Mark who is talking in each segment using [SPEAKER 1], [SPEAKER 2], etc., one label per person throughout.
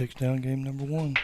[SPEAKER 1] takes down game number 1.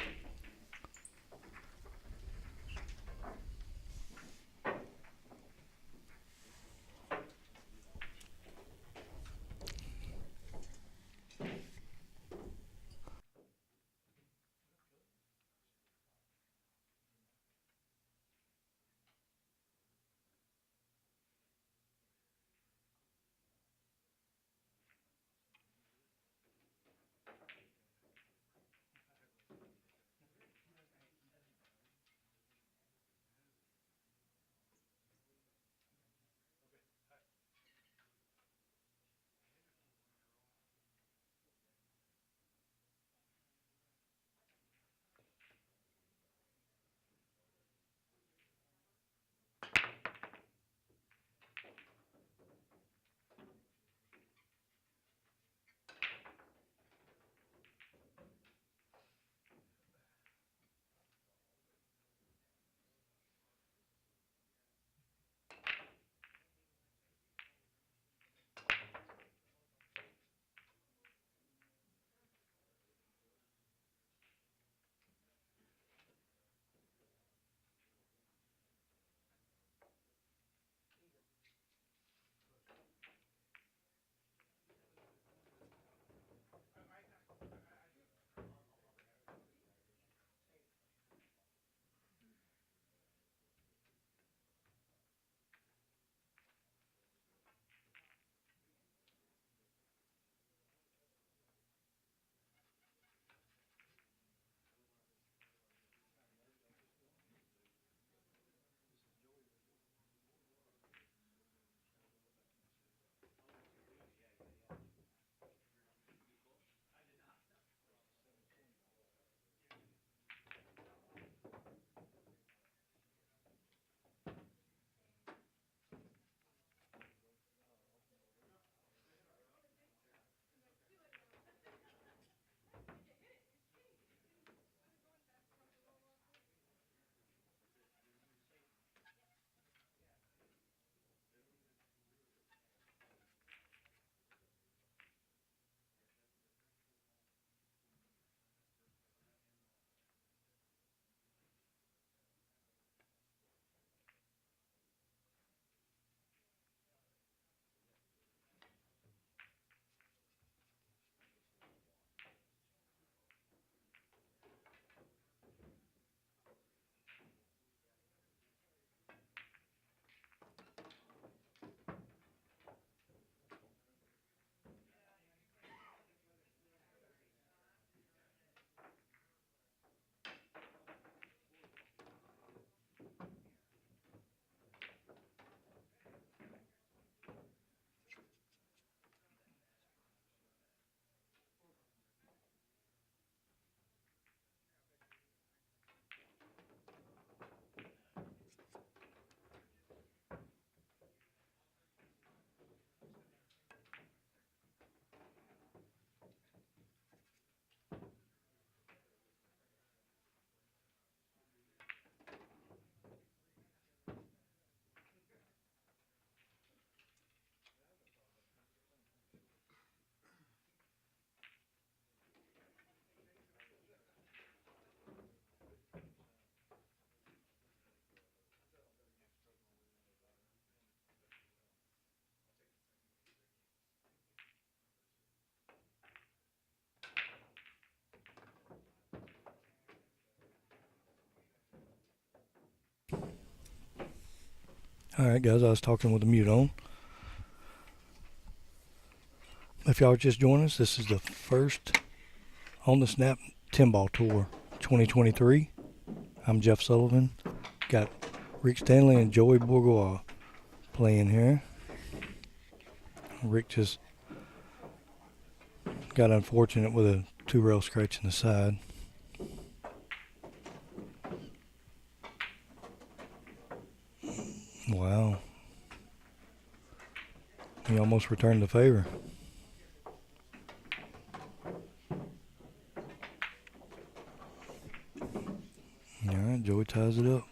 [SPEAKER 1] Alright guys, I was talking with the mute on. If y'all just joined us, this is the first On the Snap 10 Ball Tour 2023. I'm Jeff Sullivan. Got Rick Stanley and Joey Bourgois playing here. Rick just got unfortunate with a 2-rail scratch in the side. Wow. He almost returned the favor. Alright, Joey ties it up.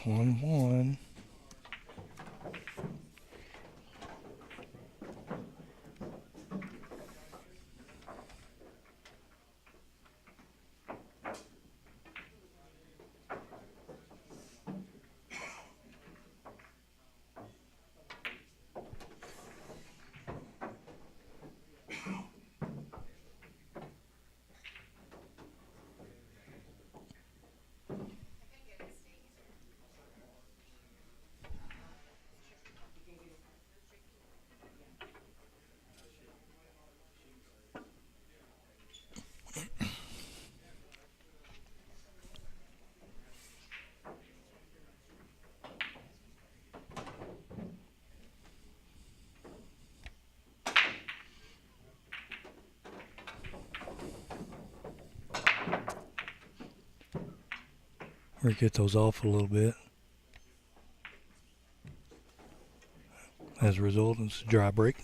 [SPEAKER 1] 1-1. or get those off a little bit. As a result, it's a dry brake.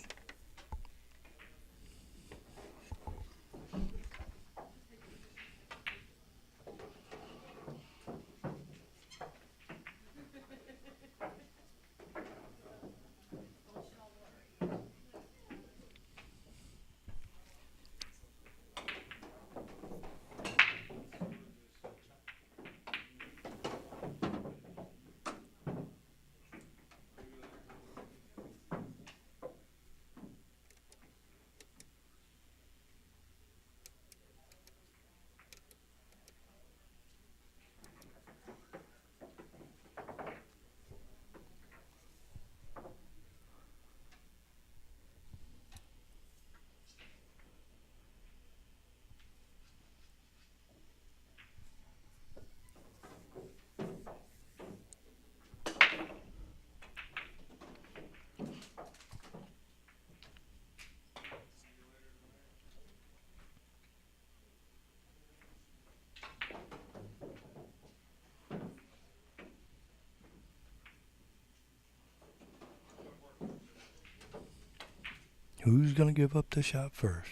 [SPEAKER 1] Who's going to give up the shot first?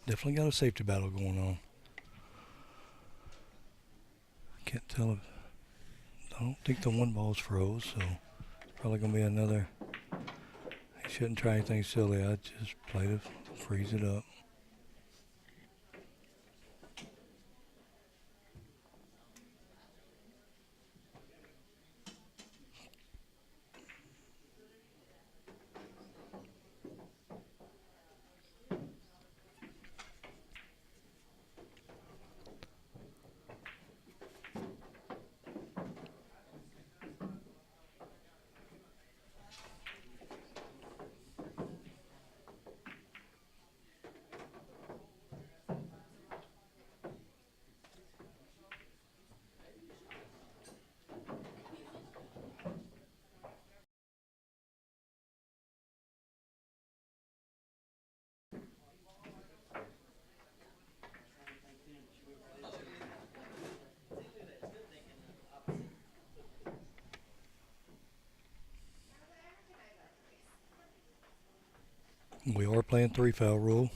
[SPEAKER 1] Definitely got a safety battle going on. Can't tell if... I don't think the one ball's froze, so it's probably going to be another... He shouldn't try anything silly. I just play to freeze it up. We are playing 3-foul rule.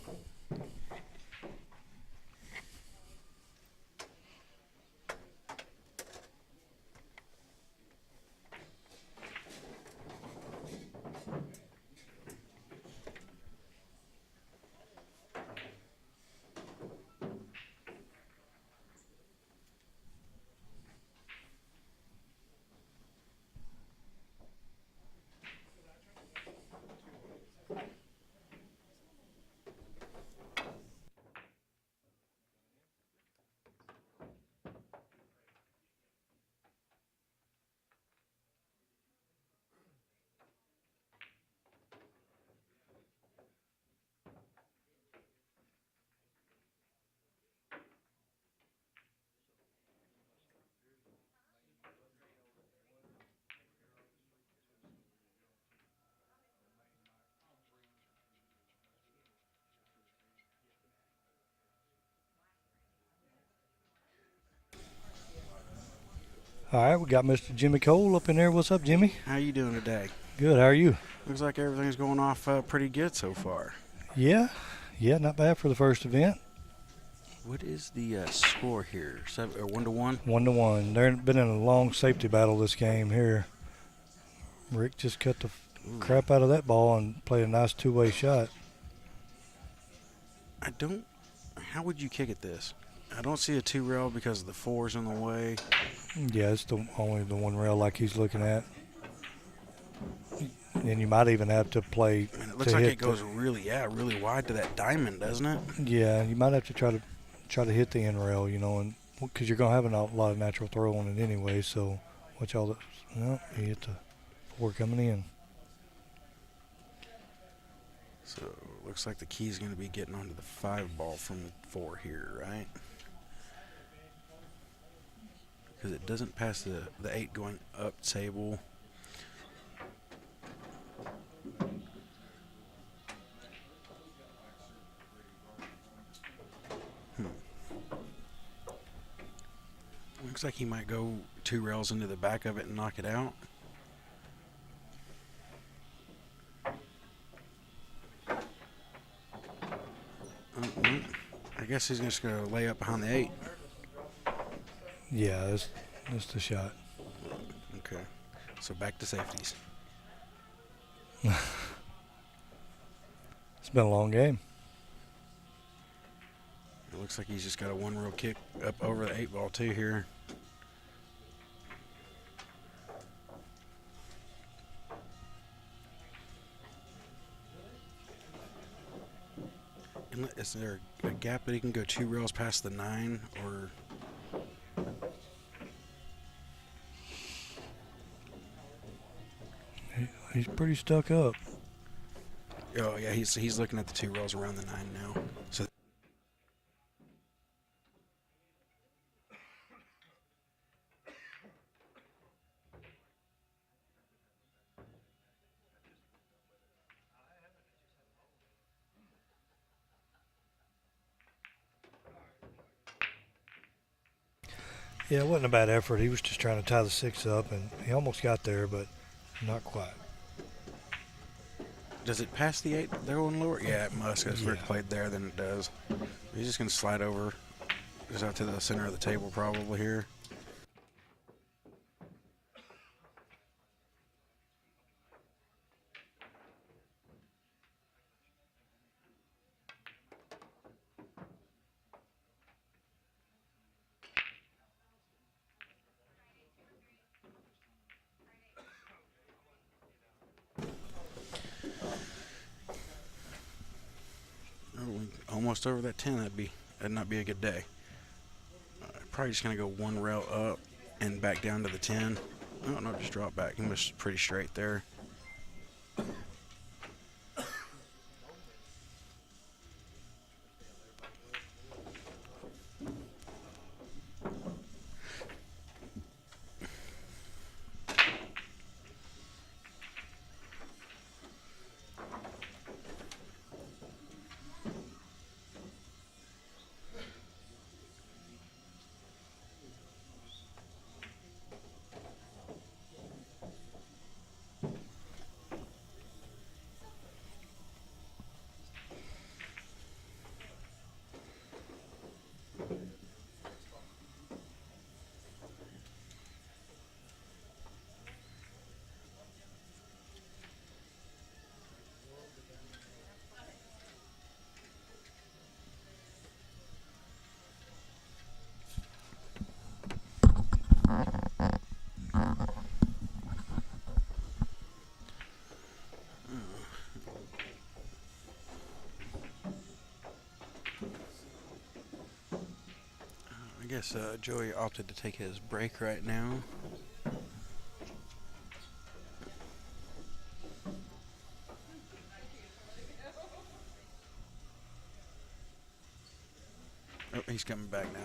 [SPEAKER 1] All right, we got Mr. Jimmy Cole up in there. What's up, Jimmy?
[SPEAKER 2] How you doing today?
[SPEAKER 1] Good. How are you?
[SPEAKER 2] Looks like everything's going off pretty good so far.
[SPEAKER 1] Yeah, Yeah, not bad for the first event.
[SPEAKER 2] What is the score here? 1-1?
[SPEAKER 1] 1-1. They've been in a long safety battle this game here. Rick just cut the crap out of that ball and played a nice two-way shot.
[SPEAKER 2] How would you kick at this? I don't see a 2-rail because the 4's in the way.
[SPEAKER 1] Yeah, it's only the one rail like he's looking at. And you might even have to play.
[SPEAKER 2] And it looks like it goes really wide to that diamond, doesn't it?
[SPEAKER 1] Yeah, you might have to try to hit the end rail, and because you're gonna have a lot of natural throw on it anyway. So watch all that. No, you hit the 4 coming in.
[SPEAKER 2] So it looks like the key's going to be getting onto the 5 ball from the 4 here, right? Because it doesn't pass the 8 going up table. Looks like he might go 2 rails into the back of it and knock it out. I guess he's just going to lay up behind the 8.
[SPEAKER 1] Yeah, that's the shot.
[SPEAKER 2] Okay, so back to safeties.
[SPEAKER 1] It's been a long game.
[SPEAKER 2] It looks like he's just got a 1-rail kick up over the 8 ball too here. Is there a gap that he can go 2 rails past the 9, or?
[SPEAKER 1] He's pretty stuck up.
[SPEAKER 2] Oh yeah, he's looking at the 2 rails around the 9 now. So.
[SPEAKER 1] Yeah, it wasn't a bad effort. He was just trying to tie the 6 up, and he almost got there, but not quite.
[SPEAKER 2] Does it pass the 8 there on lower? Yeah, it must. Because Rick played there, then it does. He's just going to slide over. Just out to the center of the table probably here. Almost over that 10. That'd not be a good day. Probably just gonna go 1 rail up and back down to the 10. Oh no, just drop back. He was pretty straight there. I guess Joey opted to take his break right now. Oh, he's coming back now.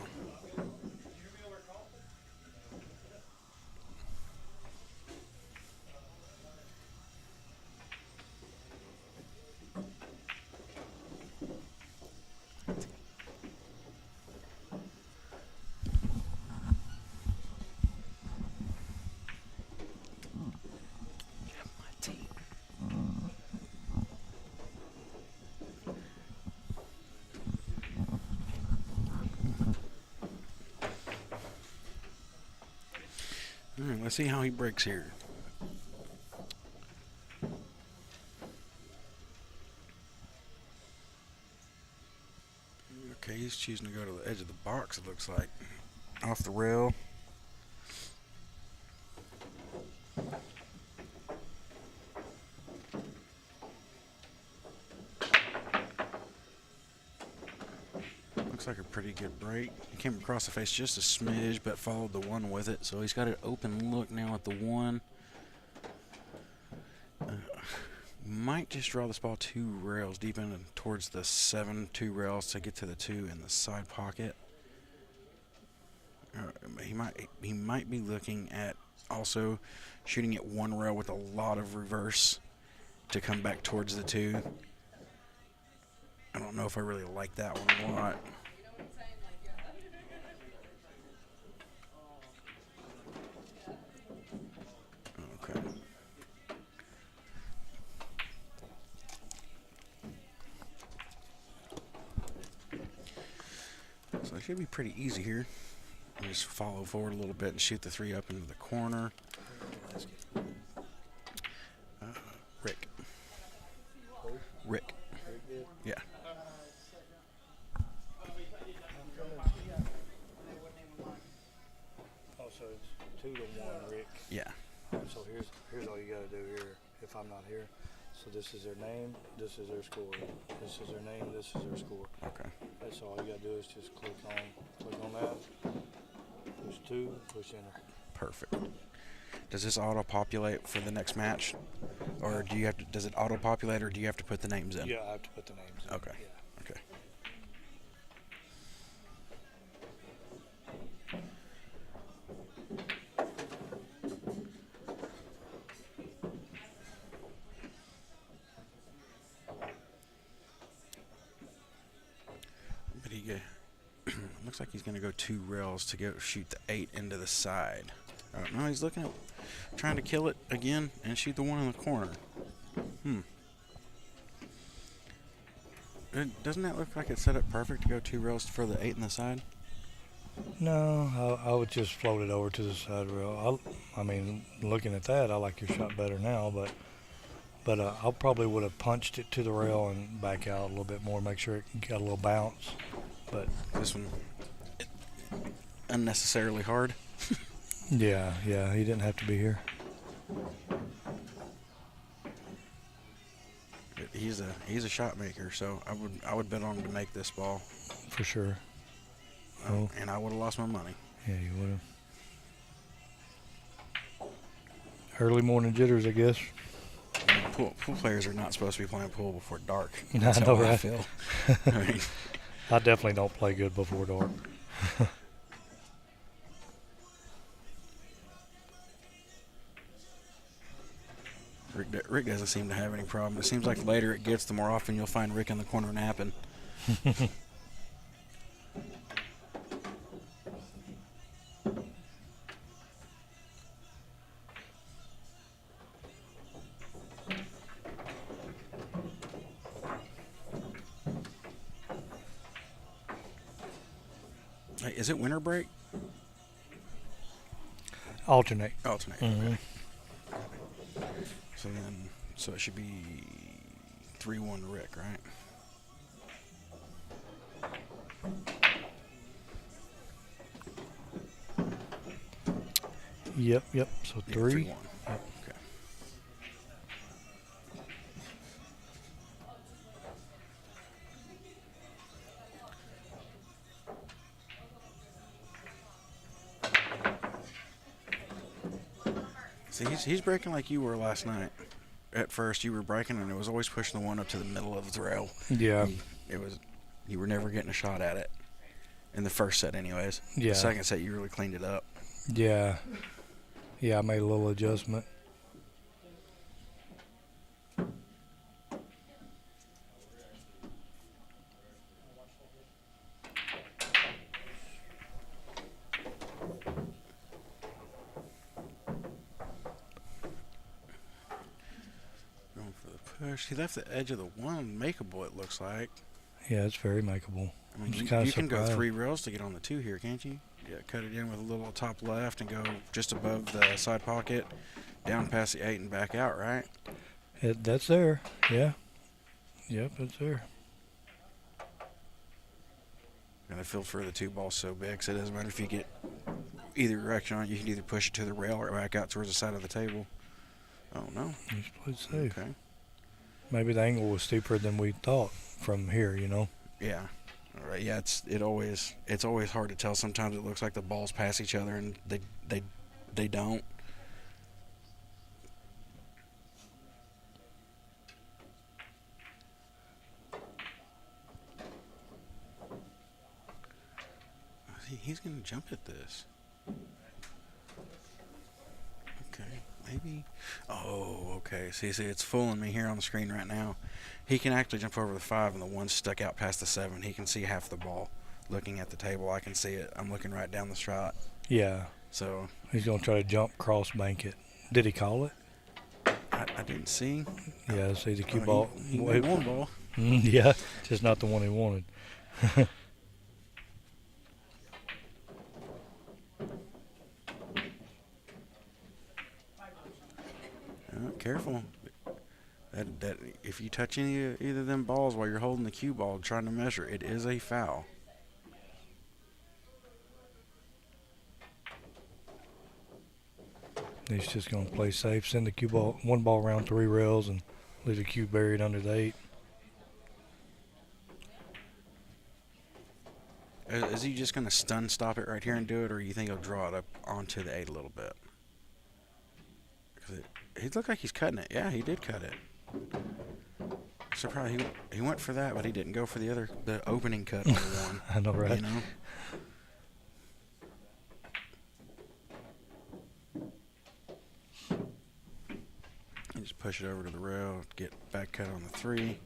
[SPEAKER 2] Let's see how he breaks here. Okay, he's choosing to go to the edge of the box, it looks like. Off the rail. Looks like a pretty good break. He came across the face just a smidge, but followed the one with it. So he's got an open look now at the one. Might just draw this ball 2 rails deep in towards the 7-2 rails to get to the 2 in the side pocket. He might be looking at also shooting at 1 rail with a lot of reverse to come back towards the 2. I don't know if I really like that one a lot. Okay. So it should be pretty easy here. Just follow forward a little bit and shoot the 3 up into the corner. Rick. Rick. Yeah.
[SPEAKER 1] Oh, so it's 2 to 1, Rick.
[SPEAKER 2] Yeah.
[SPEAKER 1] So here's all you got to do here. If I'm not here, so this is their name, this is their score. This is their name, this is their score.
[SPEAKER 2] Okay.
[SPEAKER 1] That's all you got to do is just click on that. Push 2, push enter.
[SPEAKER 2] Perfect. Does this auto-populate for the next match, or do you have to? Does it auto-populate, or do you have to put the names in?
[SPEAKER 1] Yeah, I have to put the names in.
[SPEAKER 2] Okay.
[SPEAKER 1] Yeah.
[SPEAKER 2] Okay. But he looks like he's going to go 2 rails to go shoot the 8 into the side. No, he's looking at trying to kill it again and shoot the 1 in the corner. Doesn't that look like it's set up perfect to go 2 rails for the 8 in the side?
[SPEAKER 1] No, I would just float it over to the side rail. I mean, looking at that, I like your shot better now, but I probably would have punched it to the rail and back out a little bit more, make sure it got a little bounce. But
[SPEAKER 2] this one, unnecessarily hard.
[SPEAKER 1] yeah, he didn't have to be here.
[SPEAKER 2] He's a shot maker, so I would bet on him to make this ball
[SPEAKER 1] for sure. Oh,
[SPEAKER 2] and I would have lost my money.
[SPEAKER 1] Yeah, you would have. Early morning jitters, I guess.
[SPEAKER 2] Pool players are not supposed to be playing pool before dark.
[SPEAKER 1] I
[SPEAKER 2] That's
[SPEAKER 1] know,
[SPEAKER 2] how I
[SPEAKER 1] right?
[SPEAKER 2] feel. I mean,
[SPEAKER 1] I definitely don't play good before dark.
[SPEAKER 2] Rick doesn't seem to have any problem. It seems like the later it gets, the more often you'll find Rick in the corner napping. Hey, is it winter break?
[SPEAKER 1] Alternate.
[SPEAKER 2] Alternate.
[SPEAKER 1] Mm-hmm.
[SPEAKER 2] Okay. So it should be 3-1 to Rick, right?
[SPEAKER 1] Yep. So
[SPEAKER 2] Yeah,
[SPEAKER 1] 3.
[SPEAKER 2] 3-1.
[SPEAKER 1] Yep.
[SPEAKER 2] Okay. See, he's breaking like you were last night. At first, you were breaking, and it was always pushing the 1 up to the middle of the rail.
[SPEAKER 1] Yeah.
[SPEAKER 2] You were never getting a shot at it. In the first set, anyways.
[SPEAKER 1] Yeah.
[SPEAKER 2] The second set, you really cleaned it up.
[SPEAKER 1] Yeah, I made a little adjustment.
[SPEAKER 2] Going for the push. He left the edge of the 1 makeable, it looks like.
[SPEAKER 1] Yeah, it's very makeable.
[SPEAKER 2] I mean,
[SPEAKER 1] Just
[SPEAKER 2] you
[SPEAKER 1] kinda
[SPEAKER 2] can go
[SPEAKER 1] surprised.
[SPEAKER 2] 3 rails to get on the 2 here, can't you? Yeah, cut it in with a little top left and go just above the side pocket, down past the 8 and back out, right?
[SPEAKER 1] That's there. Yeah. Yep, it's there.
[SPEAKER 2] And the field for the 2 ball's so big, so it doesn't matter if you get either direction on it. You can either push it to the rail or back out towards the side of the table. Oh, no.
[SPEAKER 1] He's played safe.
[SPEAKER 2] Okay.
[SPEAKER 1] Maybe the angle was steeper than we thought from here, you know.
[SPEAKER 2] Yeah. All right. Yeah, it's always hard to tell. Sometimes it looks like the balls pass each other and they don't. He's going to jump at this. Okay, maybe. Oh, okay. See, it's fooling me here on the screen right now. He can actually jump over the 5, and the 1 stuck out past the 7. He can see half the ball. Looking at the table, I can see it. I'm looking right down the shot.
[SPEAKER 1] Yeah.
[SPEAKER 2] So
[SPEAKER 1] He's going to try to jump, cross, bank it. Did he call it?
[SPEAKER 2] I didn't see.
[SPEAKER 1] Yeah, see the cue ball.
[SPEAKER 2] He went 1 ball.
[SPEAKER 1] Yeah, just not the one he wanted.
[SPEAKER 2] Careful. That if you touch either of them balls while you're holding the cue ball trying to measure, it is a foul.
[SPEAKER 1] He's just going to play safe, send the cue ball, 1 ball around 3 rails, and leave the cue buried under the 8.
[SPEAKER 2] Is he just going to stun stop it right here and do it, or you think he'll draw it up onto the 8 a little bit? He looked like he's cutting it. Yeah, he did cut it. Surprised he went for that, but he didn't go for the opening cut on the 1.
[SPEAKER 1] I know, right?
[SPEAKER 2] You know. You just push it over to the rail, get back cut on the 3.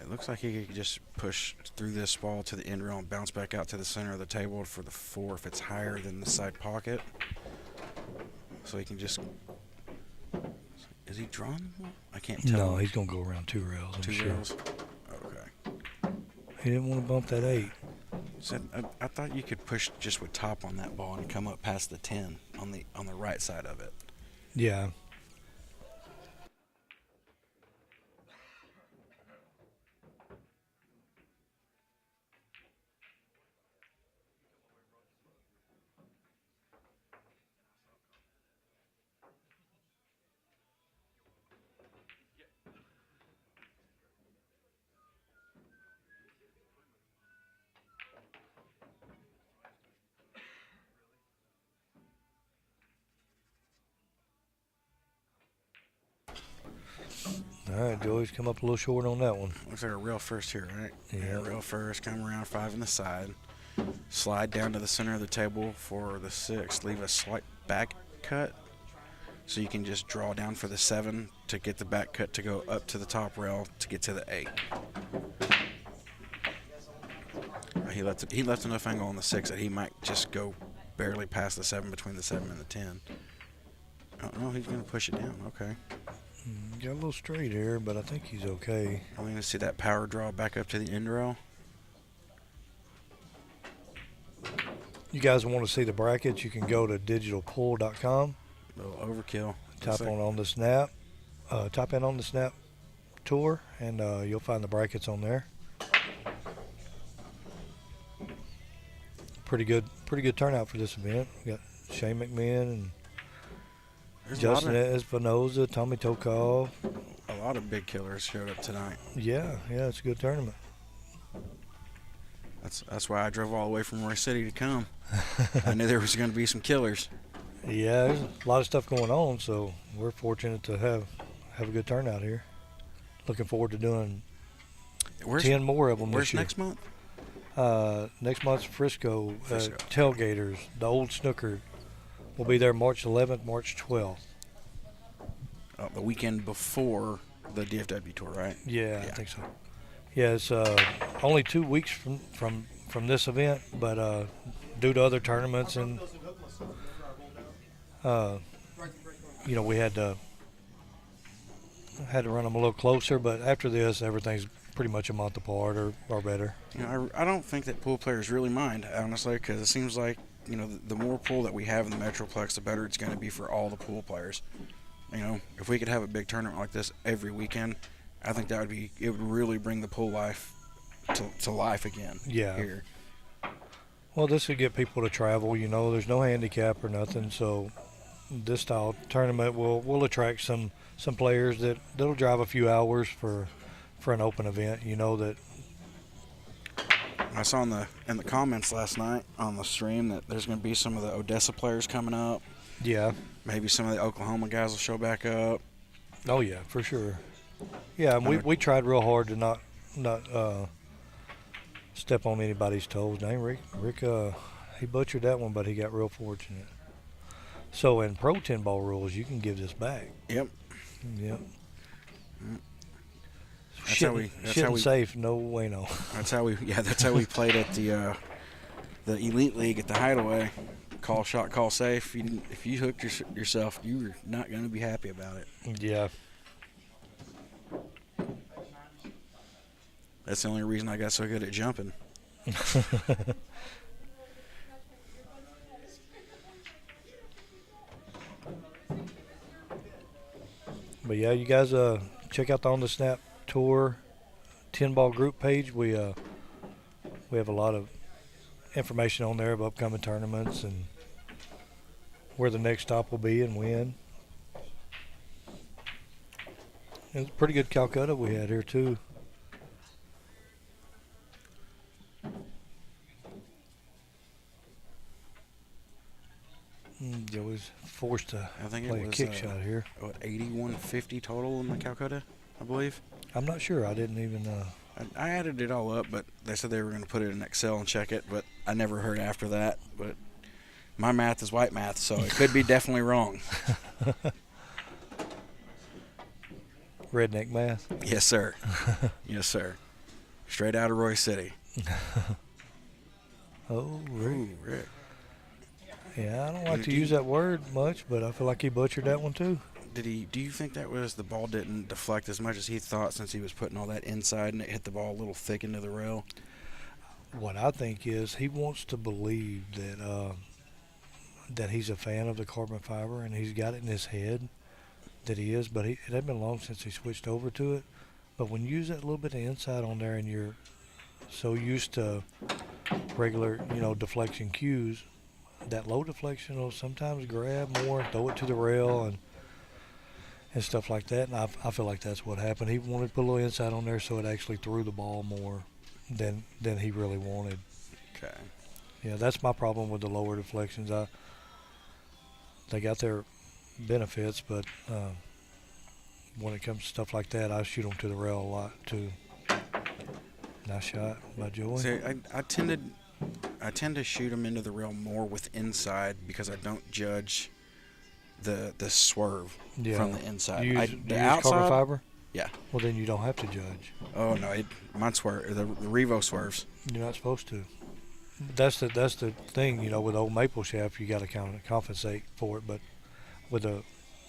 [SPEAKER 2] It looks like he could just push through this ball to the end rail and bounce back out to the center of the table for the 4 if it's higher than the side pocket. So he can just... Is he drawing the ball? I can't tell.
[SPEAKER 1] No, he's going to go around 2 rails. I'm
[SPEAKER 2] 2
[SPEAKER 1] sure.
[SPEAKER 2] rails? Okay.
[SPEAKER 1] He didn't want to bump that 8.
[SPEAKER 2] So I thought you could push just with top on that ball and come up past the 10 on the right side of it.
[SPEAKER 1] Yeah. All right, Joey's come up a little short on that one.
[SPEAKER 2] Looks like a rail first here, right?
[SPEAKER 1] Yeah.
[SPEAKER 2] Rail first, come around 5 on the side. Slide down to the center of the table for the 6. Leave a slight back cut so you can just draw down for the 7 to get the back cut to go up to the top rail to get to the 8. He left enough angle on the 6 that he might just go barely past the 7 between the 7 and the 10. Oh, no, he's going to push it down. Okay.
[SPEAKER 1] Got a little straight here, but I think he's okay.
[SPEAKER 2] I'm going to see that power draw back up to the end rail.
[SPEAKER 1] You guys want to see the brackets, you can go to digitalpool.com.
[SPEAKER 2] A little overkill.
[SPEAKER 1] Type on the snap. Type in on the snap tour, and you'll find the brackets on there. Pretty good turnout for this event. We got Shane McMahon and Justin Espinoza, Tommy Tokal.
[SPEAKER 2] A lot of big killers showed up tonight.
[SPEAKER 1] Yeah, it's a good tournament.
[SPEAKER 2] That's why I drove all the way from Roy City to come. I knew there was going to be some killers.
[SPEAKER 1] Yeah, there's a lot of stuff going on, so we're fortunate to have a good turnout here. Looking forward to doing 10 more of them this year.
[SPEAKER 2] Where's next month?
[SPEAKER 1] Next month's Frisco. Tailgaters, the old snooker. We'll be there March 11th, March 12th.
[SPEAKER 2] The weekend before the DFW tour, right?
[SPEAKER 1] Yeah, I think so. Yeah, it's only 2 weeks from this event, but due to other tournaments and we had to run them a little closer. But after this, everything's pretty much a month apart or better.
[SPEAKER 2] You know, I don't think that pool players really mind, honestly, because it seems like, you know, the more pool that we have in the Metroplex, the better it's going to be for all the pool players. You know, if we could have a big tournament like this every weekend, I think it would really bring the pool life to life again.
[SPEAKER 1] Yeah.
[SPEAKER 2] Here.
[SPEAKER 1] Well, this would get people to travel. You know, there's no handicap or nothing, so this style tournament will attract some players that'll drive a few hours for an open event. You know that.
[SPEAKER 2] I saw in the comments last night on the stream that there's going to be some of the Odessa players coming up.
[SPEAKER 1] Yeah.
[SPEAKER 2] Maybe some of the Oklahoma guys will show back up.
[SPEAKER 1] Oh yeah, for sure. Yeah, and we tried real hard to not step on anybody's toes. Dang, Rick, he butchered that one, but he got real fortunate. So in pro 10 ball rules, you can give this back.
[SPEAKER 2] Yep.
[SPEAKER 1] Yep.
[SPEAKER 2] That's how we
[SPEAKER 1] safe. No way, no.
[SPEAKER 2] That's how we played at the Elite League at the Hideaway. Call shot, call safe. If you hooked yourself, you were not going to be happy about it.
[SPEAKER 1] Yeah.
[SPEAKER 2] That's the only reason I got so good at jumping.
[SPEAKER 1] But yeah, you guys check out the On the Snap Tour 10 ball group page. We have a lot of information on there of upcoming tournaments and where the next stop will be and when. It was a pretty good Calcutta we had here too. Joey's forced to play a kick shot here.
[SPEAKER 2] What, 8150 total in the Calcutta, I believe?
[SPEAKER 1] I'm not sure. I didn't even.
[SPEAKER 2] I added it all up, but they said they were going to put it in Excel and check it, but I never heard after that. But my math is white math, so it could be definitely wrong.
[SPEAKER 1] Redneck math?
[SPEAKER 2] Yes, sir. Yes, sir. Straight out of Roy City.
[SPEAKER 1] Oh, Rick.
[SPEAKER 2] Ooh, Rick.
[SPEAKER 1] Yeah, I don't like to use that word much, but I feel like he butchered that one too.
[SPEAKER 2] Do you think that was the ball didn't deflect as much as he thought since he was putting all that inside and it hit the ball a little thick into the rail?
[SPEAKER 1] What I think is he wants to believe that he's a fan of the carbon fiber and he's got it in his head that he is, but it hasn't been long since he switched over to it. But when you use that little bit of inside on there and you're so used to regular, deflection cues, that low deflection will sometimes grab more, throw it to the rail and stuff like that. And I feel like that's what happened. He wanted to put a little inside on there so it actually threw the ball more than he really wanted.
[SPEAKER 2] Okay.
[SPEAKER 1] Yeah, that's my problem with the lower deflections. They got their benefits, but when it comes to stuff like that, I shoot them to the rail a lot too. Nice shot by Joey.
[SPEAKER 2] See, I tend to shoot them into the rail more with inside because I don't judge the swerve from the inside.
[SPEAKER 1] You use
[SPEAKER 2] outside,
[SPEAKER 1] carbon fiber?
[SPEAKER 2] Yeah.
[SPEAKER 1] Well, then you don't have to judge.
[SPEAKER 2] Oh no, mine swerve. The Revo swerves.
[SPEAKER 1] You're not supposed to. That's the thing, with old maple shaft, you got to kind of compensate for it. But with a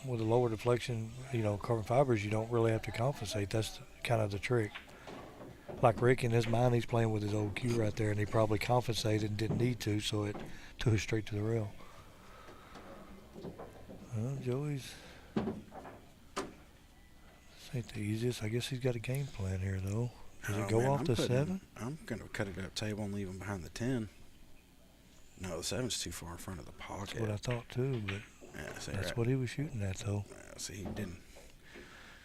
[SPEAKER 1] lower deflection, carbon fibers, you don't really have to compensate. That's kind of the trick. Like Rick, in his mind, he's playing with his old cue right there, and he probably compensated and didn't need to, so it took it straight to the rail. Well, Joey's. This ain't the easiest. I guess he's got a game plan here, though. Does it go off the 7?
[SPEAKER 2] I'm going to cut it up table and leave him behind the 10. No, the 7's too far in front of the pocket.
[SPEAKER 1] That's what I thought, too, but that's what he was shooting at, though.
[SPEAKER 2] See, he didn't.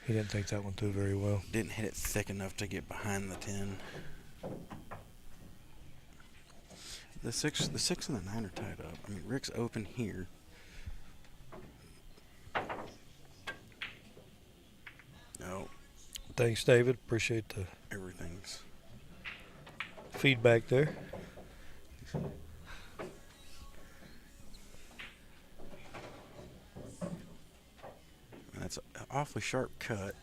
[SPEAKER 1] He didn't think that one through very well.
[SPEAKER 2] Didn't hit it thick enough to get behind the 10. The 6 and the 9 are tied up. I mean, Rick's open here. No.
[SPEAKER 1] Thanks, David. Appreciate the
[SPEAKER 2] Everything's
[SPEAKER 1] feedback there.
[SPEAKER 2] That's an awfully sharp cut.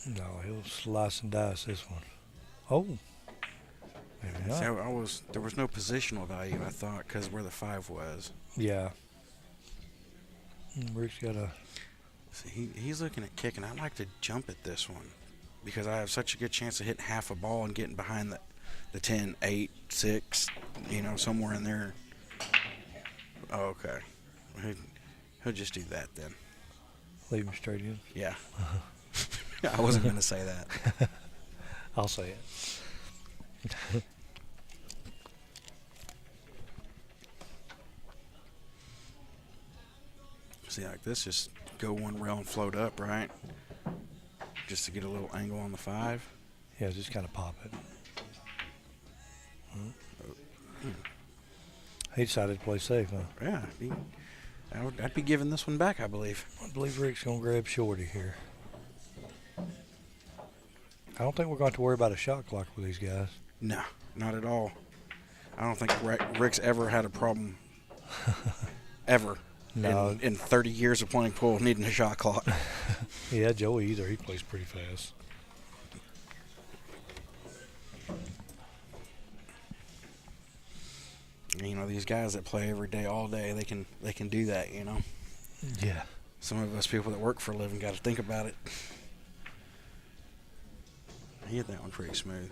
[SPEAKER 1] No, he'll slice and dice this one. Oh. Maybe not.
[SPEAKER 2] See, there was no positional value, I thought, because where the 5 was.
[SPEAKER 1] Yeah. Rick's got a...
[SPEAKER 2] See, he's looking at kicking. I like to jump at this one. because I have such a good chance of hitting half a ball and getting behind the 10, 8, 6, somewhere in there. Oh, okay. He'll just do that then.
[SPEAKER 1] Leave him straight in.
[SPEAKER 2] Yeah. I wasn't going to say that.
[SPEAKER 1] I'll say it.
[SPEAKER 2] See, like this, just go one rail and float up, right? Just to get a little angle on the 5.
[SPEAKER 1] Yeah, just kind of pop it. He decided to play safe, huh?
[SPEAKER 2] Yeah. I'd be giving this one back, I believe.
[SPEAKER 1] I believe Rick's going to grab Shorty here. I don't think we're going to worry about a shot clock with these guys.
[SPEAKER 2] No, not at all. I don't think Rick's ever had a problem. Ever.
[SPEAKER 1] No.
[SPEAKER 2] In 30 years of playing pool, needing a shot clock.
[SPEAKER 1] Yeah, Joey either. He plays pretty fast.
[SPEAKER 2] These guys that play every day, all day, they can do that,
[SPEAKER 1] Yeah.
[SPEAKER 2] Some of us people that work for a living got to think about it. He hit that one pretty smooth.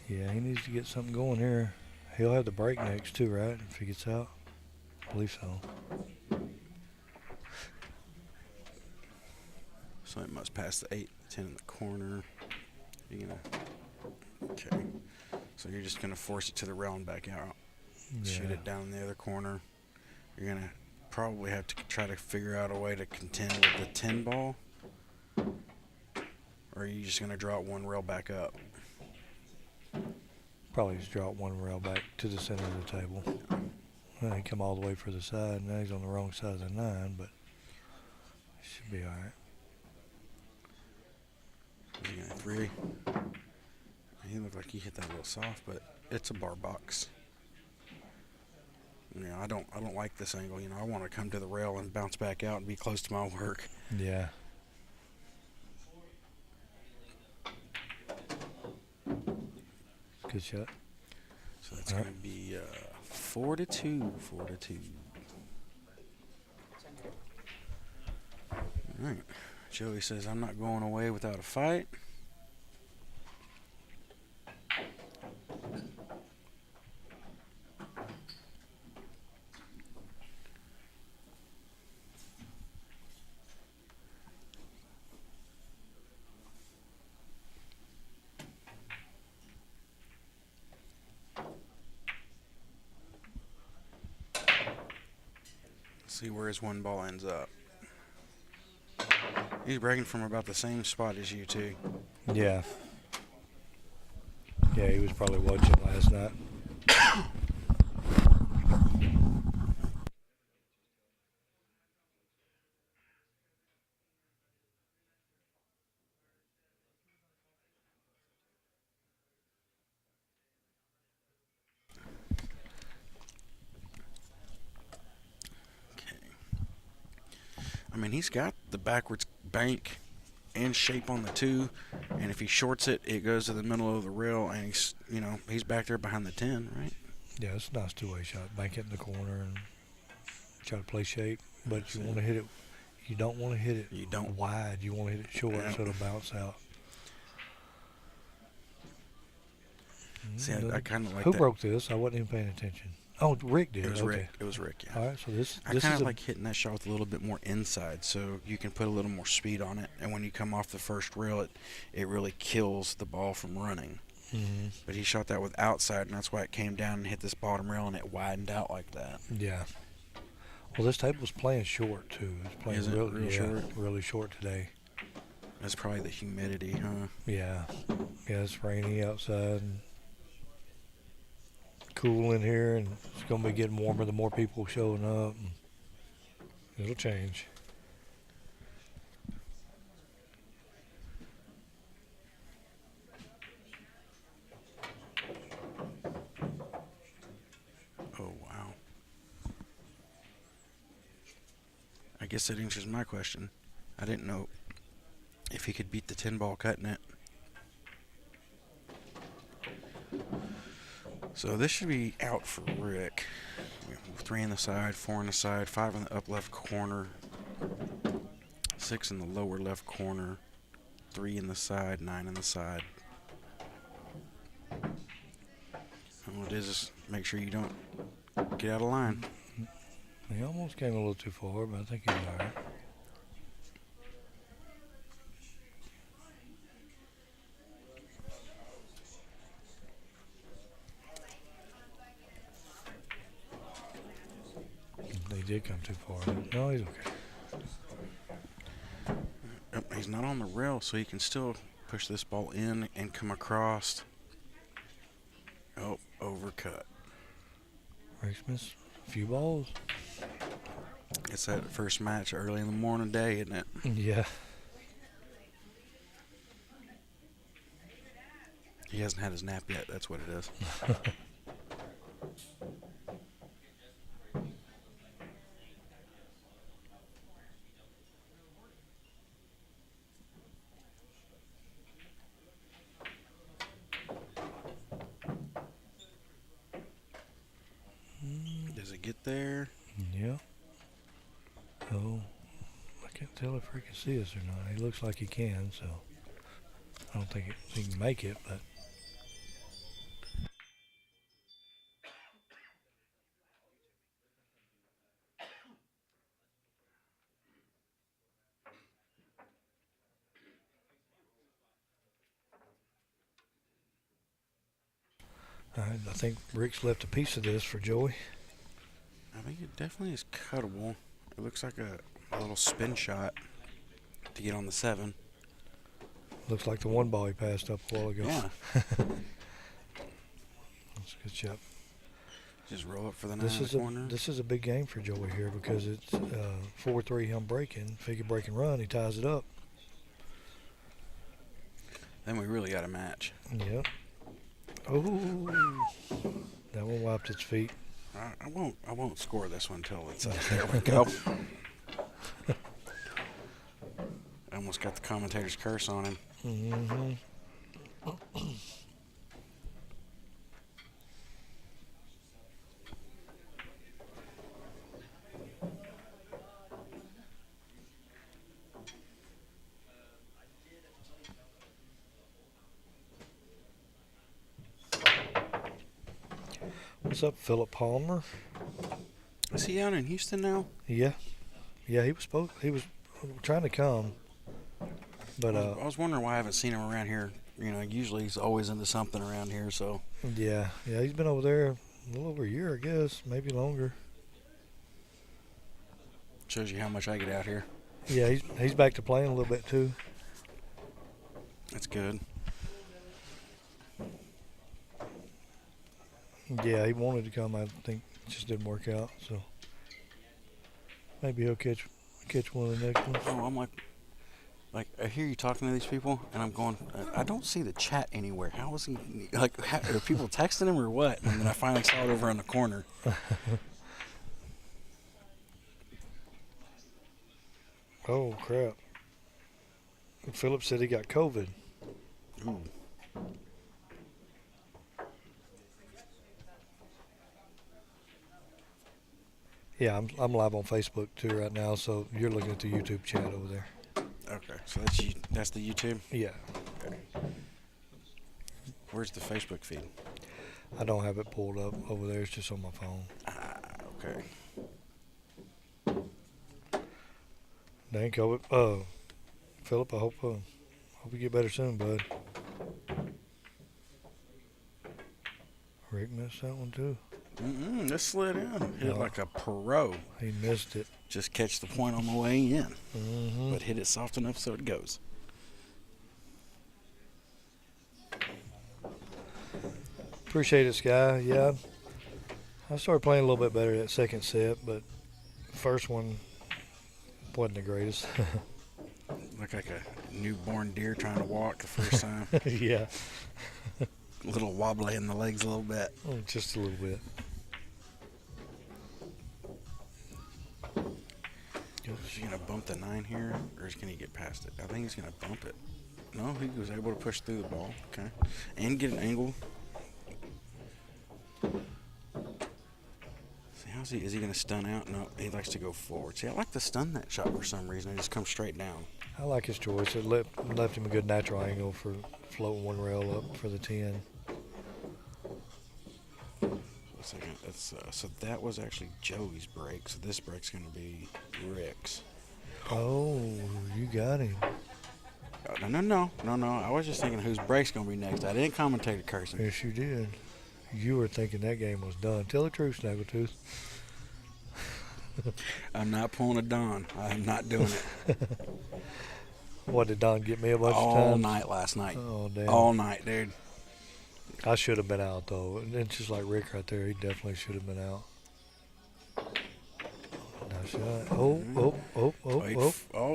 [SPEAKER 1] Yeah, he needs to get something going here. He'll have the break next too, right? If he gets out. I believe so.
[SPEAKER 2] So it must pass the 8, 10 in the corner. Okay. So you're just gonna force it to the rail and back out.
[SPEAKER 1] Yeah.
[SPEAKER 2] Shoot it down the other corner. You're gonna probably have to try to figure out a way to contend with the 10 ball. Or are you just gonna draw it one rail back up?
[SPEAKER 1] Probably just drop one rail back to the center of the table. Well, he come all the way for the side. Now he's on the wrong side of the 9, but he should be all right.
[SPEAKER 2] Is he gonna 3? He looked like he hit that a little soft, but it's a bar box. I don't like this angle. I want to come to the rail and bounce back out and be close to my work.
[SPEAKER 1] Yeah. Good shot.
[SPEAKER 2] So that's going to be 4-2. 4-2. All right. Joey says, I'm not going away without a fight. See where his one ball ends up. He's breaking from about the same spot as you two.
[SPEAKER 1] Yeah. Yeah, he was probably watching last night.
[SPEAKER 2] He's got the backwards bank and shape on the 2, and if he shorts it, it goes to the middle of the rail, and he's back there behind the 10, right?
[SPEAKER 1] Yeah, it's a nice two-way shot. Bank it in the corner and try to play shape, but you want to hit it. You don't want to hit it wide. You want to hit it short so it'll bounce out.
[SPEAKER 2] See, I kind of like
[SPEAKER 1] Who
[SPEAKER 2] that.
[SPEAKER 1] broke this? I wasn't even paying attention. Oh, Rick did.
[SPEAKER 2] It was
[SPEAKER 1] okay.
[SPEAKER 2] Rick. It was Rick, yeah.
[SPEAKER 1] All right, so this
[SPEAKER 2] I kind of like hitting that shot with a little bit more inside, so you can put a little more speed on it. And when you come off the first rail, it really kills the ball from running.
[SPEAKER 1] Mm-hmm.
[SPEAKER 2] But he shot that with outside, and that's why it came down and hit this bottom rail, and it widened out like that.
[SPEAKER 1] Yeah. Well, this table's playing short too. It's playing real short. Really short today.
[SPEAKER 2] That's probably the humidity, huh?
[SPEAKER 1] Yeah. Yeah, it's rainy outside. And cool in here, and it's going to be getting warmer the more people showing up. And it'll change.
[SPEAKER 2] Oh, wow. I guess that answers my question. I didn't know if he could beat the 10 ball cutting it. So this should be out for Rick. 3 on the side, 4 on the side, 5 on the up left corner. 6 in the lower left corner, 3 in the side, 9 in the side. And what it is make sure you don't get out of line.
[SPEAKER 1] He almost came a little too far, but I think he's all right. They did come too far. No, he's okay.
[SPEAKER 2] Yep, he's not on the rail, so he can still push this ball in and come across. Oh, overcut.
[SPEAKER 1] Rick's missed a few balls.
[SPEAKER 2] It's that first match early in the morning day, isn't it?
[SPEAKER 1] Yeah.
[SPEAKER 2] He hasn't had his nap yet. That's what it is. Does it get there?
[SPEAKER 1] Yeah. Oh, I can't tell if Rick can see us or not. He looks like he can, so I don't think he can make it, but. All right, I think Rick's left a piece of this for Joey.
[SPEAKER 2] I think it definitely is cuttable. It looks like a little spin shot to get on the 7.
[SPEAKER 1] Looks like the one ball he passed up a while ago.
[SPEAKER 2] Yeah.
[SPEAKER 1] That's a good shot.
[SPEAKER 2] Just roll up for the 9 in the corner.
[SPEAKER 1] This is a big game for Joey here because it's 4-3 him breaking. If he can break and run, he ties it up.
[SPEAKER 2] Then we really got a match.
[SPEAKER 1] Yep. Oh, that one wiped its feet.
[SPEAKER 2] I won't score this one until it's there we go. I almost got the commentator's curse on him.
[SPEAKER 1] Mm-hmm. What's up, Philip Palmer?
[SPEAKER 2] Is he out in Houston now?
[SPEAKER 1] Yeah, he was trying to come, but
[SPEAKER 2] I was wondering why I haven't seen him around here. You know, usually he's always into something around here. So
[SPEAKER 1] yeah, he's been over there a little over a year, I guess, maybe longer.
[SPEAKER 2] shows you how much I get out here.
[SPEAKER 1] Yeah, he's back to playing a little bit too.
[SPEAKER 2] That's good.
[SPEAKER 1] Yeah, he wanted to come. I think it just didn't work out. So maybe he'll catch one of the next ones.
[SPEAKER 2] Oh, I'm like I hear you talking to these people, and I'm going, I don't see the chat anywhere. How is he? Like, are people texting him or what? And then I finally saw it over in the corner.
[SPEAKER 1] Oh crap! Philip said he got COVID.
[SPEAKER 2] Ooh.
[SPEAKER 1] Yeah, I'm live on Facebook too right now, so you're looking at the YouTube chat over there.
[SPEAKER 2] Okay, so that's the YouTube?
[SPEAKER 1] Yeah.
[SPEAKER 2] Okay. Where's the Facebook feed?
[SPEAKER 1] I don't have it pulled up over there. It's just on my phone.
[SPEAKER 2] Ah, okay.
[SPEAKER 1] Dang COVID. Philip, I hope you get better soon, bud. Rick missed that one too.
[SPEAKER 2] This slid in. Hit it
[SPEAKER 1] No.
[SPEAKER 2] like a pro.
[SPEAKER 1] He missed it.
[SPEAKER 2] Just catch the point on the way in.
[SPEAKER 1] Mm-hmm.
[SPEAKER 2] But hit it soft enough so it goes.
[SPEAKER 1] Appreciate it, Sky. Yeah, I started playing a little bit better that second set, but first one wasn't the greatest.
[SPEAKER 2] Looked like a newborn deer trying to walk the first time.
[SPEAKER 1] Yeah,
[SPEAKER 2] A little wobbly in the legs a little bit.
[SPEAKER 1] just a little bit.
[SPEAKER 2] Is he going to bump the 9 here, or is he going to get past it? I think he's going to bump it. No, he was able to push through the ball. Okay. And get an angle. See, how's Is he going to stun out? No, he likes to go forward. See, I like to stun that shot for some reason. It just comes straight down.
[SPEAKER 1] I like his choice. It left him a good natural angle for floating one rail up for the 10.
[SPEAKER 2] A second. So that was actually Joey's break. So this break's going to be Rick's.
[SPEAKER 1] Oh, you got him.
[SPEAKER 2] No. I was just thinking whose break's going to be next. I didn't commentate a cursing.
[SPEAKER 1] Yes, you did. You were thinking that game was done. Tell the truth, Snaggletooth.
[SPEAKER 2] I'm not pulling a Don. I'm not doing it.
[SPEAKER 1] What, did Don get me a bunch of times?
[SPEAKER 2] All night last night.
[SPEAKER 1] Oh, damn.
[SPEAKER 2] All night, dude.
[SPEAKER 1] I should have been out, though. And it's just like Rick right there. He definitely should have been out. Nice shot. Oh.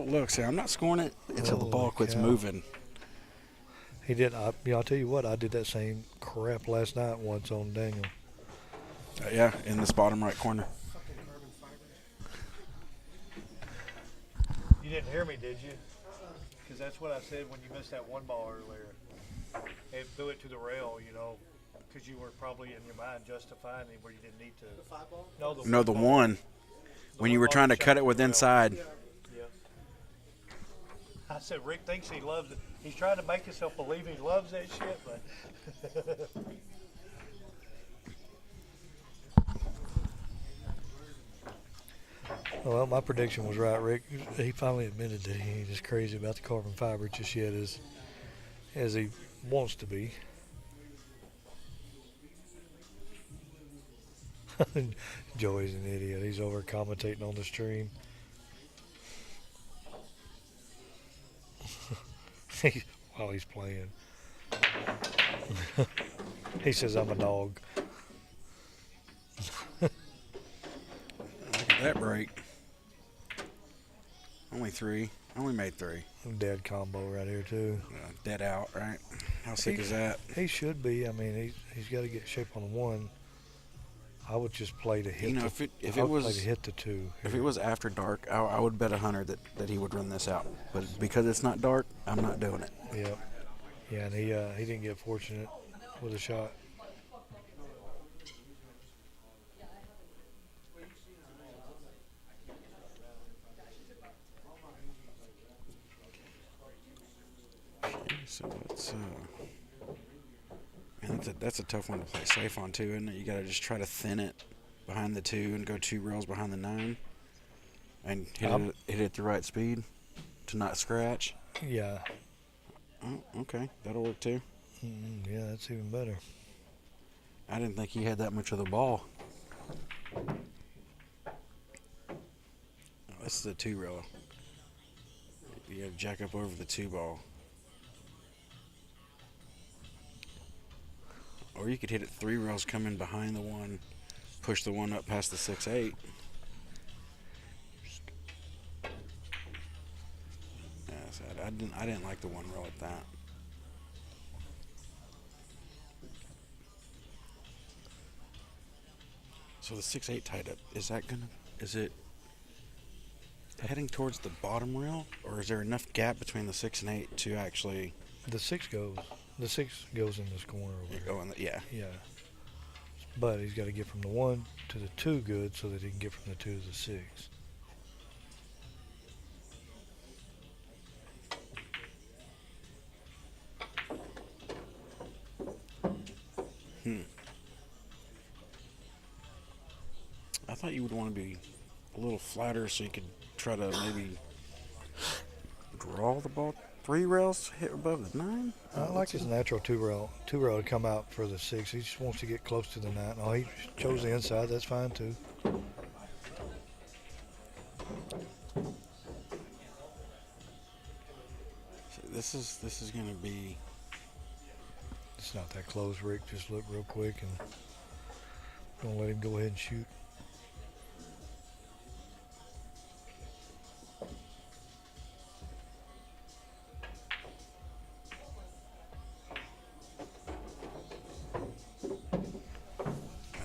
[SPEAKER 2] Look, see, I'm not scoring it until the ball
[SPEAKER 1] Holy
[SPEAKER 2] quits
[SPEAKER 1] cow.
[SPEAKER 2] moving.
[SPEAKER 1] He did. I'll tell you what. I did that same crap last night once on Daniel.
[SPEAKER 2] Yeah, in this bottom right corner.
[SPEAKER 1] You didn't hear me, did you? Because that's what I said when you missed that one ball earlier. It threw it to the rail, because you were probably in your mind justifying it where you didn't need to. The 5 ball?
[SPEAKER 2] No, the one. When you were trying to cut it with inside.
[SPEAKER 1] Yeah. I said, Rick thinks he loves it. He's trying to make himself believe he loves that shit, but. Well, my prediction was right, Rick. He finally admitted that he ain't as crazy about the carbon fiber just yet as he wants to be. Joey's an idiot. He's over commentating on the stream. While he's playing. He says, I'm a dog.
[SPEAKER 2] Look at that break. Only 3. Only made 3.
[SPEAKER 1] Dead combo right here, too.
[SPEAKER 2] Dead out, right? How sick is that?
[SPEAKER 1] He should be. I mean, he's got to get shape on the 1. I would just play to hit.
[SPEAKER 2] If it
[SPEAKER 1] play
[SPEAKER 2] was
[SPEAKER 1] to hit the 2.
[SPEAKER 2] If it was after dark, I would bet 100 that he would run this out. But because it's not dark, I'm not doing it.
[SPEAKER 1] Yep. Yeah, and he didn't get fortunate with a shot.
[SPEAKER 2] So that's a tough one to play safe on too, isn't it? You got to just try to thin it behind the 2 and go 2 rails behind the 9, and hit it at the right speed to not scratch.
[SPEAKER 1] Yeah.
[SPEAKER 2] Oh, okay, that'll work too.
[SPEAKER 1] Yeah, that's even better.
[SPEAKER 2] I didn't think he had that much of the ball. Oh, this is a 2 rail. You got to jack up over the 2 ball. Or you could hit it 3 rails, come in behind the 1, push the 1 up past the 6-8. Yeah, so I didn't like the 1 rail at that. So the 6-8 tied up, is it heading towards the bottom rail, or is there enough gap between the 6 and 8 to actually?
[SPEAKER 1] The 6 goes in this corner over there.
[SPEAKER 2] Yeah.
[SPEAKER 1] Yeah. But he's got to get from the 1 to the 2 good so that he can get from the 2 to the 6.
[SPEAKER 2] I thought you would want to be a little flatter so you could try to maybe draw the ball 3 rails hit above the 9.
[SPEAKER 1] I like his natural 2 rail to come out for the 6. He just wants to get close to the 9. Oh, he chose the inside. That's fine too.
[SPEAKER 2] So this is going to be.
[SPEAKER 1] It's not that close, Rick. Just look real quick and don't let him go ahead and shoot.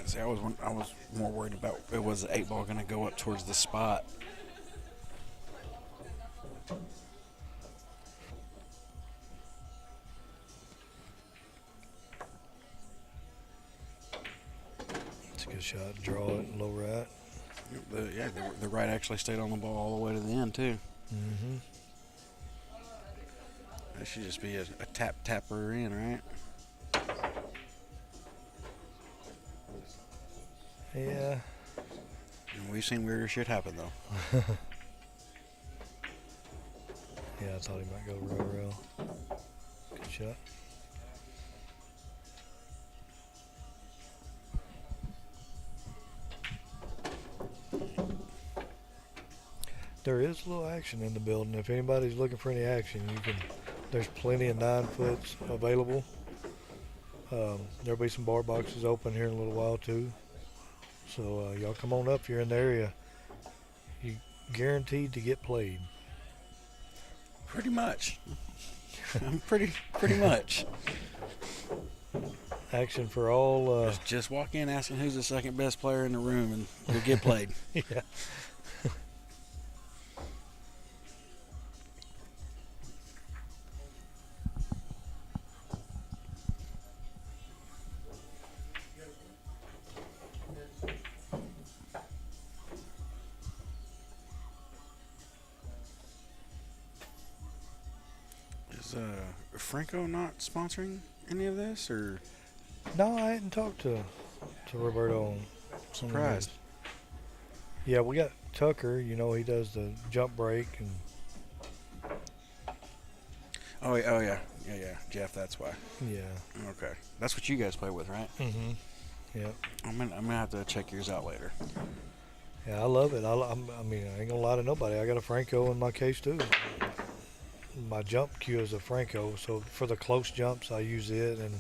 [SPEAKER 2] See, I was more worried about was the 8 ball going to go up towards the spot.
[SPEAKER 1] It's a good shot. Draw it low right.
[SPEAKER 2] The right actually stayed on the ball all the way to the end too.
[SPEAKER 1] Mm-hmm.
[SPEAKER 2] That should just be a tapper in, right?
[SPEAKER 1] Yeah.
[SPEAKER 2] And we've seen weirder shit happen though.
[SPEAKER 1] Yeah, I thought he might go real. Good shot. There is a little action in the building. If anybody's looking for any action, there's plenty of 9-foots available. There'll be some bar boxes open here in a little while too. So y'all come on up if you're in the area. You guaranteed to get played.
[SPEAKER 2] Pretty much. I'm pretty much.
[SPEAKER 1] Action for all.
[SPEAKER 2] Just walk in asking who's the second best player in the room and you'll get played.
[SPEAKER 1] Yeah.
[SPEAKER 2] Is Franco not sponsoring any of this, or
[SPEAKER 1] No, I hadn't talked to Roberto.
[SPEAKER 2] surprised?
[SPEAKER 1] Yeah, we got Tucker. You know, he does the jump break and
[SPEAKER 2] Oh yeah, Jeff. That's why.
[SPEAKER 1] yeah.
[SPEAKER 2] Okay, that's what you guys play with, right?
[SPEAKER 1] Mm-hmm. Yeah.
[SPEAKER 2] I'm gonna have to check yours out later.
[SPEAKER 1] Yeah, I love it. I mean, I ain't gonna lie to nobody. I got a Franco in my case too. My jump cue is a Franco, so for the close jumps I use it, and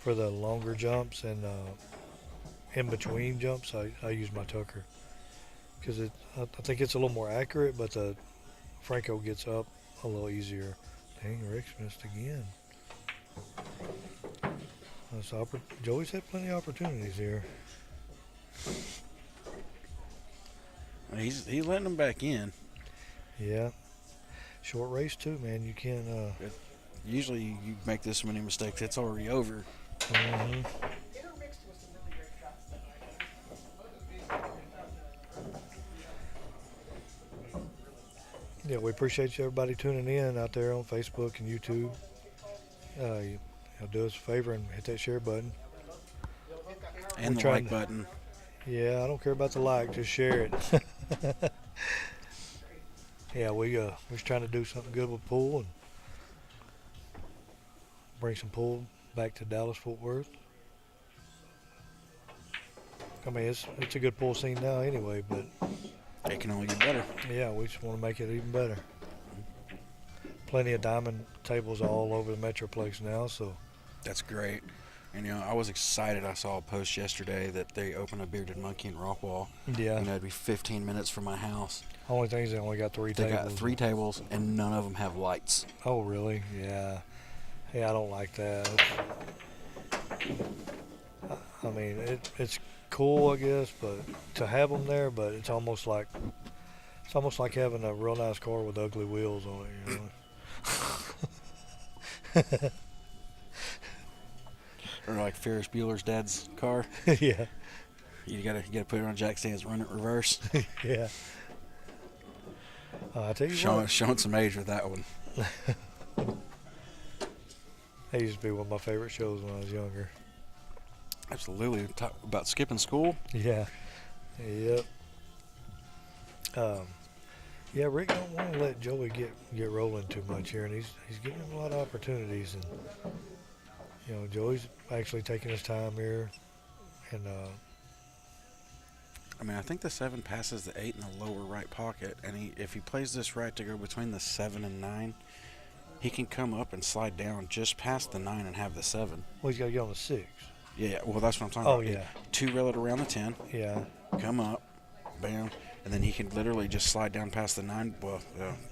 [SPEAKER 1] for the longer jumps and in between jumps I use my Tucker because I think it's a little more accurate, but the Franco gets up a little easier. Dang, Rick's missed again. Joey's had plenty of opportunities here.
[SPEAKER 2] He's letting them back in.
[SPEAKER 1] Yeah. Short race too, man. You can't.
[SPEAKER 2] Usually you make this many mistakes, it's already over.
[SPEAKER 1] Mhm. Yeah, we appreciate you everybody tuning in out there on Facebook and YouTube. Y'all do us a favor and hit that share button.
[SPEAKER 2] And
[SPEAKER 1] We're
[SPEAKER 2] the
[SPEAKER 1] trying
[SPEAKER 2] like
[SPEAKER 1] to-
[SPEAKER 2] button.
[SPEAKER 1] Yeah, I don't care about the like, just share it. Yeah, we're just trying to do something good with pool and bring some pool back to Dallas Fort Worth. I mean, it's a good pool scene now anyway, but
[SPEAKER 2] It can only get better.
[SPEAKER 1] yeah, we just want to make it even better. Plenty of diamond tables all over the Metroplex now, so
[SPEAKER 2] That's great. And I was excited. I saw a post yesterday that they opened a Bearded Monkey in Rockwall.
[SPEAKER 1] yeah.
[SPEAKER 2] And that'd be 15 minutes from my house.
[SPEAKER 1] Only thing is they only got three
[SPEAKER 2] They
[SPEAKER 1] tables.
[SPEAKER 2] got 3 tables and none of them have lights.
[SPEAKER 1] Oh, really? Yeah. Hey, I don't like that. I mean, it's cool, I guess, but to have them there, but it's almost like having a real nice car with ugly wheels on it. You know?
[SPEAKER 2] Or like Ferris Bueller's dad's car.
[SPEAKER 1] Yeah,
[SPEAKER 2] You gotta put it on jack stands, run it reverse.
[SPEAKER 1] yeah. I tell you
[SPEAKER 2] Showing some age with that one.
[SPEAKER 1] that used to be one of my favorite shows when I was younger.
[SPEAKER 2] Absolutely. Talk about skipping school.
[SPEAKER 1] Yeah. Yep. Yeah, Rick don't want to let Joey get rolling too much here, and he's giving him a lot of opportunities, and Joey's actually taking his time here, and
[SPEAKER 2] I mean, I think the 7 passes the 8 in the lower right pocket, and if he plays this right to go between the 7 and 9, he can come up and slide down just past the 9 and have the 7.
[SPEAKER 1] well, he's got to get on the 6.
[SPEAKER 2] Yeah, well, that's what I'm talking
[SPEAKER 1] Oh,
[SPEAKER 2] about.
[SPEAKER 1] yeah.
[SPEAKER 2] 2 rail it around the 10,
[SPEAKER 1] Yeah.
[SPEAKER 2] come up, bam, and then he can literally just slide down past the 9. Well,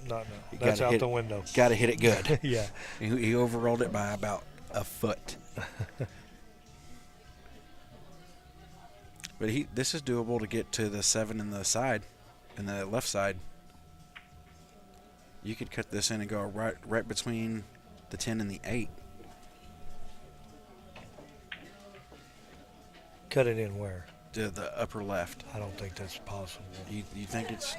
[SPEAKER 1] No.
[SPEAKER 2] You
[SPEAKER 1] That's
[SPEAKER 2] gotta
[SPEAKER 1] out
[SPEAKER 2] hit-
[SPEAKER 1] the window.
[SPEAKER 2] got to hit it good.
[SPEAKER 1] Yeah.
[SPEAKER 2] He overrolled it by about a foot. But this is doable to get to the 7 in the side, in the left side. You could cut this in and go right between the 10 and the 8.
[SPEAKER 1] Cut it in where?
[SPEAKER 2] the upper left.
[SPEAKER 1] I don't think that's possible.
[SPEAKER 2] You think it's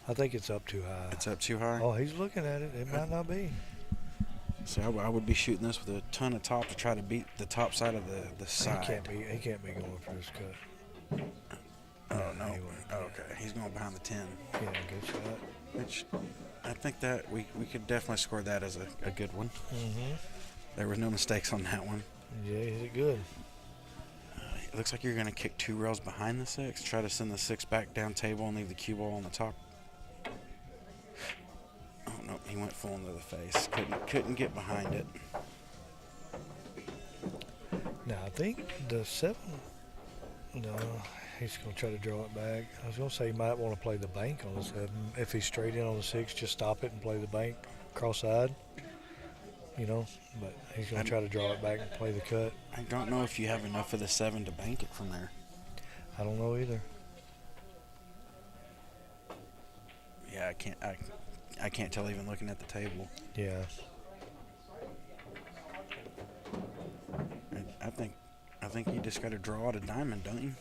[SPEAKER 1] I think it's up too high.
[SPEAKER 2] it's up too high?
[SPEAKER 1] Oh, he's looking at it. It might not be.
[SPEAKER 2] So I would be shooting this with a ton of top to try to beat the top side of the side.
[SPEAKER 1] He can't be going for this cut.
[SPEAKER 2] Oh no.
[SPEAKER 1] he won't.
[SPEAKER 2] Oh, okay. He's going behind the 10.
[SPEAKER 1] Yeah, good shot.
[SPEAKER 2] Which I think that we could definitely score that as a good one.
[SPEAKER 1] Mm-hmm.
[SPEAKER 2] There were no mistakes on that one.
[SPEAKER 1] Yeah, he hit it good.
[SPEAKER 2] It looks like you're going to kick 2 rails behind the 6. Try to send the 6 back down table and leave the cue ball on the top. Oh, no. He went full into the face. Couldn't get behind it.
[SPEAKER 1] Now, I think the 7, no, he's going to try to draw it back. I was going to say he might want to play the bank on the 7. If he's straight in on the 6, just stop it and play the bank cross-side, you know. But he's going to try to draw it back and play the cut.
[SPEAKER 2] I don't know if you have enough of the 7 to bank it from there.
[SPEAKER 1] I don't know either.
[SPEAKER 2] Yeah, I can't tell even looking at the table.
[SPEAKER 1] Yeah.
[SPEAKER 2] I think you just got to draw out a diamond, don't you?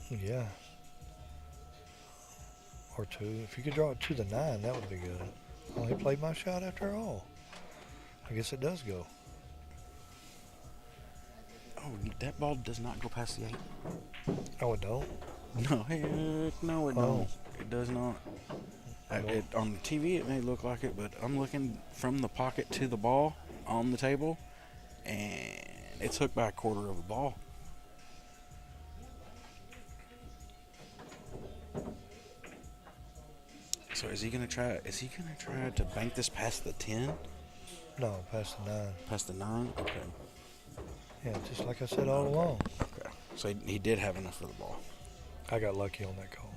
[SPEAKER 1] Yeah. Or 2. If you could draw it to the 9, that would be good. Oh, he played my shot after all. I guess it does go.
[SPEAKER 2] Oh, that ball does not go past the 8.
[SPEAKER 1] Oh, it don't?
[SPEAKER 2] No, heck no, it don't. It does not. On the TV, it may look like it, but I'm looking from the pocket to the ball on the table, and it's hooked by a quarter of a ball. So is he gonna try? Is he gonna try to bank this past the 10?
[SPEAKER 1] No, past the 9.
[SPEAKER 2] Past the 9? Okay.
[SPEAKER 1] Yeah, just like I said all along.
[SPEAKER 2] Okay. So he did have enough for the ball.
[SPEAKER 1] I got lucky on that call.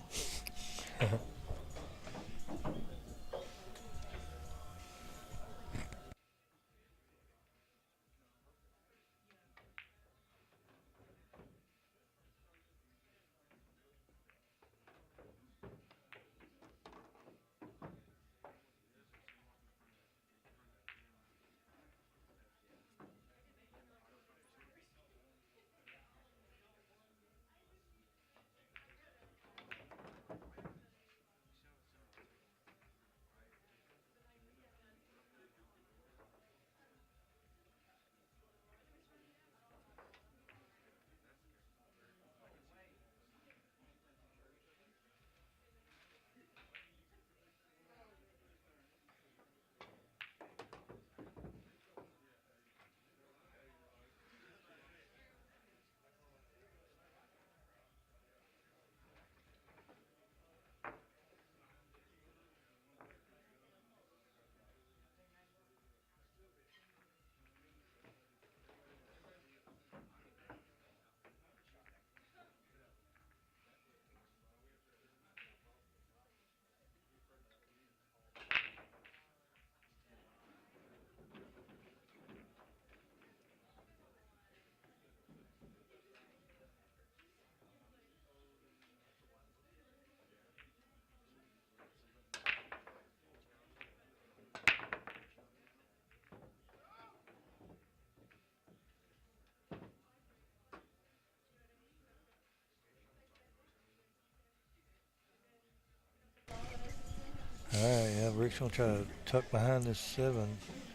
[SPEAKER 1] All right, yeah, Rick's going to try to tuck behind this 7,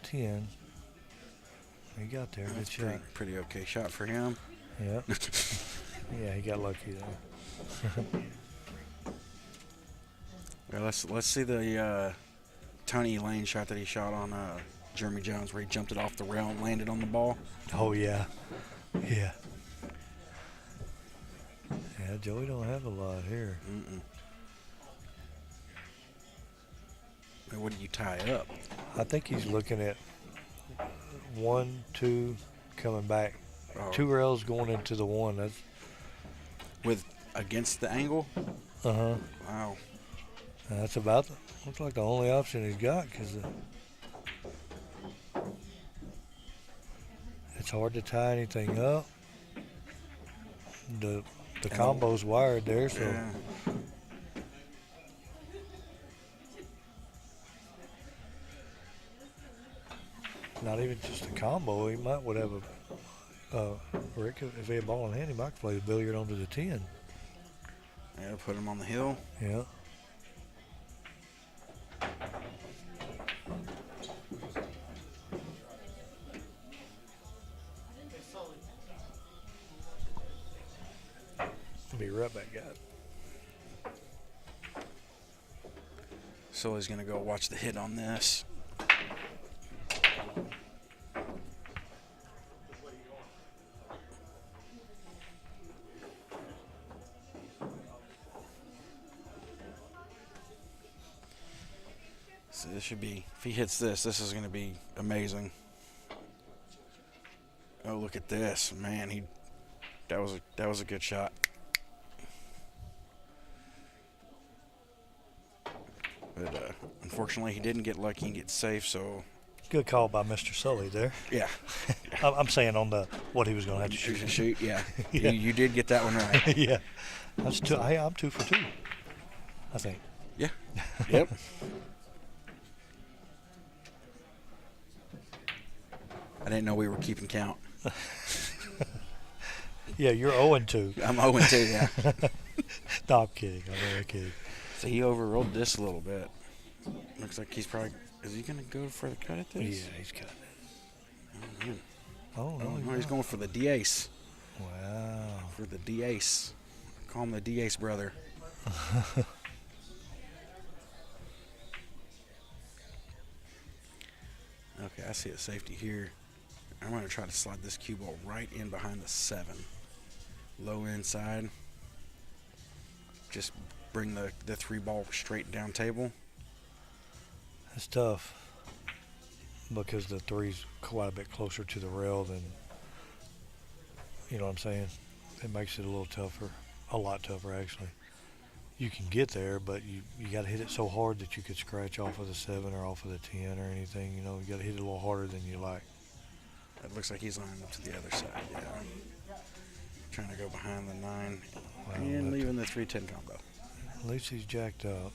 [SPEAKER 1] 10. He got there.
[SPEAKER 2] That's
[SPEAKER 1] Good shot.
[SPEAKER 2] pretty okay shot for him.
[SPEAKER 1] Yeah. Yeah, he got lucky there.
[SPEAKER 2] Well, let's see the Tony Lane shot that he shot on Jeremy Jones, where he jumped it off the rail and landed on the ball.
[SPEAKER 1] Oh, yeah. Yeah. Yeah, Joey don't have a lot here.
[SPEAKER 2] Mm-mm. What do you tie up?
[SPEAKER 1] I think he's looking at 1, 2 coming back.
[SPEAKER 2] Oh.
[SPEAKER 1] 2 rails going into the 1. That's
[SPEAKER 2] With against the angle?
[SPEAKER 1] uh-huh.
[SPEAKER 2] Wow.
[SPEAKER 1] That's about looks like the only option he's got, because it's hard to tie anything up. The combo's wired there, so
[SPEAKER 2] Yeah.
[SPEAKER 1] not even just a combo. He might would have a Rick, if he had ball in hand, he might play the billiard onto the 10.
[SPEAKER 2] Yeah, put him on the hill.
[SPEAKER 1] Yeah. Be right back, guys.
[SPEAKER 2] Sully's going to go watch the hit on this. So this should be, if he hits this, this is going to be amazing. Oh, look at this, man! That was a good shot. But unfortunately, he didn't get lucky and get safe. So
[SPEAKER 1] Good call by Mr. Sully there.
[SPEAKER 2] yeah,
[SPEAKER 1] I'm saying on the what he was going to have to
[SPEAKER 2] shoot
[SPEAKER 1] shoot.
[SPEAKER 2] and shoot. Yeah,
[SPEAKER 1] Yeah.
[SPEAKER 2] You did get that one right.
[SPEAKER 1] Yeah. That's two. Hey, I'm 2 for 2. I think.
[SPEAKER 2] Yeah. Yep. I didn't know we were keeping count.
[SPEAKER 1] Yeah, you're 0 and 2.
[SPEAKER 2] I'm 0 and 2. Yeah.
[SPEAKER 1] No, I'm kidding. I'm really kidding.
[SPEAKER 2] So he overrolled this a little bit. Looks like he's probably. Is he gonna go for the cut at this?
[SPEAKER 1] Yeah, he's cutting it.
[SPEAKER 2] Mhm.
[SPEAKER 1] Oh, no,
[SPEAKER 2] Oh, no, he's
[SPEAKER 1] not.
[SPEAKER 2] going for the D-ace.
[SPEAKER 1] Wow.
[SPEAKER 2] For the D-ace. Call him the D-ace brother. Okay, I see a safety here. I'm going to try to slide this cue ball right in behind the 7. Low inside. Just bring the 3 ball straight down table.
[SPEAKER 1] It's tough because the 3's quite a bit closer to the rail than, you know what I'm saying? It makes it a little tougher, a lot tougher actually. You can get there, but you got to hit it so hard that you could scratch off of the 7 or off of the 10 or anything. You know, you got to hit it a little harder than you like.
[SPEAKER 2] It looks like he's lining up to the other side. Yeah. Trying to go behind the 9 and leaving the 3-10 combo.
[SPEAKER 1] At least he's jacked up.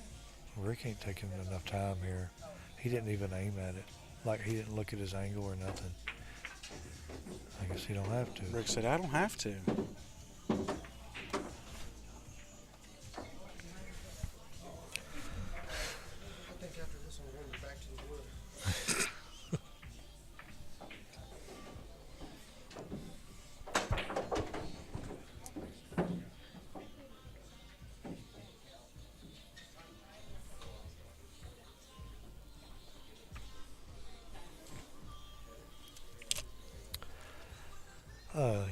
[SPEAKER 1] Rick ain't taking enough time here. He didn't even aim at it. Like, he didn't look at his angle or nothing. I guess he don't have to.
[SPEAKER 2] Rick said, I don't have to.
[SPEAKER 3] I think after this one, we're going back to the wood.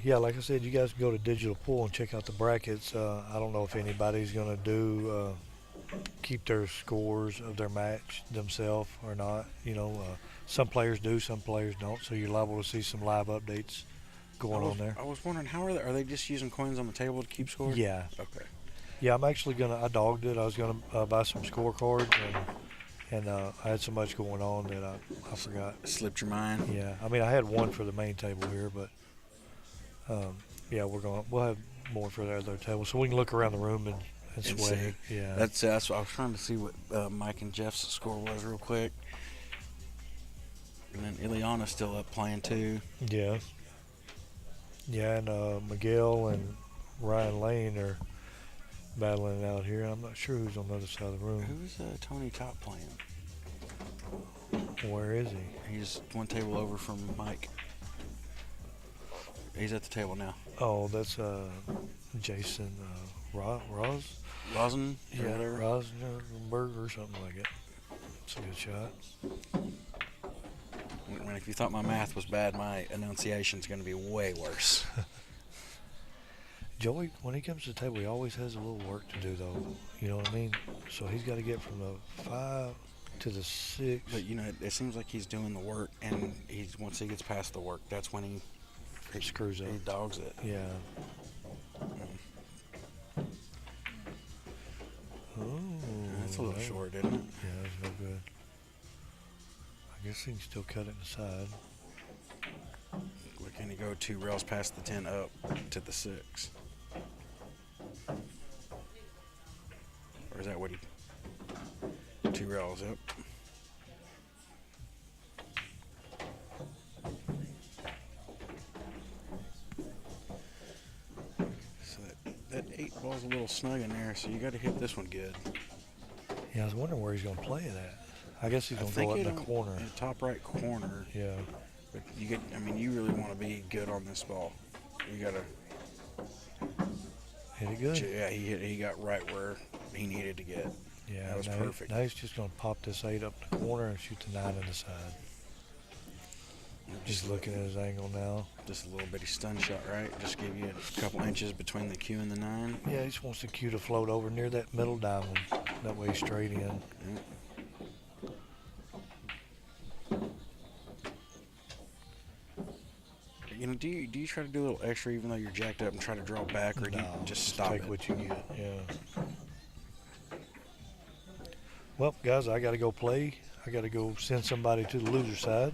[SPEAKER 1] Yeah, like I said, you guys can go to Digital Pool and check out the brackets. I don't know if anybody's going to do keep their scores of their match themselves or not. You know, some players do, some players don't. So you're liable to see some live updates going on there.
[SPEAKER 2] I was wondering, how are they just using coins on the table to keep score?
[SPEAKER 1] Yeah.
[SPEAKER 2] Okay.
[SPEAKER 1] Yeah, I'm actually I dogged it. I was going to buy some scorecards, and I had so much going on that I forgot.
[SPEAKER 2] Slipped your mind?
[SPEAKER 1] Yeah, I mean, I had one for the main table here, but yeah, we'll have more for the other table, so we can look around the room and
[SPEAKER 2] And
[SPEAKER 1] sweat
[SPEAKER 2] see.
[SPEAKER 1] it. Yeah,
[SPEAKER 2] That's what I was trying to see what Mike and Jeff's score was real quick. And then Ileana's still up playing too.
[SPEAKER 1] yeah, and Miguel and Ryan Lane are battling it out here. I'm not sure who's on the other side of the room.
[SPEAKER 2] Who's Tony Top playing?
[SPEAKER 1] Where is he?
[SPEAKER 2] He's one table over from Mike. He's at the table now.
[SPEAKER 1] Oh, that's Jason Roz.
[SPEAKER 2] Rosen? Or
[SPEAKER 1] Yeah,
[SPEAKER 2] whatever.
[SPEAKER 1] Rosenberg or something like it. It's a good shot.
[SPEAKER 2] I mean, if you thought my math was bad, my enunciation's going to be way worse.
[SPEAKER 1] Joey, when he comes to the table, he always has a little work to do, though. You know what I mean? So he's got to get from the 5 to the 6.
[SPEAKER 2] But, you know, it seems like he's doing the work, and once he gets past the work, that's when he
[SPEAKER 1] Screws up.
[SPEAKER 2] He dogs it.
[SPEAKER 1] Yeah. Oh,
[SPEAKER 2] That's a little
[SPEAKER 1] that-
[SPEAKER 2] short, isn't it?
[SPEAKER 1] Yeah, that's no good. I guess he can still cut it inside.
[SPEAKER 2] Can he go 2 rails past the 10 up to the 6? Or is that what he... 2 rails up. So that 8 ball's a little snug in there, so you got to hit this one good.
[SPEAKER 1] Yeah, I was wondering where he's going to play it at. I guess he's
[SPEAKER 2] I
[SPEAKER 1] going to
[SPEAKER 2] think
[SPEAKER 1] go up
[SPEAKER 2] it
[SPEAKER 1] in the corner.
[SPEAKER 2] in the top right corner.
[SPEAKER 1] Yeah.
[SPEAKER 2] But you get, I mean, you really want to be good on this ball. You got to.
[SPEAKER 1] Hit it good.
[SPEAKER 2] Yeah, he got right where he needed to get.
[SPEAKER 1] Yeah,
[SPEAKER 2] That was
[SPEAKER 1] now
[SPEAKER 2] perfect.
[SPEAKER 1] Now he's just going to pop this 8 up the corner and shoot the 9 in the side. He's looking at his angle now.
[SPEAKER 2] Just a little bitty stun shot, right? Just give you a couple inches between the cue and the 9.
[SPEAKER 1] Yeah, he just wants the cue to float over near that middle diamond. That way he's straight in.
[SPEAKER 2] Yeah. You know, do you try to do a little extra even though you're jacked up and try to draw back, or do you just stop
[SPEAKER 1] take
[SPEAKER 2] it?
[SPEAKER 1] what you get. Yeah. Well, guys, I got to go play. I got to go send somebody to the loser side.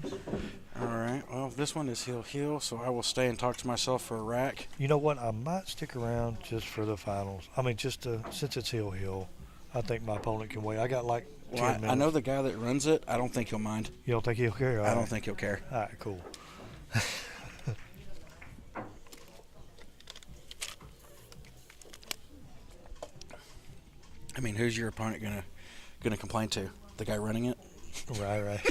[SPEAKER 2] All right. Well, this one is heel, so I will stay and talk to myself for a rack.
[SPEAKER 1] You know what? I might stick around just for the finals. I mean, just since it's heel. I think my opponent can wait. I got like 10
[SPEAKER 2] Well,
[SPEAKER 1] minutes.
[SPEAKER 2] I know the guy that runs it. I don't think he'll mind.
[SPEAKER 1] You don't think he'll care?
[SPEAKER 2] I don't think he'll care.
[SPEAKER 1] All right, cool.
[SPEAKER 2] I mean, who's your opponent gonna complain to? The guy running it?
[SPEAKER 1] Right.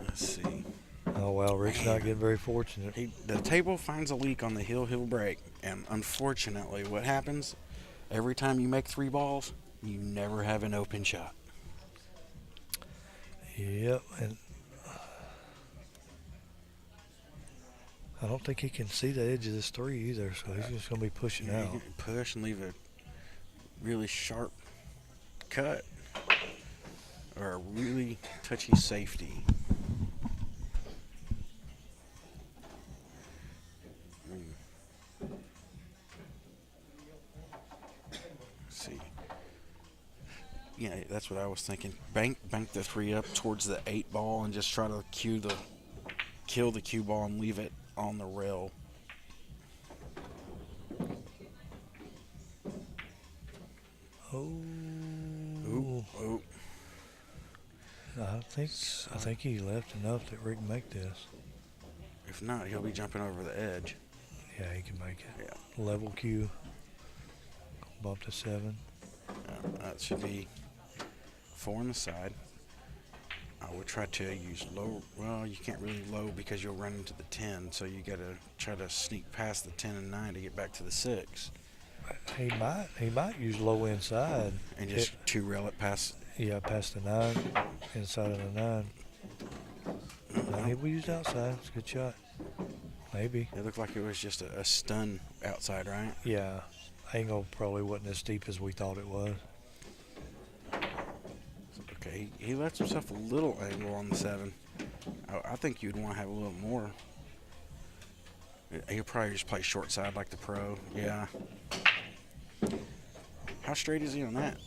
[SPEAKER 2] Let's see.
[SPEAKER 1] Oh, well, Rick's not getting very fortunate.
[SPEAKER 2] The table finds a leak on the heel break, and unfortunately, what happens every time you make 3 balls, you never have an open shot.
[SPEAKER 1] Yep, and I don't think he can see the edge of this 3 either, so he's just going to be pushing
[SPEAKER 2] You
[SPEAKER 1] out.
[SPEAKER 2] can push and leave a really sharp cut or a really touchy safety. Let's see. Yeah, that's what I was thinking. Bank the 3 up towards the 8 ball and just try to kill the cue ball and leave it on the rail. Oh.
[SPEAKER 1] I think he left enough that Rick can make this.
[SPEAKER 2] If not, he'll be jumping over the edge.
[SPEAKER 1] Yeah, he can make it.
[SPEAKER 2] Yeah.
[SPEAKER 1] Level Q. Bump to 7.
[SPEAKER 2] That should be 4 on the side. I would try to use low. Well, you can't really low because you'll run into the 10, so you got to try to sneak past the 10 and 9 to get back to the 6.
[SPEAKER 1] He might use low inside.
[SPEAKER 2] And just 2-rail it past.
[SPEAKER 1] Yeah, past the 9, inside of the 9. He will use outside. It's a good shot. Maybe.
[SPEAKER 2] It looked like it was just a stun outside, right?
[SPEAKER 1] Yeah. Angle probably wasn't as steep as we thought it was.
[SPEAKER 2] Okay, he lets himself a little angle on the 7. I think you'd want to have a little more. He'll probably just play short side like the pro. Yeah. How straight is he on that?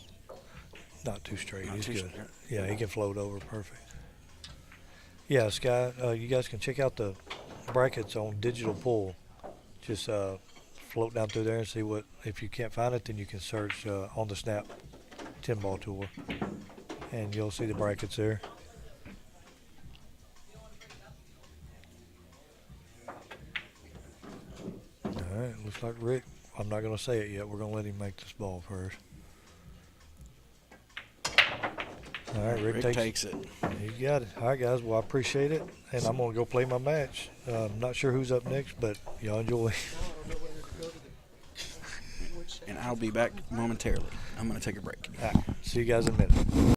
[SPEAKER 1] Not too straight.
[SPEAKER 2] Not
[SPEAKER 1] He's
[SPEAKER 2] too
[SPEAKER 1] good.
[SPEAKER 2] straight.
[SPEAKER 1] Yeah, he can float over perfect. Yeah, Sky, you guys can check out the brackets on Digital Pull. Just float down through there and see what. If you can't find it, then you can search On the Snap 10 Ball Tour, and you'll see the brackets there. All right, looks like Rick. I'm not going to say it yet. We're going to let him make this ball first. All right, Rick
[SPEAKER 2] takes it.
[SPEAKER 1] You got it. All right, guys. Well, I appreciate it, and I'm going to go play my match. I'm not sure who's up next, but y'all enjoy.
[SPEAKER 2] And I'll be back momentarily. I'm going to take a break.
[SPEAKER 1] All right, see you guys in a minute.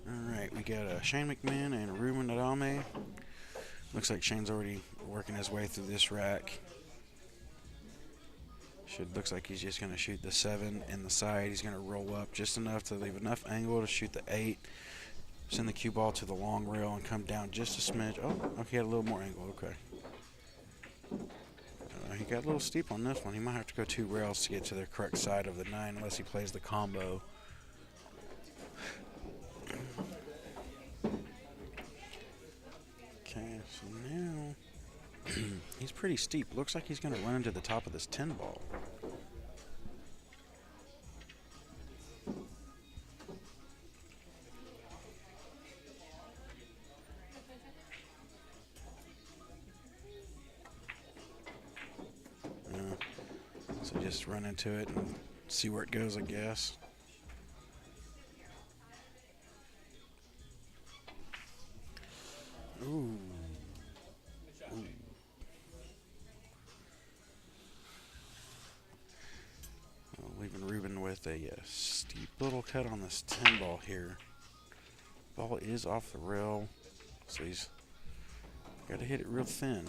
[SPEAKER 2] Alright, we got Shane McMahon and Ruben Adame. Looks like Shane's already working his way through this rack. Looks like he's just going to shoot the 7 in the side. He's going to roll up just enough to leave enough angle to shoot the 8. Send the cue ball to the long rail and come down just a smidge. Oh, okay, he had a little more angle. Okay. He got a little steep on this one. He might have to go 2 rails to get to the correct side of the 9 unless he plays the combo. Okay, so now he's pretty steep. Looks like he's going to run into the top of this 10 ball. So just run into it and see where it goes, I guess. Ooh. Well, leaving Ruben with a steep little cut on this 10 ball here. Ball is off the rail, so he's got to hit it real thin.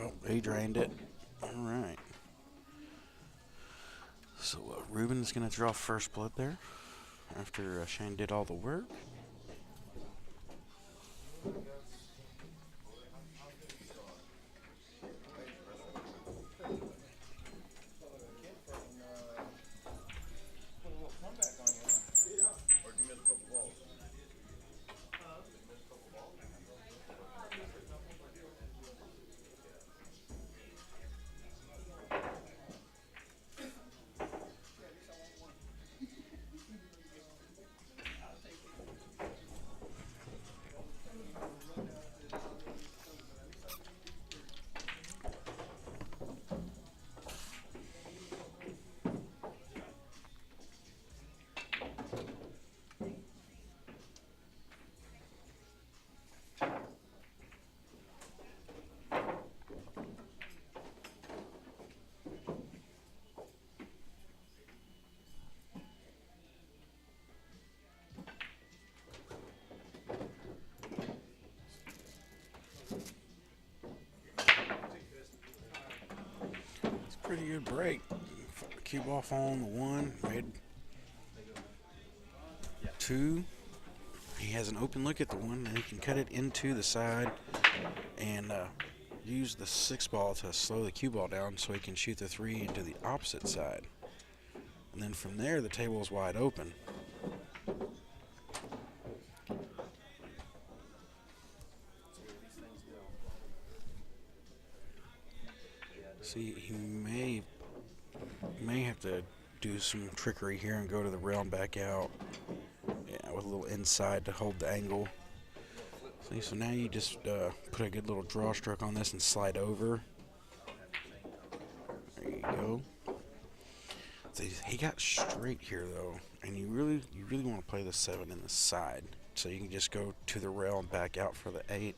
[SPEAKER 2] Oh, he drained it. All right. So Ruben's going to draw first blood there after Shane did all the work. Pretty good break. Cue ball on the 1, made 2. He has an open look at the 1, and he can cut it into the side and use the 6 ball to slow the cue ball down so he can shoot the 3 into the opposite side. And then from there, the table is wide open. See, he may have to do some trickery here and go to the rail and back out. Yeah, with a little inside to hold the angle. See, so now you just put a good little draw stroke on this and slide over. There you go. So he got straight here though, and you really want to play the 7 in the side, so you can just go to the rail and back out for the 8.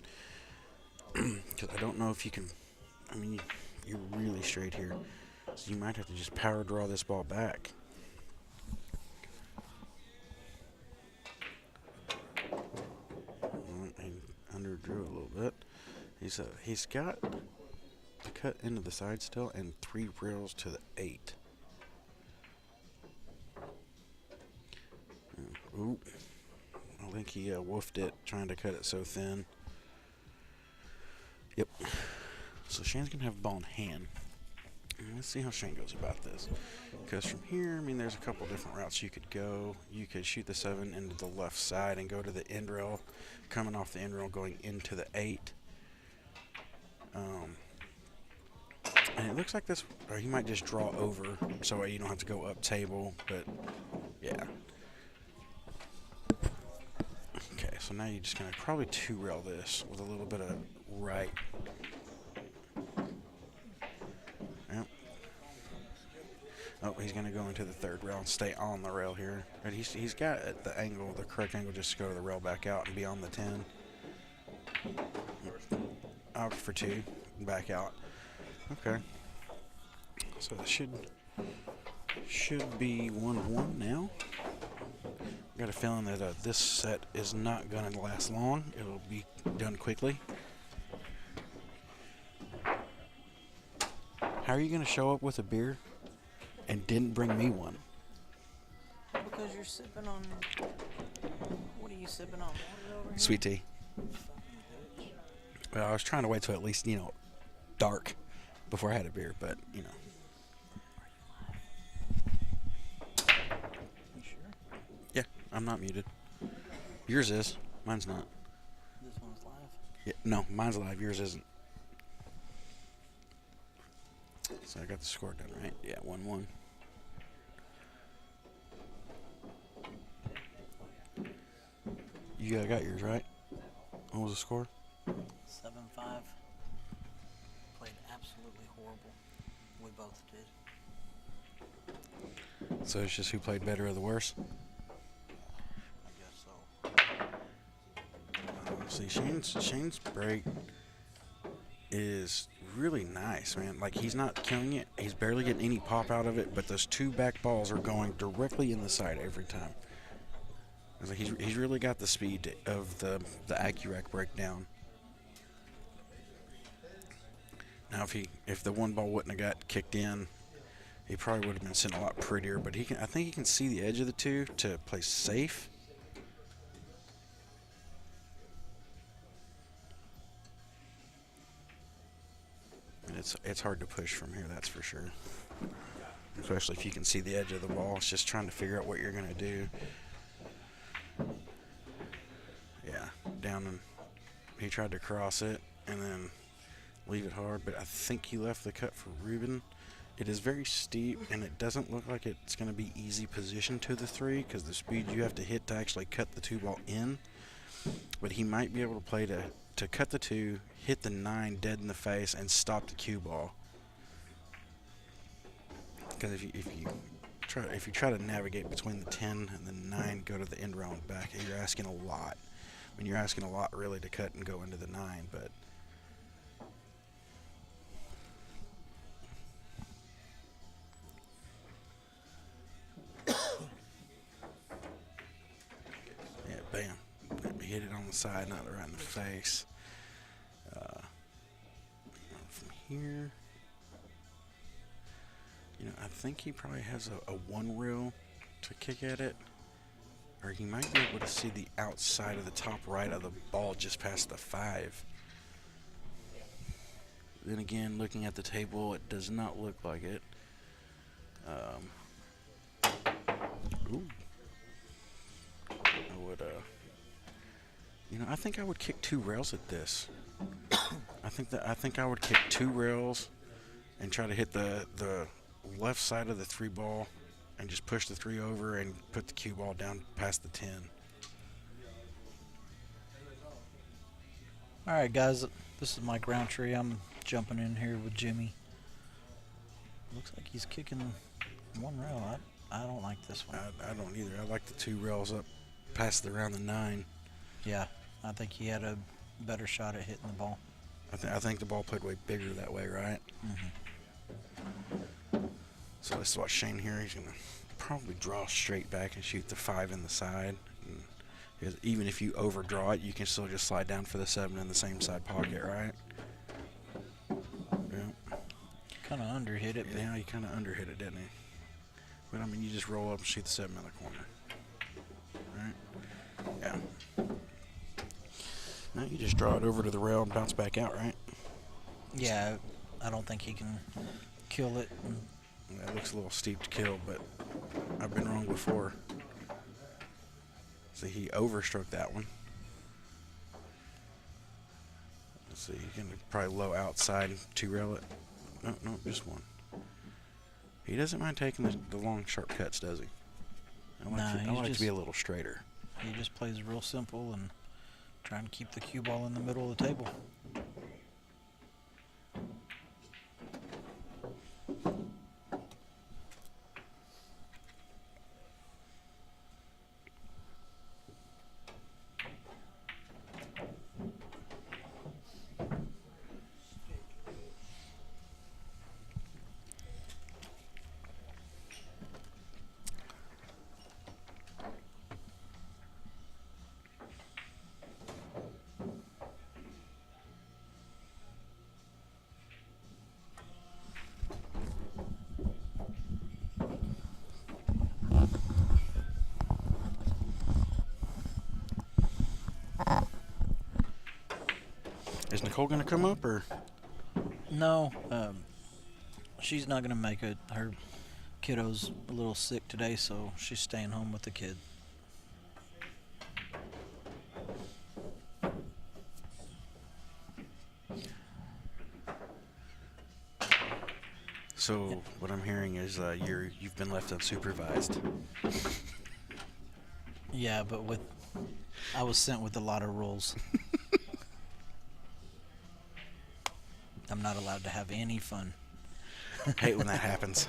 [SPEAKER 2] Because I don't know if you can. I mean, you're really straight here, so you might have to just power draw this ball back. And under drew a little bit. He's got the cut into the side still, and 3 rails to the 8. Ooh, I think he woofed it trying to cut it so thin. Yep. So Shane's gonna have the ball in hand. And let's see how Shane goes about this. Because from here, I mean, there's a couple different routes you could go. You could shoot the 7 into the left side and go to the end rail, coming off the end rail, going into the 8. And it looks like this, or he might just draw over, so you don't have to go up table. But yeah. Okay, so now you're just gonna probably 2 rail this with a little bit of right. Yep. Oh, he's gonna go into the 3rd rail and stay on the rail here. But he's got at the angle, the correct angle, just to go to the rail back out and be on the 10. Out for 2, and back out. Okay. So it should be 1-1 now. Got a feeling that this set is not going to last long. It'll be done quickly. How are you going to show up with a beer and didn't bring me one?
[SPEAKER 4] Because you're sipping on. What are you sipping on? Water over here?
[SPEAKER 2] Sweet tea. Well, I was trying to wait till at least, dark before I had a beer, but,
[SPEAKER 4] You sure?
[SPEAKER 2] Yeah, I'm not muted. Yours is. Mine's not.
[SPEAKER 4] This one's live?
[SPEAKER 2] Yeah, no, mine's live. Yours isn't. So I got the score done, right? Yeah, 1-1. You got yours, right? What was the score?
[SPEAKER 4] 7-5. Played absolutely horrible. We both did.
[SPEAKER 2] So it's just who played better or the worse?
[SPEAKER 4] I guess so.
[SPEAKER 2] See, Shane's break is really nice, man. Like, he's not killing it. He's barely getting any pop out of it, but those 2 back balls are going directly in the side every time. It's like he's really got the speed of the AccuRack breakdown. Now, if the one ball wouldn't have got kicked in, he probably would have been sitting a lot prettier. But I think he can see the edge of the 2 to play safe. And it's hard to push from here, that's for sure. Especially if you can see the edge of the ball. It's just trying to figure out what you're gonna do. Yeah, down, and he tried to cross it and then leave it hard, but I think he left the cut for Ruben. It is very steep, and it doesn't look like it's going to be easy position to the 3 because the speed you have to hit to actually cut the 2 ball in. But he might be able to play to cut the 2, hit the 9 dead in the face, and stop the cue ball. Because if you try to navigate between the 10 and the 9, go to the end round back, you're asking a lot. I mean, you're asking a lot really to cut and go into the 9, but yeah, bam. He hit it on the side, not right in the face. From here, I think he probably has a 1 reel to kick at it. Or he might be able to see the outside of the top right of the ball just past the 5. Then again, looking at the table, it does not look like it. Ooh. I would, I think I would kick 2 rails at this. I think I would kick 2 rails and try to hit the left side of the 3 ball and just push the 3 over and put the cue ball down past the 10.
[SPEAKER 4] All right, guys. This is Mike Roundtree. I'm jumping in here with Jimmy. Looks like he's kicking
[SPEAKER 5] One rail. I don't like this one.
[SPEAKER 2] I don't either. I like the 2 rails up past around the 9.
[SPEAKER 5] Yeah, I think he had a better shot at hitting the ball.
[SPEAKER 2] I think the ball played way bigger that way, right? So let's watch Shane here. He's going to probably draw straight back and shoot the 5 in the side. And even if you overdraw it, you can still just slide down for the 7 in the same side pocket, right? Yeah.
[SPEAKER 5] Kind of underhit it, but
[SPEAKER 2] Yeah, he kind of underhit it, didn't he? But I mean, you just roll up and shoot the 7 in the corner. Right? Yeah. Now you just draw it over to the rail and bounce back out, right?
[SPEAKER 5] yeah, I don't think he can kill it.
[SPEAKER 2] That looks a little steep to kill, but I've been wrong before. See, he overstruck that one. Let's see, you can probably low outside 2 rail it. No, just 1. He doesn't mind taking the long, sharp cuts, does he? I like to be a little straighter.
[SPEAKER 5] He just plays real simple and trying to keep the cue ball in the middle of the table.
[SPEAKER 2] Is Nicole going to come up, or?
[SPEAKER 5] No, she's not going to make it. Her kiddo's a little sick today, so she's staying home with the kid.
[SPEAKER 2] So what I'm hearing is you've been left unsupervised.
[SPEAKER 5] Yeah, but I was sent with a lot of rules. I'm not allowed to have any fun.
[SPEAKER 2] Hate when that happens.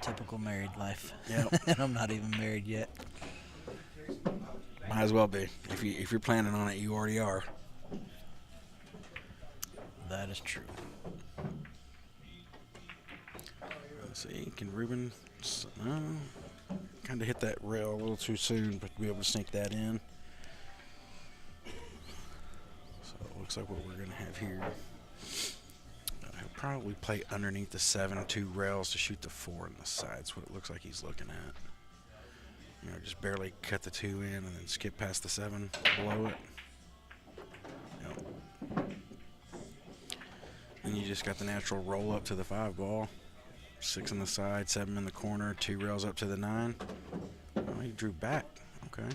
[SPEAKER 5] Typical married life.
[SPEAKER 2] Yep.
[SPEAKER 5] And I'm not even married yet.
[SPEAKER 2] Might as well be. If you're planning on it, you already are.
[SPEAKER 5] That is true.
[SPEAKER 2] Let's see, can Ruben kind of hit that rail a little too soon, but be able to sneak that in. So it looks like what we're going to have here. He'll probably play underneath the 7, 2 rails to shoot the 4 in the side. That's what it looks like he's looking at. You know, just barely cut the 2 in and then skip past the 7 below it. Yep. And you just got the natural roll up to the 5 ball. 6 on the side, 7 in the corner, 2 rails up to the 9. Oh, he drew back. Okay.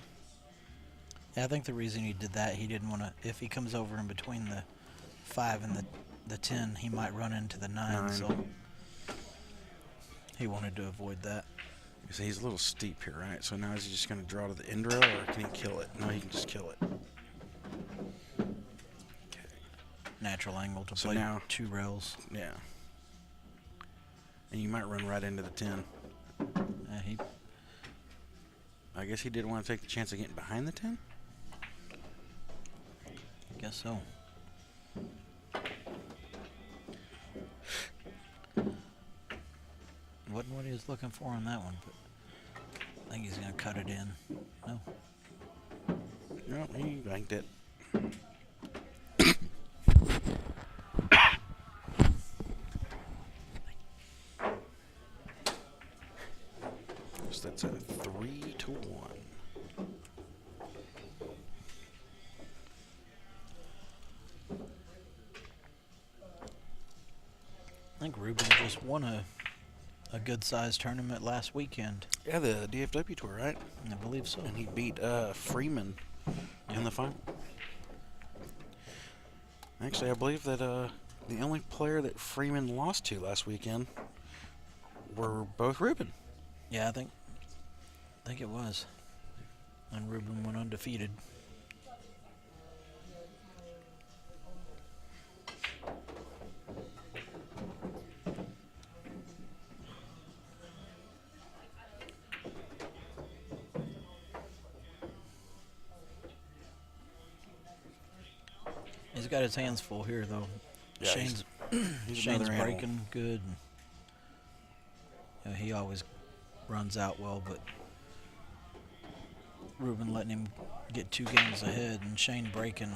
[SPEAKER 5] Yeah, I think the reason he did that, he didn't want to, if he comes over in between the 5 and the 10, he might run into the 9. So he wanted to avoid that.
[SPEAKER 2] You see, he's a little steep here, right? So now is he just going to draw to the end rail, or can he kill it? No, he can just kill it. Okay.
[SPEAKER 5] Natural angle to
[SPEAKER 2] So
[SPEAKER 5] play
[SPEAKER 2] now-
[SPEAKER 5] 2 rails.
[SPEAKER 2] Yeah. And you might run right into the 10. I guess he didn't want to take the chance of getting behind the 10?
[SPEAKER 5] I guess so. Wasn't what he was looking for on that one, but I think he's going to cut it in. No.
[SPEAKER 2] No, he banked it. So that's a 3-1.
[SPEAKER 5] I think Ruben just won a good-sized tournament last weekend.
[SPEAKER 2] Yeah, the DFW tour, right?
[SPEAKER 5] I believe so.
[SPEAKER 2] And he beat Freeman in the final. Actually, I believe that the only player that Freeman lost to last weekend were both Ruben.
[SPEAKER 5] Yeah, I think it was. And Ruben went undefeated. got his hands full here, though.
[SPEAKER 2] Yeah,
[SPEAKER 5] Shane's
[SPEAKER 2] he's
[SPEAKER 5] Shane's
[SPEAKER 2] another animal.
[SPEAKER 5] breaking good. He always runs out well, but Ruben letting him get 2 games ahead, and Shane breaking.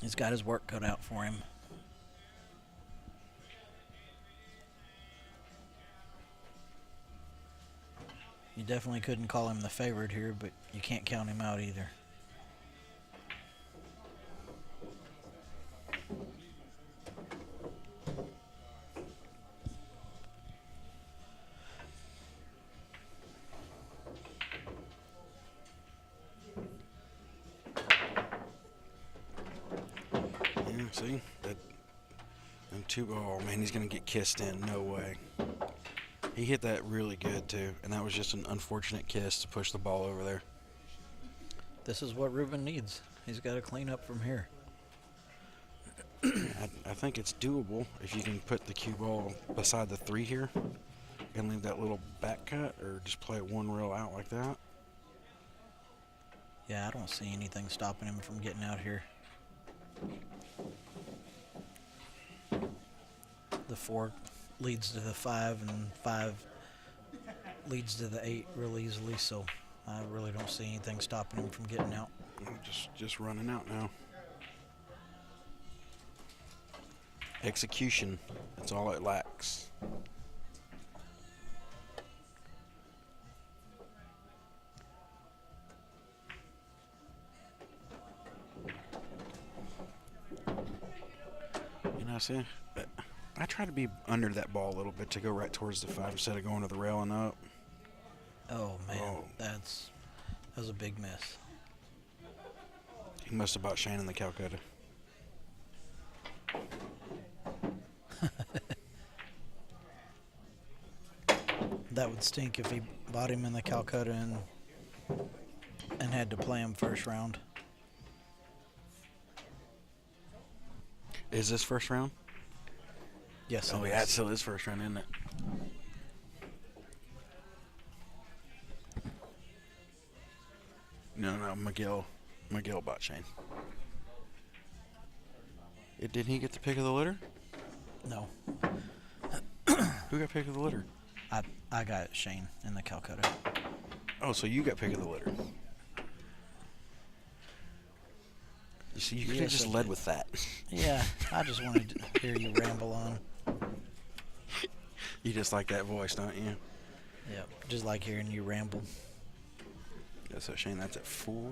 [SPEAKER 5] He's got his work cut out for him. You definitely couldn't call him the favorite here, but you can't count him out either.
[SPEAKER 2] Yeah, see that. And two. Oh man, he's gonna get kissed in. No way. He hit that really good too, and that was just an unfortunate kiss to push the ball over there.
[SPEAKER 5] This is what Ruben needs. He's got to clean up from here.
[SPEAKER 2] I think it's doable if you can put the cue ball beside the 3 here and leave that little back cut, or just play it 1 rail out like that.
[SPEAKER 5] Yeah, I don't see anything stopping him from getting out here. The 4 leads to the 5, and 5 leads to the 8 real easily, so I really don't see anything stopping him from getting out.
[SPEAKER 2] Just running out now. Execution. That's all it lacks. You know, see, I try to be under that ball a little bit to go right towards the 5 instead of going to the rail and up.
[SPEAKER 5] Oh man,
[SPEAKER 2] Oh.
[SPEAKER 5] that was a big miss.
[SPEAKER 2] He must have bought Shane in the Calcutta.
[SPEAKER 5] That would stink if he bought him in the Calcutta and had to play him first round.
[SPEAKER 2] Is this first round?
[SPEAKER 5] Yes,
[SPEAKER 2] Oh
[SPEAKER 5] it
[SPEAKER 2] yeah, it
[SPEAKER 5] is.
[SPEAKER 2] still is first round, isn't it? No, Miguel bought Shane. Did he get the pick of the litter?
[SPEAKER 5] No,
[SPEAKER 2] Who got pick of the litter?
[SPEAKER 5] I got Shane in the Calcutta.
[SPEAKER 2] Oh, so you got pick of the litter. You see, you could have
[SPEAKER 5] Yes,
[SPEAKER 2] just
[SPEAKER 5] I
[SPEAKER 2] led
[SPEAKER 5] did.
[SPEAKER 2] with that.
[SPEAKER 5] Yeah, I just wanted to hear you ramble on.
[SPEAKER 2] You just like that voice, don't you?
[SPEAKER 5] Yep, just like hearing you ramble.
[SPEAKER 2] Yeah, so Shane, that's at 4.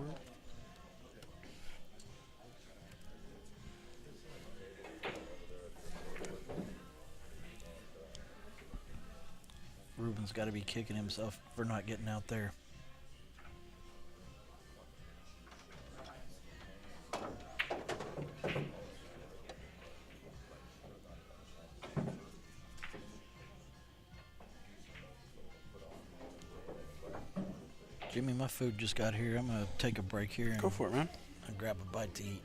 [SPEAKER 5] Ruben's got to be kicking himself for not getting out there. Jimmy, my food just got here. I'm gonna take a break here and
[SPEAKER 2] Go for it, man.
[SPEAKER 5] grab a bite to eat.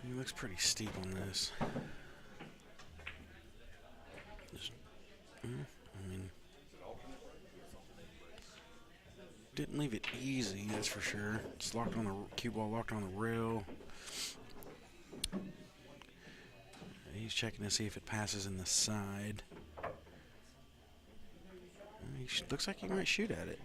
[SPEAKER 2] He looks pretty steep on this. I mean, didn't didn't leave it easy, that's for sure. It's locked on the cue ball, locked on the rail. He's checking to see if it passes in the side. Looks like he might shoot at it.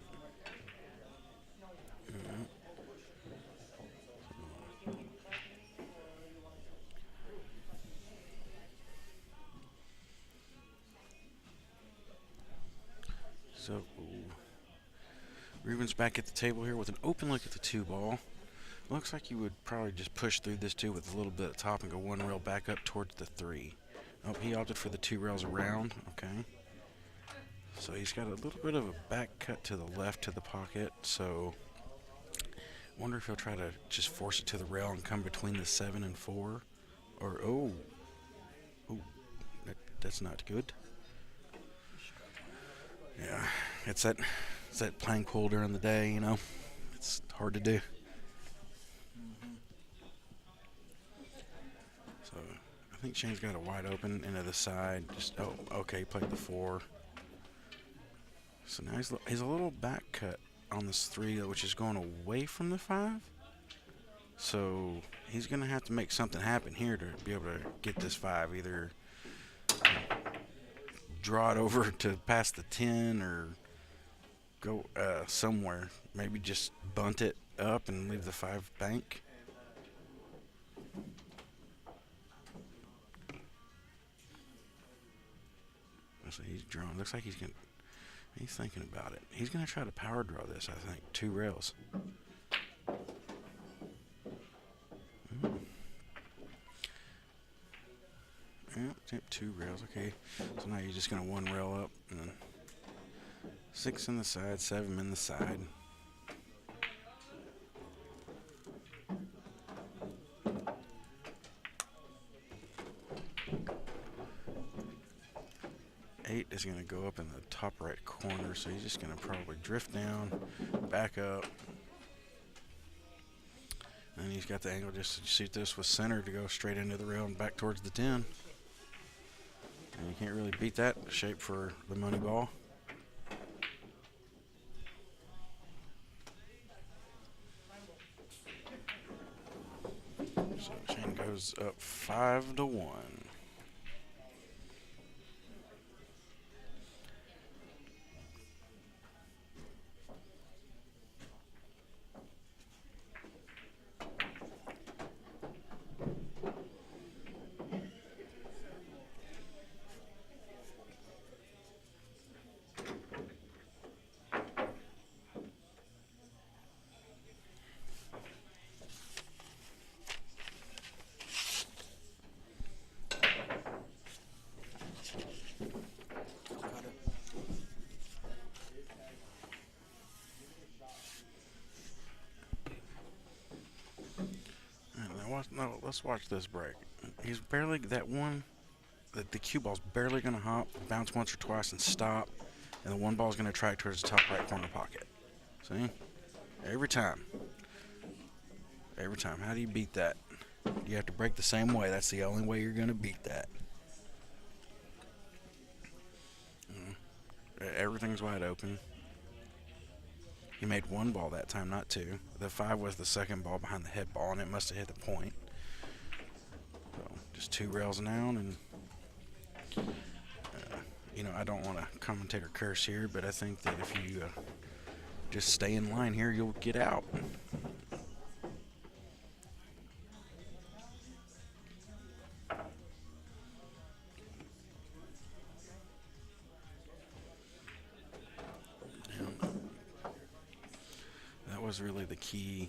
[SPEAKER 2] So, Ruben's back at the table here with an open look at the 2 ball. Looks like you would probably just push through this 2 with a little bit of top and go 1 rail back up towards the 3. Oh, he opted for the 2 rails around. Okay. So he's got a little bit of a back cut to the left to the pocket. So, wonder if he'll try to just force it to the rail and come between the 7 and 4. Or, oh, that's not good. Yeah, it's that playing pool during the day, you know. It's hard to do. So I think Shane's got it wide open into the side. Just okay, he played the 4. So now he's a little back cut on this 3, which is going away from the 5. So he's gonna have to make something happen here to be able to get this 5. Either draw it over to past the 10 or go somewhere. Maybe just bunt it up and leave the 5 bank. So he's drawing. Looks like he's thinking about it. He's gonna try to power draw this, I think. 2 rails. Yep, 2 rails. Okay. So now you're just gonna 1 rail up and then 6 in the side, 7 in the side. Eight is going to go up in the top right corner, so he's just going to probably drift down, back up. And he's got the angle just to shoot this with center to go straight into the rail and back towards the 10. And you can't really beat that shape for the money ball. So Shane goes up 5-1. No, let's watch this break. He's barely, that one, the cue ball's barely going to hop, bounce once or twice and stop, and the 1 ball's going to track towards the top right corner pocket. See? Every time. Every time. How do you beat that? You have to break the same way. That's the only way you're going to beat that. Everything's wide open. He made 1 ball that time, not 2. The 5 was the second ball behind the head ball, and it must have hit the point. So just 2 rails down, and you know, I don't want to commentator curse here, but I think that if you just stay in line here, you'll get out. Was really the key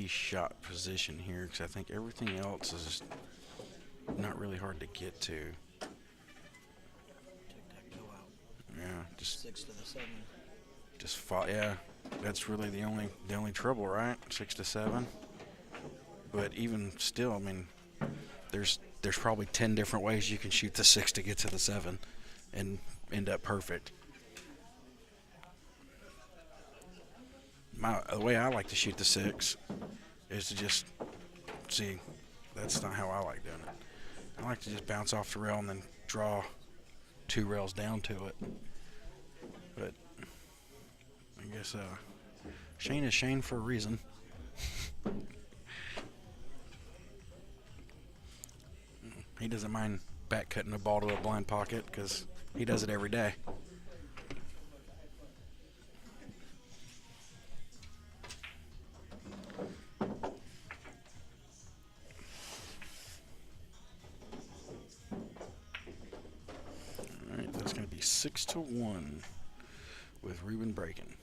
[SPEAKER 2] shot position here, because I think everything else is just not really hard to get to. Yeah, just
[SPEAKER 5] 6 to the 7.
[SPEAKER 2] Just fought. Yeah, that's really the only trouble, right? 6 to 7. But even still, I mean, there's probably 10 different ways you can shoot the 6 to get to the 7 and end up perfect. The way I like to shoot the 6 is to just see. That's not how I like doing it. I like to just bounce off the rail and then draw 2 rails down to it. But I guess Shane is Shane for a reason. He doesn't mind back cutting a ball to a blind pocket because he does it every day. All right, that's going to be 6-1 with Ruben breaking.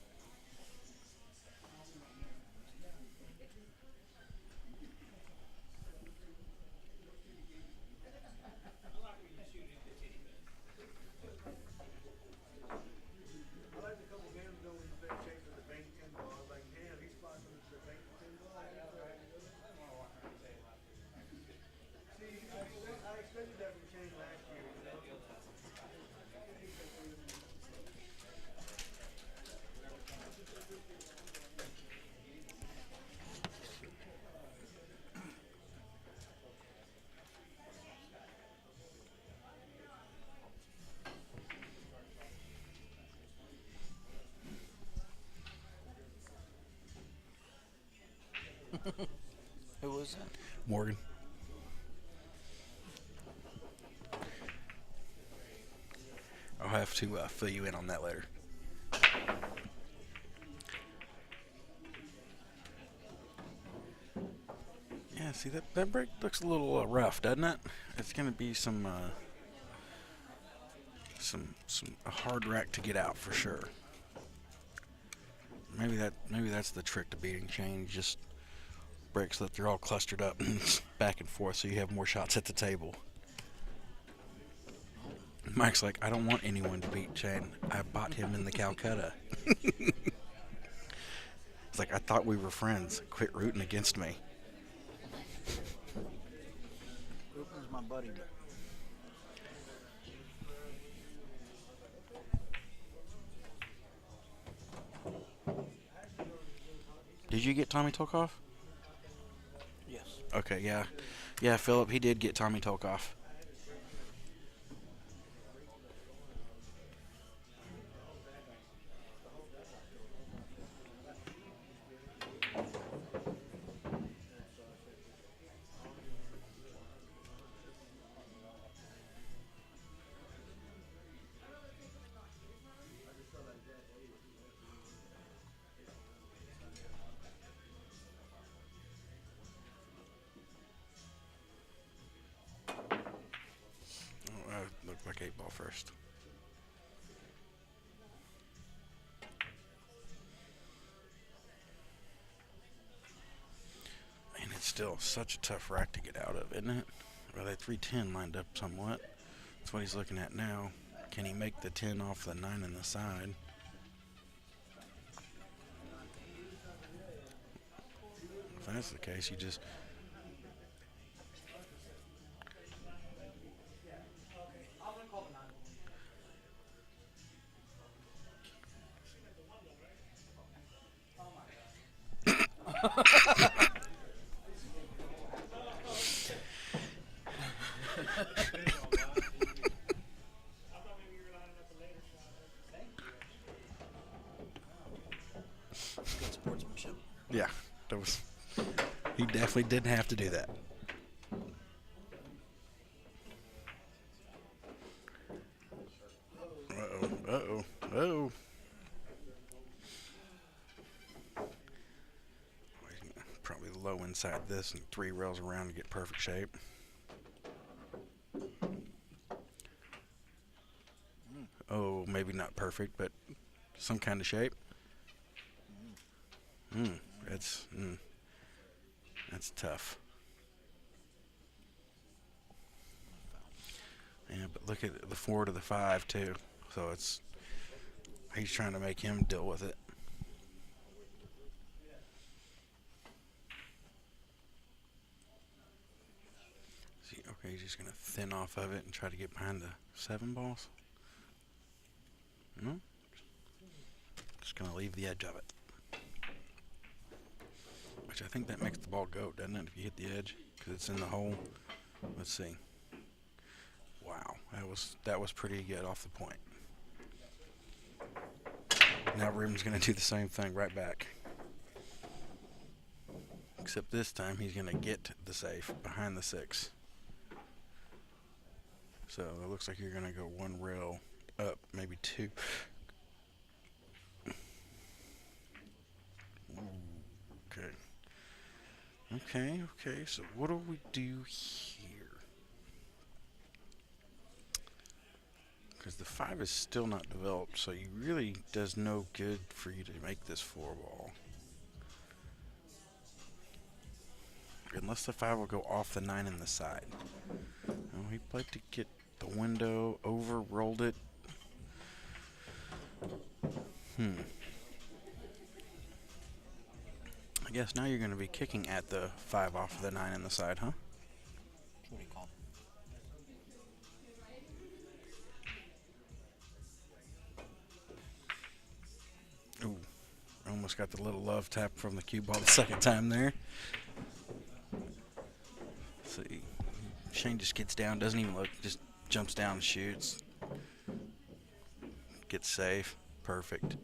[SPEAKER 4] Who was that?
[SPEAKER 2] Morgan. I'll have to fill you in on that later. Yeah, see that break looks a little rough, doesn't it? It's going to be some a hard rack to get out for sure. Maybe that's the trick to beating Shane. You just break so that they're all clustered up and back and forth, so you have more shots at the table. Mike's like, I don't want anyone to beat Shane. I bought him in the Calcutta. It's like, I thought we were friends. Quit rooting against me.
[SPEAKER 5] Ruben's my buddy.
[SPEAKER 2] Did you get Tommy Tolkoff?
[SPEAKER 5] Yes.
[SPEAKER 2] Okay, yeah. Yeah, Philip, he did get Tommy Tolkoff. Looked like 8 ball first. And it's still such a tough rack to get out of, isn't it? Well, that 310 lined up somewhat. That's what he's looking at now. Can he make the 10 off the 9 in the side? If that's the case, you just...
[SPEAKER 5] Good sportsmanship.
[SPEAKER 2] Yeah, that was... He definitely didn't have to do that. Uh-oh, uh-oh, uh-oh. Probably low inside this and 3 rails around to get perfect shape. Oh, maybe not perfect, but some kind of shape. That's tough. Yeah, but look at the 4 to the 5 too. So he's trying to make him deal with it. See, okay, he's just gonna thin off of it and try to get behind the 7 balls. No, just gonna leave the edge of it. Which I think that makes the ball go, doesn't it? If you hit the edge, because it's in the hole. Let's see. Wow, that was pretty good off the point. Now Ruben's gonna do the same thing right back. Except this time he's going to get the safe behind the 6. So it looks like you're going to go 1 rail up, maybe 2. Okay. Okay, so what do we do here? Because the 5 is still not developed, so it really does no good for you to make this 4 ball. Unless the 5 will go off the 9 in the side. Oh, he played to get the window, overrolled it. I guess now you're going to be kicking at the 5 off of the 9 in the side, huh?
[SPEAKER 5] What do you call
[SPEAKER 2] Ooh, almost got the little love tap from the cue ball the second time there. Let's see, Shane just gets down, doesn't even look, just jumps down and shoots. Gets safe, perfect.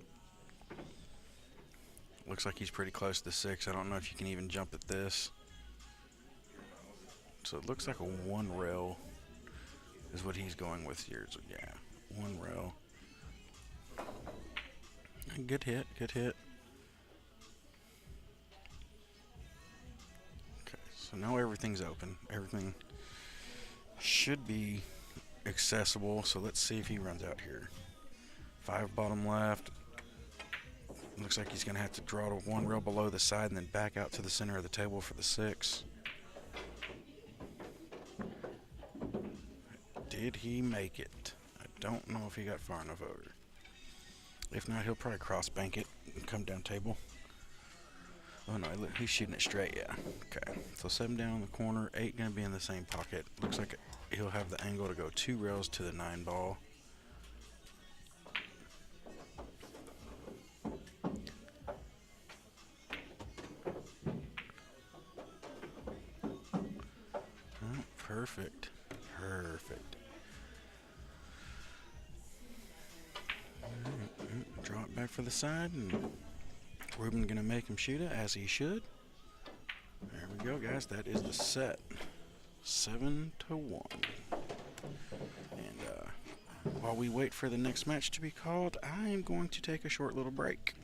[SPEAKER 2] Looks like he's pretty close to the 6. I don't know if you can even jump at this. So it looks like a 1 rail is what he's going with here. So yeah, 1 rail. Good hit, good hit. Okay, so now everything's open. Everything should be accessible. So let's see if he runs out here. 5 bottom left. Looks like he's going to have to draw to 1 rail below the side and then back out to the center of the table for the 6. Did he make it? I don't know if he got far enough over. If not, he'll probably cross bank it and come down table. Oh no, he's shooting it straight, yeah. Okay, so 7 down in the corner, 8 going to be in the same pocket. Looks like he'll have the angle to go 2 rails to the 9 ball. Oh, perfect. Perfect. Draw it back for the side, and Ruben gonna make him shoot it as he should. There we go, guys. That is the set. 7-1. And while we wait for the next match to be called, I am going to take a short little break.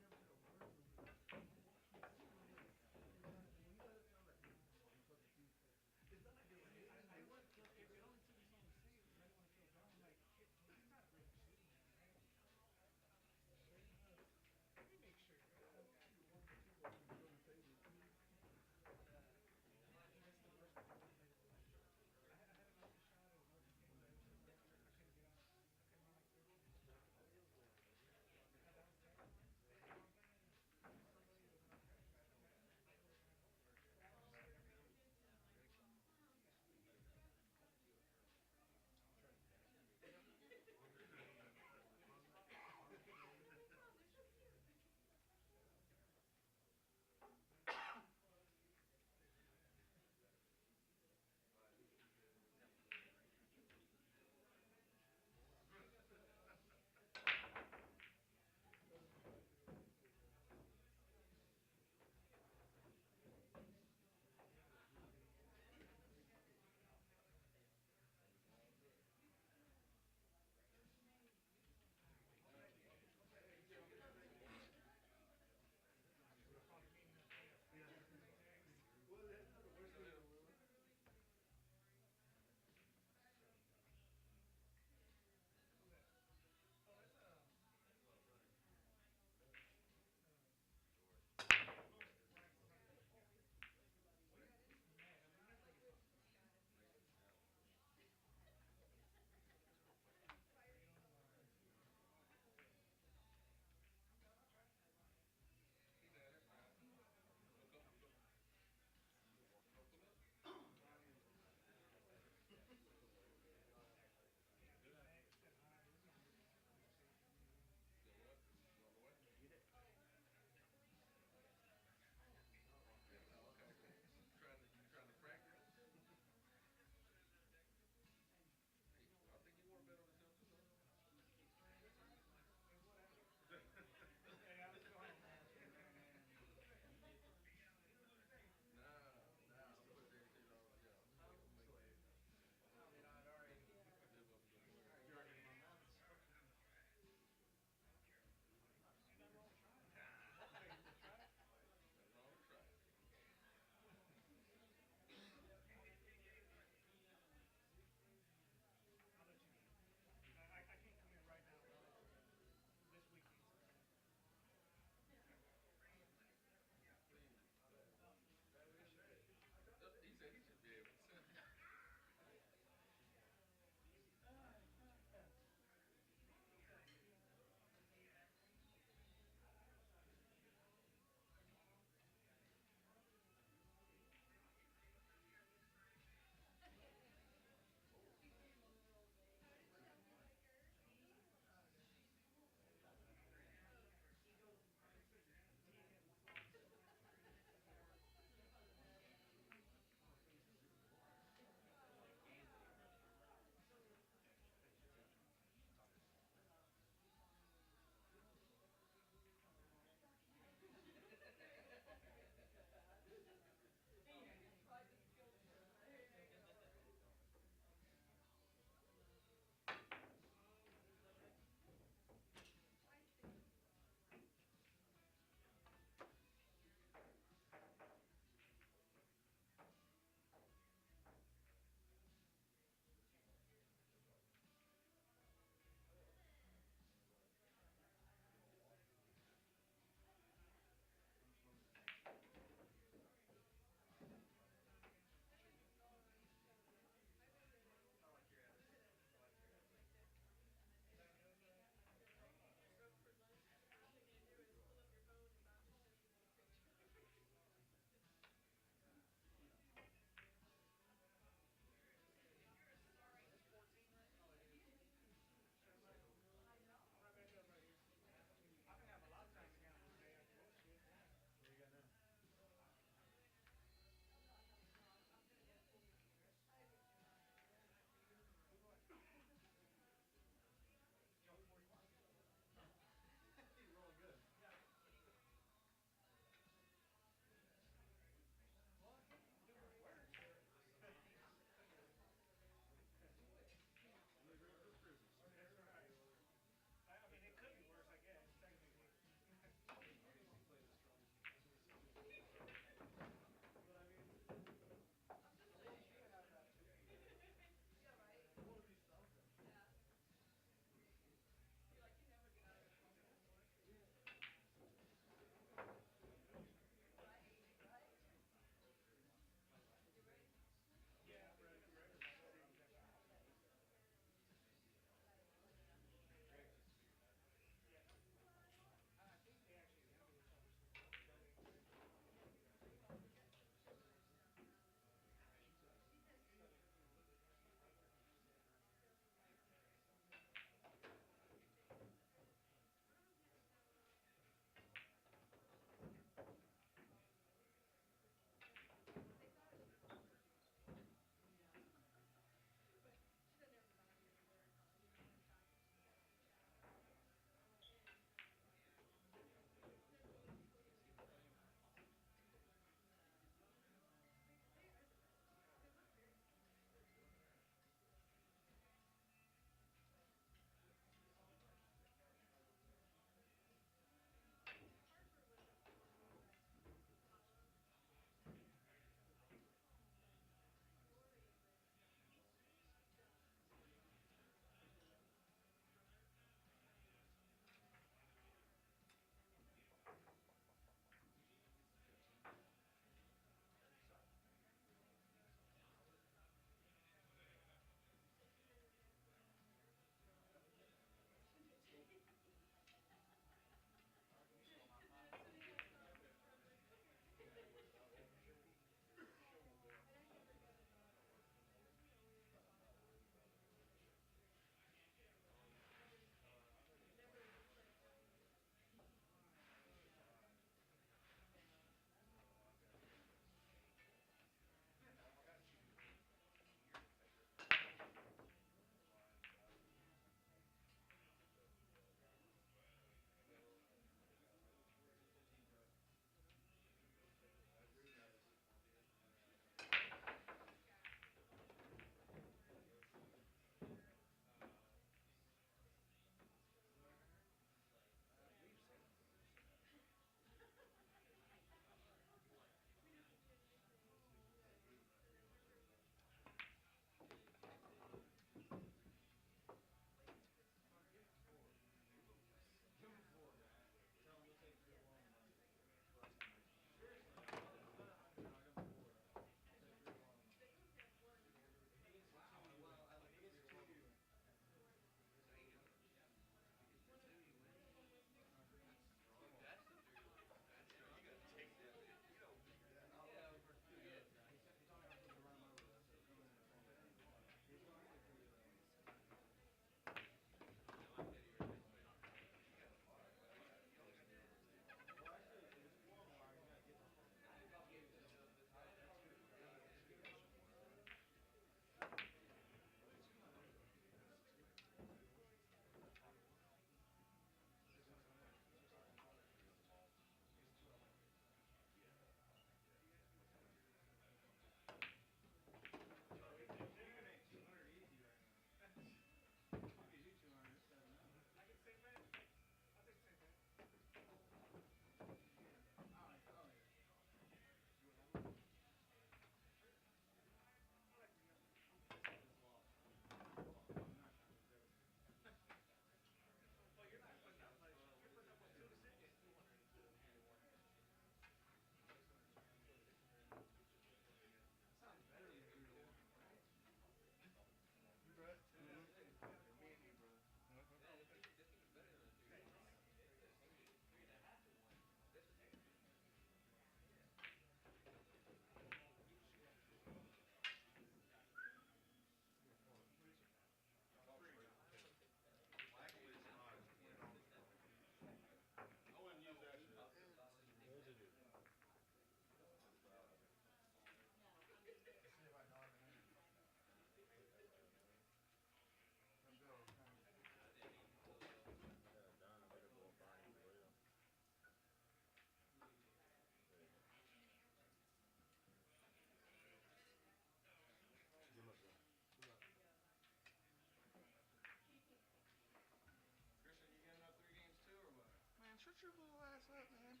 [SPEAKER 3] your little ass up, man.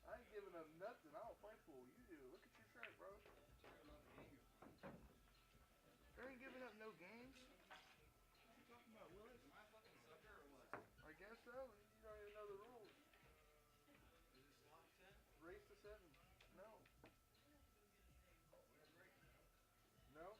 [SPEAKER 3] I ain't giving up nothing. I don't play pool. You do. Look at your shirt, bro. They ain't giving up no games. What are you talking about, Willis? Am I a fucking sucker or what? I guess so. You don't even know the rules. Is it slot 10? Race to 7. No. No?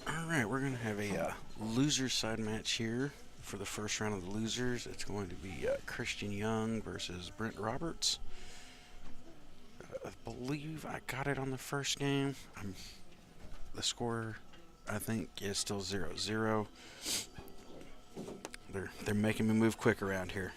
[SPEAKER 2] All right, we're gonna have a loser side match here for the first round of the losers. It's going to be Christian Young versus Brent Roberts. I believe I got it on the first game. The score, I think, is still 0-0. They're making me move quick around here.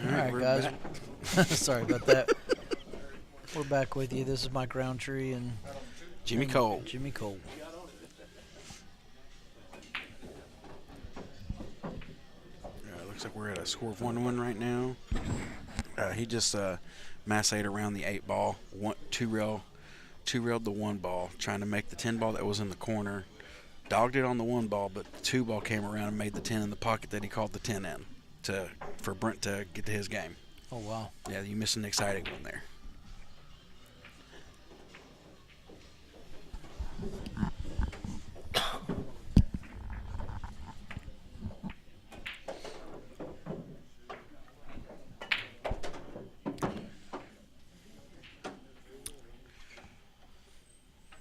[SPEAKER 5] All right,
[SPEAKER 2] we're
[SPEAKER 5] guys.
[SPEAKER 2] back.
[SPEAKER 5] Sorry about that. We're back with you. This is Mike Roundtree and
[SPEAKER 2] Jimmy
[SPEAKER 5] and
[SPEAKER 2] Cole.
[SPEAKER 5] Jimmy Cole.
[SPEAKER 2] Looks like we're at a score of 1-1 right now. He just massayed around the 8 ball, two-railed the 1 ball, trying to make the 10 ball that was in the corner. Dogged it on the 1 ball, but the 2 ball came around and made the 10 in the pocket that he called the 10 in for Brent to get to his game.
[SPEAKER 5] Oh, wow.
[SPEAKER 2] Yeah, you missed an exciting one there.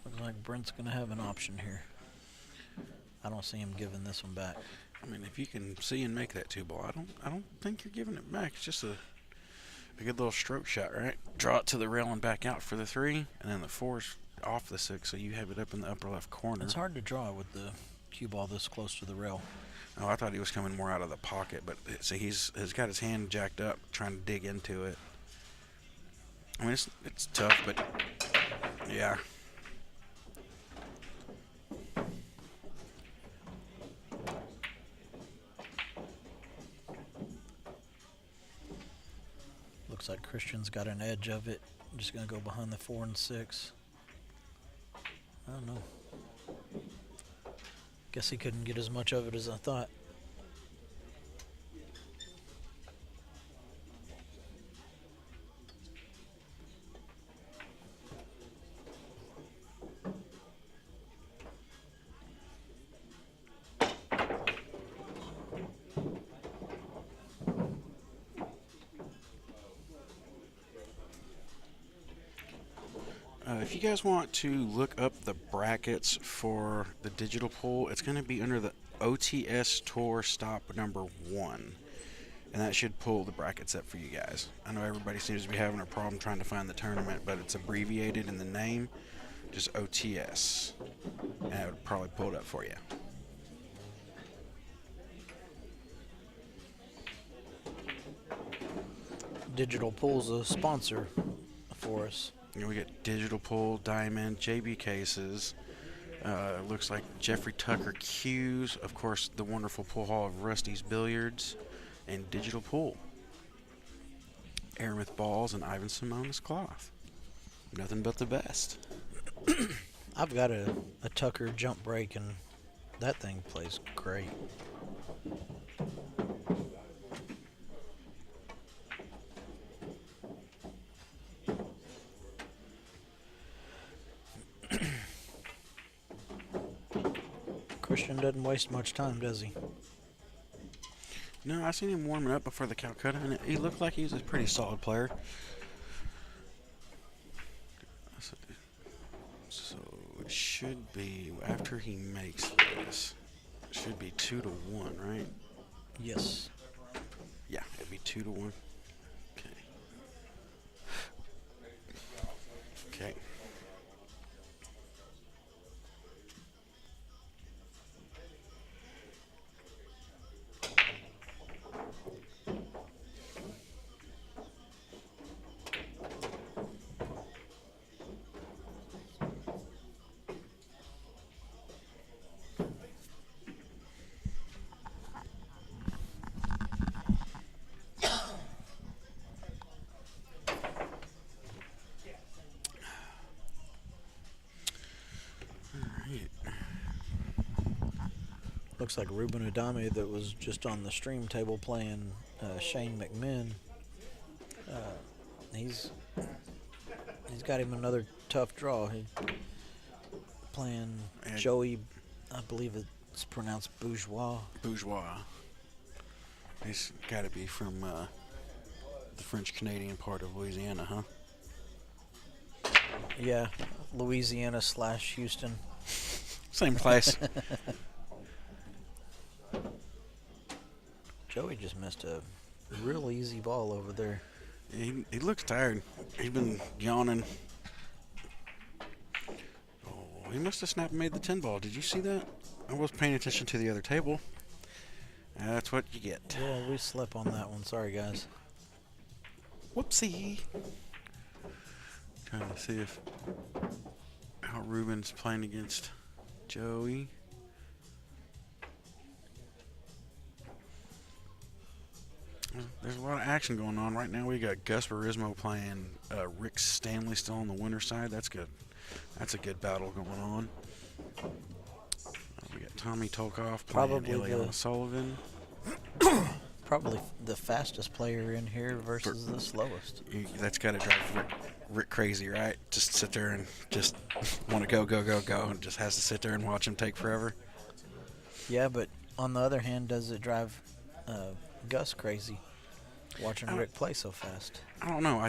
[SPEAKER 5] Looks like Brent's going to have an option here. I don't see him giving this one back.
[SPEAKER 2] I mean, if you can see and make that 2 ball, I don't think you're giving it back. It's just a good little stroke shot, right? Draw it to the rail and back out for the 3, and then the 4's off the 6, so you have it up in the upper left corner.
[SPEAKER 5] It's hard to draw with the cue ball this close to the rail.
[SPEAKER 2] Oh, I thought he was coming more out of the pocket, but see, he's got his hand jacked up, trying to dig into it. I mean, it's tough, but yeah.
[SPEAKER 5] Looks like Christian's got an edge of it. I'm just going to go behind the 4 and 6. I don't know. Guess he couldn't get as much of it as I thought.
[SPEAKER 2] If you guys want to look up the brackets for the digital pool, it's going to be under the OTS Tour Stop number 1. And that should pull the brackets up for you guys. I know everybody seems to be having a problem trying to find the tournament, but it's abbreviated in the name, just OTS. And it would probably pull it up for you.
[SPEAKER 5] Digital Pool's a sponsor for us.
[SPEAKER 2] You know, we get Digital Pool, Diamond, JB Cases. Looks like Jeffrey Tucker Cues. Of course, the wonderful pool hall of Rusty's Billiards and Digital Pool. Aramith Balls and Ivan Simonis Cloth. Nothing but the best.
[SPEAKER 5] I've got a Tucker jump break, and that thing plays great. Christian doesn't waste much time, does he?
[SPEAKER 2] No, I seen him warming up before the Calcutta, and he looked like he was a pretty solid player. So it should be, after he makes this, it should be 2-1, right?
[SPEAKER 5] Yes.
[SPEAKER 2] Yeah, it'd be 2-1. Okay. Okay.
[SPEAKER 5] Looks like Ruben Adame that was just on the stream table playing Shane McMinn. He's got him another tough draw. He playing
[SPEAKER 2] And
[SPEAKER 5] Joey, I believe it's pronounced Bourgeois.
[SPEAKER 2] Bourgeois. He's got to be from the French-Canadian part of Louisiana, huh?
[SPEAKER 5] Yeah, Louisiana / Houston.
[SPEAKER 2] Same place.
[SPEAKER 5] Joey just missed a real easy ball over there.
[SPEAKER 2] He looks tired. He's been yawning. Oh, he must have snapped and made the 10 ball. Did you see that? I was paying attention to the other table. That's what you get.
[SPEAKER 5] Yeah, we slept on that one. Sorry, guys.
[SPEAKER 2] Whoopsie. Trying to see if how Ruben's playing against Joey. There's a lot of action going on right now. We got Gus Barismo playing Rick Stanley still on the winner's side. That's good. That's a good battle going on. We got Tommy Tolkoff playing
[SPEAKER 5] Probably
[SPEAKER 2] Ileana Sullivan.
[SPEAKER 5] Probably the fastest player in here versus the slowest.
[SPEAKER 2] That's got to drive Rick crazy, right? Just sit there and just want to go, and just has to sit there and watch him take forever.
[SPEAKER 5] Yeah, but on the other hand, does it drive Gus crazy watching Rick play so fast?
[SPEAKER 2] I don't know.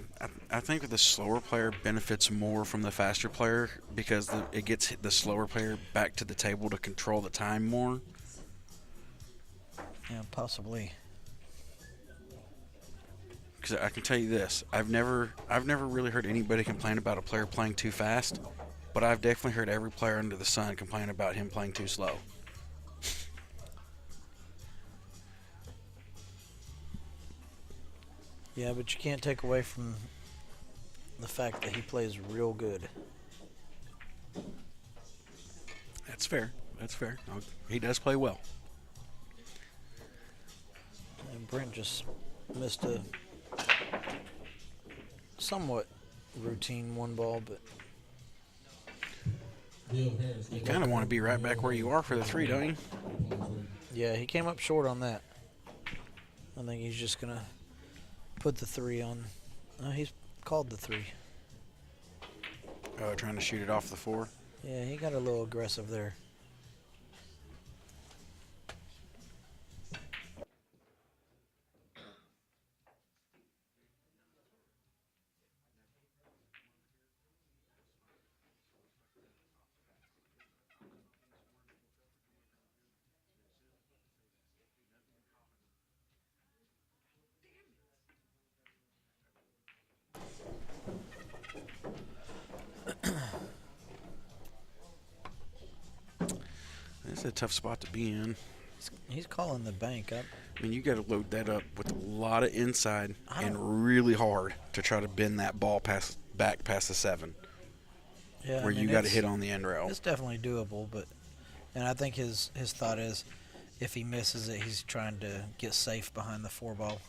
[SPEAKER 2] I think that the slower player benefits more from the faster player because it gets the slower player back to the table to control the time more.
[SPEAKER 5] Yeah, possibly.
[SPEAKER 2] Because I can tell you this, I've never really heard anybody complain about a player playing too fast, but I've definitely heard every player under the sun complain about him playing too slow.
[SPEAKER 5] Yeah, but you can't take away from the fact that he plays real good.
[SPEAKER 2] That's fair. That's fair. He does play well.
[SPEAKER 5] And Brent just missed a somewhat routine one ball, but
[SPEAKER 2] You kind of want to be right back where you are for the three, don't you?
[SPEAKER 5] yeah, he came up short on that. I think he's just going to put the three on. He's called the three.
[SPEAKER 2] Trying to shoot it off the four.
[SPEAKER 5] Yeah, he got a little aggressive there.
[SPEAKER 2] It's a tough spot to be in.
[SPEAKER 5] He's calling the bank up.
[SPEAKER 2] I mean, you got to load that up with a lot of inside
[SPEAKER 5] I
[SPEAKER 2] and
[SPEAKER 5] don't-
[SPEAKER 2] really hard to try to bend that ball back past the seven,
[SPEAKER 5] Yeah,
[SPEAKER 2] where
[SPEAKER 5] I mean,
[SPEAKER 2] you got to
[SPEAKER 5] it's-
[SPEAKER 2] hit on the end rail.
[SPEAKER 5] It's definitely doable, and I think his thought is, if he misses it, he's trying to get safe behind the four ball.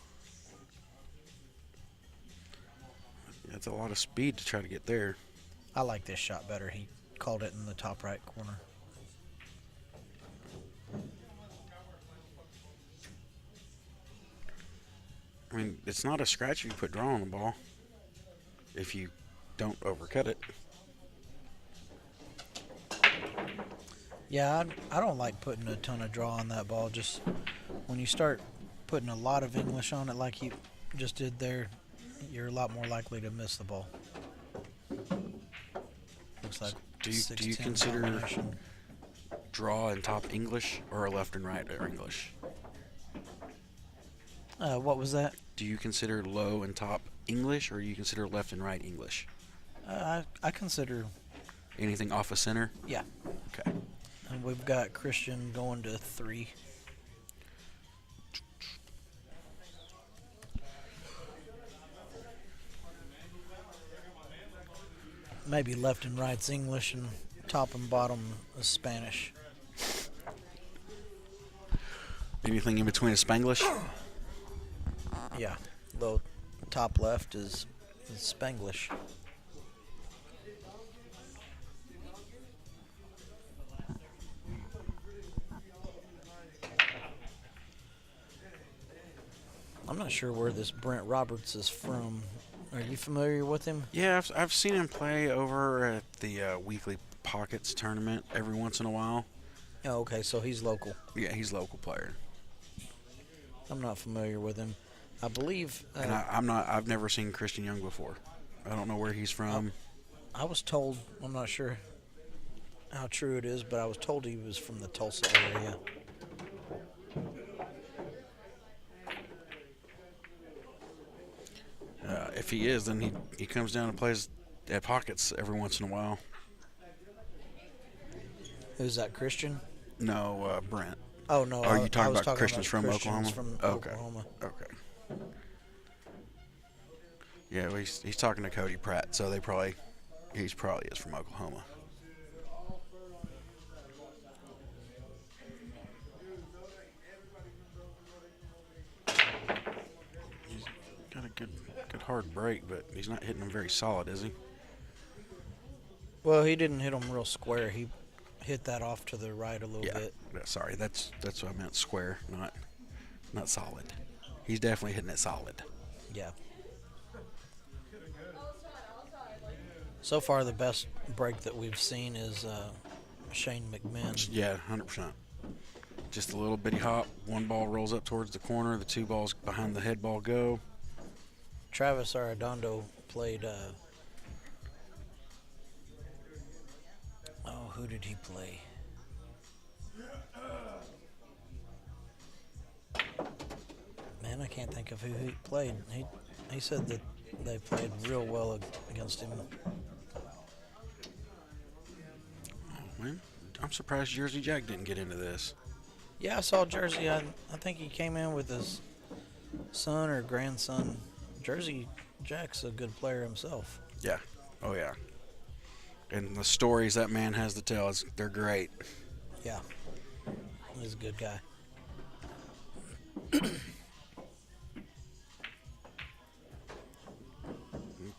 [SPEAKER 2] That's a lot of speed to try to get there.
[SPEAKER 5] I like this shot better. He called it in the top right corner.
[SPEAKER 2] I mean, it's not a scratch if you put draw on the ball. If you don't overcut it.
[SPEAKER 5] Yeah, I don't like putting a ton of draw on that ball. Just when you start putting a lot of English on it like you just did there, you're a lot more likely to miss the ball. Looks like
[SPEAKER 2] Do you
[SPEAKER 5] 6-10
[SPEAKER 2] consider
[SPEAKER 5] combination.
[SPEAKER 2] draw and top English or a left and right or English?
[SPEAKER 5] What was that?
[SPEAKER 2] Do you consider low and top English or do you consider left and right English?
[SPEAKER 5] I consider,
[SPEAKER 2] Anything off of center?
[SPEAKER 5] yeah.
[SPEAKER 2] Okay.
[SPEAKER 5] And we've got Christian going to 3. Maybe left and right's English and top and bottom is Spanish.
[SPEAKER 2] Anything in between is Spanglish?
[SPEAKER 5] Yeah. Though top left is Spanglish. I'm not sure where this Brent Roberts is from. Are you familiar with him?
[SPEAKER 2] Yeah, I've seen him play over at the weekly Pockets tournament every once in a while.
[SPEAKER 5] Oh, okay, so he's local.
[SPEAKER 2] Yeah, he's a local player.
[SPEAKER 5] I'm not familiar with him. I believe
[SPEAKER 2] And I've never seen Christian Young before. I don't know where he's from.
[SPEAKER 5] I was told, I'm not sure how true it is, but I was told he was from the Tulsa area.
[SPEAKER 2] If he is, then he comes down and plays at Pockets every once in a while.
[SPEAKER 5] Who's that, Christian?
[SPEAKER 2] No, Brent.
[SPEAKER 5] Oh, no.
[SPEAKER 2] Are
[SPEAKER 5] I
[SPEAKER 2] you talking
[SPEAKER 5] was
[SPEAKER 2] about Christians from
[SPEAKER 5] Christians
[SPEAKER 2] Oklahoma?
[SPEAKER 5] from
[SPEAKER 2] Okay.
[SPEAKER 5] Oklahoma.
[SPEAKER 2] Okay. Yeah, well, he's talking to Cody Pratt, so he's probably is from Oklahoma. He's got a good hard break, but he's not hitting them very solid, is he?
[SPEAKER 5] Well, he didn't hit him real square. He hit that off to the right a little bit.
[SPEAKER 2] Yeah, sorry, that's what I meant. Square, not solid. He's definitely hitting it solid.
[SPEAKER 5] Yeah. So far, the best break that we've seen is Shane McMinn.
[SPEAKER 2] Yeah, 100%. Just a little bitty hop. One ball rolls up towards the corner. The two balls behind the head ball go.
[SPEAKER 5] Travis Arredondo played. Who did he play? Man, I can't think of who he played. He said that they played real well against him.
[SPEAKER 2] Oh, man. I'm surprised Jersey Jack didn't get into this.
[SPEAKER 5] Yeah, I saw Jersey. I think he came in with his son or grandson. Jersey Jack's a good player himself.
[SPEAKER 2] Yeah. Oh, yeah. And the stories that man has to tell, they're great.
[SPEAKER 5] Yeah, he's a good guy.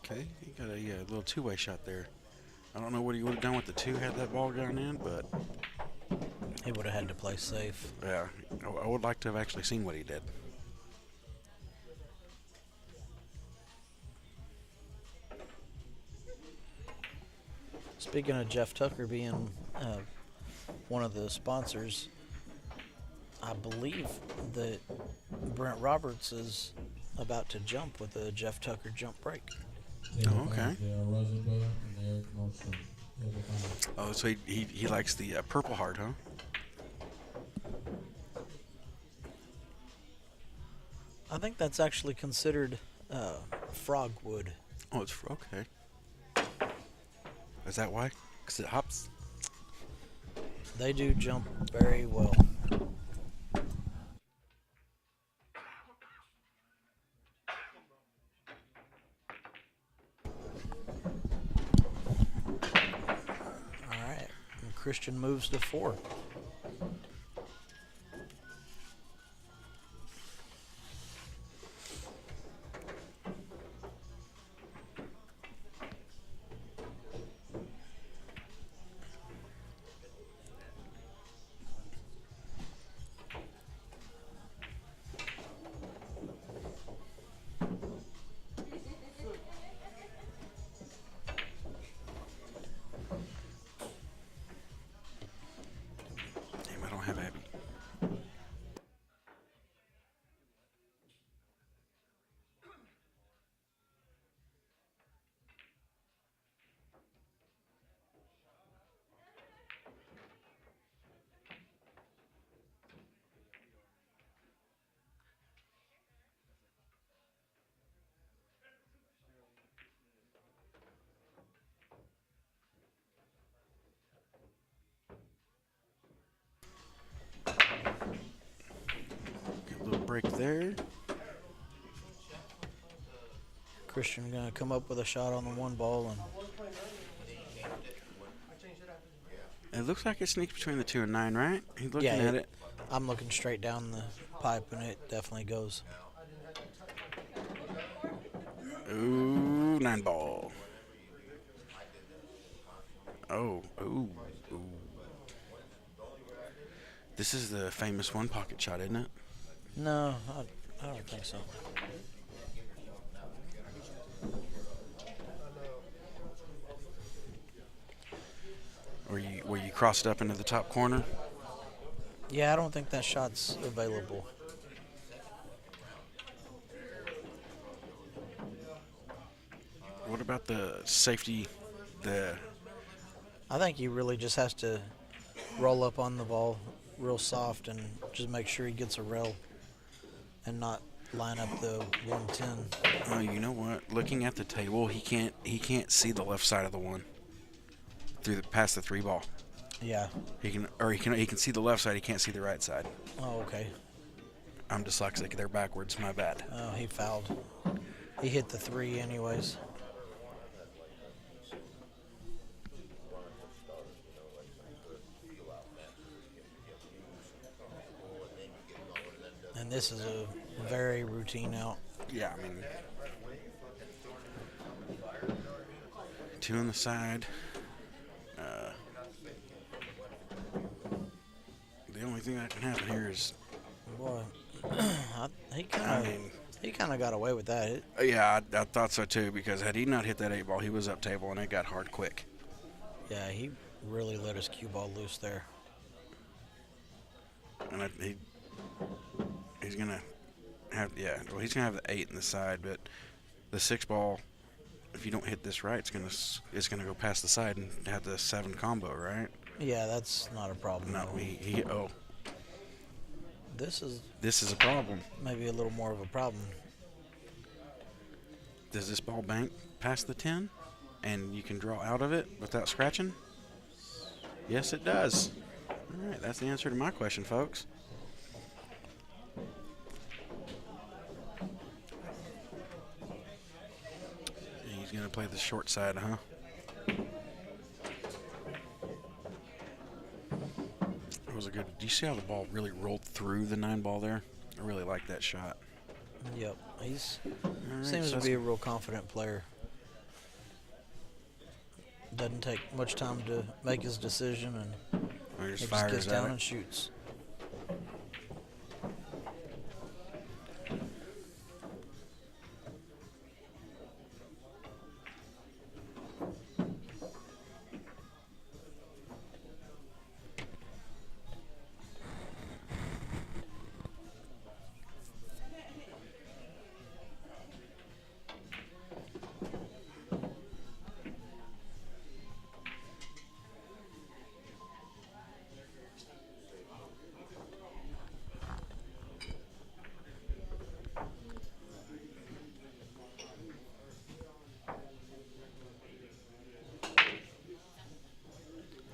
[SPEAKER 2] Okay, he got a little two-way shot there. I don't know what he would have done with the two had that ball gone in, but
[SPEAKER 5] He would have had to play safe.
[SPEAKER 2] yeah, I would like to have actually seen what he did.
[SPEAKER 5] Speaking of Jeff Tucker being one of the sponsors, I believe that Brent Roberts is about to jump with a Jeff Tucker jump break.
[SPEAKER 2] Oh, okay. Oh, so he likes the Purple Heart, huh?
[SPEAKER 5] I think that's actually considered frog wood.
[SPEAKER 2] Oh, it's okay. Is that why? Because it hops?
[SPEAKER 5] They do jump very well. All right, and Christian moves to 4.
[SPEAKER 2] Damn, I don't have Abby. Get a little break there.
[SPEAKER 5] Christian gonna come up with a shot on the one ball, and
[SPEAKER 2] It looks like it sneaks between the 2 and 9, right? He's looking
[SPEAKER 5] Yeah,
[SPEAKER 2] at it.
[SPEAKER 5] I'm looking straight down the pipe, and it definitely goes.
[SPEAKER 2] Ooh, 9 ball. Oh, ooh. This is the famous one pocket shot, isn't it?
[SPEAKER 5] No, I don't think so.
[SPEAKER 2] Where you cross it up into the top corner?
[SPEAKER 5] Yeah, I don't think that shot's available.
[SPEAKER 2] What about the safety?
[SPEAKER 5] I think he really just has to roll up on the ball real soft and just make sure he gets a rail and not line up the 110.
[SPEAKER 2] Oh, you know what? Looking at the table, he can't see the left side of the one past the 3 ball.
[SPEAKER 5] Yeah.
[SPEAKER 2] He can see the left side. He can't see the right side.
[SPEAKER 5] Oh, okay.
[SPEAKER 2] I'm dyslexic. They're backwards. My bad.
[SPEAKER 5] Oh, he fouled. He hit the 3 anyways. And this is a very routine out.
[SPEAKER 2] Yeah, I mean, 2 on the side. The only thing that can happen here is,
[SPEAKER 5] Boy, he
[SPEAKER 2] I
[SPEAKER 5] kind of got away with that.
[SPEAKER 2] yeah, I thought so too, because had he not hit that 8 ball, he was up table and it got hard quick.
[SPEAKER 5] Yeah, he really let his cue ball loose there.
[SPEAKER 2] And he's gonna have, yeah, well, he's gonna have the 8 in the side, but the 6 ball, if you don't hit this right, it's gonna go past the side and have the 7 combo, right?
[SPEAKER 5] Yeah, that's not a problem.
[SPEAKER 2] No,
[SPEAKER 5] This is
[SPEAKER 2] this is a problem.
[SPEAKER 5] maybe a little more of a problem.
[SPEAKER 2] Does this ball bank past the 10 and you can draw out of it without scratching? Yes, it does. All right, that's the answer to my question, folks. He's going to play the short side, huh? It was a good. Do you see how the ball really rolled through the 9 ball there? I really like that shot.
[SPEAKER 5] Yep, he's
[SPEAKER 2] All right,
[SPEAKER 5] seems
[SPEAKER 2] so
[SPEAKER 5] to be a real confident player. Doesn't take much time to make his decision, and
[SPEAKER 2] he
[SPEAKER 5] he
[SPEAKER 2] just
[SPEAKER 5] just
[SPEAKER 2] fires
[SPEAKER 5] gets
[SPEAKER 2] at
[SPEAKER 5] down
[SPEAKER 2] it.
[SPEAKER 5] and shoots.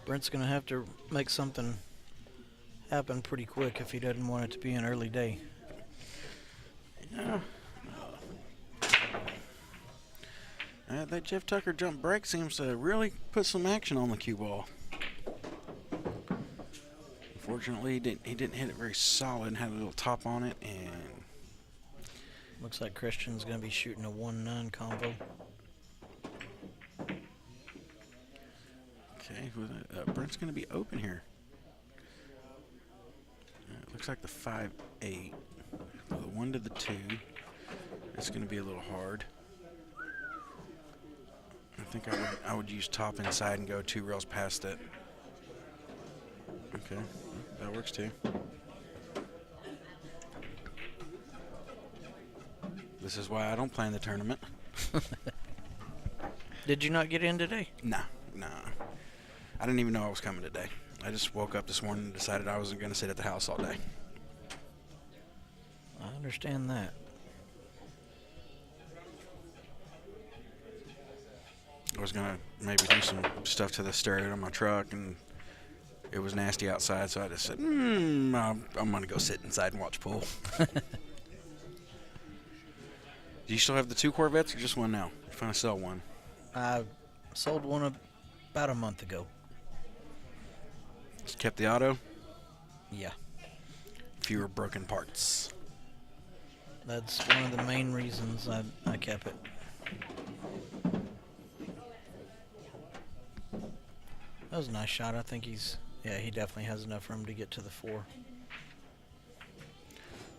[SPEAKER 5] Brent's going to have to make something happen pretty quick if he doesn't want it to be an early day.
[SPEAKER 2] Yeah. That Jeff Tucker jump break seems to really put some action on the cue ball. Unfortunately, he didn't hit it very solid and had a little top on it, and
[SPEAKER 5] Looks like Christian's going to be shooting a 1-9 combo.
[SPEAKER 2] okay, Brent's going to be open here. It looks like the 5-8, the 1 to the 2. It's going to be a little hard. I think I would use top inside and go 2 rails past it. Okay, that works too. This is why I don't play in the tournament.
[SPEAKER 5] Did you not get in today?
[SPEAKER 2] Nah. I didn't even know I was coming today. I just woke up this morning and decided I wasn't going to sit at the house all day.
[SPEAKER 5] I understand that.
[SPEAKER 2] I was going to maybe do some stuff to the stereo in my truck, and it was nasty outside, so I just said, I'm going to go sit inside and watch pool. Do you still have the 2 Corvettes or just one now? You finally sell one.
[SPEAKER 5] I sold one about a month ago.
[SPEAKER 2] Just kept the auto.
[SPEAKER 5] Yeah,
[SPEAKER 2] Fewer broken parts.
[SPEAKER 5] that's one of the main reasons I kept it. That was a nice shot. I think he definitely has enough room to get to the 4.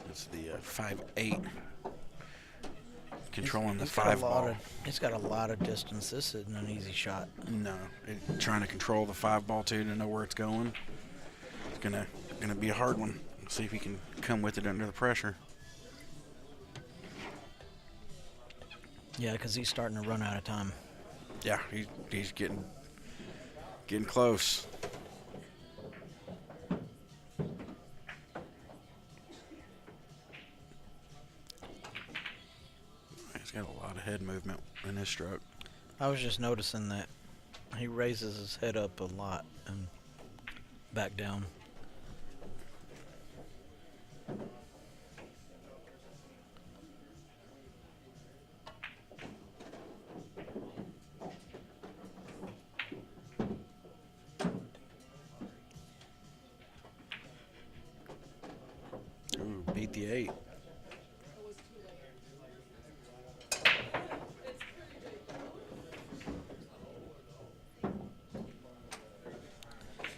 [SPEAKER 2] That's the 5-8. Controlling the
[SPEAKER 5] He's got
[SPEAKER 2] 5 ball.
[SPEAKER 5] He's got a lot of distance. This isn't an easy shot.
[SPEAKER 2] No, trying to control the 5 ball too to know where it's going. It's gonna be a hard one. See if he can come with it under the pressure.
[SPEAKER 5] Yeah, because he's starting to run out of time.
[SPEAKER 2] Yeah, he's getting close. He's got a lot of head movement in his stroke.
[SPEAKER 5] I was just noticing that he raises his head up a lot and back down.
[SPEAKER 2] beat the 8.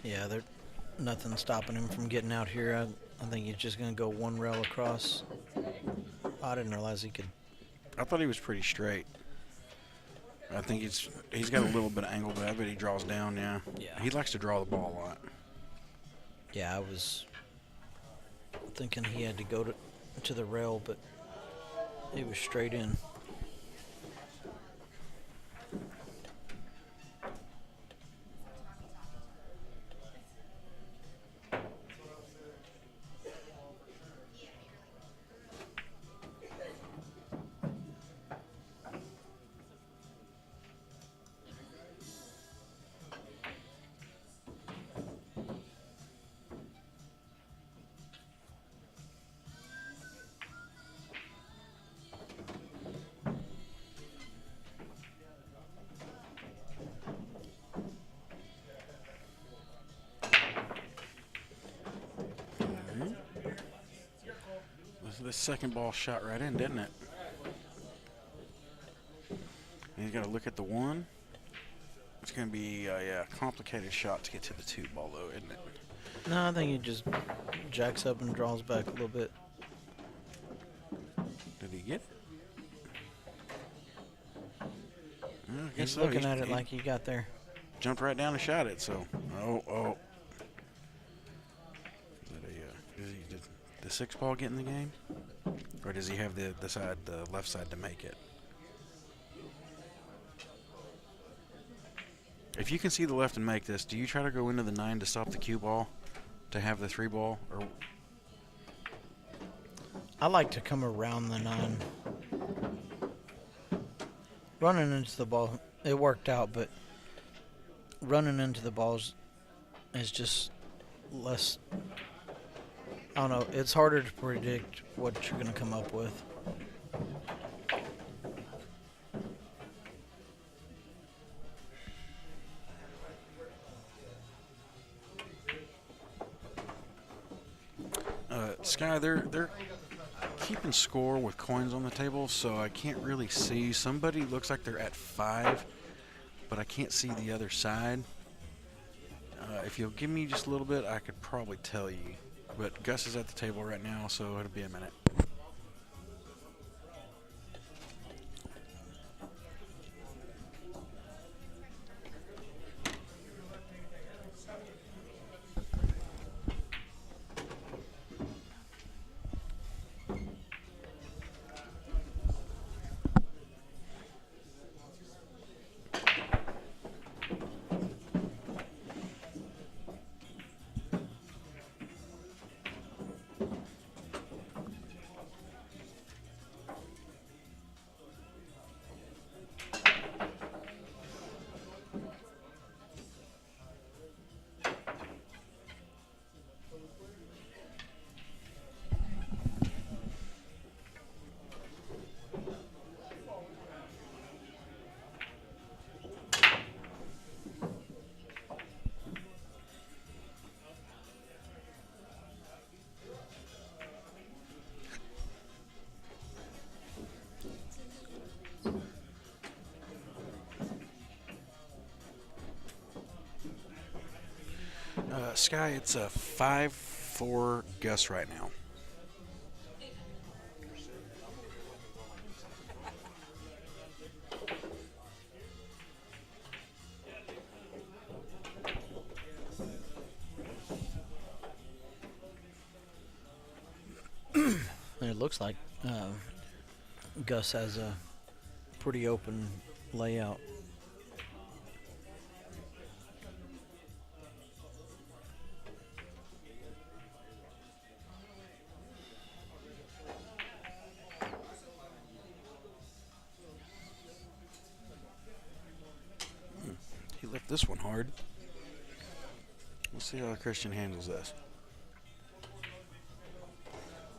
[SPEAKER 5] Yeah, there, nothing stopping him from getting out here. I think he's just going to go one rail across. I didn't realize he could.
[SPEAKER 2] I thought he was pretty straight. I think he's got a little bit of angle, but I bet he draws down, yeah.
[SPEAKER 5] Yeah.
[SPEAKER 2] He likes to draw the ball a lot.
[SPEAKER 5] Yeah, I was thinking he had to go to the rail, but he was straight in.
[SPEAKER 2] This second ball shot right in, didn't it? And he's got to look at the 1. It's going to be a complicated shot to get to the 2 ball, though, isn't it?
[SPEAKER 5] No, I think he just jacks up and draws back a little bit.
[SPEAKER 2] Did he get it? Yeah, I guess
[SPEAKER 5] He's
[SPEAKER 2] so.
[SPEAKER 5] looking at it
[SPEAKER 2] he
[SPEAKER 5] like he got there.
[SPEAKER 2] jumped right down and shot it. So, oh. Did the 6 ball get in the game, or does he have the left side to make it? If you can see the left and make this, do you try to go into the 9 to stop the cue ball, to have the 3 ball, or?
[SPEAKER 5] I like to come around the 9. Running into the ball, it worked out, but running into the balls is just less. I don't know. It's harder to predict what you're going to come up with.
[SPEAKER 2] Sky, they're keeping score with coins on the table, so I can't really see. Somebody looks like they're at 5, but I can't see the other side. If you'll give me just a little bit, I could probably tell you. But Gus is at the table right now, so it'll be a minute. Sky, it's a 5-4 Gus right now.
[SPEAKER 5] It looks like Gus has a pretty open layout.
[SPEAKER 2] He left this one hard. We'll see how Christian handles this.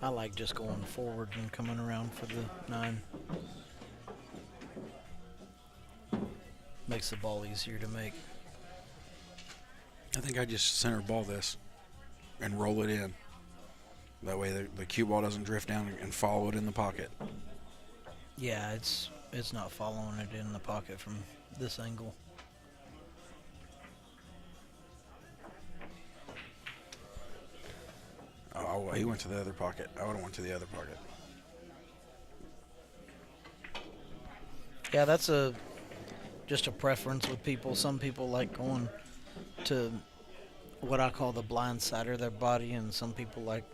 [SPEAKER 5] I like just going forward and coming around for the 9. Makes the ball easier to make.
[SPEAKER 2] I think I just center ball this and roll it in. That way the cue ball doesn't drift down and follow it in the pocket.
[SPEAKER 5] Yeah, it's not following it in the pocket from this angle.
[SPEAKER 2] Oh, he went to the other pocket. I would have went to the other pocket.
[SPEAKER 5] Yeah, that's just a preference with people. Some people like going to what I call the blind side of their body, and some people like,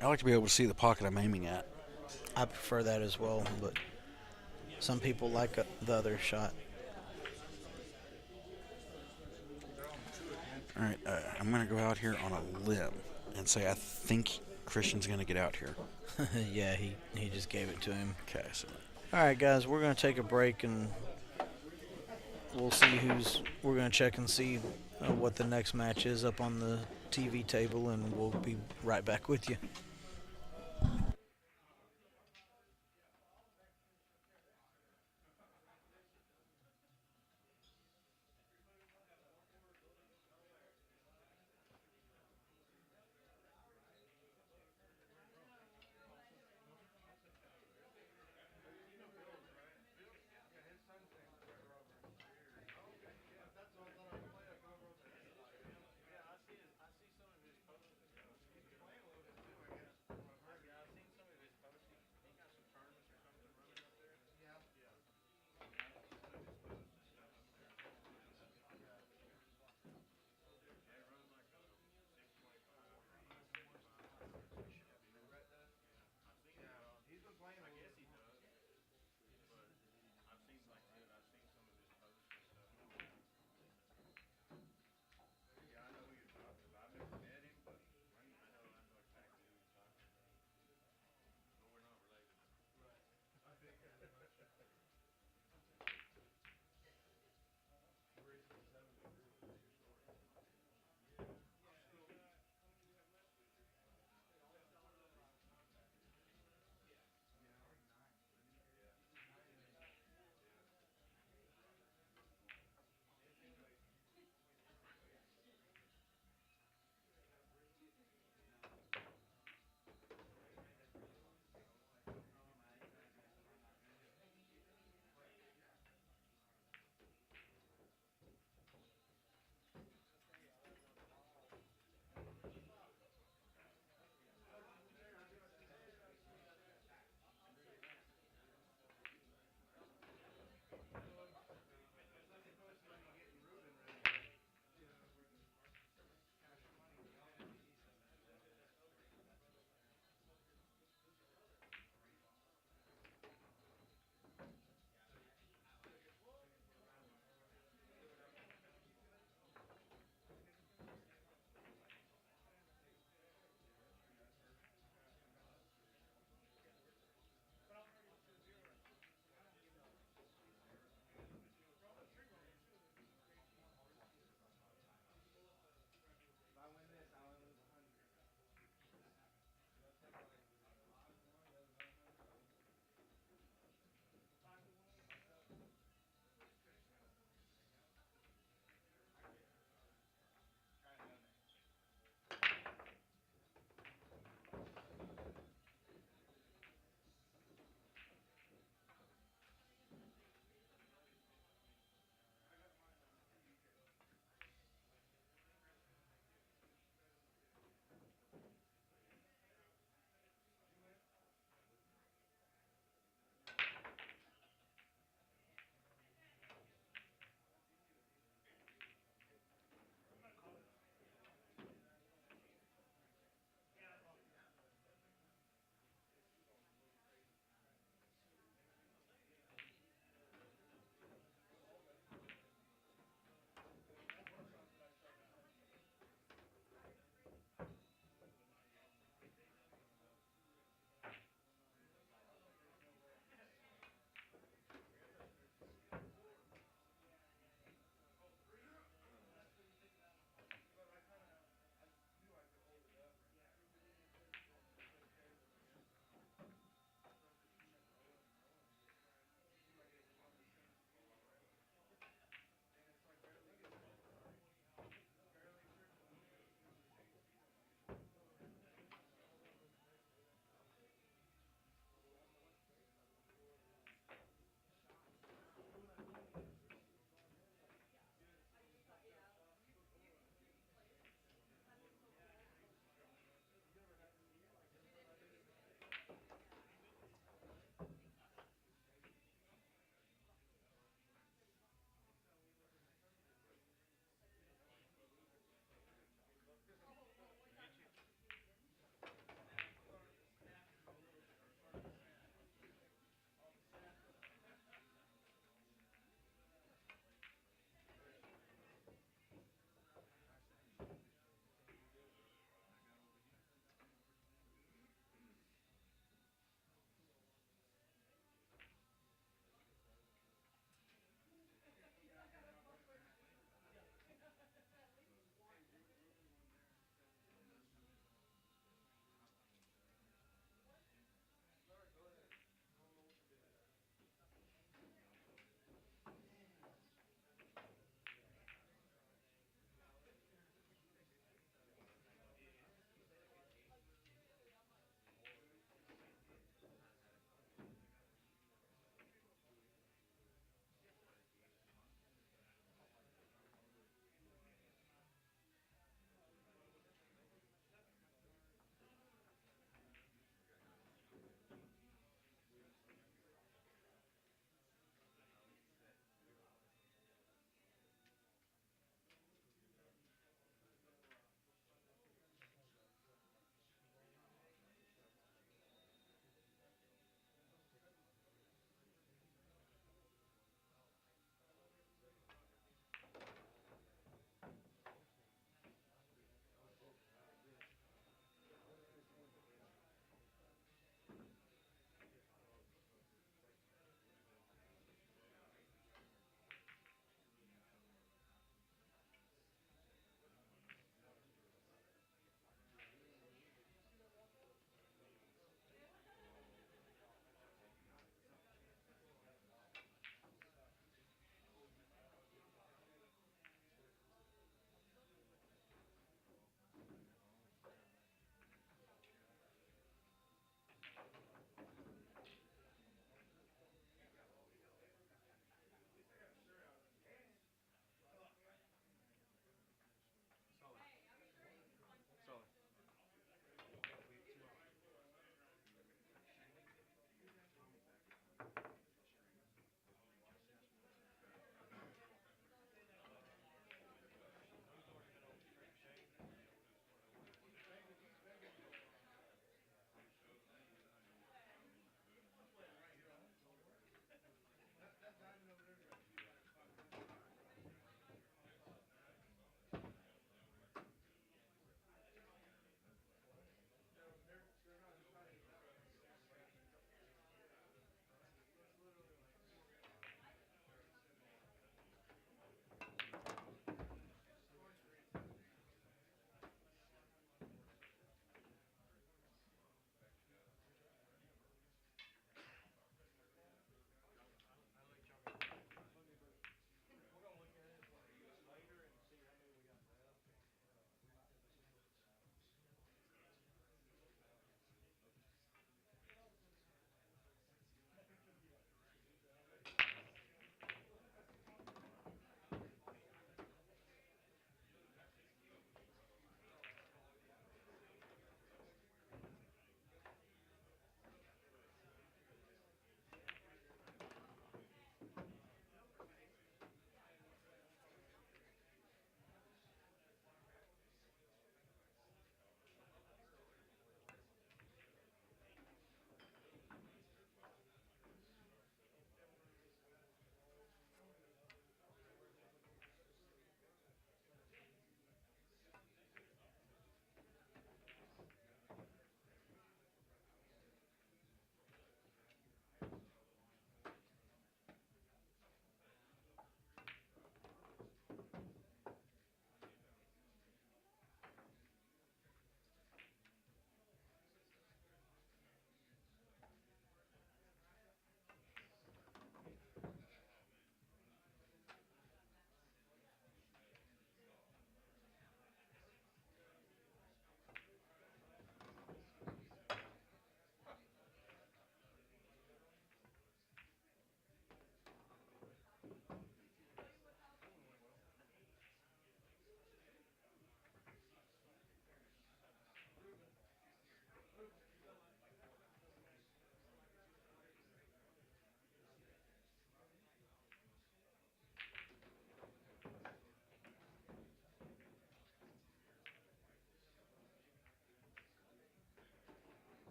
[SPEAKER 2] I like to be able to see the pocket I'm aiming at.
[SPEAKER 5] I prefer that as well, but some people like the other shot.
[SPEAKER 2] All right, I'm going to go out here on a limb and say I think Christian's going to get out here.
[SPEAKER 5] Yeah, he just gave it to him.
[SPEAKER 2] Okay, so
[SPEAKER 5] All right, guys, we're going to take a break and we'll see we're going to check and see what the next match is up on the TV table, and we'll be right back with you.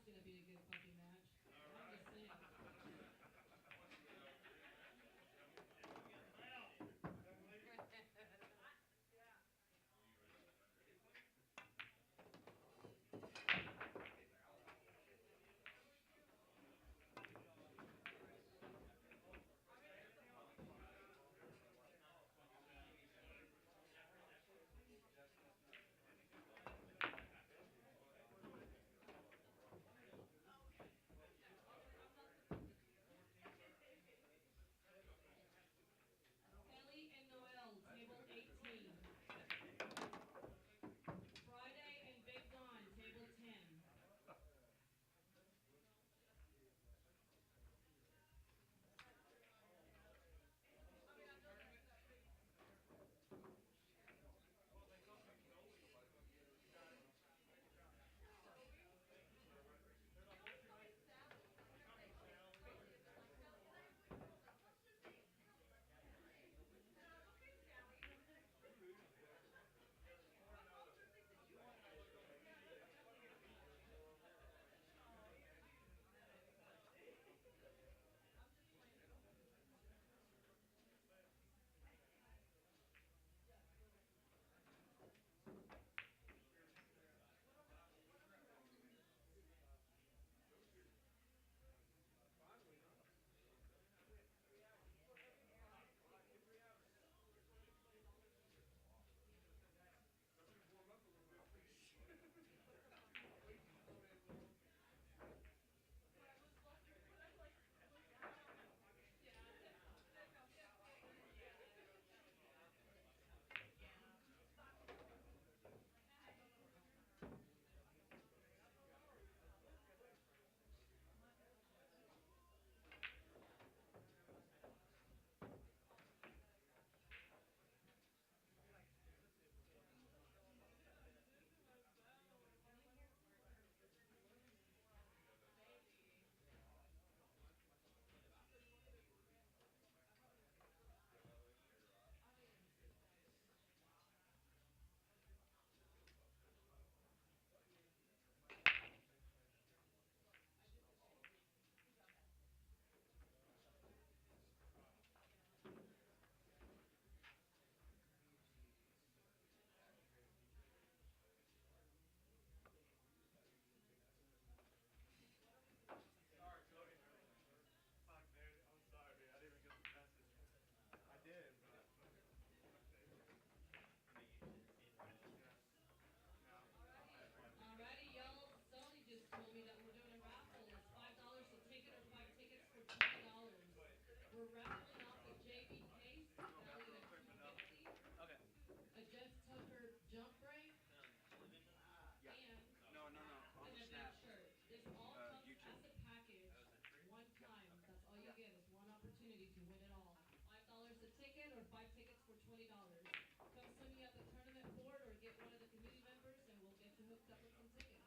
[SPEAKER 6] That's gonna be a good fucking match. I'm just saying. Kelly and Noel, table 18. Friday and Big Don, table 10. Alrighty, y'all. Sully just told me that we're doing a raffle. It's $5 a ticket or 5 tickets for $20. We're raffling off a JB case valued at $250,
[SPEAKER 7] Okay.
[SPEAKER 6] a Jeff Tucker jump break, and
[SPEAKER 2] No, on
[SPEAKER 6] an
[SPEAKER 2] the
[SPEAKER 6] event
[SPEAKER 2] snap.
[SPEAKER 6] shirt. This all comes
[SPEAKER 2] YouTube.
[SPEAKER 6] as a package, one time. That's all you get is one opportunity to win it all. $5 a ticket or 5 tickets for $20. Come see me at the tournament board or get one of the committee members and we'll get you hooked up with some tickets.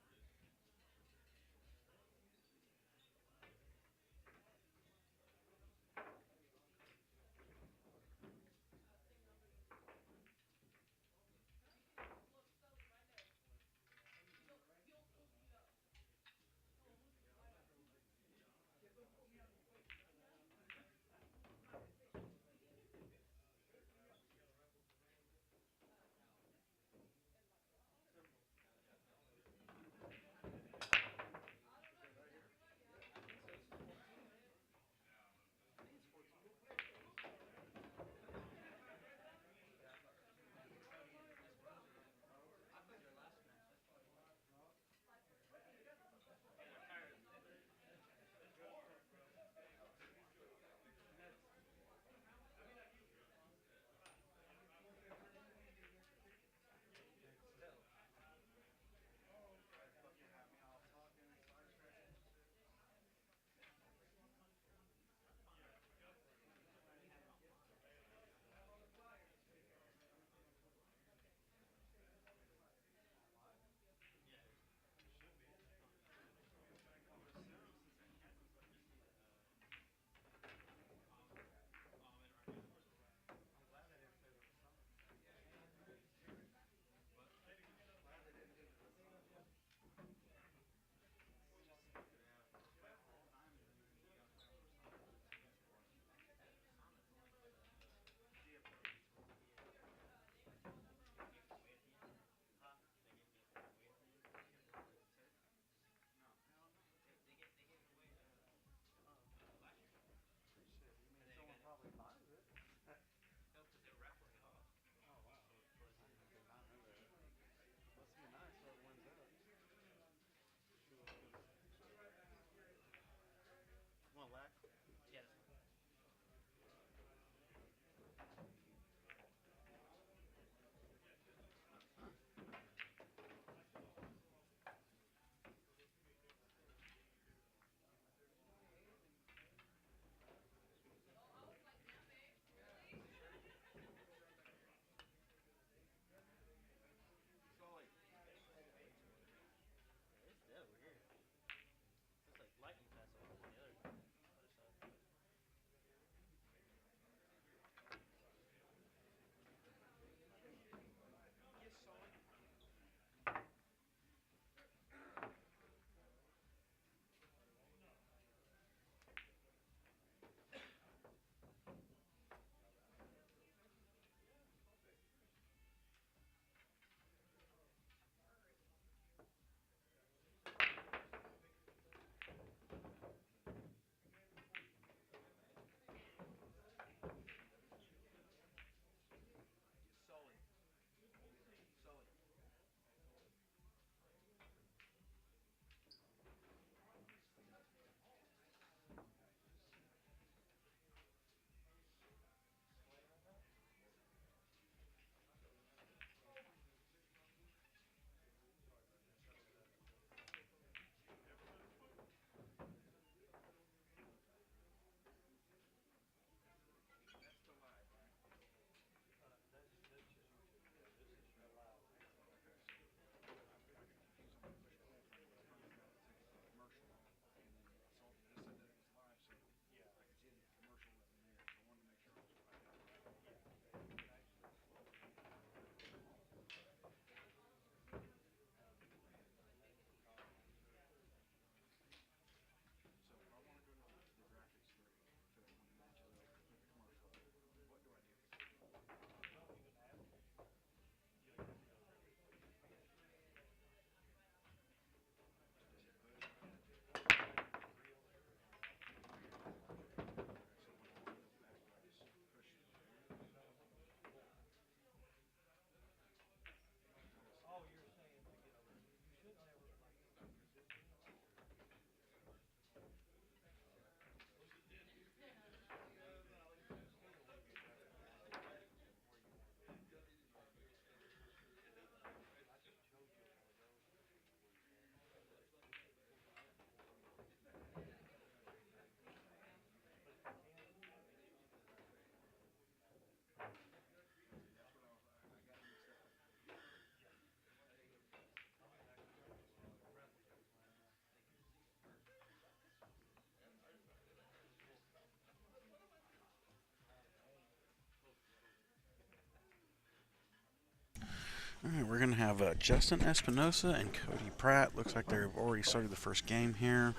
[SPEAKER 2] All right, we're going to have Justin Espinosa and Cody Pratt. Looks like they've already started the first game here.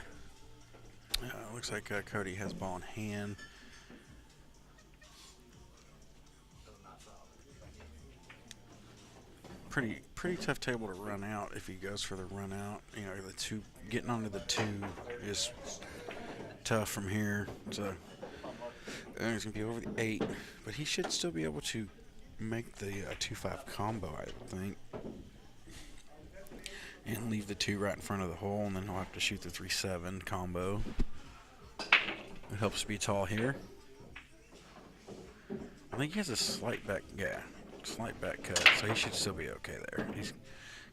[SPEAKER 2] Looks like Cody has ball in hand. Pretty tough table to run out if he goes for the run out. You know, the two getting onto the 2 is tough from here. So he's gonna be over the 8, but he should still be able to make the 2-5 combo, I think, and leave the 2 right in front of the hole, and then he'll have to shoot the 3-7 combo. It helps be tall here. I think he has a slight back cut, so he should still be okay there. He's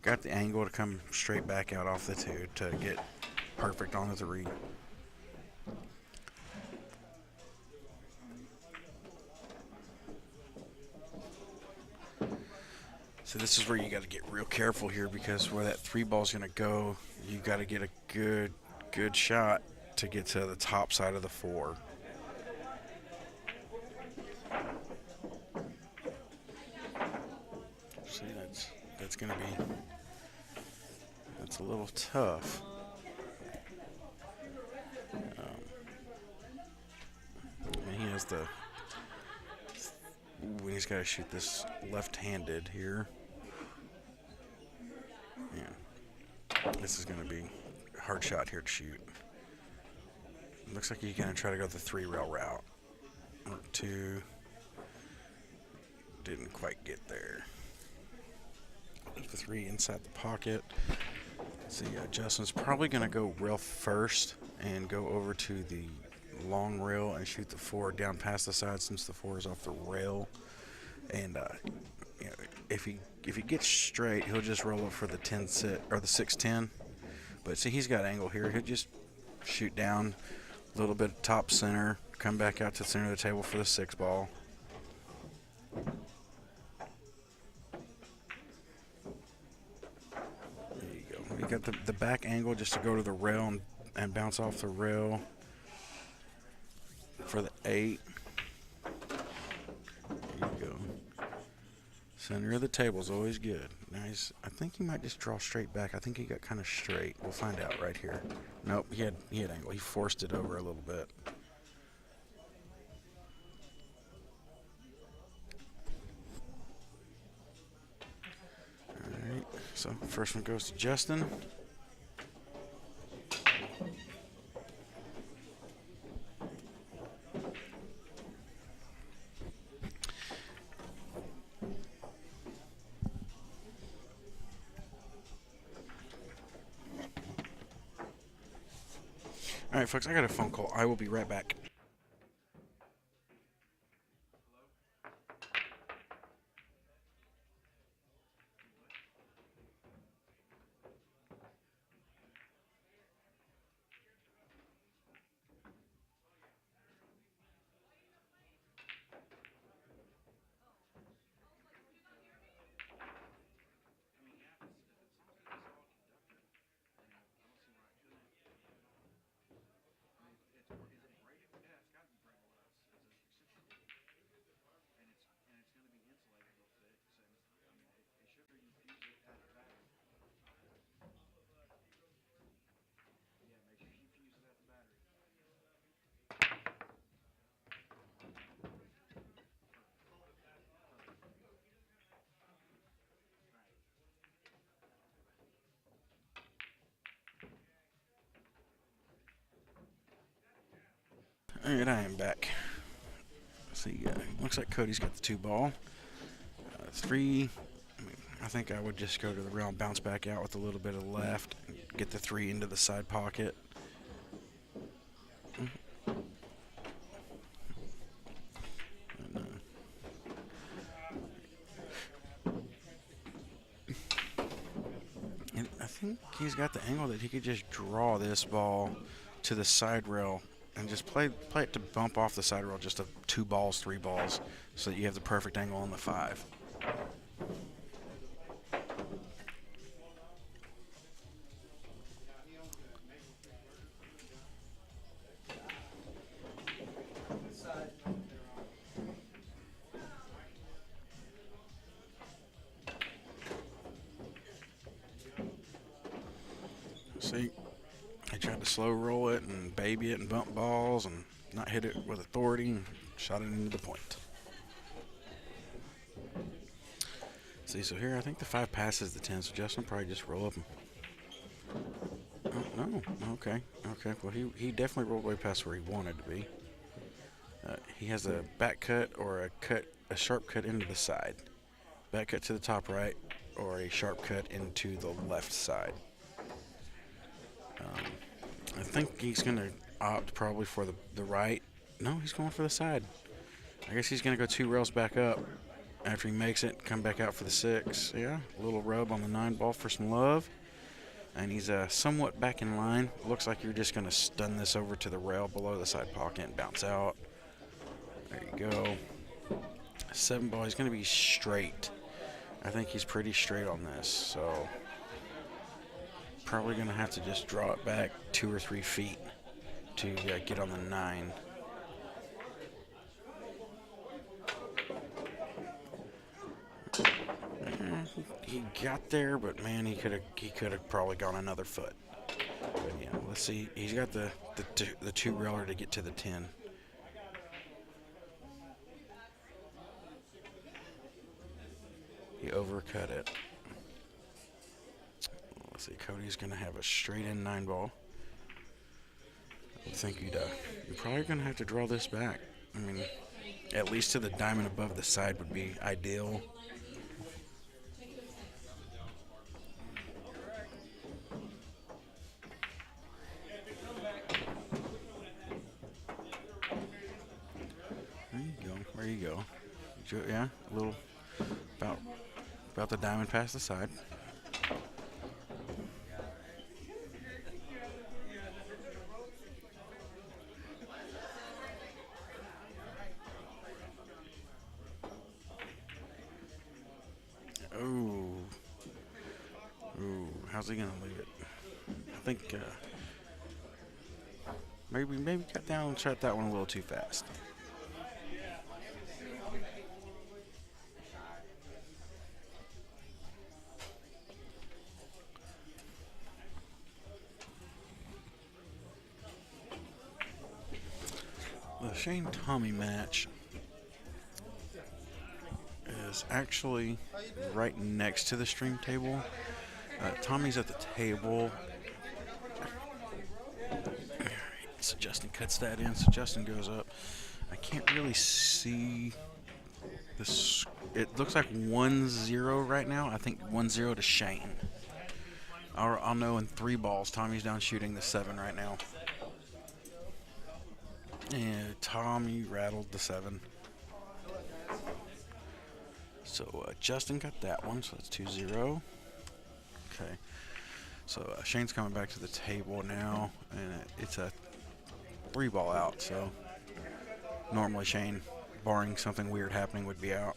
[SPEAKER 2] got the angle to come straight back out off the 2 to get perfect on the 3. So this is where you got to get real careful here, because where that 3 ball is going to go, you got to get a good shot to get to the top side of the 4. See, that's going to be, that's a little tough. And he has the, when he's got to shoot this left-handed here. Yeah, this is going to be a hard shot here to shoot. Looks like he's going to try to go the 3-rail route. Or 2. Didn't quite get there. Leave the 3 inside the pocket. See, Justin's probably going to go rail first and go over to the long rail and shoot the 4 down past the side, since the 4 is off the rail. And you know, if he gets straight, he'll just roll up for the 10-6 or the 6-10. But see, he's got angle here. He'll just shoot down a little bit top center, come back out to the center of the table for the 6 ball. There you go. You got the back angle just to go to the rail and bounce off the rail for the 8. There you go. Center of the table is always good. Nice. I think he might just draw straight back. I think he got kind of straight. We'll find out right here. Nope, he had angle. He forced it over a little bit. All right. So first one goes to Justin. All right, folks, I got a phone call. I will be right back. All right, I am back. See, looks like Cody's got the 2 ball. 3, I think I would just go to the rail and bounce back out with a little bit of left, and get the 3 into the side pocket. And I think he's got the angle that he could just draw this ball to the side rail and just play it to bump off the side rail, just 2 balls, 3 balls, so that you have the perfect angle on the 5. See, I tried to slow roll it and baby it and bump balls and not hit it with authority and shot it into the point. See, so here I think the 5 passes the 10, so Justin will probably just roll up and. Oh, no. Okay. Well, he definitely rolled way past where he wanted to be. He has a back cut or a sharp cut into the side. Back cut to the top right or a sharp cut into the left side. I think he's going to opt probably for the right. No, he's going for the side. I guess he's going to go 2 rails back up. After he makes it, come back out for the 6. Yeah, a little rub on the 9 ball for some love. And he's somewhat back in line. Looks like you're just going to stun this over to the rail below the side pocket and bounce out. There you go. 7 ball, he's going to be straight. I think he's pretty straight on this, so probably going to have to just draw it back 2 or 3 feet to get on the 9. He got there, but man, he could have probably gone another foot. But yeah, let's see. He's got the 2 railer to get to the 10. He overcut it. Let's see. Cody's gonna have a straight in 9 ball. I think you're probably gonna have to draw this back. I mean, at least to the diamond above the side would be ideal. There you go. Yeah, a little about the diamond past the side. Ooh, how's he gonna leave it? I think maybe cut down and shut that one a little too fast. The Shane Tommy match is actually right next to the stream table. Tommy's at the table. So Justin cuts that in, so Justin goes up. I can't really see this. It looks like 1-0 right now. I think 1-0 to Shane. I'll know in 3 balls. Tommy's down shooting the 7 right now. And Tommy rattled the 7. So Justin got that one, so that's 2-0. Okay. So Shane's coming back to the table now, and it's a 3 ball out. So normally Shane, barring something weird happening, would be out.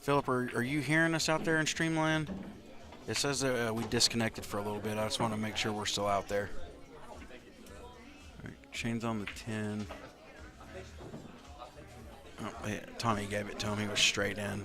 [SPEAKER 2] Philip, are you hearing us out there in Streamland? It says that we disconnected for a little bit. I just want to make sure we're still out there. All right, Shane's on the 10. Oh, yeah, Tommy gave it to him. He was straight in.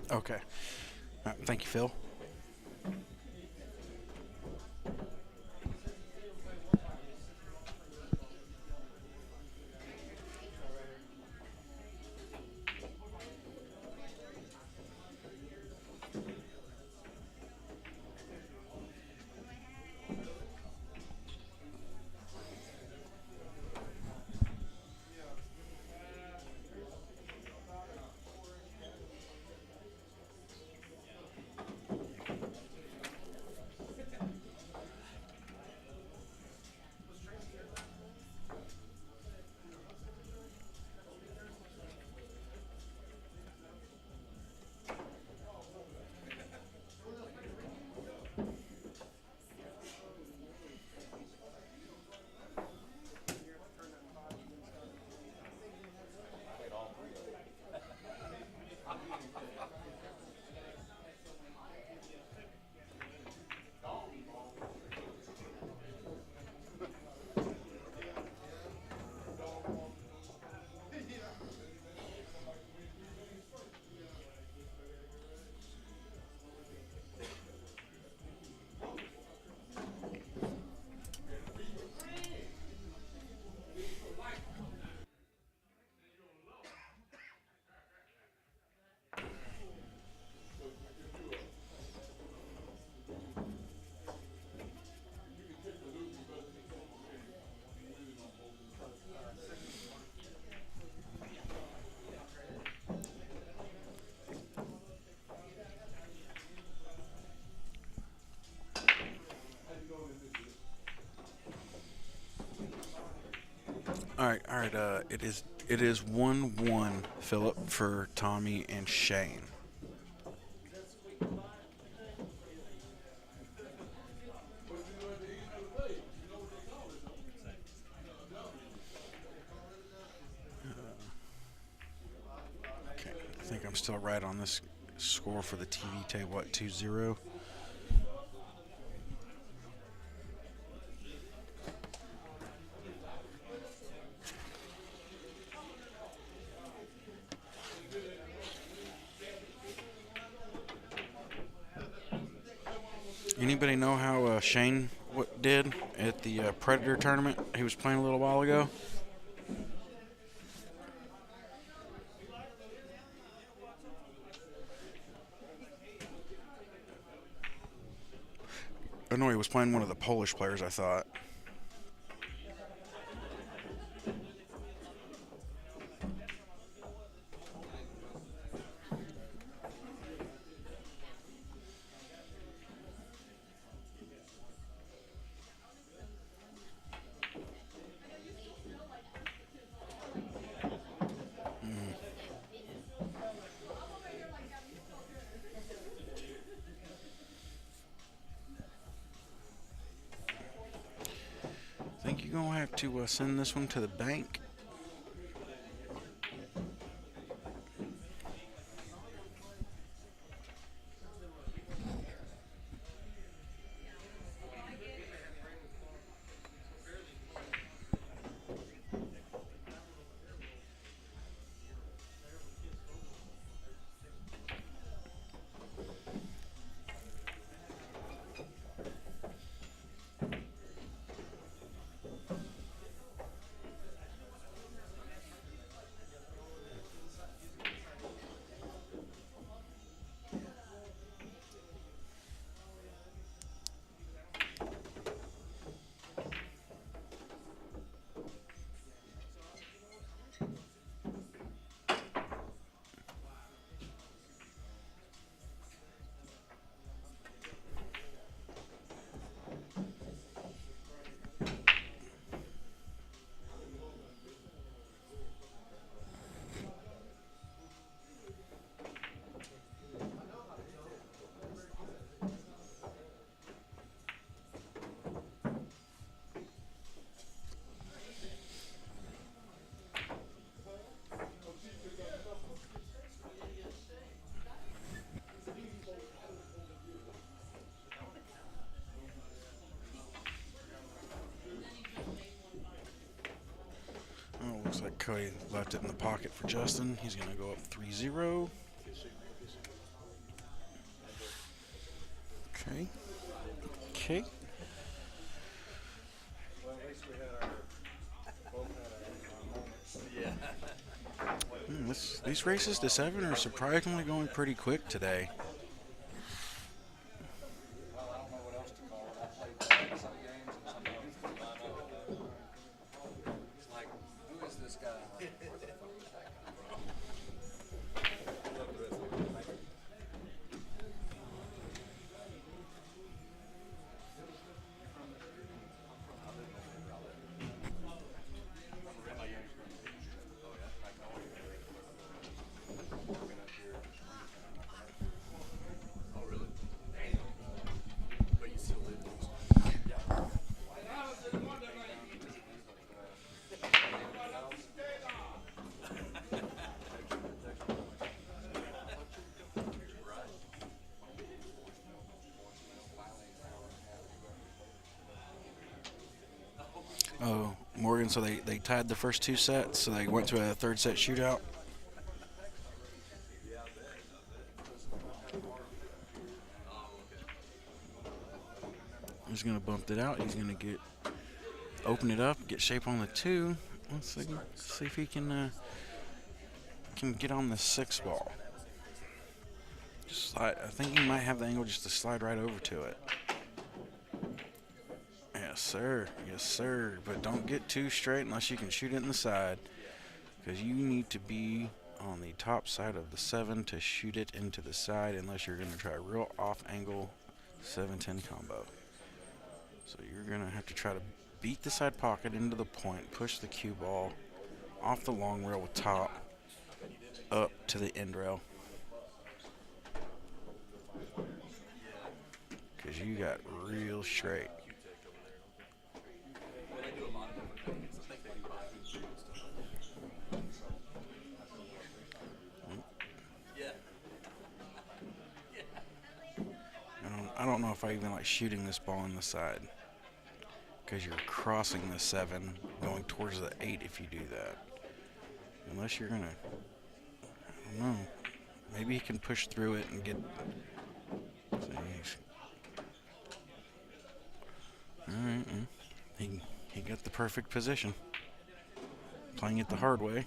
[SPEAKER 2] Okay. All right, thank you, Phil. All right. It is 1-1, Philip, for Tommy and Shane. Okay, I think I'm still right on this score for the TV tape. What, 2-0? Anybody know how Shane did at the Predator tournament he was playing a little while ago? Oh no, he was playing one of the Polish players, I thought. Think you're gonna have to send this one to the bank? Oh, looks like Cody left it in the pocket for Justin. He's going to go up 3-0. Okay. Okay. These races to 7 are surprisingly going pretty quick today. Oh, Morgan, so they tied the first 2 sets, so they went to a third set shootout. He's going to bump it out. He's going to open it up, get shape on the 2. Let's see if he can get on the 6 ball. Just slide. I think he might have the angle just to slide right over to it. Yes, sir. Yes, sir. But don't get too straight unless you can shoot it in the side, because you need to be on the top side of the 7 to shoot it into the side, unless you're going to try a real off-angle 7-10 combo. So you're going to have to try to beat the side pocket into the point, push the cue ball off the long rail with top up to the end rail. Because you got real straight. I don't know if I even like shooting this ball in the side, because you're crossing the 7 going towards the 8 if you do that. Unless you're gonna, I don't know, maybe he can push through it and get. Alright, he got the perfect position. Playing it the hard way.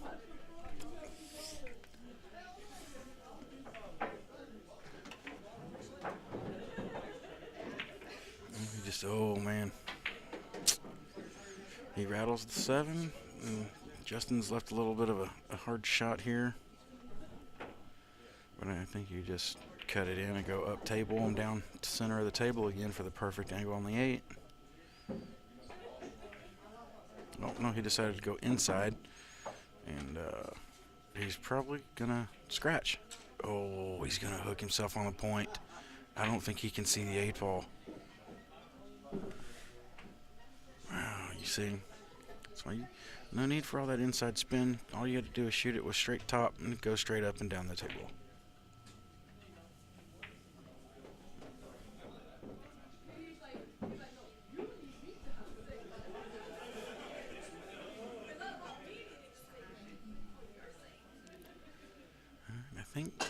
[SPEAKER 2] Oh man, he rattles the 7, and Justin's left a little bit of a hard shot here, but I think you just cut it in and go up table and down to center of the table again for the perfect angle on the 8. Oh no, he decided to go inside, and he's probably gonna scratch. Oh, he's gonna hook himself on the point. I don't think he can see the 8 ball. Wow, you see, so no need for all that inside spin. All you had to do is shoot it with straight top and go straight up and down the table.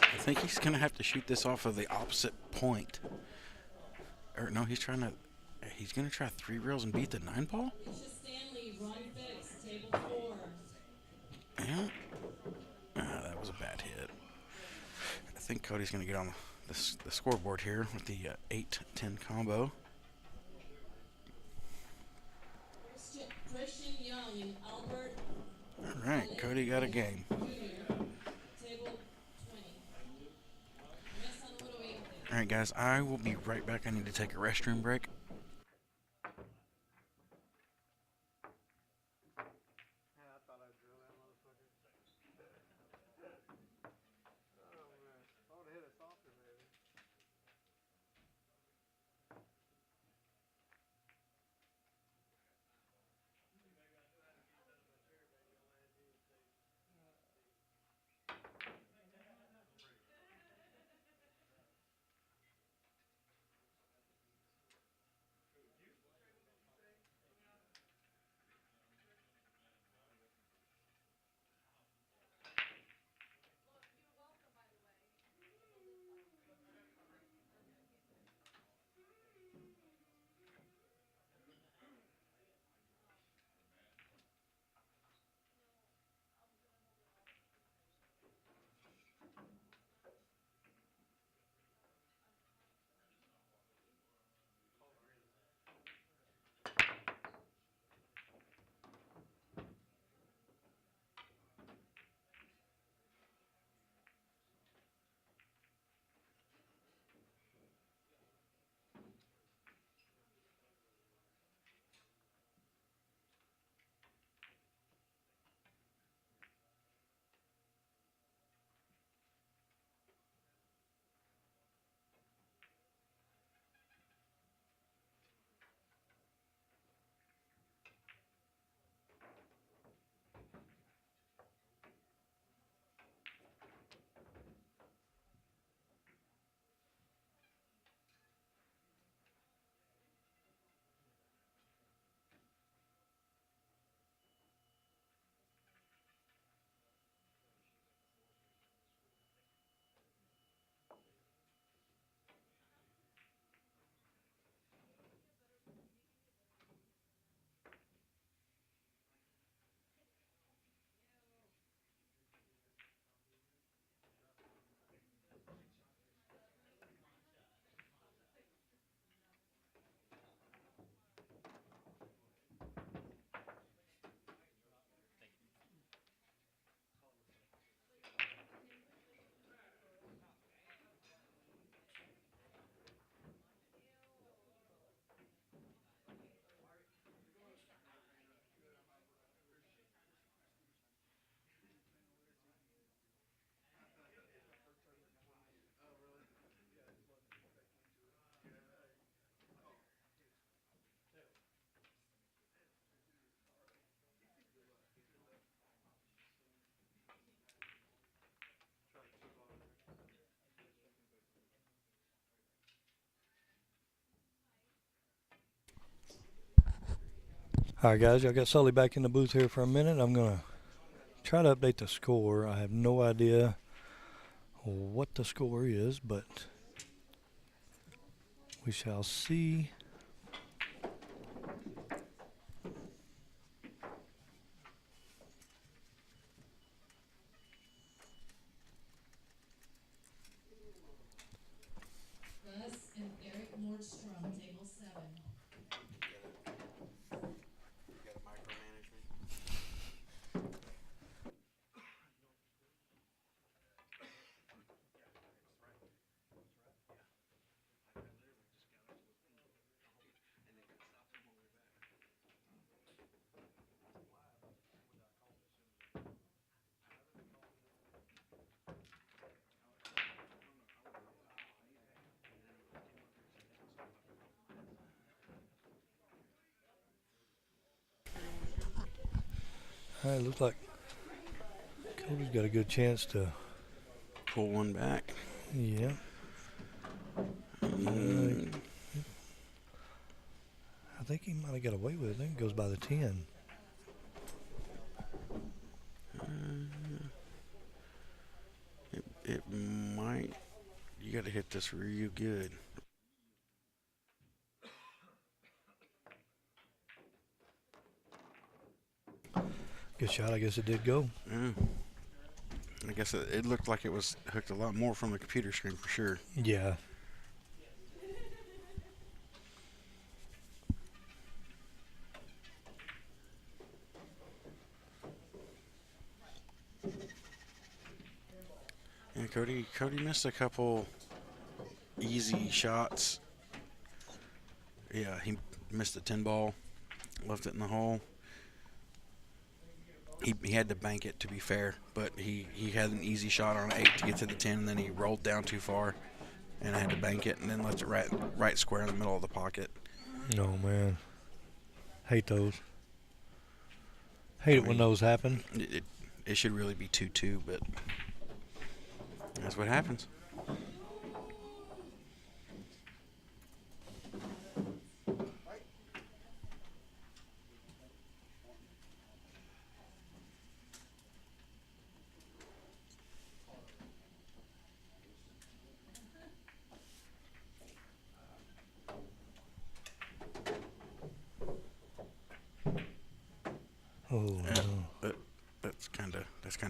[SPEAKER 2] I think he's gonna have to shoot this off of the opposite point. Or no, he's gonna try 3 rails and beat the 9 ball.
[SPEAKER 6] Stanley, Ron Fix, table 4.
[SPEAKER 2] Yeah. That was a bad hit. I think Cody's gonna get on the scoreboard here with the 8-10 combo.
[SPEAKER 6] Christian Young and Albert.
[SPEAKER 2] All right, Cody got a game.
[SPEAKER 6] Table 20.
[SPEAKER 2] All right, guys, I will be right back. I need to take a restroom break.
[SPEAKER 1] All right, guys, y'all got Sully back in the booth here for a minute. I'm going to try to update the score. I have no idea what the score is, but we shall see.
[SPEAKER 6] Gus and Eric Nordstrom, table 7.
[SPEAKER 1] All right, looks like Cody's got a good chance to,
[SPEAKER 2] Pull one back.
[SPEAKER 1] yeah.
[SPEAKER 2] Mm,
[SPEAKER 1] I think he might have got away with it. I think it goes by the 10.
[SPEAKER 2] it might. You got to hit this real good.
[SPEAKER 1] Good shot. I guess it did go.
[SPEAKER 2] Yeah. I guess it looked like it was hooked a lot more from the computer screen for sure.
[SPEAKER 1] Yeah.
[SPEAKER 2] Yeah, Cody missed a couple easy shots. Yeah, he missed a 10 ball, left it in the hole. He had to bank it, to be fair, but he had an easy shot on 8 to get to the 10, and then he rolled down too far and had to bank it, and then left it right square in the middle of the pocket.
[SPEAKER 1] No, man. Hate those. Hate it when those happen.
[SPEAKER 2] It should really be 2-2, but that's what happens.
[SPEAKER 1] Oh,
[SPEAKER 2] Yeah,
[SPEAKER 1] no.
[SPEAKER 2] but that's kind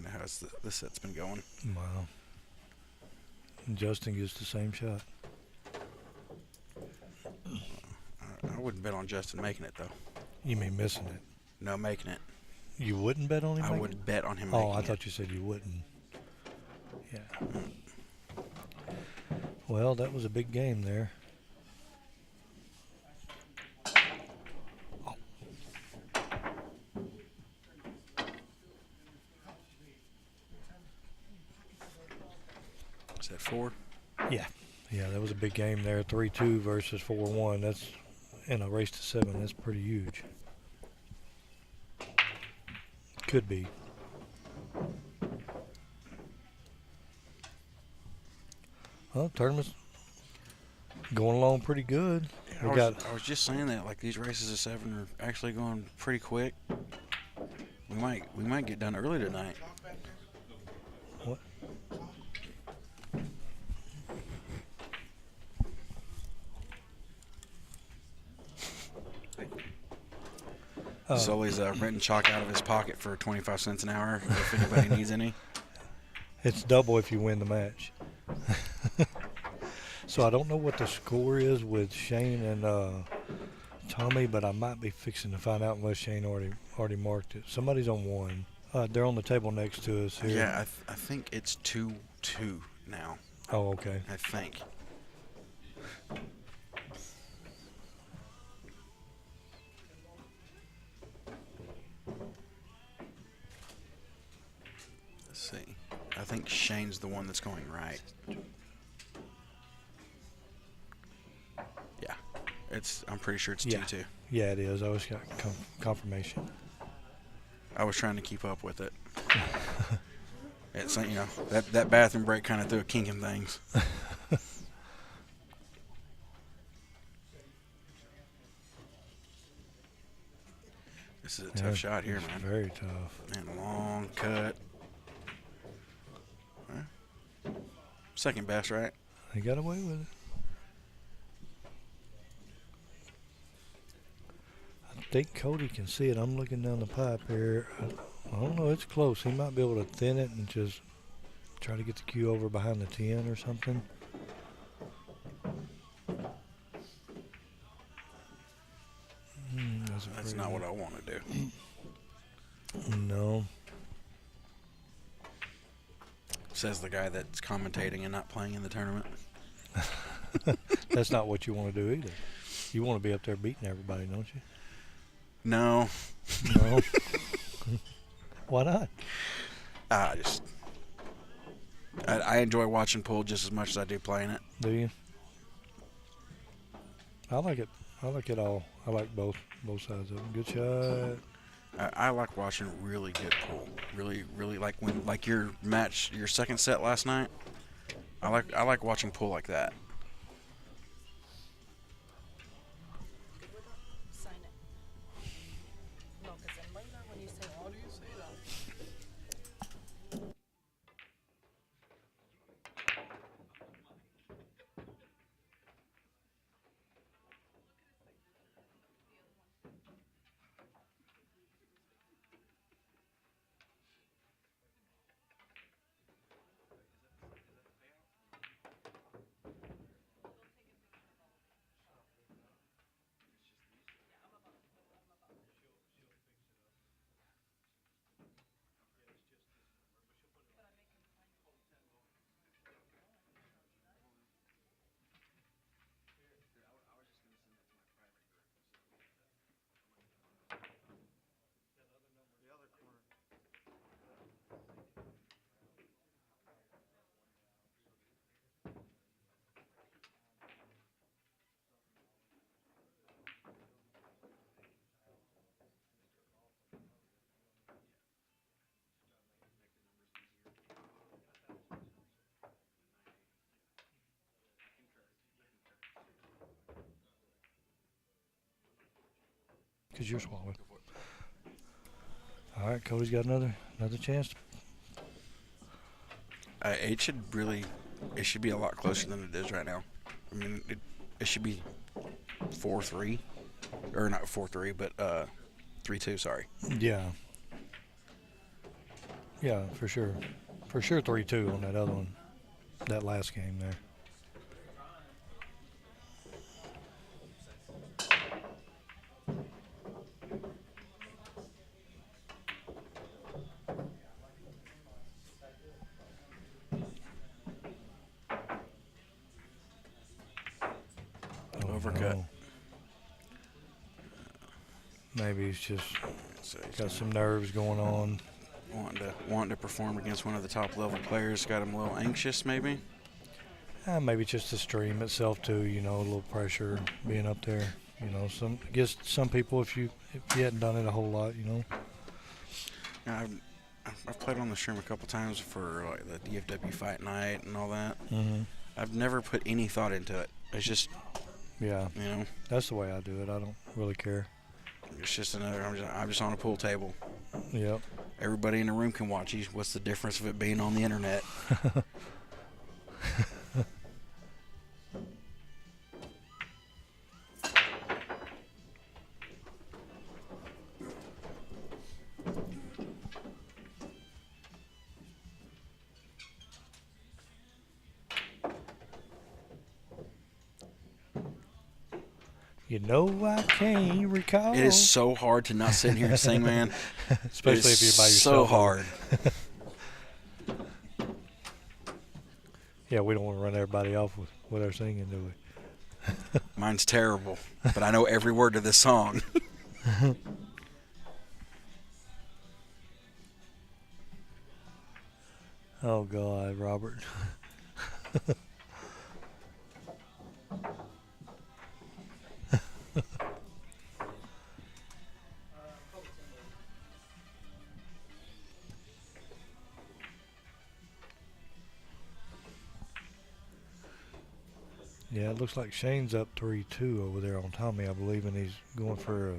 [SPEAKER 2] of how the set's been going.
[SPEAKER 1] Wow. And Justin gets the same shot.
[SPEAKER 2] I wouldn't bet on Justin making it though.
[SPEAKER 1] You mean missing it?
[SPEAKER 2] No, making it.
[SPEAKER 1] You wouldn't bet on him?
[SPEAKER 2] I
[SPEAKER 1] making
[SPEAKER 2] would
[SPEAKER 1] it?
[SPEAKER 2] bet on him
[SPEAKER 1] Oh,
[SPEAKER 2] making
[SPEAKER 1] I
[SPEAKER 2] it.
[SPEAKER 1] thought you said you wouldn't. Yeah. Well, that was a big game there.
[SPEAKER 2] Is that 4?
[SPEAKER 1] Yeah. Yeah, that was a big game there. 3-2 versus 4-1. That's in a race to 7. That's pretty huge. Could be. Well, tournament's going along pretty good.
[SPEAKER 2] I was just saying that, like, these races of 7 are actually going pretty quick. We might get done early tonight.
[SPEAKER 1] What?
[SPEAKER 2] Sully's renting chalk out of his pocket for 25 cents an hour if anybody needs any.
[SPEAKER 1] It's double if you win the match. So I don't know what the score is with Shane and Tommy, but I might be fixing to find out unless Shane already marked it. Somebody's on 1. They're on the table next to us here.
[SPEAKER 2] Yeah, I think it's 2-2 now.
[SPEAKER 1] Oh, okay.
[SPEAKER 2] I think. Let's see. I think Shane's the one that's going right. Yeah, I'm pretty sure it's 2-2.
[SPEAKER 1] Yeah, it is. I always got confirmation.
[SPEAKER 2] I was trying to keep up with it. It's, you know, that bathroom break kind of threw a kink in things. This is a tough shot here,
[SPEAKER 1] it's
[SPEAKER 2] man.
[SPEAKER 1] Very tough.
[SPEAKER 2] And long cut. Second best, right?
[SPEAKER 1] He got away with it. I think Cody can see it. I'm looking down the pipe here. I don't know. It's close. He might be able to thin it and just try to get the cue over behind the 10 or something.
[SPEAKER 2] That's not what I want to do.
[SPEAKER 1] No.
[SPEAKER 2] Says the guy that's commentating and not playing in the tournament.
[SPEAKER 1] That's not what you want to do either. You want to be up there beating everybody, don't you?
[SPEAKER 2] No.
[SPEAKER 1] No. Why not?
[SPEAKER 2] I enjoy watching pool just as much as I do playing it.
[SPEAKER 1] Do you? I like it. I like it all. I like both sides of it. Good shot.
[SPEAKER 2] I like watching really good pool. Really like your match, your second set last night. I like watching pool like that.
[SPEAKER 4] Sign it. No, because then later when you say,
[SPEAKER 3] How do you say that?
[SPEAKER 1] Because you're swallowing. All right, Cody's got another chance.
[SPEAKER 2] It should be a lot closer than it is right now. I mean, it should be 4-3, or not 4-3, but 3-2. Sorry.
[SPEAKER 1] Yeah. Yeah, for sure. For sure 3-2 on that other one. That last game there.
[SPEAKER 2] Overcut.
[SPEAKER 1] No. Maybe he's just
[SPEAKER 2] So he's
[SPEAKER 1] got some nerves going on.
[SPEAKER 2] wanting to perform against one of the top level players. Got him a little anxious, maybe.
[SPEAKER 1] Maybe just the stream itself too. You know, a little pressure being up there. You know, I guess some people, if you hadn't done it a whole lot, you know.
[SPEAKER 2] I've played on the stream a couple times for like the DFW fight night and all that.
[SPEAKER 1] Mm-hmm.
[SPEAKER 2] I've never put any thought into it. It's just,
[SPEAKER 1] Yeah,
[SPEAKER 2] you know,
[SPEAKER 1] that's the way I do it. I don't really care.
[SPEAKER 2] it's just another. I'm just on a pool table.
[SPEAKER 1] Yep.
[SPEAKER 2] Everybody in the room can watch you. What's the difference of it being on the internet?
[SPEAKER 1] You know I can't recall.
[SPEAKER 2] It is so hard to not sit here and sing, man.
[SPEAKER 1] Especially
[SPEAKER 2] It is
[SPEAKER 1] if you're by
[SPEAKER 2] so
[SPEAKER 1] yourself.
[SPEAKER 2] hard.
[SPEAKER 1] Yeah, we don't want to run everybody off with our singing, do we?
[SPEAKER 2] Mine's terrible, but I know every word to this song.
[SPEAKER 1] Oh God, Robert. Yeah, it looks like Shane's up 3-2 over there on Tommy, I believe, and he's going for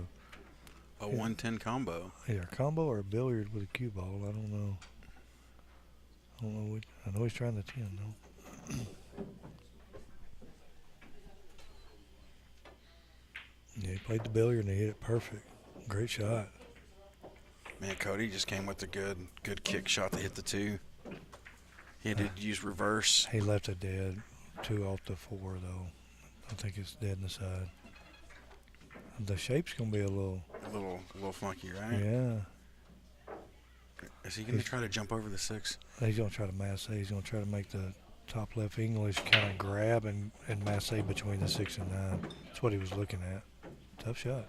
[SPEAKER 2] A 110 combo.
[SPEAKER 1] Either a combo or a billiard with a cue ball. I don't know. I don't know which. I know he's trying the 10 though. Yeah, he played the billiard and he hit it perfect. Great shot.
[SPEAKER 2] Man, Cody just came with a good kick shot to hit the 2. He had to use reverse.
[SPEAKER 1] He left it dead. 2 off the 4 though. I think it's dead in the side. The shape's gonna be a little.
[SPEAKER 2] A little funky, right?
[SPEAKER 1] Yeah.
[SPEAKER 2] Is he going to try to jump over the 6?
[SPEAKER 1] He's gonna try to masse. He's gonna try to make the top left English kind of grab and masse between the 6 and 9. That's what he was looking at. Tough shot.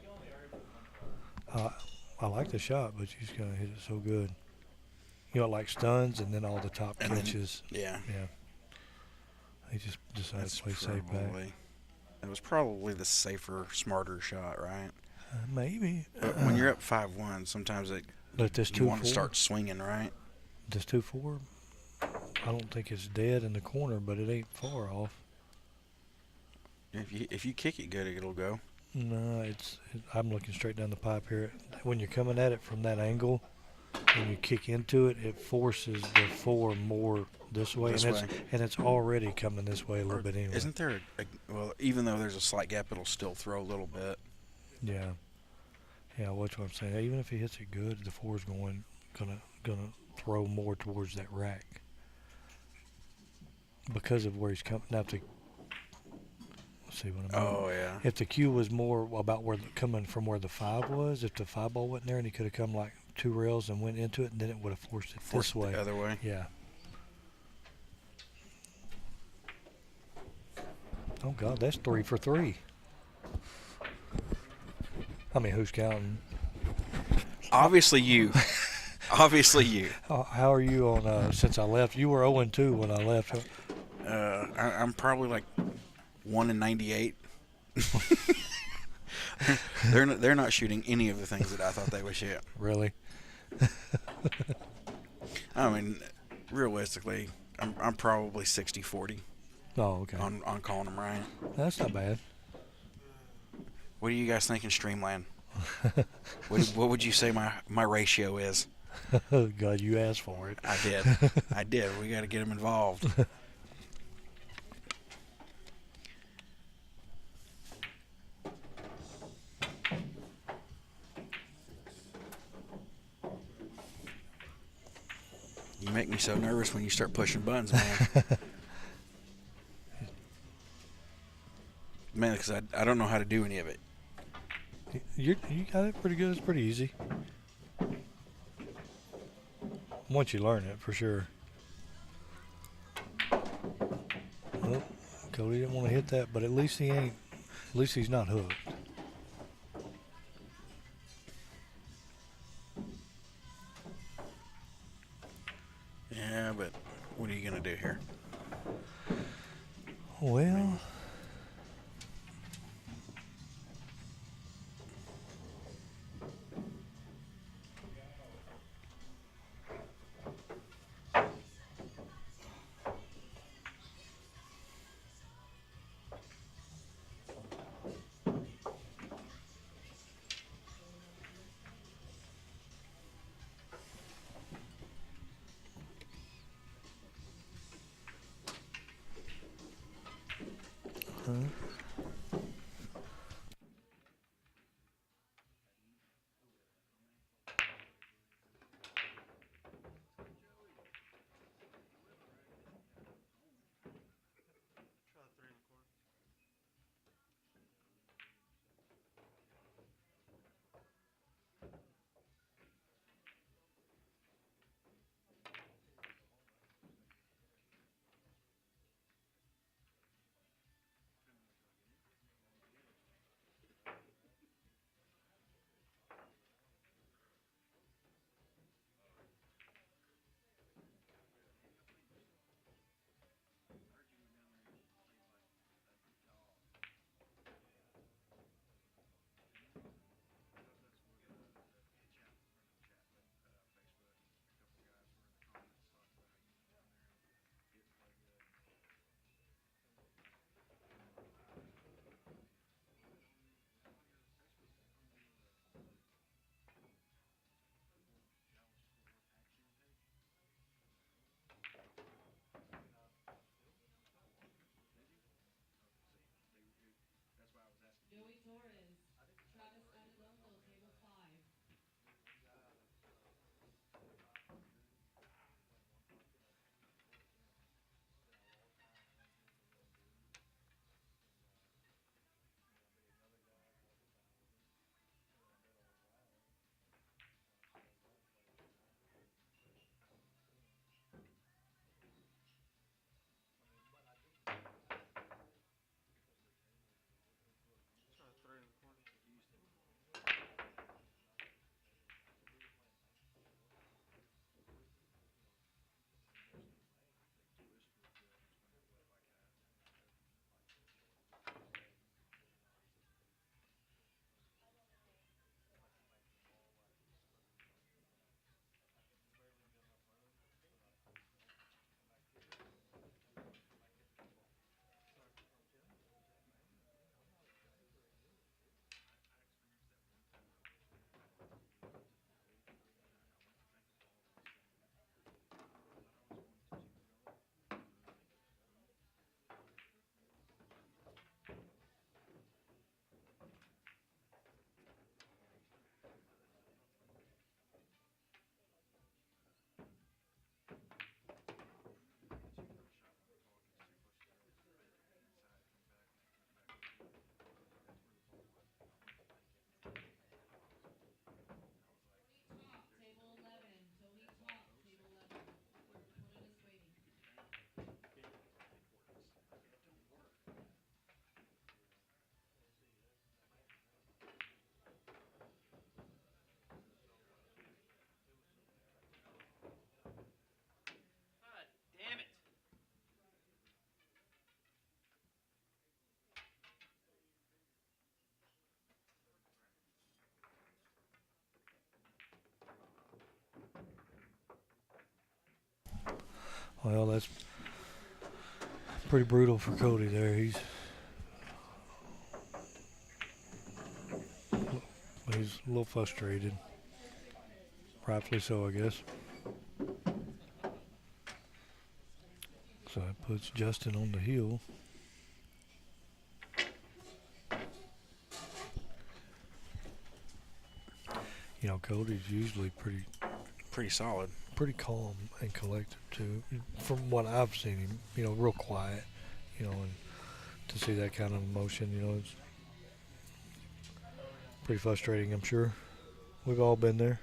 [SPEAKER 1] I like the shot, but he's gonna hit it so good. You know, like stuns and then all the top
[SPEAKER 2] And then-
[SPEAKER 1] catches.
[SPEAKER 2] Yeah.
[SPEAKER 1] Yeah. He just decided
[SPEAKER 2] That's
[SPEAKER 1] to play safe back.
[SPEAKER 2] That was probably the safer, smarter shot, right?
[SPEAKER 1] Maybe.
[SPEAKER 2] But when you're up 5-1, sometimes
[SPEAKER 1] But this
[SPEAKER 2] you want
[SPEAKER 1] 2-4.
[SPEAKER 2] to start swinging, right?
[SPEAKER 1] This 2-4. I don't think it's dead in the corner, but it ain't far off.
[SPEAKER 2] If you kick it good, it'll go.
[SPEAKER 1] No, I'm looking straight down the pipe here. When you're coming at it from that angle, when you kick into it, it forces the 4 more this way,
[SPEAKER 2] This
[SPEAKER 1] and
[SPEAKER 2] way.
[SPEAKER 1] it's already coming this way a little bit anyway.
[SPEAKER 2] Isn't there well, even though there's a slight gap, it'll still throw a little bit.
[SPEAKER 1] Yeah, watch what I'm saying. Even if he hits it good, the 4's gonna throw more towards that rack because of where he's coming. Now, see what I mean?
[SPEAKER 2] Oh, yeah.
[SPEAKER 1] If the cue was more about coming from where the 5 was, if the 5 ball wasn't there and he could have come like 2 rails and went into it, and then it would have forced it this way.
[SPEAKER 2] The other way.
[SPEAKER 1] Yeah. Oh God, that's 3 for 3. I mean, who's counting?
[SPEAKER 2] Obviously you. Obviously you.
[SPEAKER 1] How are you on? Since I left, you were 0-2 when I left.
[SPEAKER 2] I'm probably like 1-98. They're not shooting any of the things that I thought they would shoot.
[SPEAKER 1] Really?
[SPEAKER 2] I mean, realistically, I'm probably 60-40
[SPEAKER 1] Oh, okay.
[SPEAKER 2] on calling them right.
[SPEAKER 1] That's not bad.
[SPEAKER 2] What do you guys think in Streamland? What would you say my ratio is?
[SPEAKER 1] Oh God, you asked for it.
[SPEAKER 2] I did. I did. We got to get them involved. You make me so nervous when you start pushing buttons, man. Man, because I don't know how to do any of it.
[SPEAKER 1] You got it pretty good. It's pretty easy. Once you learn it, for sure. Well, Cody didn't want to hit that, but at least he ain't. At least he's not hooked.
[SPEAKER 2] Yeah, but what are you going to do here?
[SPEAKER 1] Well, Well, that's pretty brutal for Cody there. He's a little frustrated. Rightfully so, I guess. So that puts Justin on the heel. You know, Cody's usually
[SPEAKER 2] Pretty solid.
[SPEAKER 1] pretty calm and collected too. From what I've seen him, you know, real quiet. You know, and to see that kind of emotion, you know, it's pretty frustrating. I'm sure we've all been there.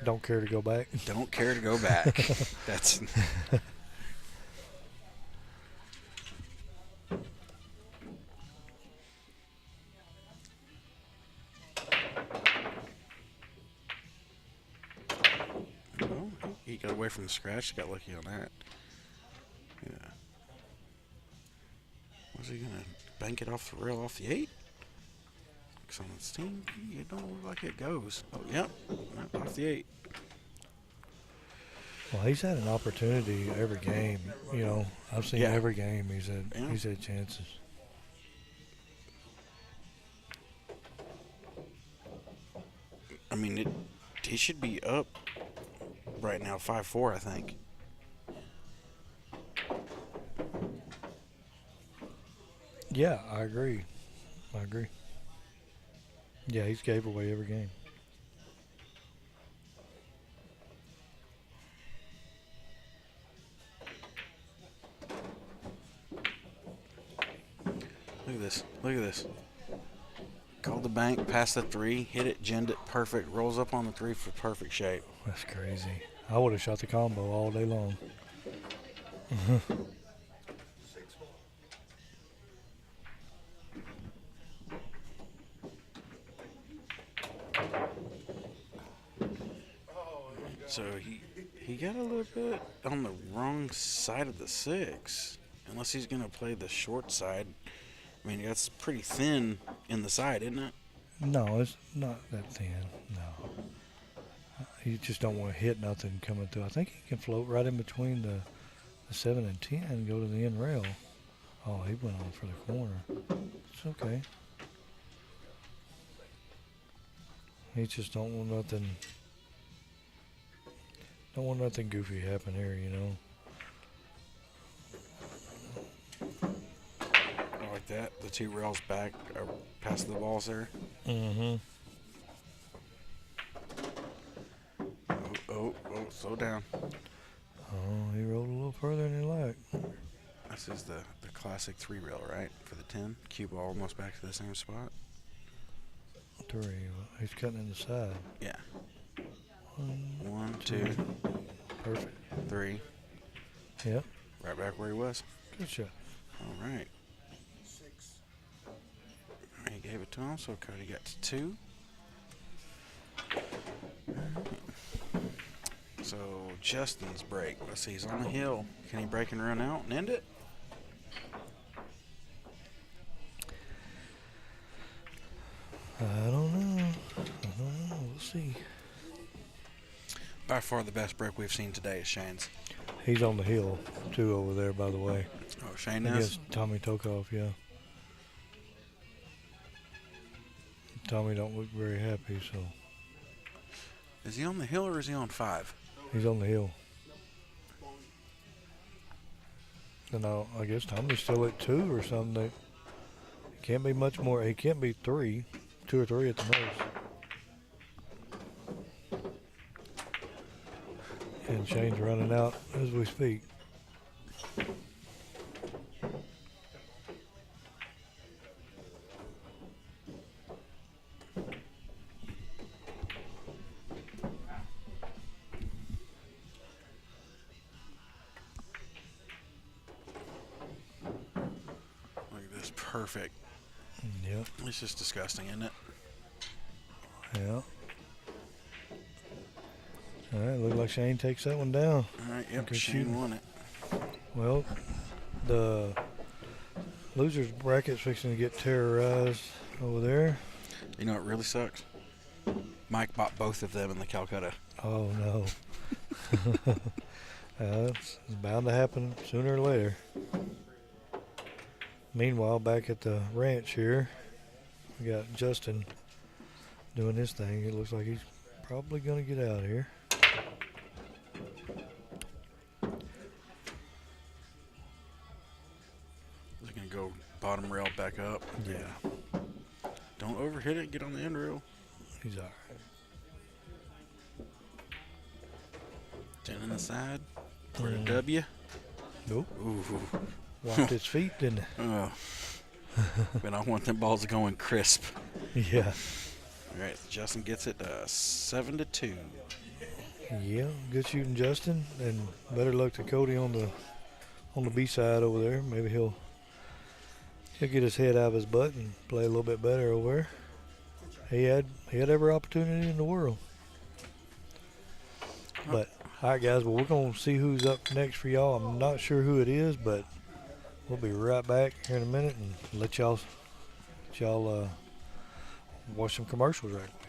[SPEAKER 1] Don't care to go back.
[SPEAKER 2] Don't care to go back. That's well, he got away from the scratch. Got lucky on that. Yeah. Was he gonna bank it off the rail off the 8? Because on the steam, it don't look like it goes. Oh, yep, off the 8.
[SPEAKER 1] Well, he's had an opportunity every game. You know, I've seen
[SPEAKER 2] Yeah.
[SPEAKER 1] every game he's had.
[SPEAKER 2] Yeah.
[SPEAKER 1] He's had chances.
[SPEAKER 2] I mean, he should be up right now, 5-4, I think.
[SPEAKER 1] Yeah, I agree. Yeah, he's gave away every game.
[SPEAKER 2] Look at this. Look at this. Called the bank, passed the 3, hit it, ginned it, perfect. Rolls up on the 3 for perfect shape.
[SPEAKER 1] That's crazy. I would have shot the combo all day long.
[SPEAKER 2] So he got a little bit on the wrong side of the 6. Unless he's going to play the short side. I mean, that's pretty thin in the side, isn't it?
[SPEAKER 1] No, it's not that thin. No. You just don't want to hit nothing coming through. I think he can float right in between the 7 and 10 and go to the end rail. Oh, he went on for the corner. It's okay. He just don't want nothing. Don't want nothing goofy happen here, you know.
[SPEAKER 2] I like that. The 2 rails back, past the balls there.
[SPEAKER 1] Mm-hmm.
[SPEAKER 2] Oh, slow down.
[SPEAKER 1] Oh, he rolled a little further than he liked.
[SPEAKER 2] This is the classic 3 rail, right? For the 10. Cue ball almost back to the same spot.
[SPEAKER 1] 3. He's cutting in the side.
[SPEAKER 2] Yeah.
[SPEAKER 1] 1,
[SPEAKER 2] 1, 2,
[SPEAKER 1] Perfect.
[SPEAKER 2] 3.
[SPEAKER 1] Yep.
[SPEAKER 2] Right back where he was.
[SPEAKER 1] Good shot.
[SPEAKER 2] All right. He gave it to him, so Cody got to 2. So Justin's break. Let's see, he's on the hill. Can he break and run out and end it?
[SPEAKER 1] I don't know. We'll see.
[SPEAKER 2] By far the best break we've seen today is Shane's.
[SPEAKER 1] He's on the hill, too, over there, by the way.
[SPEAKER 2] Oh, Shane is?
[SPEAKER 1] Against Tommy Tokov, yeah. Tommy don't look very happy, so
[SPEAKER 2] Is he on the hill or is he on 5?
[SPEAKER 1] he's on the hill. And I guess Tommy's still at 2 or something. He can't be much more. He can't be 3. 2 or 3 at the most. And Shane's running out as we speak.
[SPEAKER 2] Look at this, perfect.
[SPEAKER 1] Yep.
[SPEAKER 2] It's just disgusting, isn't it?
[SPEAKER 1] Yeah. All right, look like Shane takes that one down.
[SPEAKER 2] All right, yep,
[SPEAKER 1] Good
[SPEAKER 2] Shane
[SPEAKER 1] shooting.
[SPEAKER 2] won it.
[SPEAKER 1] Well, the losers bracket's fixing to get terrorized over there.
[SPEAKER 2] You know what really sucks? Mike bought both of them in the Calcutta.
[SPEAKER 1] Oh no. It's bound to happen sooner or later. Meanwhile, back at the ranch here, we got Justin doing his thing. It looks like he's probably going to get out of here.
[SPEAKER 2] He's gonna go bottom rail back up.
[SPEAKER 1] Yeah,
[SPEAKER 2] Don't overhit it. Get on the end rail.
[SPEAKER 1] he's all right.
[SPEAKER 2] 10 in the side for a
[SPEAKER 1] Mm.
[SPEAKER 2] W.
[SPEAKER 1] Nope.
[SPEAKER 2] Ooh.
[SPEAKER 1] Wiped his feet, didn't
[SPEAKER 2] Oh. But I want them balls going crisp.
[SPEAKER 1] it? Yeah.
[SPEAKER 2] All right, Justin gets it 7-2.
[SPEAKER 1] Yeah, good shooting, Justin, and better luck to Cody on the B side over there. Maybe he'll get his head out of his butt and play a little bit better over there. He had every opportunity in the world. But all right, guys. Well, we're gonna see who's up next for y'all. I'm not sure who it is, but we'll be right back here in a minute and let y'all watch some commercials right quick.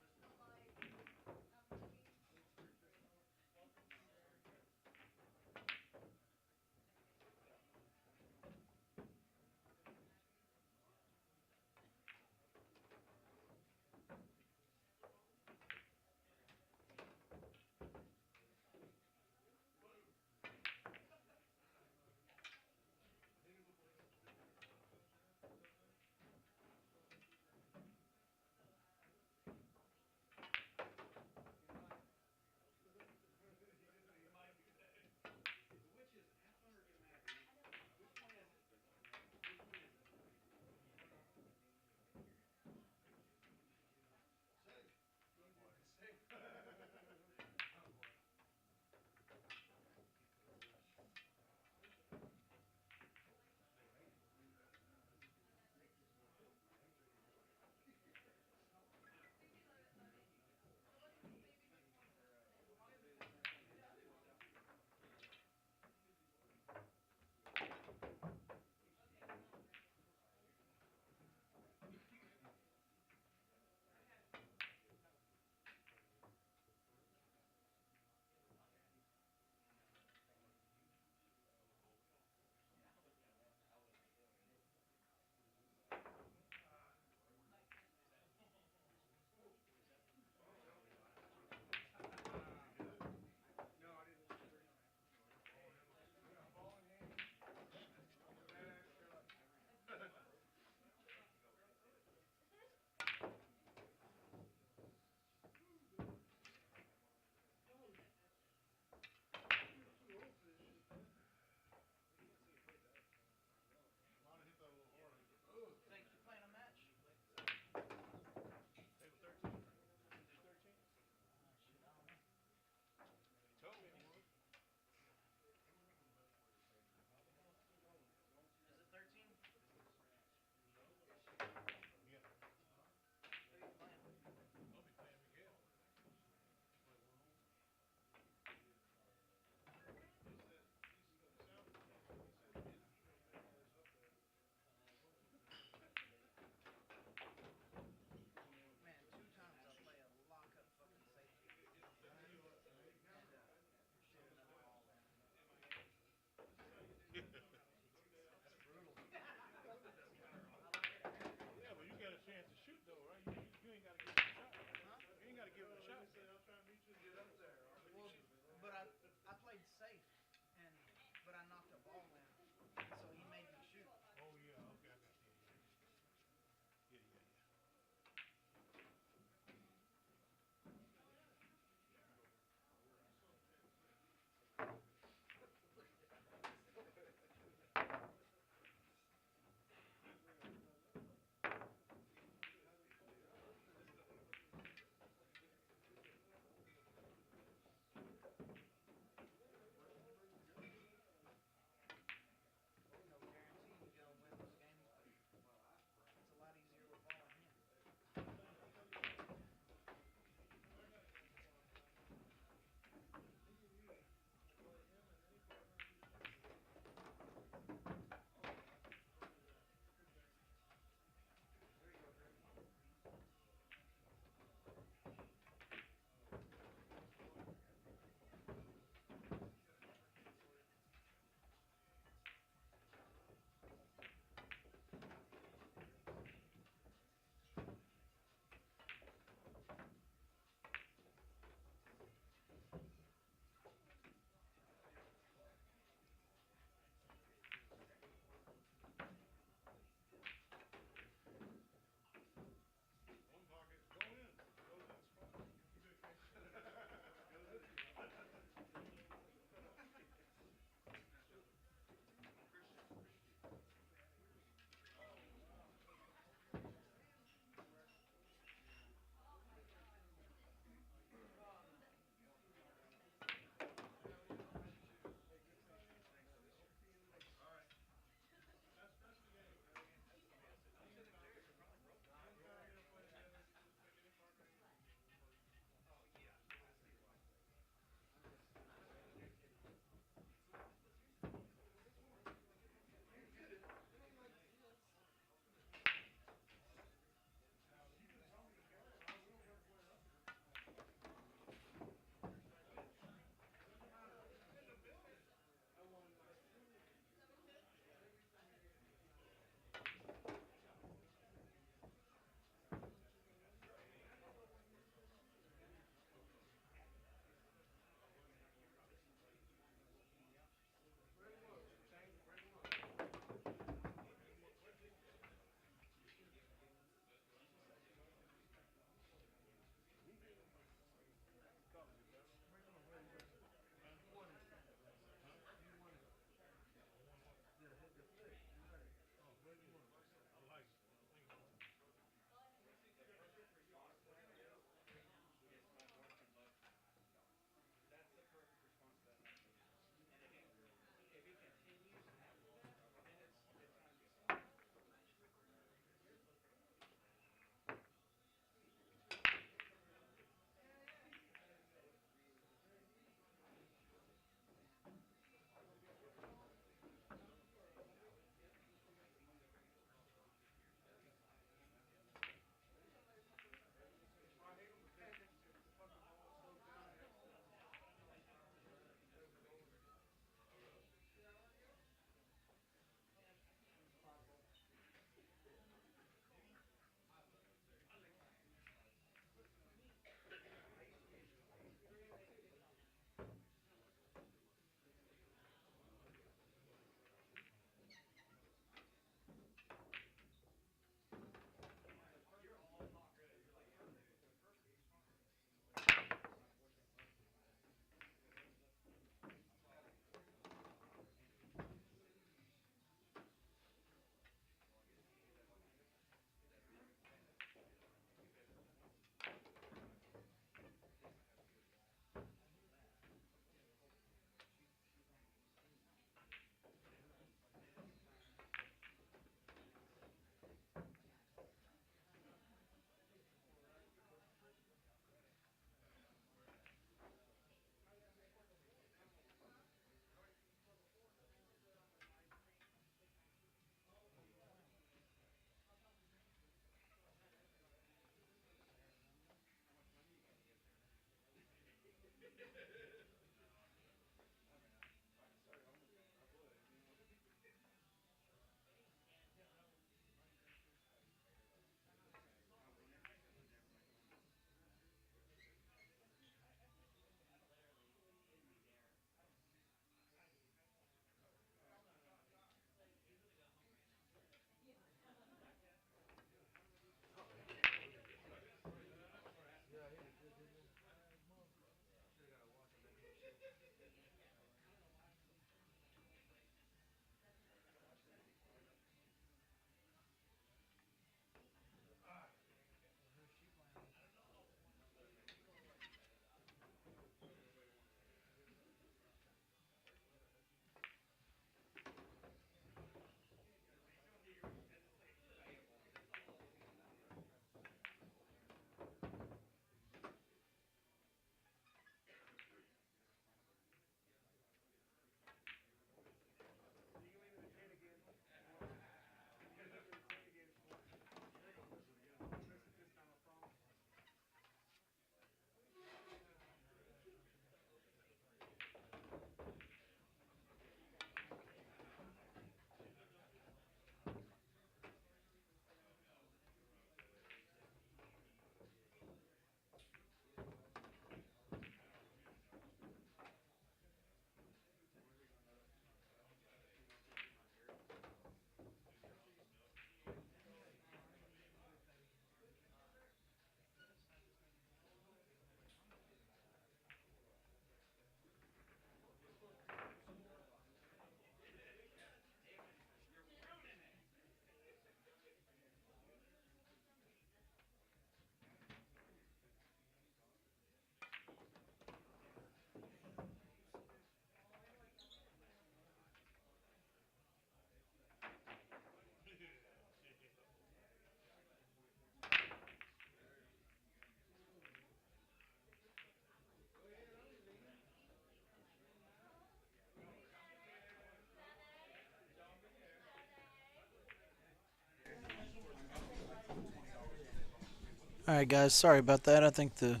[SPEAKER 5] All right, guys. Sorry about that. I think the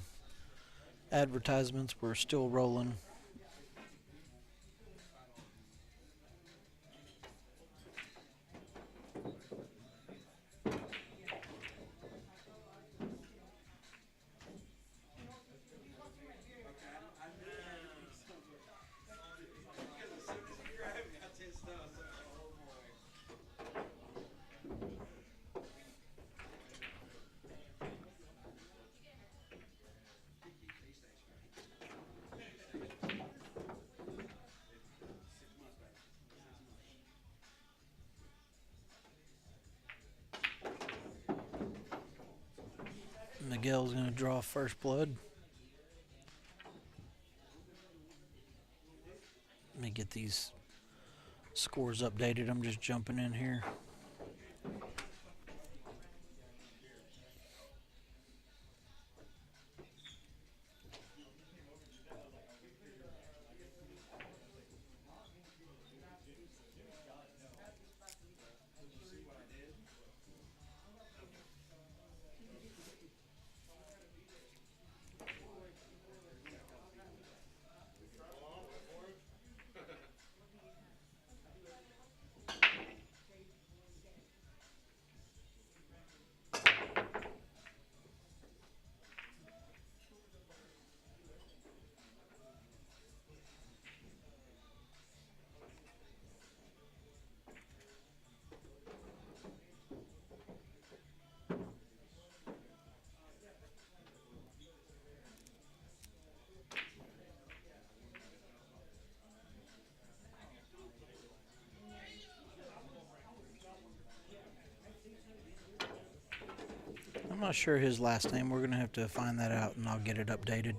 [SPEAKER 5] advertisements were still rolling. Miguel's going to draw first blood. Let me get these scores updated. I'm just jumping in here. I'm not sure his last name. We're going to have to find that out, and I'll get it updated.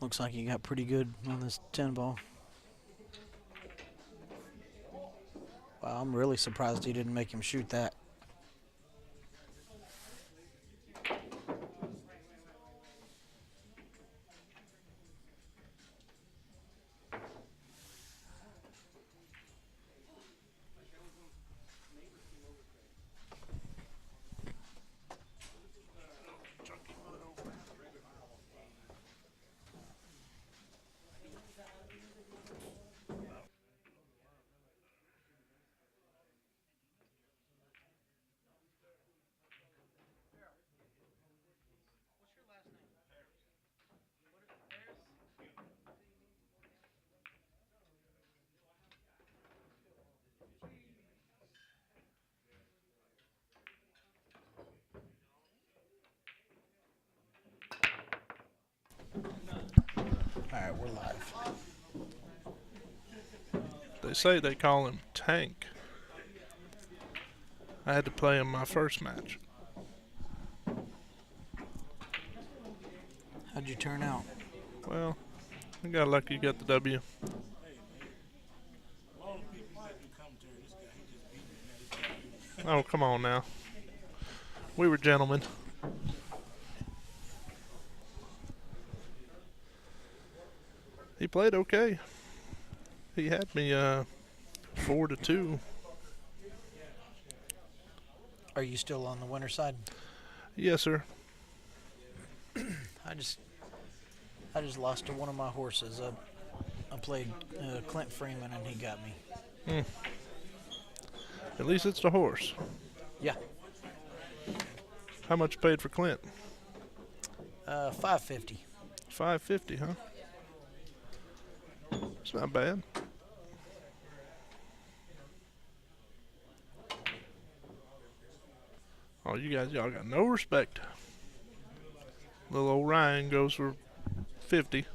[SPEAKER 5] Looks like he got pretty good on this 10 ball. Wow, I'm really surprised he didn't make him shoot that. All right, we're live.
[SPEAKER 7] They say they call him Tank. I had to play him my first match.
[SPEAKER 5] How'd you turn out?
[SPEAKER 7] Well, I got lucky, got the W. Oh, come on now. We were gentlemen. He played okay. He had me 4-2.
[SPEAKER 5] Are you still on the winner side?
[SPEAKER 7] Yes, sir.
[SPEAKER 5] I just lost to one of my horses. I played Clint Freeman and he got me.
[SPEAKER 7] At least it's the horse.
[SPEAKER 5] Yeah.
[SPEAKER 7] How much you paid for Clint?
[SPEAKER 5] $550.
[SPEAKER 7] $550, huh? It's not bad. Oh, y'all got no respect. Little old Ryan goes for 50.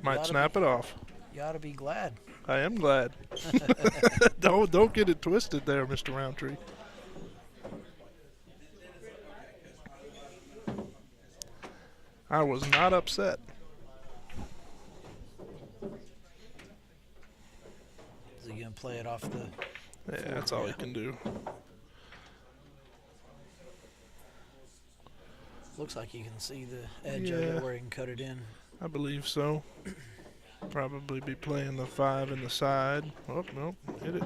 [SPEAKER 7] Might snap it off.
[SPEAKER 5] You ought to be glad.
[SPEAKER 7] I am glad. Don't get it twisted there, Mr. Roundtree. I was not upset.
[SPEAKER 5] Is he gonna play it off the?
[SPEAKER 7] Yeah, that's all he can do.
[SPEAKER 5] Looks like you can see the edge of
[SPEAKER 7] Yeah.
[SPEAKER 5] it where he can cut it in.
[SPEAKER 7] I believe so. Probably be playing the 5 in the side. Oh, no, hit it.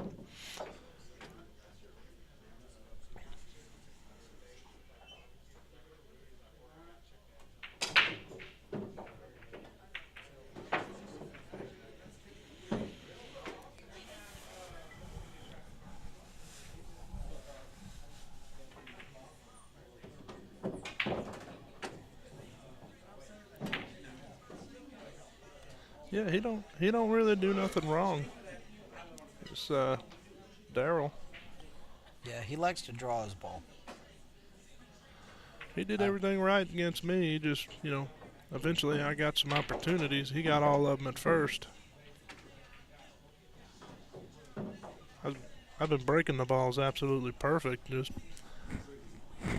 [SPEAKER 7] Yeah, he don't really do nothing wrong. It's Daryl.
[SPEAKER 5] Yeah, he likes to draw his ball.
[SPEAKER 7] He did everything right against me. He just, eventually I got some opportunities. He got all of them at first. I've been breaking the balls absolutely perfect. Just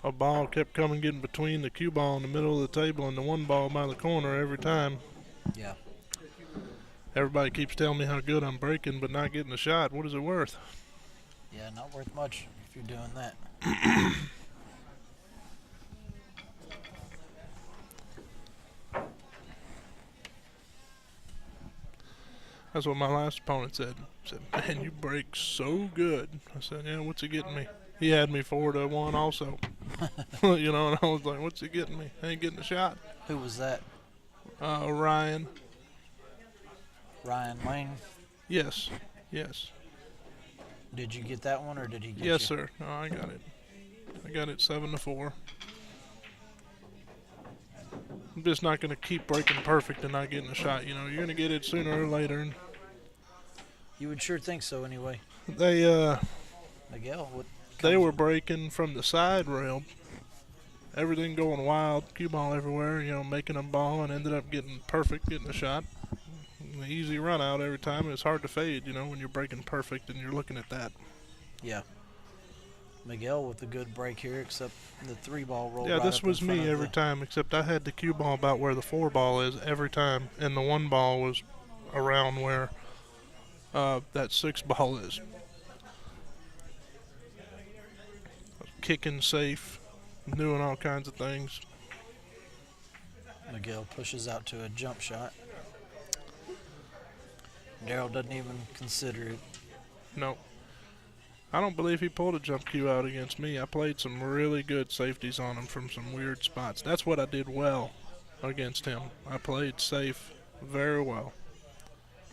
[SPEAKER 7] a ball kept coming, getting between the cue ball in the middle of the table and the one ball by the corner every time.
[SPEAKER 5] Yeah.
[SPEAKER 7] Everybody keeps telling me how good I'm breaking, but not getting a shot. What is it worth?
[SPEAKER 5] Yeah, not worth much if you're doing that.
[SPEAKER 7] That's what my last opponent said. He said, man, you break so good. I said, yeah, what's he getting me? He had me 4-1 also. And I was like, what's he getting me? I ain't getting a shot.
[SPEAKER 5] Who was that?
[SPEAKER 7] Ryan.
[SPEAKER 5] Ryan Lane.
[SPEAKER 7] Yes.
[SPEAKER 5] Did you get that one, or did he get
[SPEAKER 7] Yes,
[SPEAKER 5] you?
[SPEAKER 7] sir. No, I got it. I got it 7-4. I'm just not going to keep breaking perfect and not getting a shot. You're going to get it sooner or later. And
[SPEAKER 5] You would sure think so, anyway.
[SPEAKER 7] they
[SPEAKER 5] Miguel, what?
[SPEAKER 7] they were breaking from the side rail. Everything going wild, cue ball everywhere, making a ball, and ended up getting perfect, getting a shot. An easy run out every time. It's hard to fade, when you're breaking perfect and you're looking at that.
[SPEAKER 5] Yeah. Miguel with a good break here, except the 3-ball rolled
[SPEAKER 7] Yeah,
[SPEAKER 5] right
[SPEAKER 7] this
[SPEAKER 5] up in
[SPEAKER 7] was
[SPEAKER 5] front
[SPEAKER 7] me
[SPEAKER 5] of
[SPEAKER 7] every
[SPEAKER 5] the-
[SPEAKER 7] time, except I had the cue ball about where the 4-ball is every time, and the 1-ball was around where that 6-ball is. Kicking safe, doing all kinds of things.
[SPEAKER 5] Miguel pushes out to a jump shot. Daryl doesn't even consider it.
[SPEAKER 7] No. I don't believe he pulled a jump cue out against me. I played some really good safeties on him from some weird spots. That's what I did well against him. I played safe very well.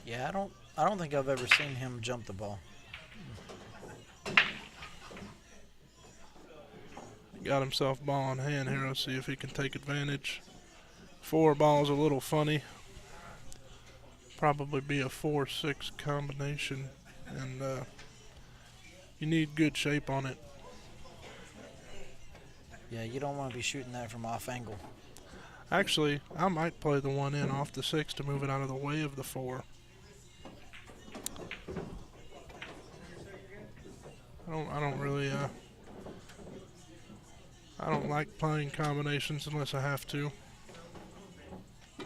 [SPEAKER 5] Yeah, I don't think I've ever seen him jump the ball.
[SPEAKER 7] Got himself ball in hand here. Let's see if he can take advantage. 4 ball's a little funny. Probably be a 4-6 combination, and you need good shape on it.
[SPEAKER 5] Yeah, you don't want to be shooting that from off angle.
[SPEAKER 7] Actually, I might play the 1 in off the 6 to move it out of the way of the 4. I don't really I don't like playing combinations unless I have to.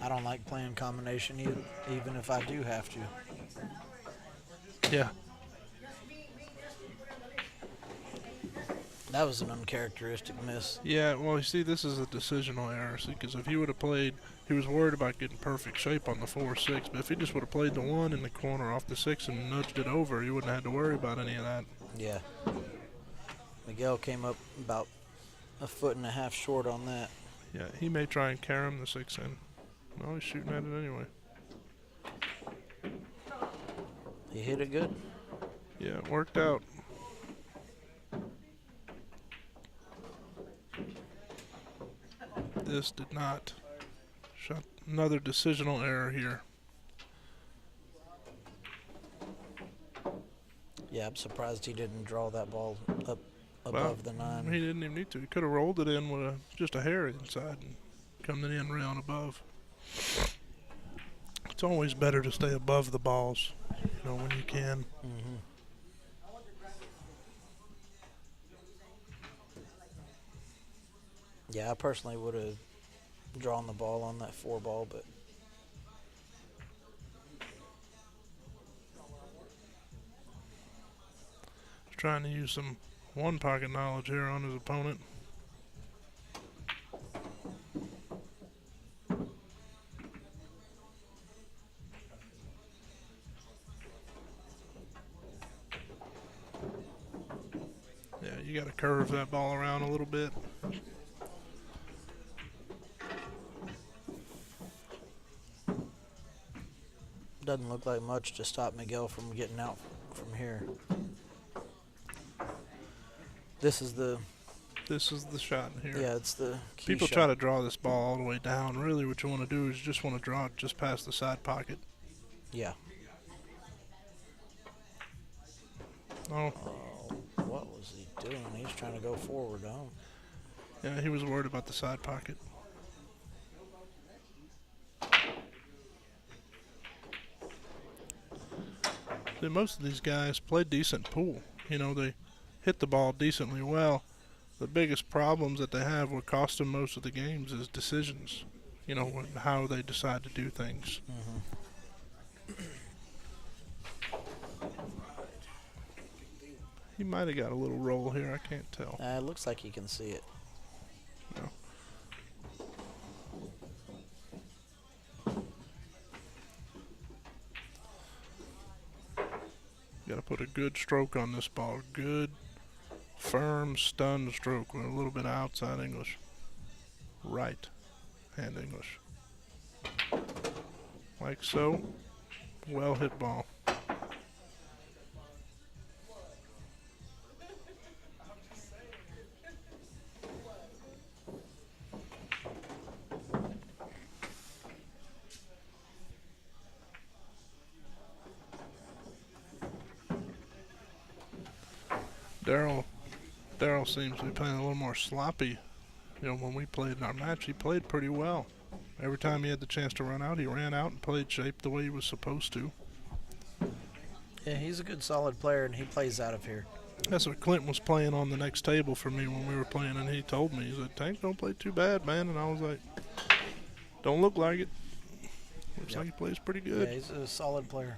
[SPEAKER 5] I don't like playing combination even if I do have to.
[SPEAKER 7] Yeah.
[SPEAKER 5] That was an uncharacteristic miss.
[SPEAKER 7] Yeah, well, you see, this is a decisional error. See, because if he would have played, he was worried about getting perfect shape on the 4-6. But if he just would have played the 1 in the corner off the 6 and nudged it over, he wouldn't have had to worry about any of that.
[SPEAKER 5] Yeah. Miguel came up about 1.5 feet short on that.
[SPEAKER 7] Yeah, he may try and carry him the 6 in. No, he's shooting at it anyway.
[SPEAKER 5] He hit it good.
[SPEAKER 7] Yeah, it worked out. This did not. Shot another decisional error here.
[SPEAKER 5] Yeah, I'm surprised he didn't draw that ball up above
[SPEAKER 7] Well,
[SPEAKER 5] the 9.
[SPEAKER 7] He didn't even need to. He could have rolled it in with just a hair inside and come the end rail and above. It's always better to stay above the balls. when you can.
[SPEAKER 5] Mm-hmm. Yeah, I personally would have drawn the ball on that 4 ball, but
[SPEAKER 7] Trying to use some one pocket knowledge here on his opponent. Yeah, you got to curve that ball around a little bit.
[SPEAKER 5] doesn't look like much to stop Miguel from getting out from here. This is the
[SPEAKER 7] shot in here.
[SPEAKER 5] yeah, it's the key
[SPEAKER 7] People
[SPEAKER 5] shot.
[SPEAKER 7] try to draw this ball all the way down. Really, what you want to do is just want to draw it just past the side pocket.
[SPEAKER 5] Yeah.
[SPEAKER 7] Oh,
[SPEAKER 5] What was he doing? He's trying to go forward. Oh,
[SPEAKER 7] yeah, he was worried about the side pocket. See, most of these guys play decent pool. They hit the ball decently well. The biggest problems that they have, what cost them most of the games, is decisions. How they decide to do things. He might have got a little roll here. I can't tell.
[SPEAKER 5] it looks like you can see it.
[SPEAKER 7] No. Got to put a good stroke on this ball. Good, firm, stun stroke with a little bit of outside English. Right hand English. Like so. Well hit ball. Daryl seems to be playing a little more sloppy. When we played in our match, he played pretty well. Every time he had the chance to run out, he ran out and played shape the way he was supposed to.
[SPEAKER 5] Yeah, he's a good solid player, and he plays out of here.
[SPEAKER 7] That's what Clint was playing on the next table for me when we were playing, and he told me, he said, Tank don't play too bad, man. And I was like, don't look like it. Looks like he plays pretty good.
[SPEAKER 5] Yeah, he's a solid player.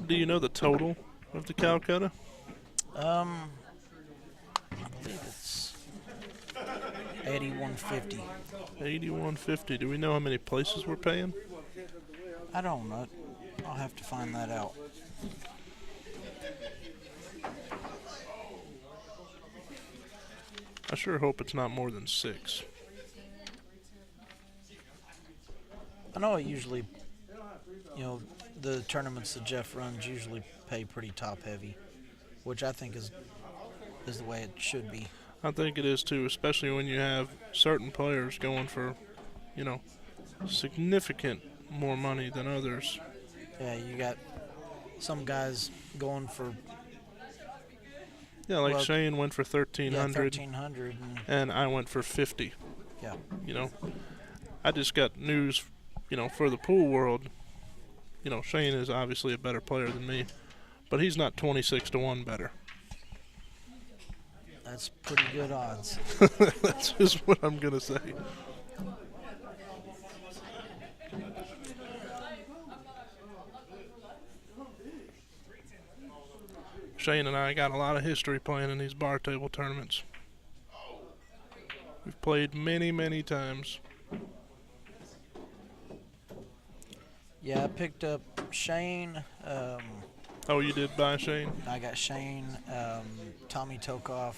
[SPEAKER 7] Do you know the total of the Calcutta?
[SPEAKER 5] I believe it's 81.50.
[SPEAKER 7] 81.50. Do we know how many places we're paying?
[SPEAKER 5] I don't know. I'll have to find that out.
[SPEAKER 7] I sure hope it's not more than 6.
[SPEAKER 5] I know it usually, the tournaments that Jeff runs usually pay pretty top heavy, which I think is the way it should be.
[SPEAKER 7] I think it is too, especially when you have certain players going for, significant more money than others.
[SPEAKER 5] Yeah, you got some guys going for
[SPEAKER 7] Like Shane went for 1,300,
[SPEAKER 5] 1,300,
[SPEAKER 7] and I went for 50.
[SPEAKER 5] yeah.
[SPEAKER 7] I just got news, for the pool world. Shane is obviously a better player than me, but he's not 26-1 better.
[SPEAKER 5] That's pretty good odds.
[SPEAKER 7] That's just what I'm gonna say. Shane and I got a lot of history playing in these bar table tournaments. We've played many, many times.
[SPEAKER 5] Yeah, I picked up Shane.
[SPEAKER 7] Oh, you did buy Shane?
[SPEAKER 5] I got Shane, Tommy Tokoff,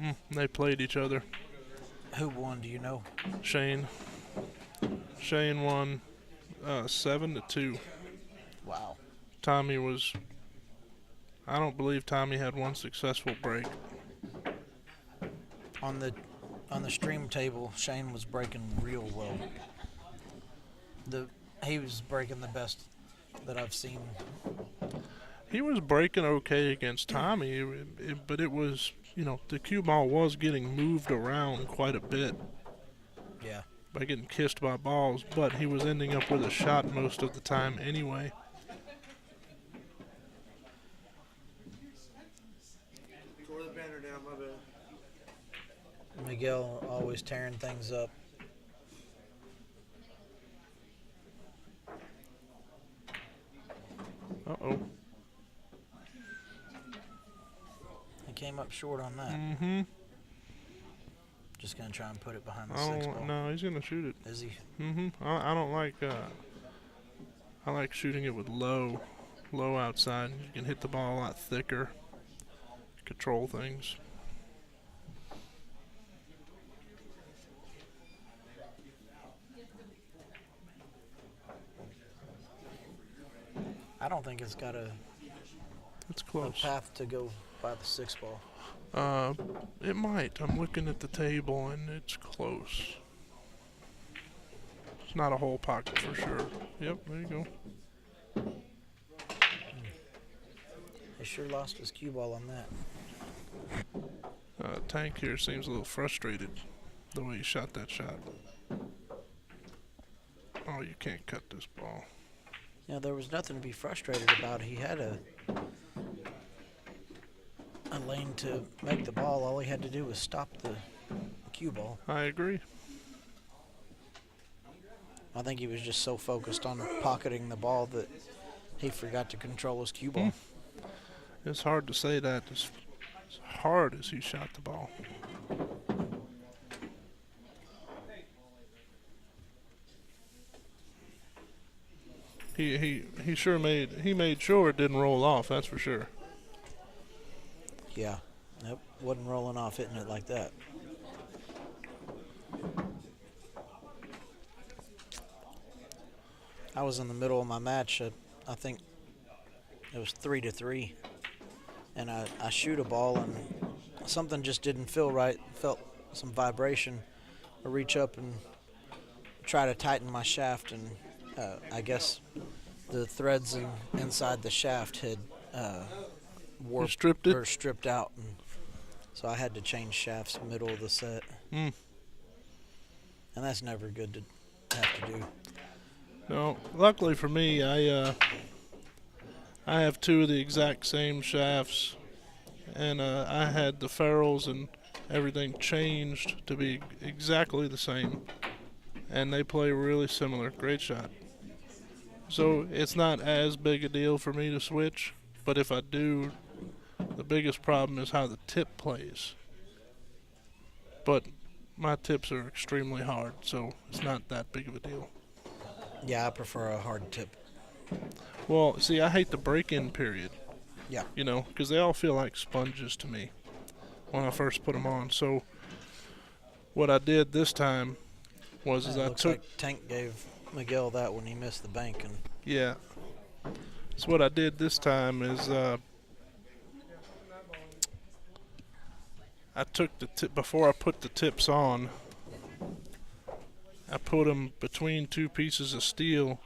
[SPEAKER 5] and
[SPEAKER 7] They played each other.
[SPEAKER 5] who won? Do you know?
[SPEAKER 7] Shane won 7-2.
[SPEAKER 5] Wow.
[SPEAKER 7] Tommy was I don't believe Tommy had one successful break.
[SPEAKER 5] On the stream table, Shane was breaking real well. He was breaking the best that I've seen.
[SPEAKER 7] He was breaking okay against Tommy, but it was, the cue ball was getting moved around quite a bit
[SPEAKER 5] Yeah.
[SPEAKER 7] by getting kissed by balls, but he was ending up with a shot most of the time anyway.
[SPEAKER 3] Tore the banner down, my bad.
[SPEAKER 5] Miguel always tearing things up.
[SPEAKER 7] Uh-oh.
[SPEAKER 5] He came up short on that.
[SPEAKER 7] Mm-hmm.
[SPEAKER 5] Just gonna try and put it behind the
[SPEAKER 7] Oh,
[SPEAKER 5] six ball.
[SPEAKER 7] no, he's going to shoot it.
[SPEAKER 5] Is he?
[SPEAKER 7] Mm-hmm. I don't like, I like shooting it with low outside. You can hit the ball a lot thicker, control things.
[SPEAKER 5] I don't think it's got a
[SPEAKER 7] It's close.
[SPEAKER 5] path to go by the six ball.
[SPEAKER 7] It might. I'm looking at the table and it's close. It's not a whole pocket for sure. Yep, there you go.
[SPEAKER 5] He sure lost his cue ball on that.
[SPEAKER 7] Tank here seems a little frustrated the way he shot that shot. Oh, you can't cut this ball.
[SPEAKER 5] Yeah, there was nothing to be frustrated about. He had a lane to make the ball. All he had to do was stop the cue ball.
[SPEAKER 7] I agree.
[SPEAKER 5] I think he was just so focused on pocketing the ball that he forgot to control his cue ball.
[SPEAKER 7] It's hard to say that as hard as he shot the ball. He sure made sure it didn't roll off, that's for sure.
[SPEAKER 5] Yeah. Nope. Wasn't rolling off hitting it like that. I was in the middle of my match. I think it was 3-3. And I shoot a ball and something just didn't feel right. Felt some vibration. I reach up and try to tighten my shaft, and I guess the threads inside the shaft had warped
[SPEAKER 7] stripped it?
[SPEAKER 5] or stripped out, and so I had to change shafts middle of the set.
[SPEAKER 7] Mm.
[SPEAKER 5] And that's never good to have to do.
[SPEAKER 7] No, luckily for me, I have two of the exact same shafts, and I had the ferrules and everything changed to be exactly the same, and they play really similar. Great shot. So it's not as big a deal for me to switch, but if I do, the biggest problem is how the tip plays. But my tips are extremely hard, so it's not that big of a deal.
[SPEAKER 5] Yeah, I prefer a hard tip.
[SPEAKER 7] Well, see, I hate the break-in period.
[SPEAKER 5] Yeah.
[SPEAKER 7] Because they all feel like sponges to me when I first put them on. So what I did this time was I
[SPEAKER 5] Looks
[SPEAKER 7] took,
[SPEAKER 5] like Tank gave Miguel that when he missed the bank, and
[SPEAKER 7] yeah. So what I did this time is I took the tip before I put the tips on. I put them between two pieces of steel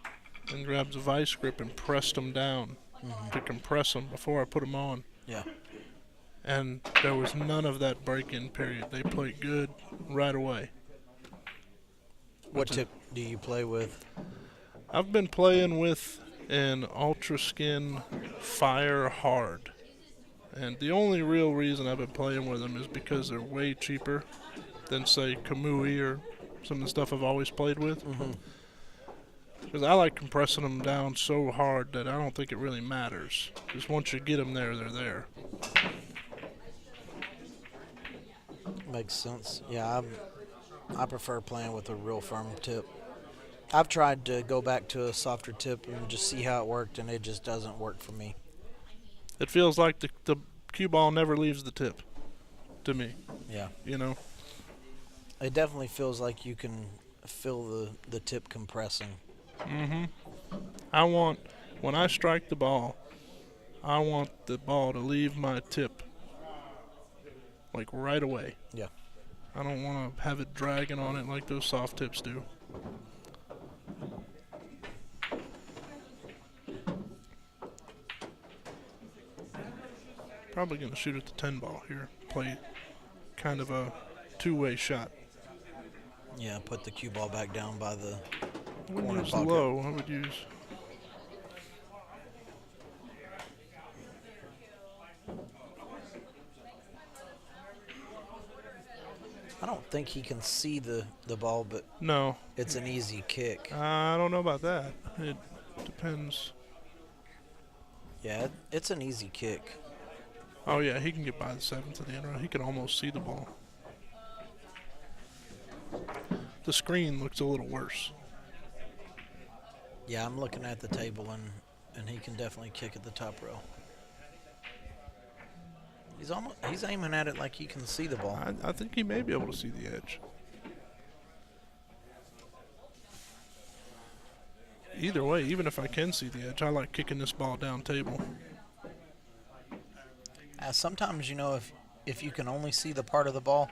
[SPEAKER 7] and grabbed the vice grip and pressed them down to compress them before I put them on.
[SPEAKER 5] yeah.
[SPEAKER 7] And there was none of that break-in period. They played good right away.
[SPEAKER 5] What tip do you play with?
[SPEAKER 7] I've been playing with an Ultra Skin Fire Hard. And the only real reason I've been playing with them is because they're way cheaper than, say, Kamui or some of the stuff I've always played with. Because I like compressing them down so hard that I don't think it really matters. Just once you get them there, they're there.
[SPEAKER 5] Makes sense. Yeah, I prefer playing with a real firm tip. I've tried to go back to a softer tip and just see how it worked, and it just doesn't work for me.
[SPEAKER 7] It feels like the cue ball never leaves the tip to me,
[SPEAKER 5] Yeah. It definitely feels like you can feel the tip compressing.
[SPEAKER 7] I want, when I strike the ball, I want the ball to leave my tip, like right away.
[SPEAKER 5] Yeah.
[SPEAKER 7] I don't want to have it dragging on it like those soft tips do. Probably going to shoot at the 10 ball here. Play kind of a two-way shot.
[SPEAKER 5] Yeah, put the cue ball back down by the
[SPEAKER 7] I wouldn't
[SPEAKER 5] corner
[SPEAKER 7] use
[SPEAKER 5] pocket.
[SPEAKER 7] low. I would use.
[SPEAKER 5] I don't think he can see the ball, but
[SPEAKER 7] No.
[SPEAKER 5] it's an easy kick.
[SPEAKER 7] I don't know about that. It depends.
[SPEAKER 5] Yeah, it's an easy kick.
[SPEAKER 7] Oh, yeah, he can get by the 7th of the end round. He can almost see the ball. The screen looks a little worse.
[SPEAKER 5] Yeah, I'm looking at the table, and he can definitely kick at the top row. He's aiming at it like he can see the ball.
[SPEAKER 7] I think he may be able to see the edge. Either way, even if I can see the edge, I like kicking this ball down table.
[SPEAKER 5] Sometimes, if you can only see the part of the ball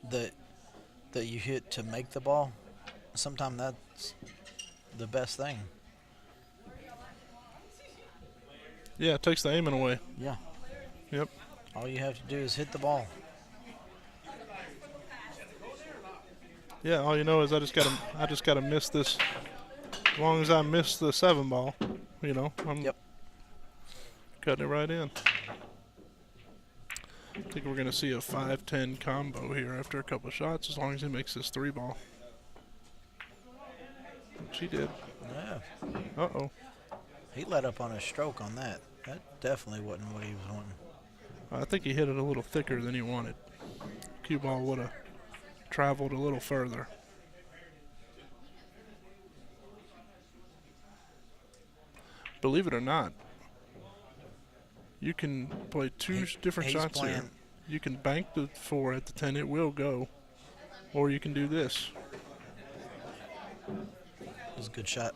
[SPEAKER 5] that you hit to make the ball, sometimes that's the best thing.
[SPEAKER 7] Yeah, it takes the aiming away.
[SPEAKER 5] Yeah.
[SPEAKER 7] Yep.
[SPEAKER 5] All you have to do is hit the ball.
[SPEAKER 7] Yeah, all you know is I just gotta miss this. As long as I miss the 7 ball, I'm
[SPEAKER 5] Yep.
[SPEAKER 7] cutting it right in. I think we're gonna see a 5-10 combo here after a couple of shots, as long as he makes this 3 ball. Which he did.
[SPEAKER 5] Yeah.
[SPEAKER 7] Uh-oh.
[SPEAKER 5] He let up on a stroke on that. That definitely wasn't what he was wanting.
[SPEAKER 7] I think he hit it a little thicker than he wanted. Cue ball would have traveled a little further. Believe it or not, you can play two different
[SPEAKER 5] he's
[SPEAKER 7] shots here.
[SPEAKER 5] playing-
[SPEAKER 7] You can bank the 4 at the 10, it will go. Or you can do this.
[SPEAKER 5] It was a good shot.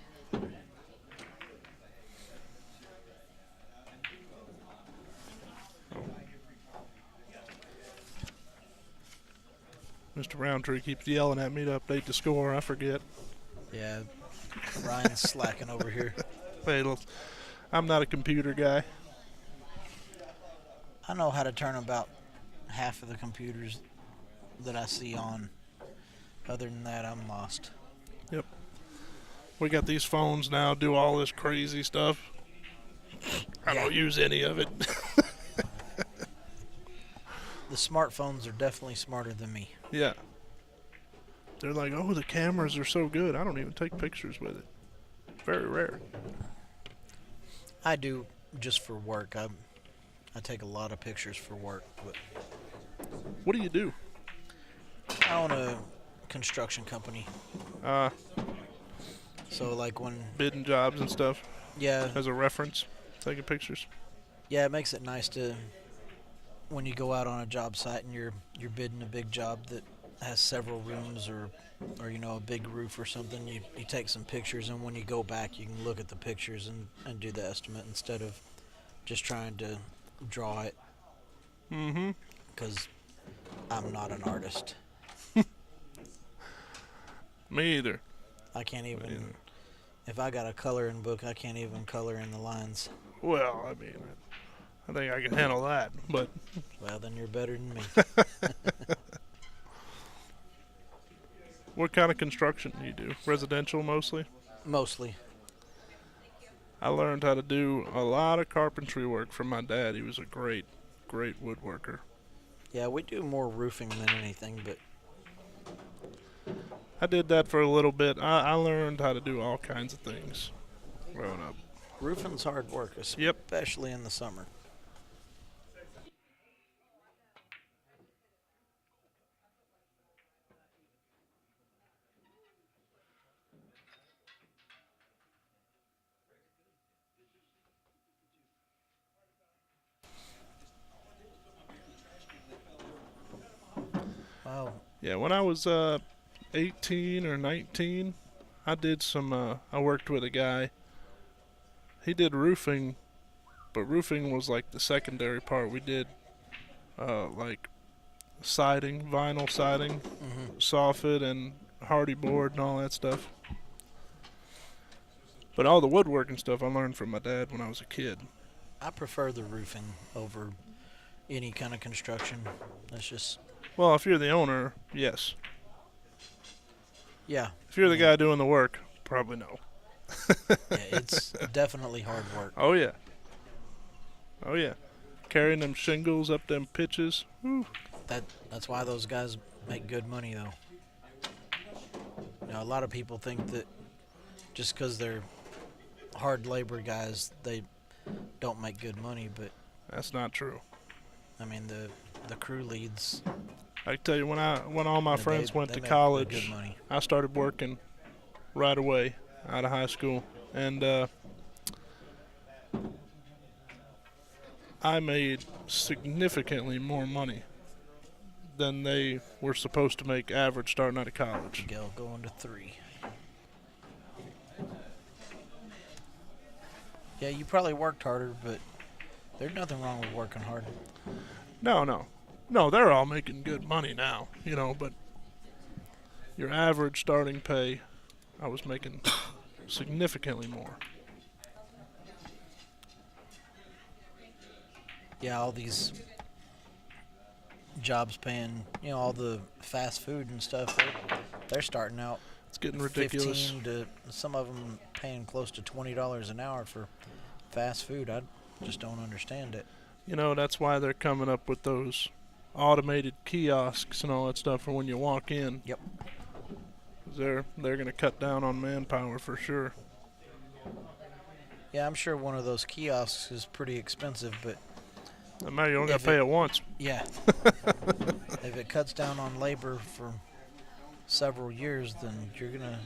[SPEAKER 7] Mr. Roundtree keeps yelling at me to update the score. I forget.
[SPEAKER 5] Yeah. Ryan's slacking over here.
[SPEAKER 7] Hey, look, I'm not a computer guy.
[SPEAKER 5] I know how to turn about half of the computers that I see on. Other than that, I'm lost.
[SPEAKER 7] Yep. We got these phones now, do all this crazy stuff. I don't use any of it.
[SPEAKER 5] The smartphones are definitely smarter than me.
[SPEAKER 7] Yeah. They're like, oh, the cameras are so good. I don't even take pictures with it. Very rare.
[SPEAKER 5] I do just for work. I take a lot of pictures for work. But
[SPEAKER 7] What do you do?
[SPEAKER 5] I own a construction company. So like when,
[SPEAKER 7] Bidding jobs and stuff
[SPEAKER 5] yeah,
[SPEAKER 7] as a reference, taking pictures.
[SPEAKER 5] yeah, it makes it nice to, when you go out on a job site and you're bidding a big job that has several rooms or a big roof or something, you take some pictures, and when you go back you can look at the pictures and do the estimate instead of just trying to draw it,
[SPEAKER 7] Mm-hmm.
[SPEAKER 5] because I'm not an artist.
[SPEAKER 7] Me either.
[SPEAKER 5] I can't even,
[SPEAKER 7] either.
[SPEAKER 5] if I got a coloring book, I can't even color in the lines.
[SPEAKER 7] Well, I mean, I think I can handle that, but
[SPEAKER 5] Well, then you're better than me.
[SPEAKER 7] what kind of construction do you do? Residential mostly?
[SPEAKER 5] Mostly.
[SPEAKER 7] I learned how to do a lot of carpentry work from my dad. He was a great, great woodworker.
[SPEAKER 5] Yeah, we do more roofing than anything, but
[SPEAKER 7] I did that for a little bit. I learned how to do all kinds of things growing up.
[SPEAKER 5] roofing's hard work,
[SPEAKER 7] Yep.
[SPEAKER 5] especially in the summer. Wow.
[SPEAKER 7] Yeah, when I was 18 or 19, I did some. I worked with a guy. He did roofing But roofing was like the secondary part. We did like siding, vinyl siding,
[SPEAKER 5] Mm-hmm.
[SPEAKER 7] soffit and hardy board and all that stuff. But all the woodworking stuff I learned from my dad when I was a kid.
[SPEAKER 5] I prefer the roofing over any kind of construction. That's just,
[SPEAKER 7] Well, if you're the owner, yes.
[SPEAKER 5] yeah.
[SPEAKER 7] If you're the guy doing the work, probably no.
[SPEAKER 5] Yeah, it's definitely hard work.
[SPEAKER 7] Oh yeah. Oh yeah. Carrying them shingles up them pitches. Whew.
[SPEAKER 5] That's why those guys make good money, though. You know, a lot of people think that just because they're hard labor guys, they don't make good money. But
[SPEAKER 7] That's not true.
[SPEAKER 5] I mean, the crew leads.
[SPEAKER 7] I can tell you, when all my
[SPEAKER 5] they-
[SPEAKER 7] friends went
[SPEAKER 5] they
[SPEAKER 7] to
[SPEAKER 5] make
[SPEAKER 7] college,
[SPEAKER 5] good money.
[SPEAKER 7] I started working right away out of high school, and I made significantly more money than they were supposed to make average starting out of college.
[SPEAKER 5] Miguel going to 3. Yeah, you probably worked harder, but there's nothing wrong with working hard.
[SPEAKER 7] No, they're all making good money now, you know, but your average starting pay, I was making significantly more.
[SPEAKER 5] Yeah, all these jobs paying, you know, all the fast food and stuff, they're starting out
[SPEAKER 7] It's getting ridiculous.
[SPEAKER 5] 15 to some of them paying close to $20 an hour for fast food. I just don't understand it.
[SPEAKER 7] You know, that's why they're coming up with those automated kiosks and all that stuff for when you walk in.
[SPEAKER 5] Yep.
[SPEAKER 7] 'Cause they're going to cut down on manpower for sure.
[SPEAKER 5] Yeah, I'm sure one of those kiosks is pretty expensive, but
[SPEAKER 7] No matter, you only got
[SPEAKER 5] If
[SPEAKER 7] to pay
[SPEAKER 5] it-
[SPEAKER 7] it once.
[SPEAKER 5] yeah, if it cuts down on labor for several years, then you're gonna.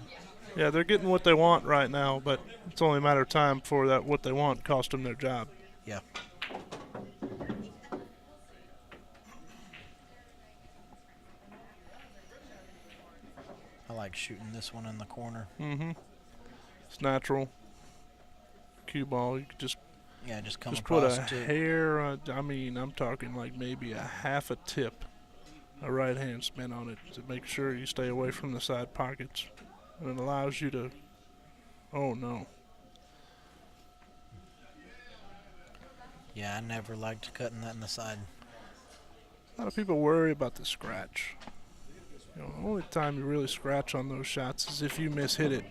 [SPEAKER 7] Yeah, they're getting what they want right now, but it's only a matter of time before that what they want cost them their job.
[SPEAKER 5] Yeah. I like shooting this one in the corner.
[SPEAKER 7] Mm-hmm. It's natural. Cue ball, you could just
[SPEAKER 5] Come
[SPEAKER 7] put
[SPEAKER 5] across
[SPEAKER 7] a
[SPEAKER 5] to
[SPEAKER 7] hair, I mean, I'm talking like maybe a half a tip, a right hand spin on it to make sure you stay away from the side pockets. And it allows you to, oh no.
[SPEAKER 5] Yeah, I never liked cutting that in the side.
[SPEAKER 7] A lot of people worry about the scratch. You know, the only time you really scratch on those shots is if you mishit it.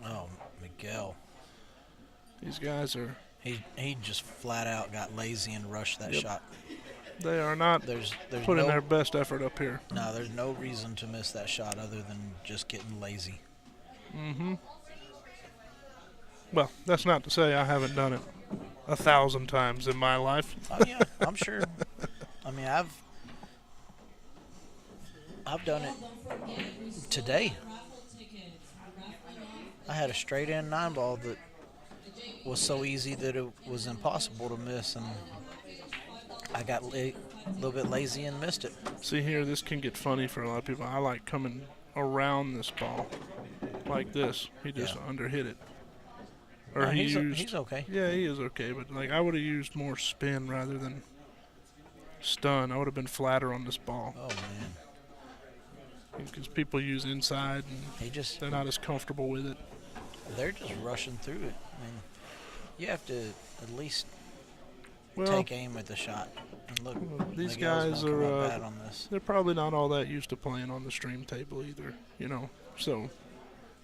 [SPEAKER 5] Oh, Miguel.
[SPEAKER 7] These guys are,
[SPEAKER 5] He just flat out got lazy and rushed that
[SPEAKER 7] Yep.
[SPEAKER 5] shot.
[SPEAKER 7] they are not
[SPEAKER 5] There's
[SPEAKER 7] putting
[SPEAKER 5] no
[SPEAKER 7] their best effort up here.
[SPEAKER 5] no there's no reason to miss that shot other than just getting lazy.
[SPEAKER 7] Mm-hmm. Well, that's not to say I haven't done it 1,000 times in my life.
[SPEAKER 5] Oh yeah, I'm sure. I mean, I've done it today. I had a straight in 9-ball that was so easy that it was impossible to miss, and I got a little bit lazy and missed it.
[SPEAKER 7] See here, this can get funny for a lot of people. I like coming around this ball like this. He just
[SPEAKER 5] Yeah.
[SPEAKER 7] underhit it. Or
[SPEAKER 5] No,
[SPEAKER 7] he
[SPEAKER 5] he's
[SPEAKER 7] used.
[SPEAKER 5] okay.
[SPEAKER 7] Yeah, he is okay, but like I would have used more spin rather than stun. I would have been flatter on this ball
[SPEAKER 5] Oh man,
[SPEAKER 7] because people use inside and
[SPEAKER 5] he just
[SPEAKER 7] they're not as comfortable with it.
[SPEAKER 5] they're just rushing through it. I mean, you have to at least
[SPEAKER 7] Well,
[SPEAKER 5] take aim at the shot. And look,
[SPEAKER 7] these
[SPEAKER 5] Miguel's
[SPEAKER 7] guys
[SPEAKER 5] gonna come
[SPEAKER 7] are.
[SPEAKER 5] up bad on this.
[SPEAKER 7] They're probably not all that used to playing on the stream table either. You know, so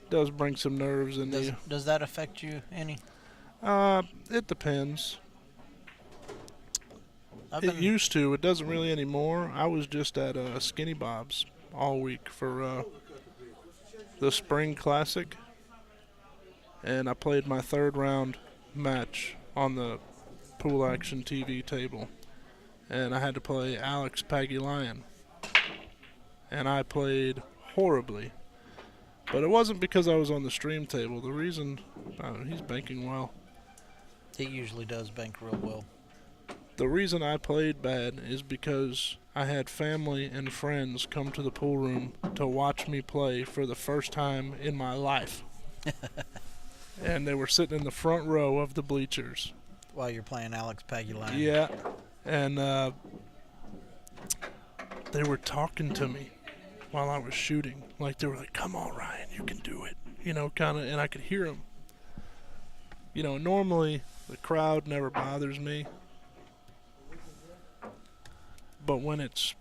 [SPEAKER 7] it does bring some nerves in you.
[SPEAKER 5] Does that affect you any?
[SPEAKER 7] It depends.
[SPEAKER 5] I've
[SPEAKER 7] It
[SPEAKER 5] been
[SPEAKER 7] used to. It doesn't really anymore. I was just at Skinny Bob's all week for the Spring Classic, and I played my third round match on the Pool Action TV table, and I had to play Alex Pagulayan, and I played horribly. But it wasn't because I was on the stream table. The reason, he's banking well.
[SPEAKER 5] he usually does bank real well.
[SPEAKER 7] The reason I played bad is because I had family and friends come to the pool room to watch me play for the first time in my life. And they were sitting in the front row of the bleachers.
[SPEAKER 5] While you're playing Alex Pagulayan.
[SPEAKER 7] Yeah. And they were talking to me while I was shooting. Like, they were like, come on, Ryan, you can do it. You know, kind of, and I could hear them. You know, normally the crowd never bothers me. But when it's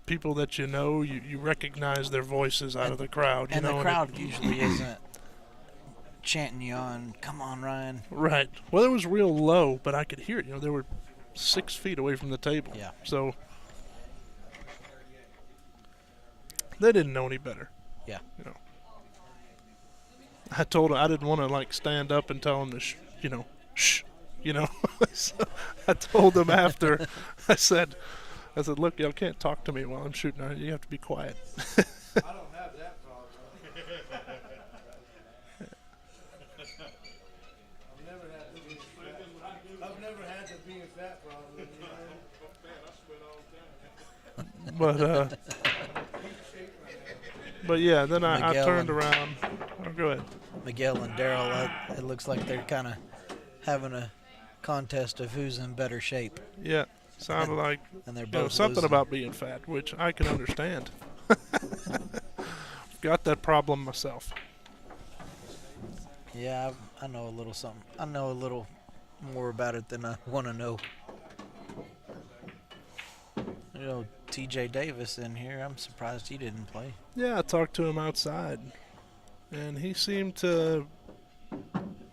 [SPEAKER 7] people that you know, you recognize their voices out of the crowd. You
[SPEAKER 5] And
[SPEAKER 7] know,
[SPEAKER 5] the
[SPEAKER 7] it-
[SPEAKER 5] crowd usually isn't chanting you on, come on, Ryan.
[SPEAKER 7] Right. Well, it was real low, but I could hear it. You know, they were 6 feet away from the table.
[SPEAKER 5] Yeah.
[SPEAKER 7] So they didn't know any better.
[SPEAKER 5] Yeah.
[SPEAKER 7] You know. I told them I didn't want to like stand up and tell them to, shh. You know. So I told them after. I said, look, y'all can't talk to me while I'm shooting. You have to be quiet.
[SPEAKER 3] I don't have that problem. I've never had to be a fat problem, you know?
[SPEAKER 7] But yeah, then I
[SPEAKER 5] Miguel
[SPEAKER 7] turned
[SPEAKER 5] and-
[SPEAKER 7] around. Oh, go ahead.
[SPEAKER 5] Miguel and Daryl, it looks like they're kind of having a contest of who's in better shape.
[SPEAKER 7] Yeah, sounded like
[SPEAKER 5] And they're both
[SPEAKER 7] something
[SPEAKER 5] losing.
[SPEAKER 7] about being fat, which I can understand. Got that problem myself.
[SPEAKER 5] Yeah, I know a little something. I know a little more about it than I want to know. You know, T.J. Davis in here. I'm surprised he didn't play.
[SPEAKER 7] Yeah, I talked to him outside, and he seemed to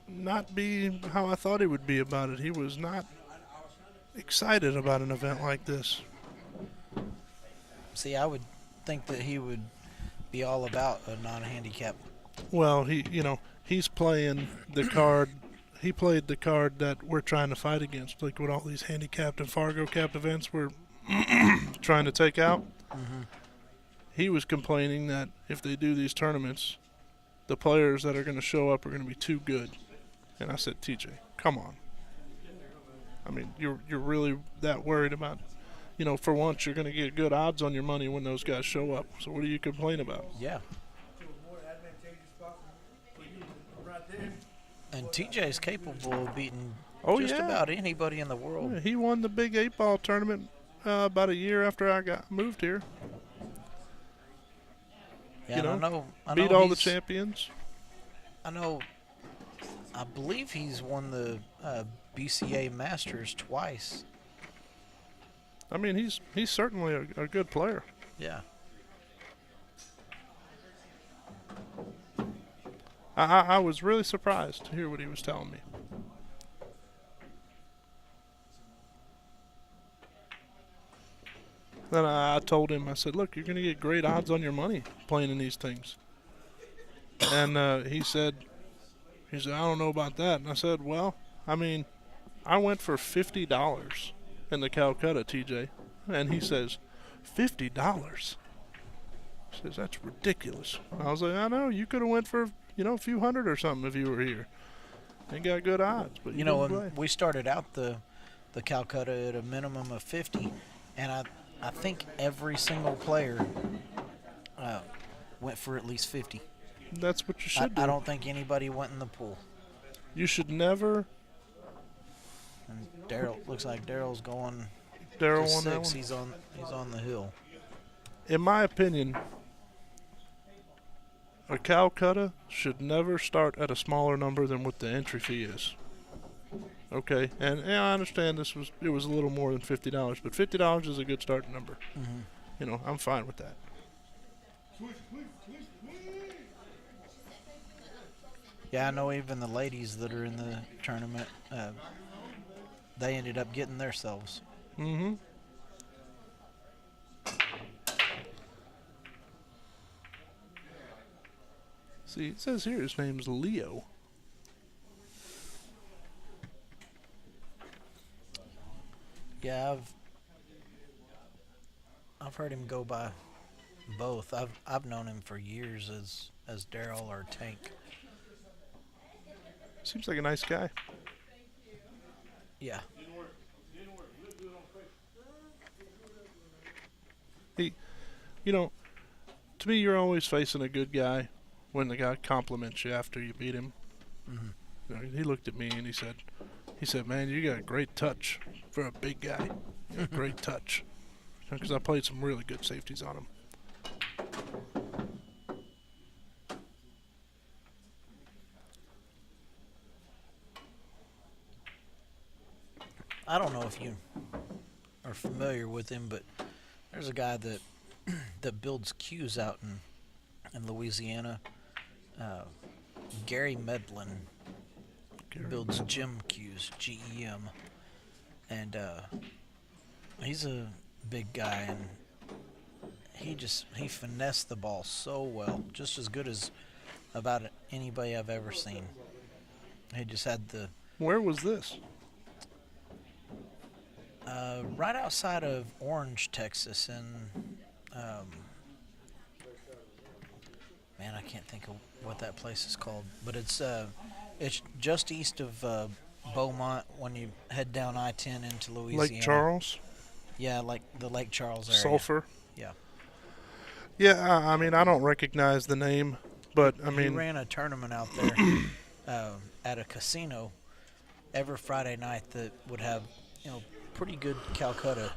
[SPEAKER 7] not be how I thought he would be about it. He was not excited about an event like this.
[SPEAKER 5] See, I would think that he would be all about a non-handicap.
[SPEAKER 7] Well, he's playing the card. He played the card that we're trying to fight against, like with all these handicapped and Fargo capped events we're trying to take out.
[SPEAKER 5] Mm-hmm.
[SPEAKER 7] He was complaining that if they do these tournaments, the players that are going to show up are going to be too good. And I said, TJ, come on. I mean, you're really that worried about, for once you're going to get good odds on your money when those guys show up. So what do you complain about?
[SPEAKER 5] Yeah.
[SPEAKER 3] More advantageous spot for you right there.
[SPEAKER 5] And TJ's capable of beating
[SPEAKER 7] Oh,
[SPEAKER 5] just
[SPEAKER 7] yeah.
[SPEAKER 5] about anybody in the world.
[SPEAKER 7] Yeah, he won the big 8-ball tournament about a year after I got moved here.
[SPEAKER 5] Yeah, and I know
[SPEAKER 7] Beat all the
[SPEAKER 5] he's-
[SPEAKER 7] champions.
[SPEAKER 5] I believe he's won the BCA Masters twice.
[SPEAKER 7] I mean, he's certainly a good player.
[SPEAKER 5] Yeah.
[SPEAKER 7] I was really surprised to hear what he was telling me. Then I told him, I said, look, you're going to get great odds on your money playing in these things. And he said, I don't know about that. And I said, well, I mean, I went for $50 in the Calcutta, TJ. And he says, $50? He says, that's ridiculous. I was like, I know, you could have went for, a few hundred or something if you were here. And got good odds, but you
[SPEAKER 5] You know,
[SPEAKER 7] didn't
[SPEAKER 5] when
[SPEAKER 7] play.
[SPEAKER 5] we started out the Calcutta at a minimum of 50, and I think every single player went for at least 50.
[SPEAKER 7] That's what you should do.
[SPEAKER 5] I don't think anybody went in the pool.
[SPEAKER 7] You should never.
[SPEAKER 5] And Daryl looks like Daryl's going
[SPEAKER 7] Daryl
[SPEAKER 5] to
[SPEAKER 7] won that
[SPEAKER 5] 6.
[SPEAKER 7] one.
[SPEAKER 5] He's on the hill.
[SPEAKER 7] In my opinion, a Calcutta should never start at a smaller number than what the entry fee is. Okay, and I understand it was a little more than $50, but $50 is a good starting number.
[SPEAKER 5] Mm-hmm.
[SPEAKER 7] I'm fine with that.
[SPEAKER 5] Yeah, I know even the ladies that are in the tournament, they ended up getting themselves.
[SPEAKER 7] Mm-hmm. See, it says here his name's Leo.
[SPEAKER 5] Yeah, I've heard him go by both. I've known him for years as Daryl or Tank.
[SPEAKER 7] Seems like a nice guy.
[SPEAKER 5] Yeah.
[SPEAKER 7] You know, to me, you're always facing a good guy when the guy compliments you after you beat him.
[SPEAKER 5] Mhm.
[SPEAKER 7] You know, he looked at me and he said, "Man, you got a great touch for a big guy. You got great touch." Because I played some really good safeties on him.
[SPEAKER 5] I don't know if you are familiar with him, but there's a guy that that builds cues out in Louisiana. Gary Medlin builds gem cues, GEM, and he's a big guy, and he finessed the ball so well, just as good as about anybody I've ever seen. He just had the
[SPEAKER 7] Where was this?
[SPEAKER 5] right outside of Orange, Texas, and man, I can't think of what that place is called, but it's just east of Beaumont when you head down I-10 into Louisiana.
[SPEAKER 7] Lake Charles?
[SPEAKER 5] Yeah, like the Lake Charles area.
[SPEAKER 7] Sulphur?
[SPEAKER 5] Yeah.
[SPEAKER 7] Yeah, I mean, I don't recognize the name, but I
[SPEAKER 5] He
[SPEAKER 7] mean,
[SPEAKER 5] ran a tournament out there at a casino every Friday night that would have, pretty good Calcutta.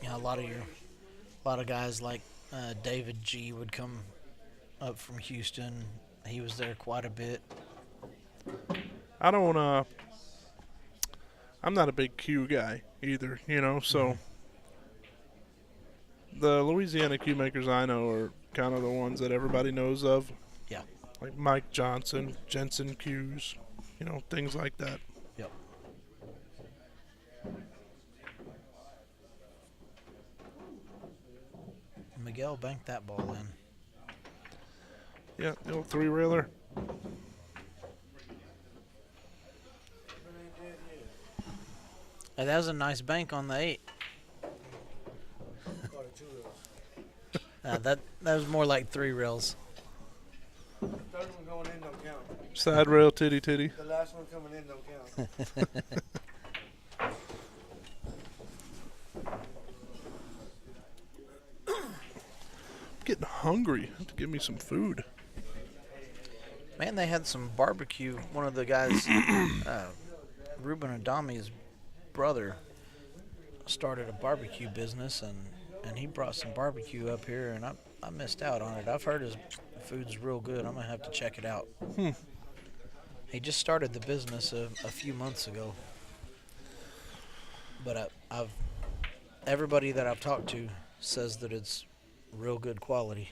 [SPEAKER 5] A lot of guys like David G would come up from Houston. He was there quite a bit.
[SPEAKER 7] I don't, I'm not a big Q guy either, so the Louisiana Q makers I know are kind of the ones that everybody knows of.
[SPEAKER 5] Yeah.
[SPEAKER 7] Like Mike Johnson, Jensen Q's, things like that.
[SPEAKER 5] Yep. Miguel banked that ball in.
[SPEAKER 7] Yeah, the old three-railer.
[SPEAKER 5] Hey, that was a nice bank on the 8. That was more like 3 rails.
[SPEAKER 3] Third one going in don't count.
[SPEAKER 7] Side rail, titty.
[SPEAKER 3] The last one coming in don't count.
[SPEAKER 7] Getting hungry. Have to give me some food.
[SPEAKER 5] Man, they had some barbecue. One of the guys, Ruben Adami's brother, started a barbecue business, and he brought some barbecue up here, and I missed out on it. I've heard his food's real good. I'm going to have to check it out. He just started the business a few months ago. But everybody that I've talked to says that it's real good quality.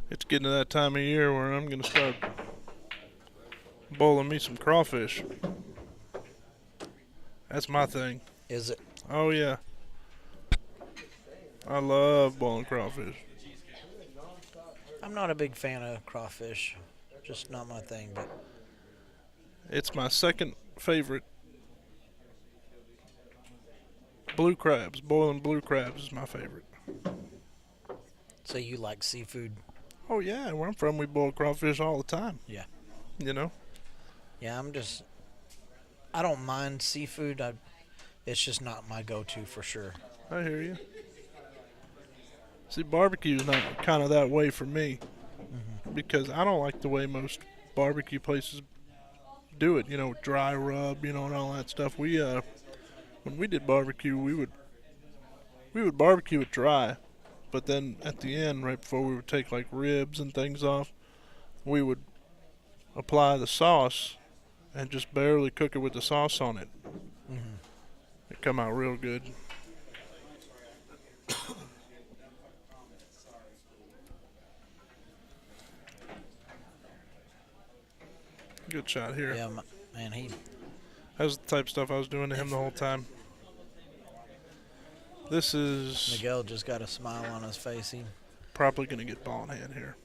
[SPEAKER 7] It's getting to that time of year where I'm going to start boiling me some crawfish. That's my thing.
[SPEAKER 5] Is it?
[SPEAKER 7] Oh, yeah. I love boiling crawfish.
[SPEAKER 5] I'm not a big fan of crawfish. Just not my thing, but
[SPEAKER 7] It's my second favorite. Blue crabs. Boiling blue crabs is my favorite.
[SPEAKER 5] so you like seafood?
[SPEAKER 7] Oh, yeah. Where I'm from, we boil crawfish all the time.
[SPEAKER 5] Yeah. Yeah, I don't mind seafood. It's just not my go-to for sure.
[SPEAKER 7] I hear you. See, barbecue's not kind of that way for me. Because I don't like the way most barbecue places do it. Dry rub, and all that stuff. We, when we did barbecue, we would barbecue it dry. But then at the end, right before we would take like ribs and things off, we would apply the sauce and just barely cook it with the sauce on it. It come out real good. Good shot here.
[SPEAKER 5] Yeah, man,
[SPEAKER 7] That was the type of stuff I was doing to him the whole time. This is
[SPEAKER 5] Miguel just got a smile on his face. He
[SPEAKER 7] probably going to get ball in hand here.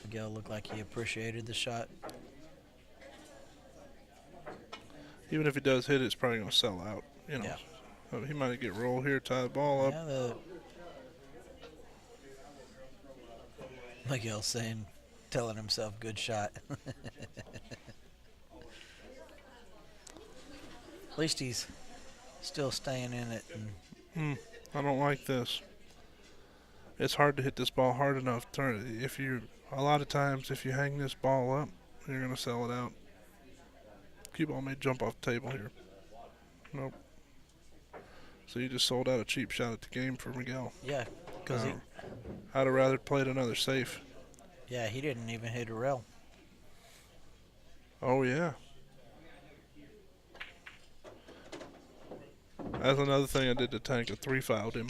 [SPEAKER 5] Miguel looked like he appreciated the shot.
[SPEAKER 7] Even if he does hit it, it's probably going to sell out.
[SPEAKER 5] Yeah.
[SPEAKER 7] So he might get rolled here, tie the ball up.
[SPEAKER 5] Yeah, Miguel saying telling himself good shot. At least he's still staying in it. And
[SPEAKER 7] I don't like this. It's hard to hit this ball hard enough. A lot of times, if you hang this ball up, you're gonna sell it out. Cue ball may jump off the table here. Nope. So you just sold out a cheap shot at the game for Miguel.
[SPEAKER 5] yeah, because
[SPEAKER 7] I'd have rather played another safe.
[SPEAKER 5] he didn't even hit a rail.
[SPEAKER 7] Oh yeah. That's another thing I did to Tank. I 3-fouled him.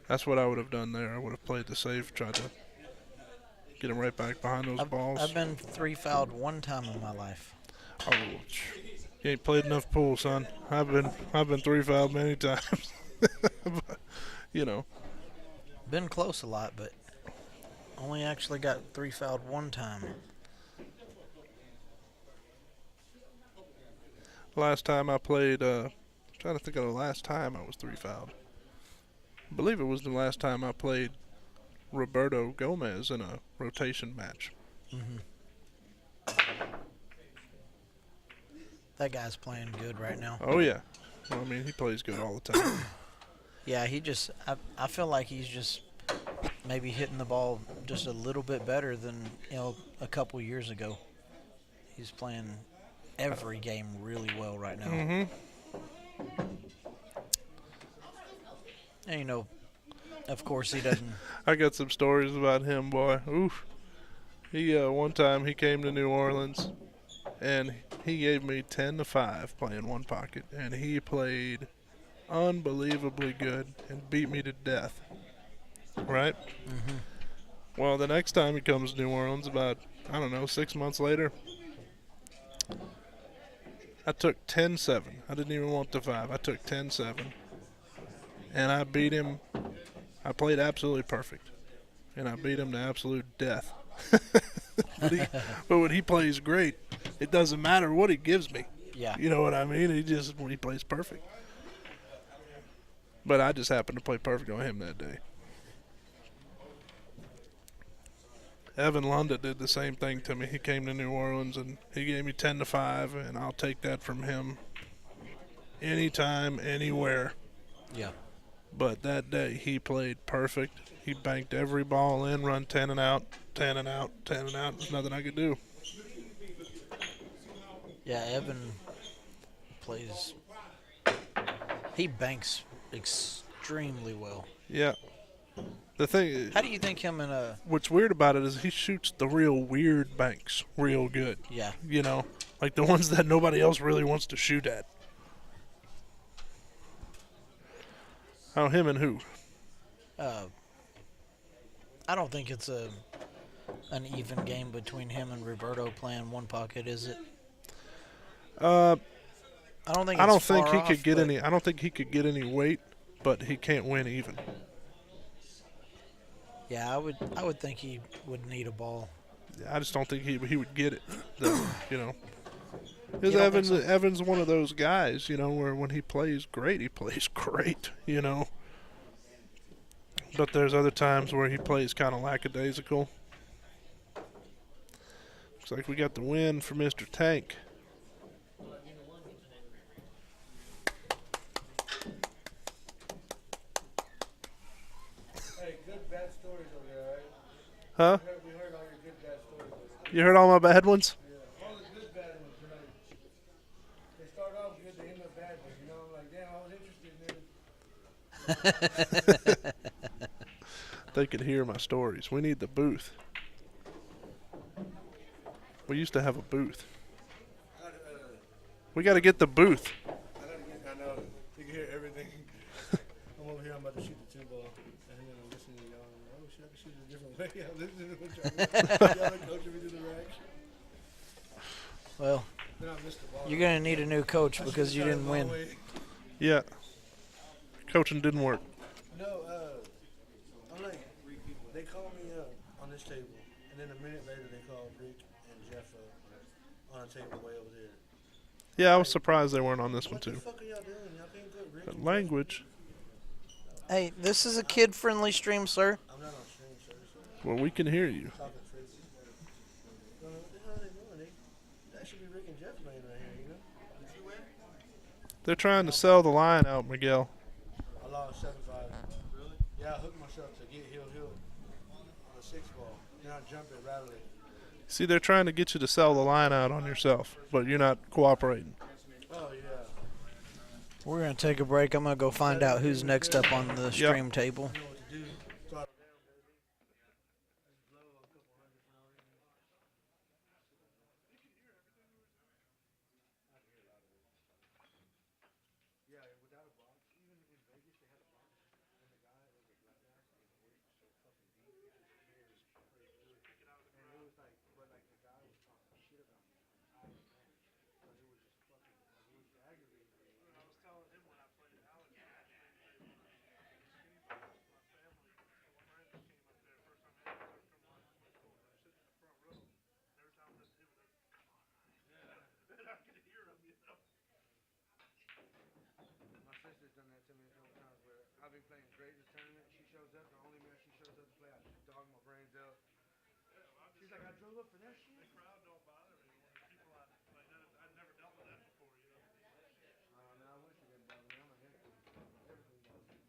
[SPEAKER 7] That's what I would have done there. I would have played the safe, tried to get him right back behind those balls.
[SPEAKER 5] I've been 3-fouled one time in my life.
[SPEAKER 7] Oh, you ain't played enough pool, son. I've been 3-fouled many times. But, you know.
[SPEAKER 5] Been close a lot, but only actually got 3-fouled one time.
[SPEAKER 7] Last time I played, trying to think of the last time I was 3-fouled. I believe it was the last time I played Roberto Gomez in a rotation match.
[SPEAKER 5] That guy's playing good right now.
[SPEAKER 7] Oh yeah, well, I mean he plays good all the time.
[SPEAKER 5] Yeah, I feel like he's just maybe hitting the ball just a little bit better than a couple years ago. He's playing every game really well right now. And of course he doesn't.
[SPEAKER 7] I got some stories about him, boy. Oof. He one time he came to New Orleans, and he gave me 10-5 playing one pocket, and he played unbelievably good and beat me to death. Right? Well, the next time he comes to New Orleans, about 6 months later, I took 10-7. I didn't even want the 5. I took 10-7, and I beat him. I played absolutely perfect, and I beat him to absolute death. But when he plays great, it doesn't matter what he gives me.
[SPEAKER 5] Yeah.
[SPEAKER 7] You know what I mean? When he plays perfect. But I just happened to play perfect on him that day. Evan Lunda did the same thing to me. He came to New Orleans and he gave me 10-5, and I'll take that from him anytime, anywhere.
[SPEAKER 5] Yeah.
[SPEAKER 7] But that day he played perfect. He banked every ball in, run 10 and out, 10 and out, 10 and out. There's nothing I could do.
[SPEAKER 5] Yeah, Evan plays. He banks extremely well.
[SPEAKER 7] Yeah. The thing,
[SPEAKER 5] How do you think him and
[SPEAKER 7] what's weird about it is he shoots the real weird banks real good.
[SPEAKER 5] Yeah.
[SPEAKER 7] Like the ones that nobody else really wants to shoot at. Oh, him and who?
[SPEAKER 5] I don't think it's an even game between him and Roberto playing one pocket, is it?
[SPEAKER 7] I
[SPEAKER 5] don't think.
[SPEAKER 7] I don't
[SPEAKER 5] it's
[SPEAKER 7] think
[SPEAKER 5] far
[SPEAKER 7] he could
[SPEAKER 5] off,
[SPEAKER 7] get
[SPEAKER 5] but-
[SPEAKER 7] any. I don't think he could get any weight, but he can't win even.
[SPEAKER 5] Yeah, I would think he would need a ball.
[SPEAKER 7] I just don't think he would get it. Because
[SPEAKER 5] You don't think so?
[SPEAKER 7] Evan's one of those guys, where when he plays great, he plays great, But there's other times where he plays kind of lackadaisical. Looks like we got the win for Mr. Tank.
[SPEAKER 3] Hey, good bad stories over there, right?
[SPEAKER 7] Huh?
[SPEAKER 3] We heard all your good bad stories.
[SPEAKER 7] You heard all my bad ones?
[SPEAKER 3] Yeah, all the good bad ones tonight. They start off good, they end up bad, but I'm like, damn, I was interested, man.
[SPEAKER 7] They could hear my stories. We need the booth. We used to have a booth. We got to get the booth.
[SPEAKER 3] I know, you can hear everything. I'm over here, I'm about to shoot the 2-ball, and then I'm listening to y'all, and I'm like, oh shit, I can shoot it a different way. I'm listening to what y'all are coaching me to the racks.
[SPEAKER 5] Well,
[SPEAKER 3] Then I missed the ball.
[SPEAKER 5] you're gonna need a new coach
[SPEAKER 3] I
[SPEAKER 5] because you
[SPEAKER 3] should've
[SPEAKER 5] didn't
[SPEAKER 3] shot it
[SPEAKER 5] win.
[SPEAKER 3] the long way.
[SPEAKER 7] Yeah. Coaching didn't work.
[SPEAKER 3] No, I'm like, they called me up on this table, and then a minute later they called Rick and Jeff up on a table way over there.
[SPEAKER 7] Yeah, I was surprised they weren't on this one
[SPEAKER 3] What the
[SPEAKER 7] too.
[SPEAKER 3] fuck are y'all doing? Y'all can't put Rick
[SPEAKER 7] But
[SPEAKER 3] and
[SPEAKER 7] language.
[SPEAKER 5] Hey, this is a kid-friendly stream, sir.
[SPEAKER 3] I'm not on stream, sir.
[SPEAKER 7] Well, we can hear you.
[SPEAKER 3] Talking freely.
[SPEAKER 7] They're trying to sell the line out, Miguel.
[SPEAKER 3] I lost 75. Really? Yeah, I hooked myself to get hill on a 6 ball. Then I jump it rattling.
[SPEAKER 7] See, they're trying to get you to sell the line out on yourself, but you're not cooperating.
[SPEAKER 3] Oh, yeah.
[SPEAKER 5] We're gonna take a break. I'm gonna go find out who's next up on the stream table.
[SPEAKER 3] I know what to do. Throttle down, baby. Just blow a couple hundred for no reason. Yeah, without a box. Even in Vegas, they had a box. And the guy, it was a black guy, so his voice was so fucking deep. It just made it crazy. And it was like, but like the guy was talking shit about me the entire match. But it was just fucking, like, it was aggravating me. I was telling him when I played Alex. My sister's done that to me a couple times where I've been playing great this tournament. She shows up, the only match she shows up to play, I just dog my brains out. She's like, I drove up for that shit? The crowd don't bother me. People like that, I've never dealt with that before, you know? Man, I wish it didn't bother me. I'm a head food. Everything bothers me.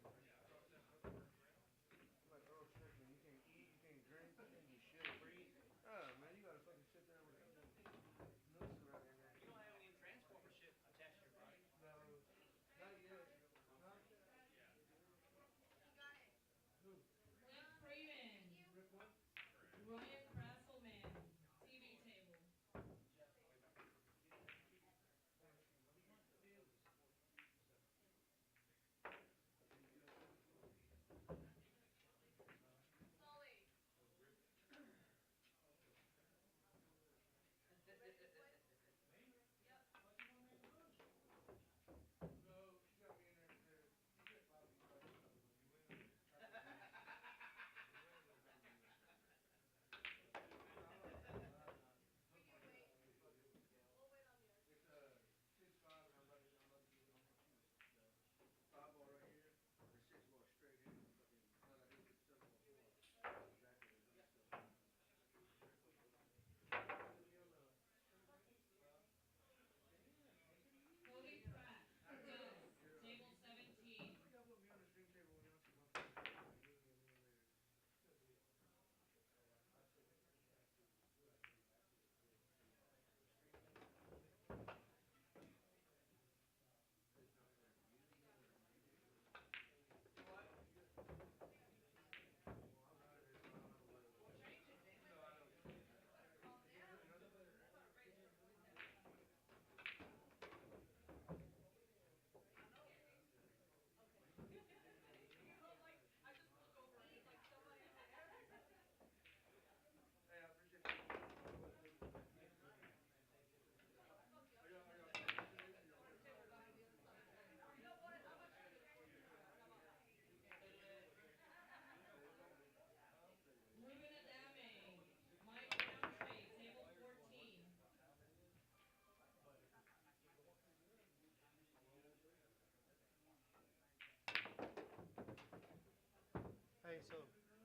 [SPEAKER 3] Like Earl Strickland, you can't eat, you can't drink, you can't do shit. Oh, man, you gotta fucking sit there with a noose around your neck. You don't have any transformer shit attached to your body? No, not yet.
[SPEAKER 6] Cliff Freeman. Ryan Krasselman. TV table. Cody Pratt. Gus. Table 17. Ruben Adame. Mike Roundtree. Table 14.
[SPEAKER 3] Hey, so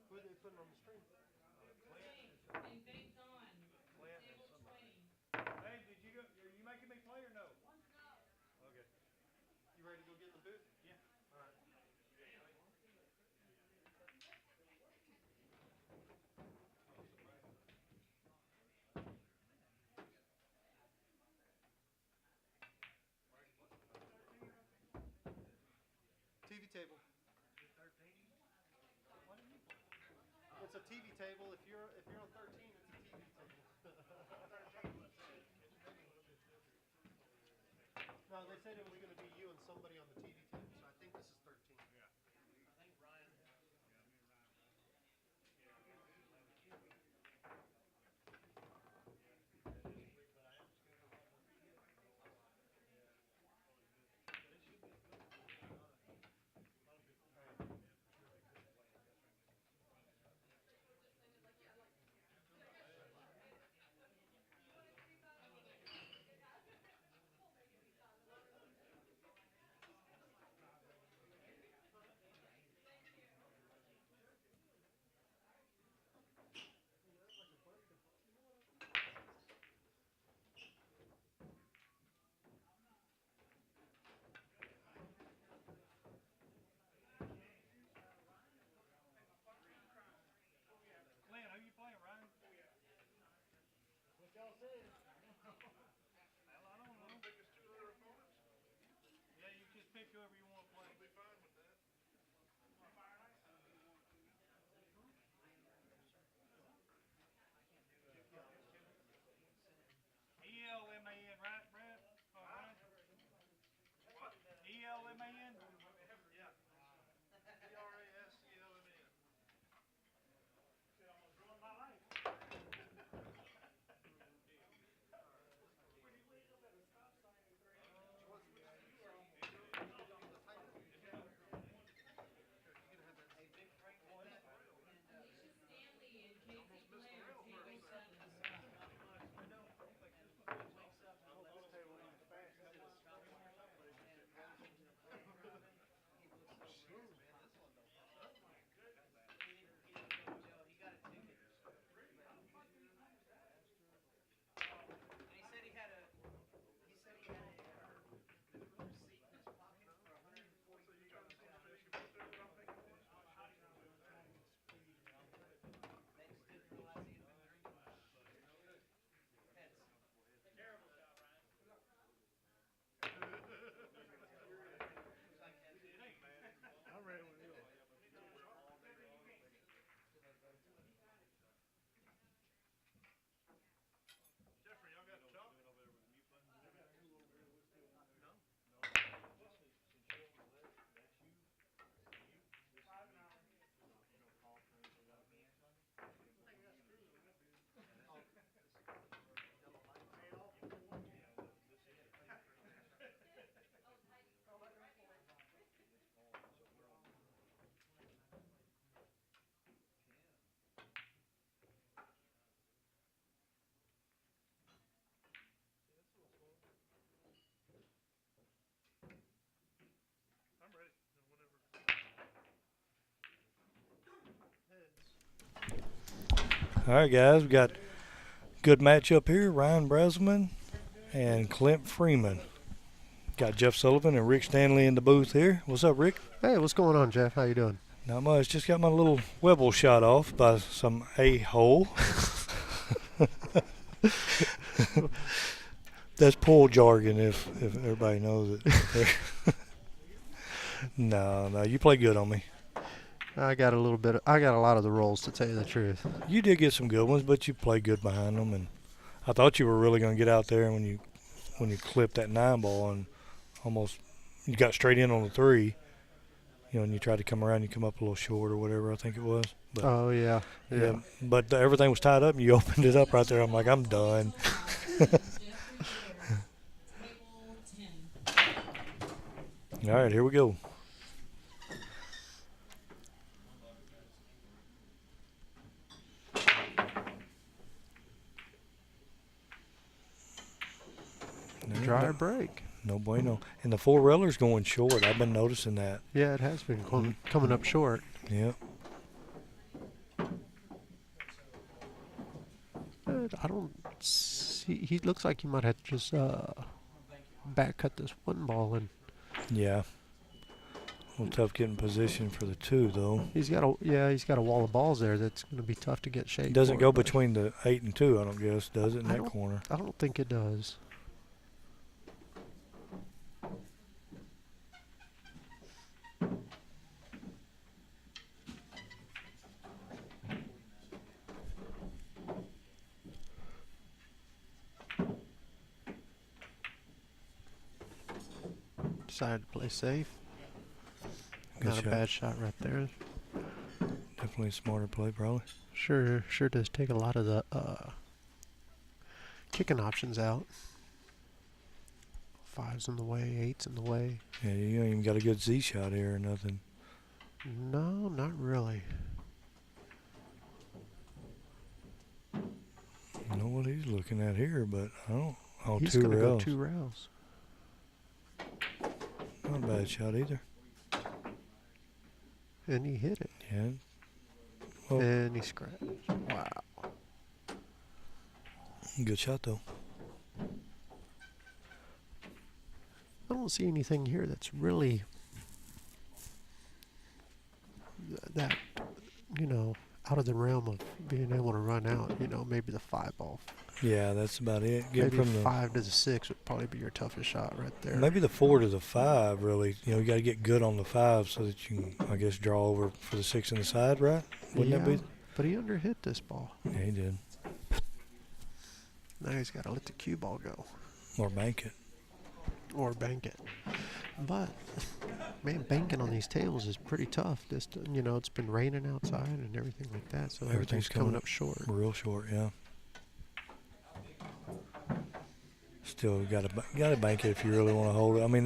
[SPEAKER 3] who are they putting on the stream?
[SPEAKER 6] And Big Don. Table 20.
[SPEAKER 3] Hey, did you go? Are you making me play or no? Okay. You ready to go get in the booth? Yeah. All right. TV table. It's a TV table. If you're on 13, it's a TV table. No, they said it was going to be you and somebody on the TV table, so I think this is 13. Yeah.
[SPEAKER 1] All right, guys, we got good matchup here. Ryan Brazelman and Clint Freeman. Got Jeff Sullivan and Rick Stanley in the booth here. What's up, Rick?
[SPEAKER 8] Hey, what's going on, Jeff? How you doing?
[SPEAKER 1] Not much. Just got my little Webble shot off by some a-hole. That's pool jargon if everybody knows it. No, you play good on me.
[SPEAKER 8] I got a lot of the rolls, to tell you the truth.
[SPEAKER 1] You did get some good ones, but you played good behind them, and I thought you were really going to get out there when you clipped that 9 ball and almost you got straight in on the 3. And you tried to come around, you come up a little short or whatever I think it was. But,
[SPEAKER 8] Oh yeah.
[SPEAKER 1] But everything was tied up, and you opened it up right there. I'm like, I'm done. All right, here we go.
[SPEAKER 8] Dryer break.
[SPEAKER 1] No bueno. And the 4-railer's going short. I've been noticing that.
[SPEAKER 8] Yeah, it has been coming up short.
[SPEAKER 1] Yep.
[SPEAKER 8] But I don't see. He looks like he might have to just back cut this 1 ball, and
[SPEAKER 1] Yeah. A little tough getting position for the 2, though.
[SPEAKER 8] he's got a wall of balls there that's going to be tough to get shape.
[SPEAKER 1] It doesn't
[SPEAKER 8] for,
[SPEAKER 1] go
[SPEAKER 8] but
[SPEAKER 1] between the 8 and 2, I don't guess, does it, in
[SPEAKER 8] I
[SPEAKER 1] that
[SPEAKER 8] don't-
[SPEAKER 1] corner?
[SPEAKER 8] I don't think it does. Decided to play safe.
[SPEAKER 1] Good
[SPEAKER 8] Not
[SPEAKER 1] shot.
[SPEAKER 8] a bad shot right there.
[SPEAKER 1] Definitely a smarter play, probably.
[SPEAKER 8] Sure does take a lot of the kicking options out. 5's in the way, 8's in the way.
[SPEAKER 1] Yeah, you ain't even got a good Z shot here or nothing.
[SPEAKER 8] No, not really.
[SPEAKER 1] I know what he's looking at here, but I don't. Oh,
[SPEAKER 8] He's
[SPEAKER 1] 2
[SPEAKER 8] gonna go
[SPEAKER 1] rails.
[SPEAKER 8] 2 rails.
[SPEAKER 1] Not a bad shot either.
[SPEAKER 8] And he hit it.
[SPEAKER 1] Yeah. Well,
[SPEAKER 8] And he scratched. Wow.
[SPEAKER 1] good shot, though.
[SPEAKER 8] I don't see anything here that's really that, out of the realm of being able to run out. Maybe the 5 ball.
[SPEAKER 1] Yeah, that's about it. Getting
[SPEAKER 8] Maybe
[SPEAKER 1] from the
[SPEAKER 8] 5 to the 6 would probably be your toughest shot right there.
[SPEAKER 1] maybe the 4 to the 5, really. You got to get good on the 5 so that you can, I guess, draw over for the 6 in the side, right? Wouldn't that be?
[SPEAKER 8] But he underhit this ball.
[SPEAKER 1] Yeah, he did.
[SPEAKER 8] Now he's got to let the cue ball go
[SPEAKER 1] Or bank it.
[SPEAKER 8] or bank it. But man, banking on these tables is pretty tough. Just it's been raining outside and everything like that, so everything's coming up short.
[SPEAKER 1] Real short, yeah. Still got to bank it if you really want to hold it. I mean,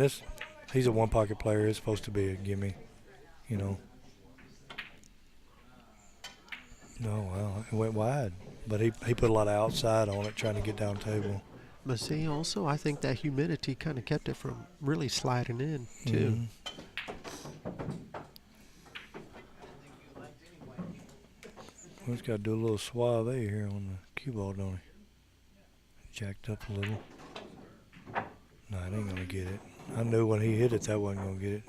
[SPEAKER 1] he's a 1-pocket player. It's supposed to be a gimme, No, well, it went wide, but he put a lot of outside on it, trying to get down table.
[SPEAKER 8] But see, also, I think that humidity kind of kept it from really sliding in, too.
[SPEAKER 1] He's got to do a little suave here on the cue ball, don't he? Jacked up a little. No, it ain't going to get it. I knew when he hit it that wasn't going to get it.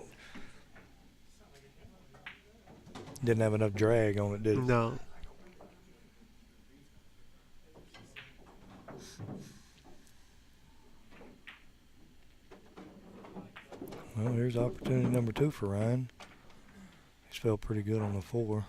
[SPEAKER 1] Didn't have enough drag on it, did it?
[SPEAKER 8] No.
[SPEAKER 1] Well, here's opportunity number 2 for Ryan. He's felt pretty good on the 4.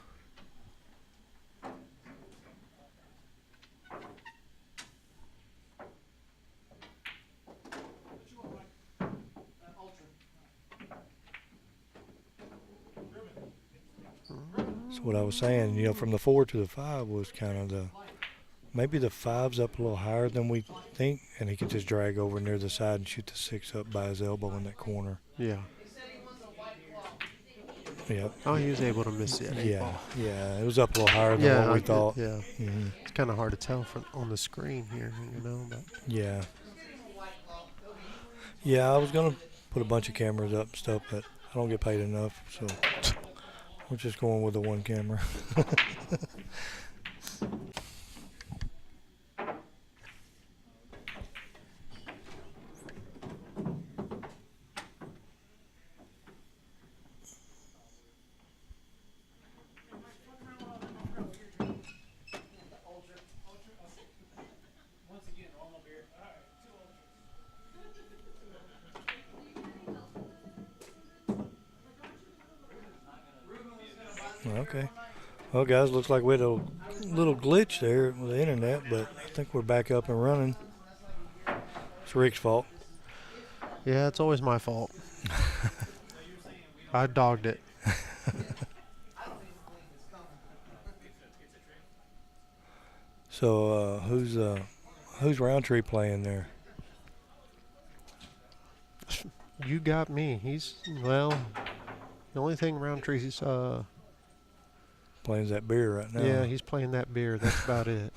[SPEAKER 1] So what I was saying, from the 4 to the 5 was kind of maybe the 5's up a little higher than we think, and he could just drag over near the side and shoot the 6 up by his elbow in that corner.
[SPEAKER 8] Yeah.
[SPEAKER 1] Yep.
[SPEAKER 8] Oh, he was able to miss it.
[SPEAKER 1] Yeah, it was up a little higher than what we thought.
[SPEAKER 8] Yeah.
[SPEAKER 1] Mhm.
[SPEAKER 8] It's kind of hard to tell on the screen here, but
[SPEAKER 1] Yeah. Yeah, I was going to put a bunch of cameras up and stuff, but I don't get paid enough, so we're just going with the 1 camera. Okay. Well, guys, looks like we had a little glitch there with the internet, but I think we're back up and running. It's Rick's fault.
[SPEAKER 8] Yeah, it's always my fault. I dogged it.
[SPEAKER 1] So who's Roundtree playing there?
[SPEAKER 8] You got me. He's, well, the only thing Roundtree's,
[SPEAKER 1] Playing that beer right now.
[SPEAKER 8] yeah, he's playing that beer. That's about it.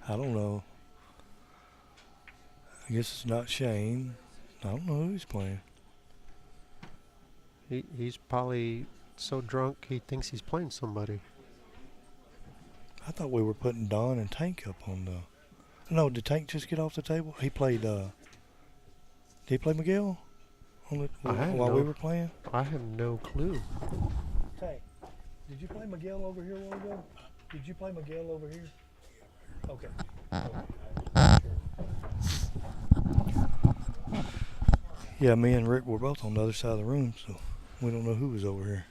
[SPEAKER 1] I don't know. I guess it's not Shane. I don't know who he's playing.
[SPEAKER 8] He's probably so drunk he thinks he's playing somebody.
[SPEAKER 1] I thought we were putting Don and Tank up on the. No, did Tank just get off the table? He played. Did he play Miguel on the, while we were playing?
[SPEAKER 8] I have no clue.
[SPEAKER 1] Tank, did you play Miguel over here a while ago? Did you play Miguel over here? Okay. Yeah, me and Rick were both on the other side of the room, so we don't know who was over here.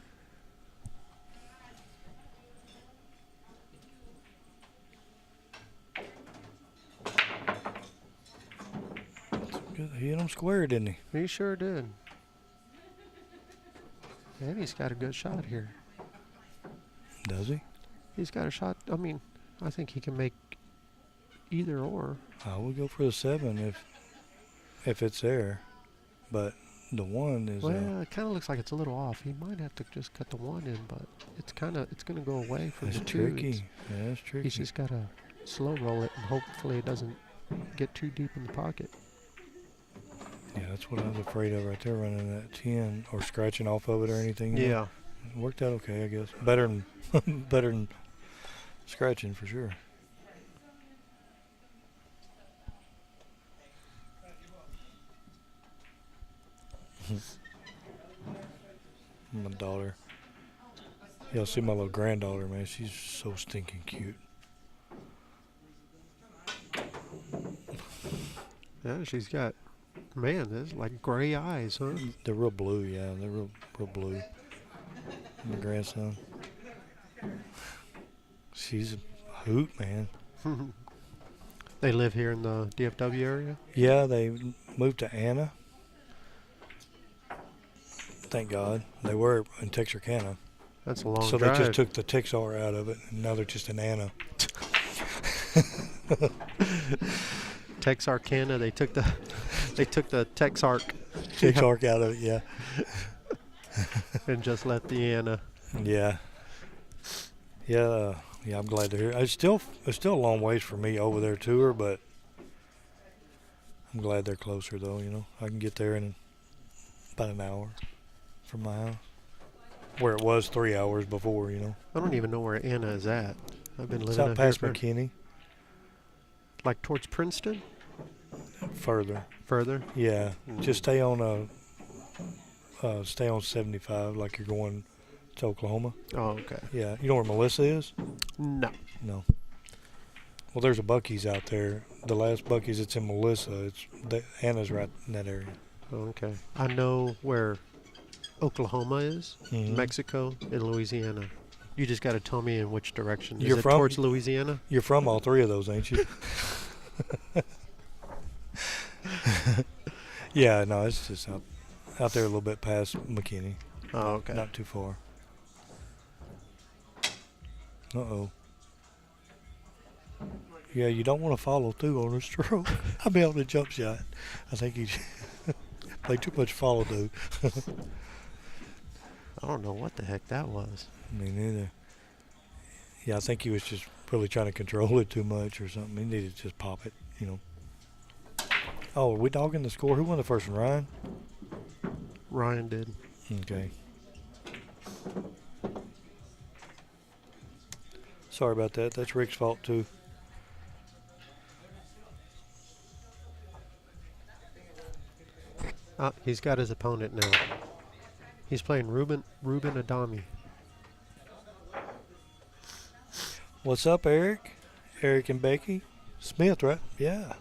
[SPEAKER 1] Good. He hit him square, didn't he?
[SPEAKER 8] He sure did. And he's got a good shot here.
[SPEAKER 1] Does he?
[SPEAKER 8] He's got a shot. I mean, I think he can make either or.
[SPEAKER 1] I would go for the 7 if it's there, but the 1 is.
[SPEAKER 8] Well, it kind of looks like it's a little off. He might have to just cut the 1 in, but it's going to go away from
[SPEAKER 1] It's
[SPEAKER 8] the 2.
[SPEAKER 1] tricky. Yeah, it's tricky.
[SPEAKER 8] He's just got to slow roll it, and hopefully it doesn't get too deep in the pocket.
[SPEAKER 1] Yeah, that's what I was afraid of right there, running that 10 or scratching off of it or anything. you know.
[SPEAKER 8] Yeah.
[SPEAKER 1] It worked out okay, I guess. Better than better than scratching for sure. My daughter. Y'all see my little granddaughter, man. She's so stinking cute.
[SPEAKER 8] Yeah, she's got, man, there's like gray eyes, huh?
[SPEAKER 1] They're real blue, yeah. They're real blue. My grandson. She's a hoot, man.
[SPEAKER 8] They live here in the DFW area?
[SPEAKER 1] Yeah, they moved to Anna. Thank God. They were in Texarkana.
[SPEAKER 8] That's a long
[SPEAKER 1] So
[SPEAKER 8] drive.
[SPEAKER 1] they just took the Texar out of it, and now they're just in Anna.
[SPEAKER 8] Texarkana, they took the Texark
[SPEAKER 1] Texark out of it, yeah.
[SPEAKER 8] and just left the Anna.
[SPEAKER 1] Yeah. Yeah, yeah, I'm glad to hear. It's still a long ways for me over there to her, but I'm glad they're closer though, you know. I can get there in about an hour from my house. Where it was 3 hours before, you know.
[SPEAKER 8] I don't even know where Anna is at. I've been
[SPEAKER 1] It's
[SPEAKER 8] living
[SPEAKER 1] out
[SPEAKER 8] up here
[SPEAKER 1] past
[SPEAKER 8] for,
[SPEAKER 1] McKinney.
[SPEAKER 8] like towards Princeton?
[SPEAKER 1] Further.
[SPEAKER 8] Further?
[SPEAKER 1] Yeah. Just stay on 75 like you're going to Oklahoma.
[SPEAKER 8] Oh, okay.
[SPEAKER 1] Yeah. You know where Melissa is?
[SPEAKER 8] No.
[SPEAKER 1] No. Well, there's a Buc-ee's out there. The last Buc-ee's that's in Melissa. Anna's right in that area.
[SPEAKER 8] Okay. I know where Oklahoma is,
[SPEAKER 1] Mhm.
[SPEAKER 8] Mexico, and Louisiana. You just got to tell me in which direction. Is
[SPEAKER 1] You're
[SPEAKER 8] it
[SPEAKER 1] from-
[SPEAKER 8] towards Louisiana?
[SPEAKER 1] You're from all three of those, ain't you? Yeah, no, it's just out there a little bit past McKinney.
[SPEAKER 8] Oh, okay.
[SPEAKER 1] Not too far. Uh-oh. Yeah, you don't want to follow through on a stroke. I'll be on the jump shot. I think he played too much follow through.
[SPEAKER 8] I don't know what the heck that was.
[SPEAKER 1] Me neither. Yeah, I think he was just really trying to control it too much or something. He needed to just pop it, you know. Oh, are we dogging the score? Who won the first one, Ryan?
[SPEAKER 8] Ryan did.
[SPEAKER 1] Okay. Sorry about that. That's Rick's fault, too.
[SPEAKER 8] He's got his opponent now. He's playing Ruben Adami.
[SPEAKER 1] What's up, Eric? Eric and Becky? Smith, right? Yeah.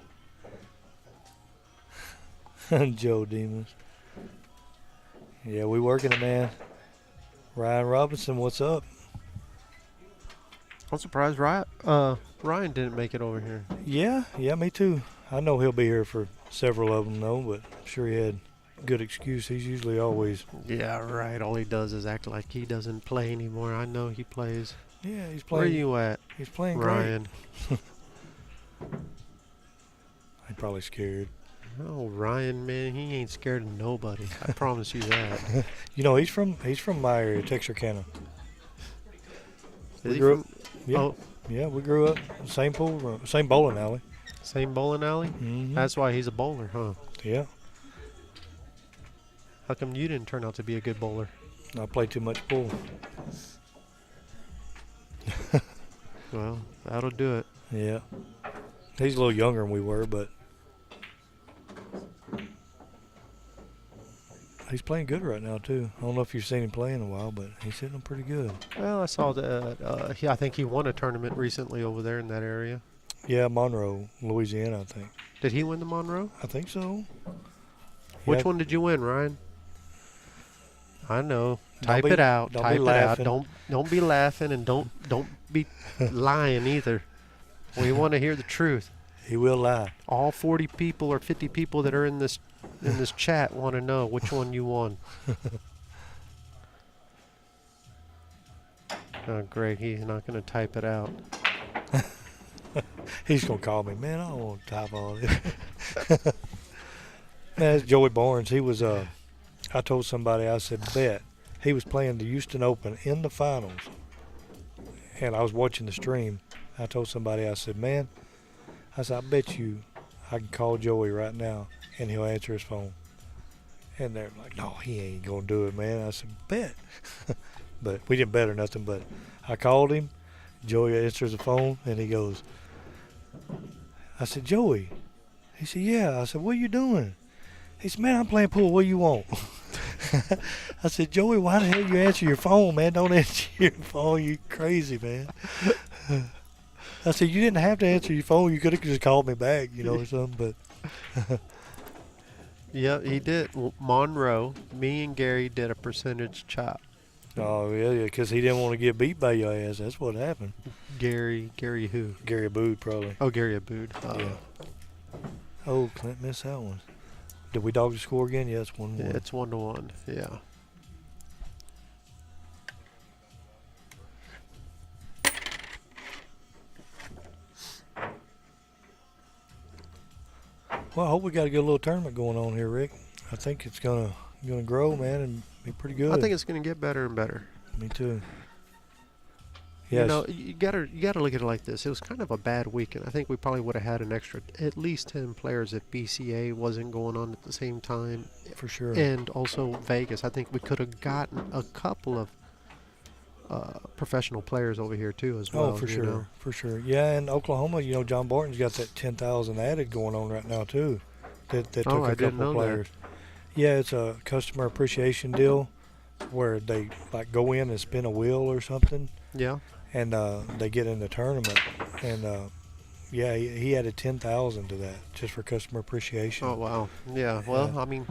[SPEAKER 1] Joe Demas. Yeah, we working it, man. Ryan Robinson, what's up?
[SPEAKER 8] I'm surprised Ryan didn't make it over here.
[SPEAKER 1] Yeah, me too. I know he'll be here for several of them, though, but I'm sure he had good excuse. He's usually always.
[SPEAKER 8] Yeah, right. All he does is act like he doesn't play anymore. I know he plays.
[SPEAKER 1] Yeah, he's
[SPEAKER 8] Where are
[SPEAKER 1] playing.
[SPEAKER 8] you at,
[SPEAKER 1] He's playing
[SPEAKER 8] Ryan?
[SPEAKER 1] great. He's probably scared.
[SPEAKER 8] Oh, Ryan, man, he ain't scared of nobody. I promise you that.
[SPEAKER 1] You know, he's from my area, Texarkana.
[SPEAKER 8] Is
[SPEAKER 1] We
[SPEAKER 8] he
[SPEAKER 1] grew
[SPEAKER 8] from-
[SPEAKER 1] Yeah,
[SPEAKER 8] Oh,
[SPEAKER 1] yeah, we grew up same pool, same bowling alley.
[SPEAKER 8] same bowling alley?
[SPEAKER 1] Mm-hmm.
[SPEAKER 8] That's why he's a bowler, huh?
[SPEAKER 1] Yeah,
[SPEAKER 8] How come you didn't turn out to be a good bowler?
[SPEAKER 1] I play too much pool.
[SPEAKER 8] Well, that'll do it.
[SPEAKER 1] Yeah, he's a little younger than we were, but he's playing good right now too. I don't know if you've seen him play in a while, but he's hitting them pretty good.
[SPEAKER 8] Well, I saw that. I think he won a tournament recently over there in that area.
[SPEAKER 1] Yeah, Monroe, Louisiana, I think.
[SPEAKER 8] Did he win the Monroe?
[SPEAKER 1] I think so.
[SPEAKER 8] Which
[SPEAKER 1] Yeah.
[SPEAKER 8] one did you win, Ryan? I know.
[SPEAKER 1] Don't
[SPEAKER 8] Type
[SPEAKER 1] be-
[SPEAKER 8] it out.
[SPEAKER 1] don't be
[SPEAKER 8] Type it out.
[SPEAKER 1] laughing.
[SPEAKER 8] Don't be laughing and don't be lying either. We want to hear the truth.
[SPEAKER 1] He will lie.
[SPEAKER 8] All 40 people or 50 people that are in this chat want to know which one you won. Oh, great. He's not going to type it out.
[SPEAKER 1] He's gonna call me, man. I don't want to type all this. Man, it's Joey Barnes. He was. I told somebody. I said, bet he was playing the Houston Open in the finals, and I was watching the stream. I told somebody. I said, man. I said, I bet you, I can call Joey right now, and he'll answer his phone. And they're like, no, he ain't gonna do it, man. I said, bet. But we didn't bet or nothing. But I called him. Joey answers the phone, and he goes. I said, Joey. He said, yeah. I said, what are you doing? He said, man, I'm playing pool. What do you want? I said, Joey, why the hell you answer your phone, man? Don't answer your phone. You crazy, man. I said, you didn't have to answer your phone. You could have just called me back, or something. But
[SPEAKER 8] Yeah, he did. Monroe, me and Gary did a percentage chop.
[SPEAKER 1] oh yeah, because he didn't want to get beat by your ass. That's what happened.
[SPEAKER 8] Gary who?
[SPEAKER 1] Gary Bood, probably.
[SPEAKER 8] Oh, Gary Abood.
[SPEAKER 1] Yeah. Oh, Clint missed that one. Did we dog the score again? Yeah, it's 1-1.
[SPEAKER 8] Yeah, it's 1-1. Yeah.
[SPEAKER 1] Well, I hope we got a good little tournament going on here, Rick. I think it's gonna grow, man, and be pretty good.
[SPEAKER 8] I think it's going to get better and better.
[SPEAKER 1] Me too. Yes.
[SPEAKER 8] You know, you gotta look at it like this. It was kind of a bad weekend. I think we probably would have had an extra at least 10 players if BCA wasn't going on at the same time,
[SPEAKER 1] for sure.
[SPEAKER 8] and also Vegas. I think we could have gotten a couple of professional players over here too as well.
[SPEAKER 1] Oh, for
[SPEAKER 8] you
[SPEAKER 1] sure,
[SPEAKER 8] know.
[SPEAKER 1] for sure. Yeah, and Oklahoma, John Barton's got that 10,000 added going on right now too. That took
[SPEAKER 8] Oh,
[SPEAKER 1] a
[SPEAKER 8] I didn't
[SPEAKER 1] couple
[SPEAKER 8] know
[SPEAKER 1] of
[SPEAKER 8] that.
[SPEAKER 1] players. Yeah, it's a customer appreciation deal where they like go in and spin a wheel or something,
[SPEAKER 8] Yeah.
[SPEAKER 1] and they get in the tournament. And yeah, he added 10,000 to that just for customer appreciation.
[SPEAKER 8] Oh wow. Yeah. Well,
[SPEAKER 1] Yeah.
[SPEAKER 8] I mean,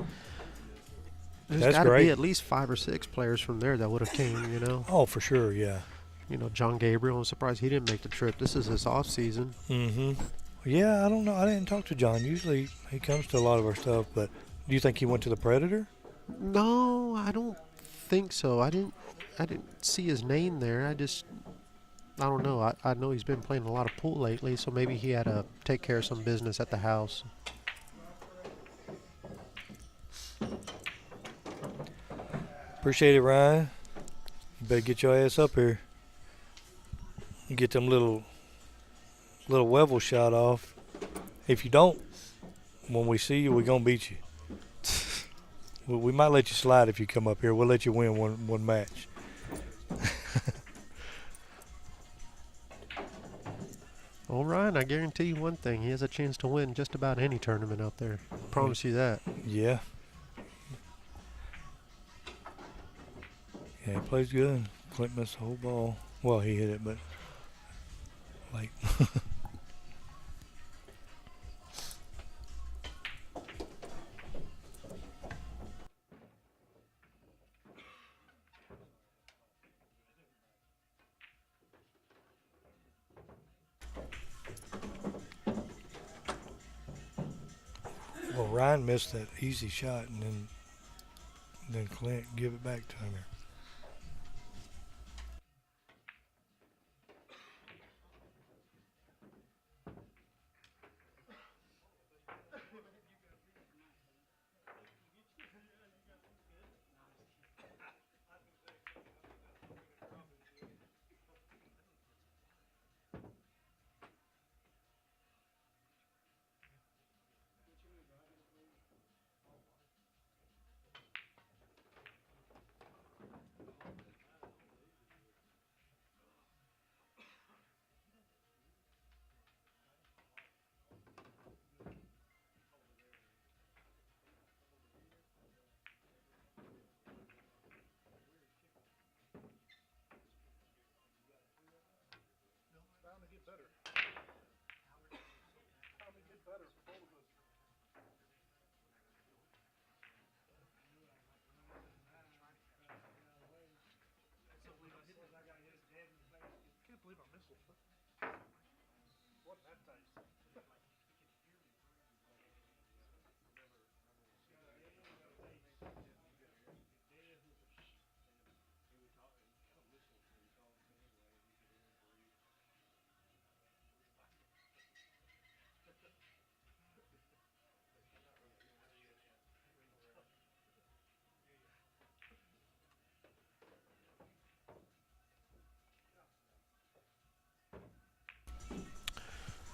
[SPEAKER 8] there's
[SPEAKER 1] That's
[SPEAKER 8] got to
[SPEAKER 1] great.
[SPEAKER 8] be at least 5 or 6 players from there that would have came. You know.
[SPEAKER 1] Oh, for sure, yeah.
[SPEAKER 8] John Gabriel. I'm surprised he didn't make the trip. This is his off season.
[SPEAKER 1] Mm-hmm. Yeah, I don't know. I didn't talk to John. Usually he comes to a lot of our stuff, but do you think he went to the Predator?
[SPEAKER 8] No, I don't think so. I didn't see his name there. I don't know. I know he's been playing a lot of pool lately, so maybe he had to take care of some business at the house.
[SPEAKER 1] Appreciate it, Ryan. You better get your ass up here. You get them little level shot off. If you don't, when we see you, we're gonna beat you. We might let you slide if you come up here. We'll let you win one match.
[SPEAKER 8] Well, Ryan, I guarantee you one thing. He has a chance to win just about any tournament out there. Promise you that.
[SPEAKER 1] Yeah. Yeah, he plays good. Clint missed the whole ball. Well, he hit it, but late. Ryan missed that easy shot, and then Clint give it back to him.
[SPEAKER 7] Bound to get better. Bound to get better for both of us. Can't believe I missed it. What that taste?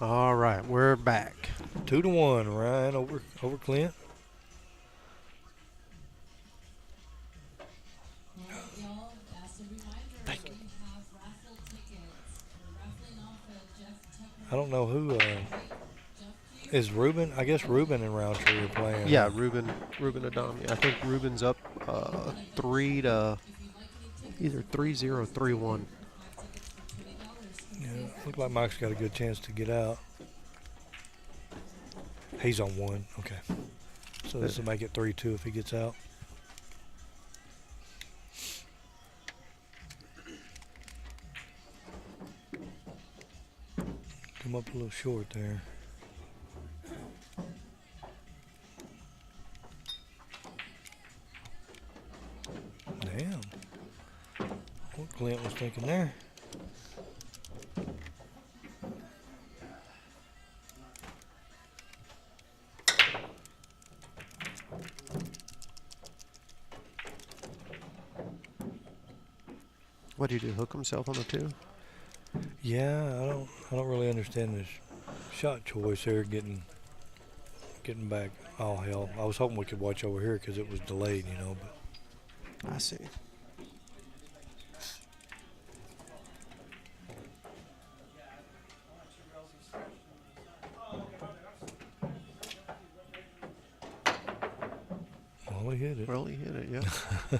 [SPEAKER 8] All right, we're back.
[SPEAKER 1] 2-1, Ryan over Clint.
[SPEAKER 6] Y'all, as a reminder, we have raffle tickets. We're raffling off a Jeff Tucker.
[SPEAKER 1] I don't know who
[SPEAKER 6] Jeff Q.
[SPEAKER 1] is Ruben. I guess Ruben and Roundtree are playing.
[SPEAKER 8] Yeah, Ruben Adami. I think Ruben's up 3 to either 3-0 or 3-1.
[SPEAKER 1] Yeah, look like Mike's got a good chance to get out. He's on 1. Okay. So this will make it 3-2 if he gets out. Come up a little short there. Damn. What Clint was thinking there.
[SPEAKER 8] What did he do? Hook himself on the 2?
[SPEAKER 1] Yeah, I don't really understand this shot choice here. Getting back. Oh hell! I was hoping we could watch over here because it was delayed, you know. But
[SPEAKER 8] I see.
[SPEAKER 1] well, he hit it.
[SPEAKER 8] Well, he hit it, yeah.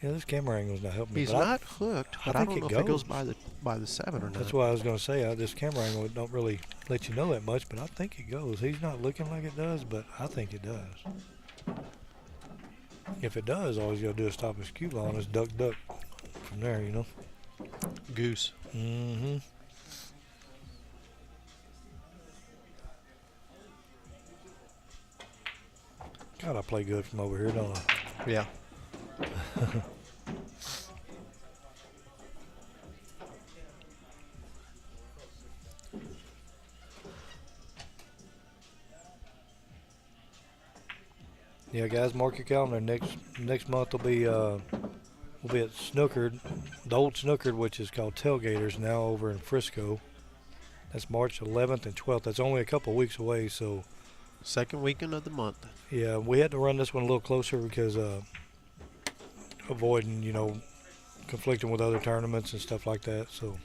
[SPEAKER 1] Yeah, this camera angle's not helping me.
[SPEAKER 8] He's
[SPEAKER 1] but
[SPEAKER 8] not hooked,
[SPEAKER 1] I
[SPEAKER 8] but I
[SPEAKER 1] think
[SPEAKER 8] don't
[SPEAKER 1] it
[SPEAKER 8] know if it goes
[SPEAKER 1] goes.
[SPEAKER 8] by the 7 or not.
[SPEAKER 1] That's why I was going to say this camera angle don't really let you know that much, but I think it goes. He's not looking like it does, but I think it does. If it does, all he's got to do is stop his cue ball and just duck from there, you know.
[SPEAKER 8] Goose.
[SPEAKER 1] Mm-hmm. God, I play good from over here, don't I?
[SPEAKER 8] Yeah.
[SPEAKER 1] Yeah, guys, mark your calendar. Next month we'll be at Snookered, the old Snookered, which is called Tailgaters now over in Frisco. That's March 11th and 12th. That's only a couple weeks away, so
[SPEAKER 8] Second weekend of the month.
[SPEAKER 1] yeah, we had to run this one a little closer because avoiding, you know, conflicting with other tournaments and stuff like that. So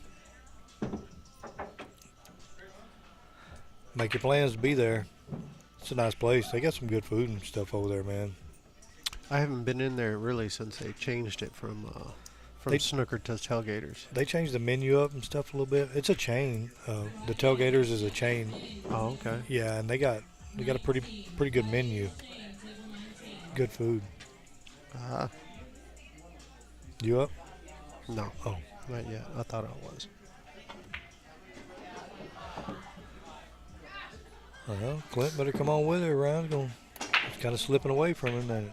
[SPEAKER 1] make your plans to be there. It's a nice place. They got some good food and stuff over there, man.
[SPEAKER 8] I haven't been in there really since they changed it from
[SPEAKER 1] They-
[SPEAKER 8] snooker to tailgaters.
[SPEAKER 1] They changed the menu up and stuff a little bit. It's a chain. The Tailgaters is a chain.
[SPEAKER 8] Oh, okay.
[SPEAKER 1] Yeah, and they got a pretty good menu. Good food.
[SPEAKER 8] Ah,
[SPEAKER 1] You up?
[SPEAKER 8] no.
[SPEAKER 1] Oh.
[SPEAKER 8] Not yet. I thought I was.
[SPEAKER 1] Well, Clint better come on with it. Ryan's going. It's kind of slipping away from him. That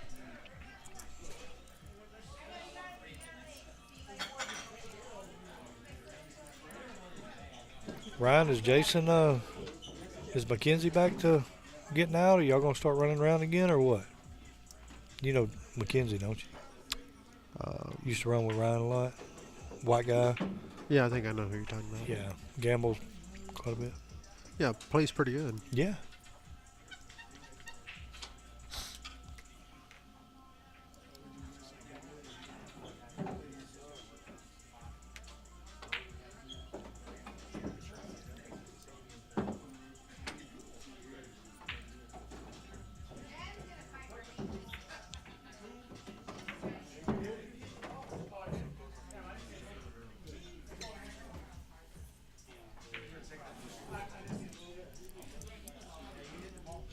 [SPEAKER 1] Ryan, is Jason? Is Mackenzie back to getting out? Are y'all gonna start running around again, or what? You know Mackenzie, don't you? Used to run with Ryan a lot. White guy.
[SPEAKER 8] Yeah, I think I know who you're talking about.
[SPEAKER 1] Yeah, gambles quite a bit.
[SPEAKER 8] Yeah, plays pretty good.
[SPEAKER 1] Yeah.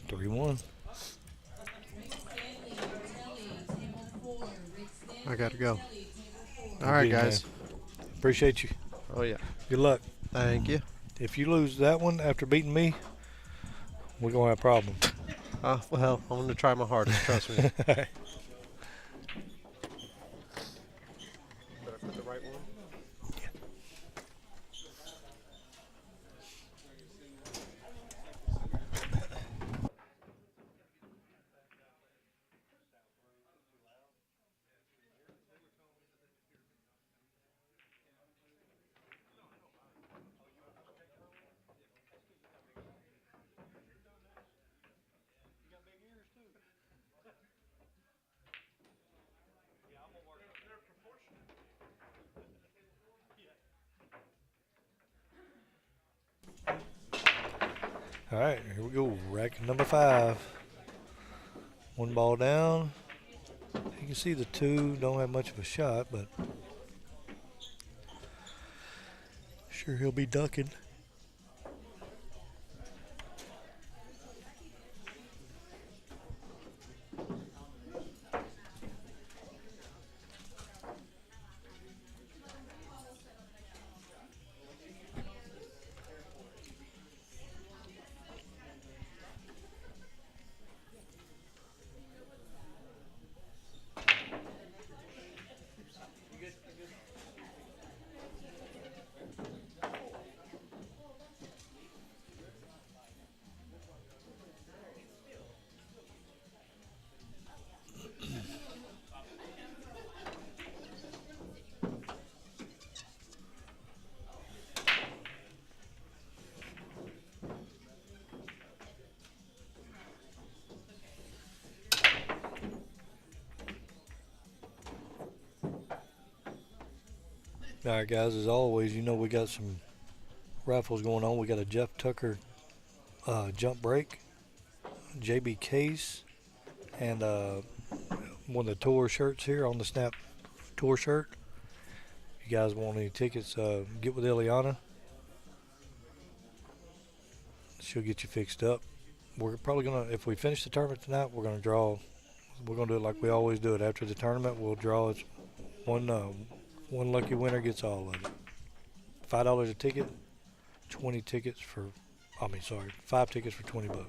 [SPEAKER 1] Three one.
[SPEAKER 8] I gotta go.
[SPEAKER 1] Good
[SPEAKER 8] All right,
[SPEAKER 1] beating,
[SPEAKER 8] guys.
[SPEAKER 1] man. Appreciate you.
[SPEAKER 8] Oh yeah.
[SPEAKER 1] Good luck.
[SPEAKER 8] Thank you.
[SPEAKER 1] If you lose that one after beating me, we're gonna have problems.
[SPEAKER 8] Well, I'm gonna try my hardest. Trust me. Did I put the right one?
[SPEAKER 1] All right, here we go. Rack number 5. One ball down. You can see the two don't have much of a shot, but sure he'll be ducking. All right, guys, as always, you know we got some raffles going on. We got a Jeff Tucker jump break, JB case, and one of the tour shirts here on the Snap tour shirt. If you guys want any tickets, get with Eliana. She'll get you fixed up. We're probably going to, if we finish the tournament tonight, we're going to draw. We're going to do it like we always do it. After the tournament, we'll draw one lucky winner gets all of it. $5 a ticket, 20 tickets for, 5 tickets for $20.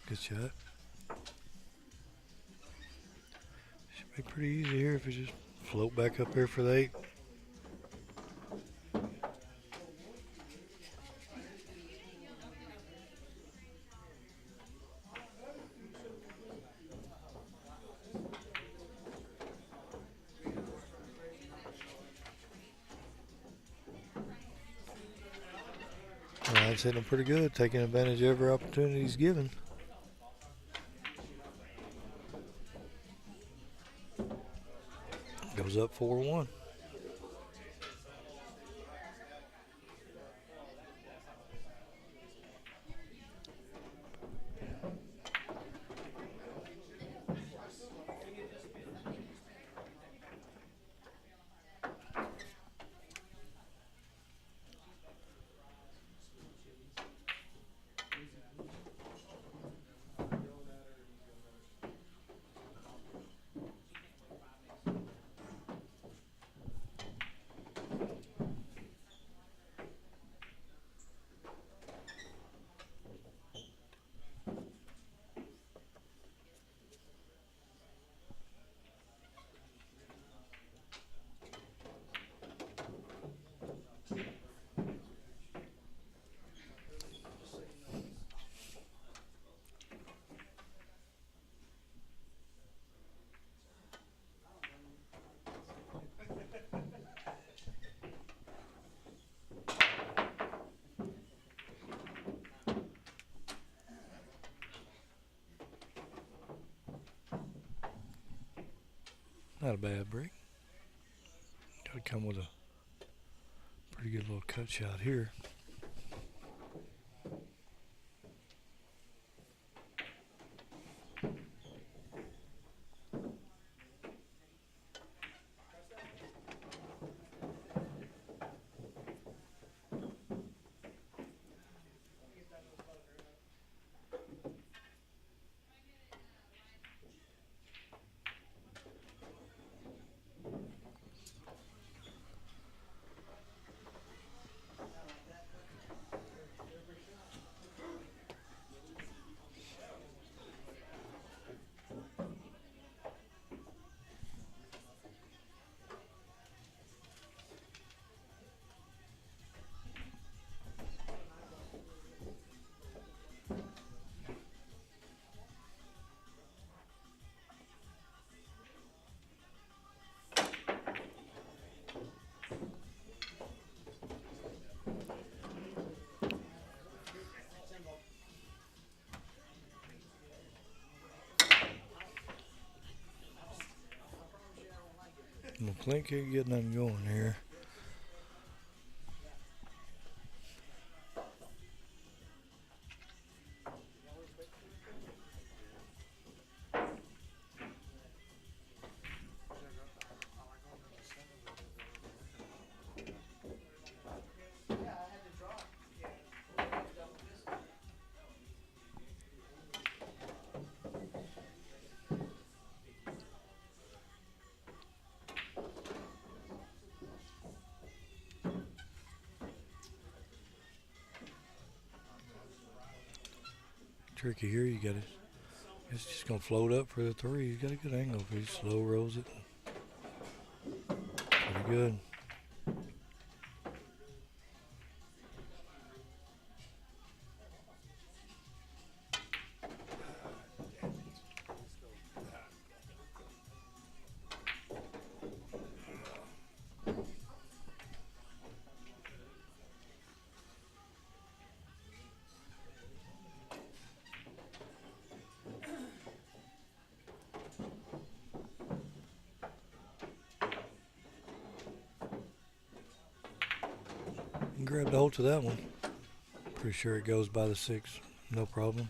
[SPEAKER 1] Good shot. Should be pretty easy here if you just float back up here for the 8. Ryan's hitting him pretty good, taking advantage of every opportunity he's given. Goes up 4-1. Not a bad break. Got to come with a pretty good little cut shot here. Well, Clint can't get nothing going here. Tricky here, you got it. It's just gonna float up for the three. You got a good angle. If he slow rolls it, pretty good. Grabbed a hold to that one. Pretty sure it goes by the 6, no problem.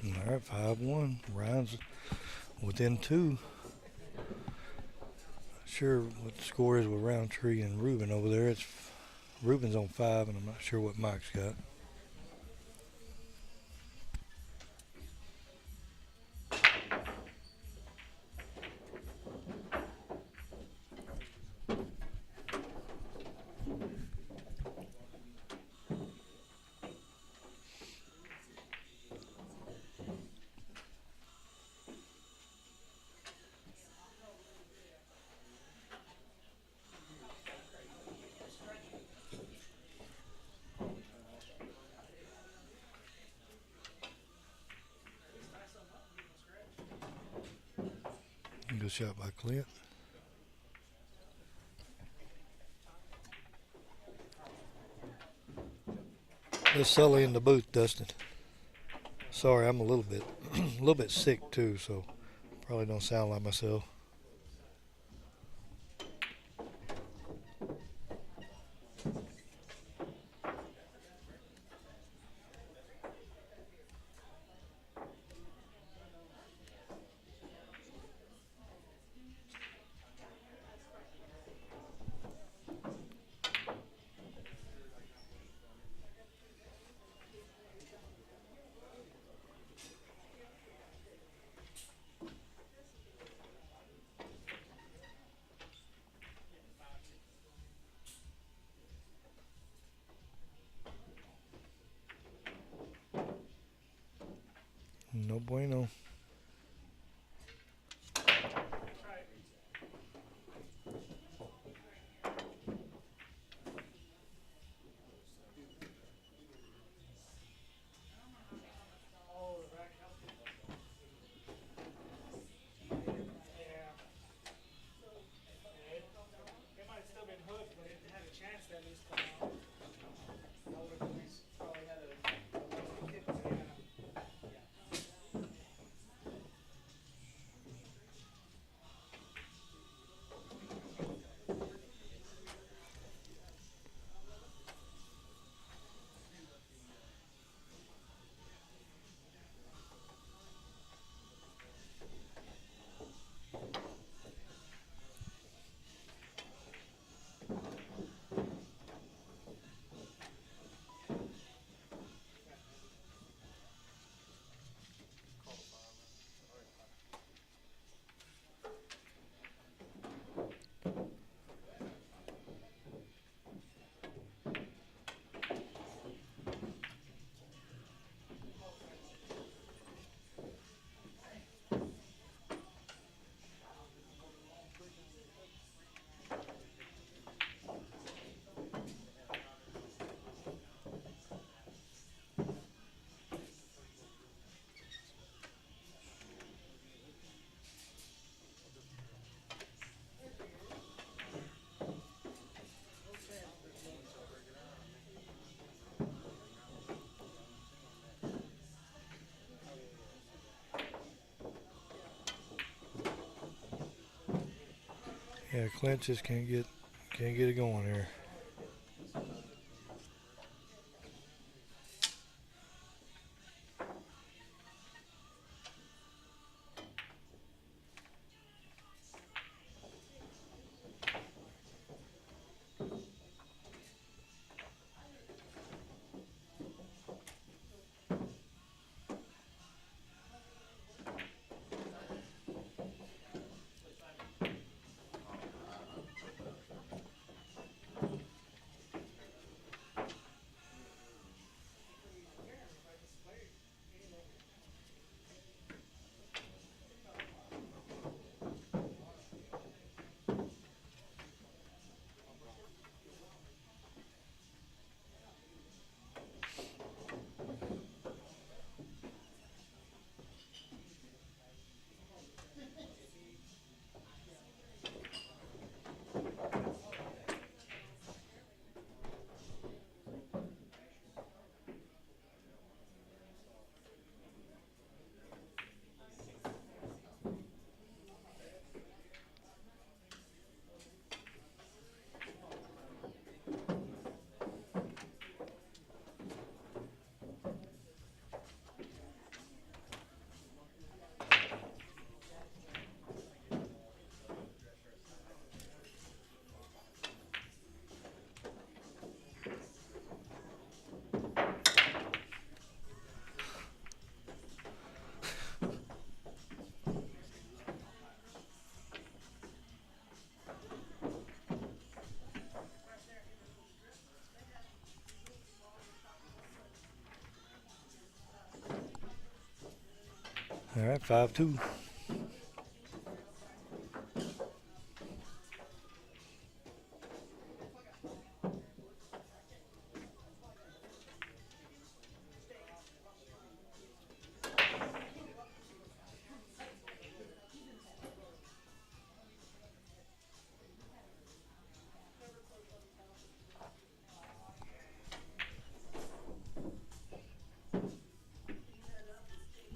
[SPEAKER 1] All right, 5-1. Ryan's within 2. Sure what the score is with Roundtree and Ruben over there. It's Ruben's on 5, and I'm not sure what Mike's got. Good shot by Clint. There's Sully in the booth, Dustin. Sorry, I'm a little bit sick too, so probably don't sound like myself. No bueno. Yeah, Clint just can't get it going here. All right, 5-2.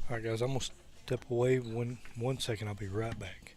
[SPEAKER 1] All right, guys, I'm gonna step away 1 second. I'll be right back.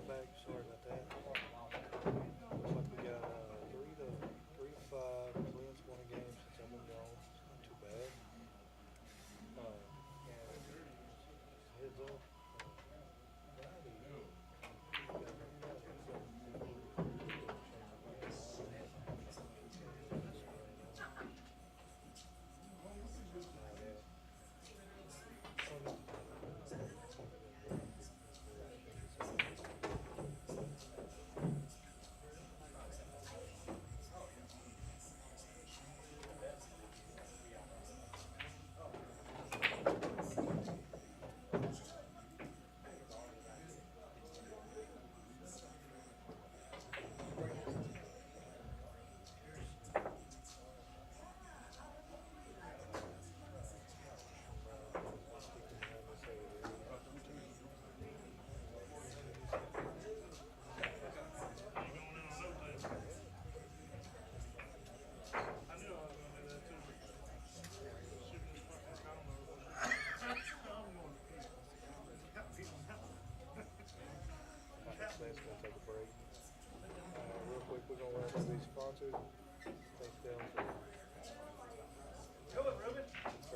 [SPEAKER 1] back. Sorry about that. Looks like we got 3 to 5. Clint's won a game since I've been gone. It's not too bad. Heads up. Let's go take a break. Real quick, we're going to wrap up these sponsors. Thanks them for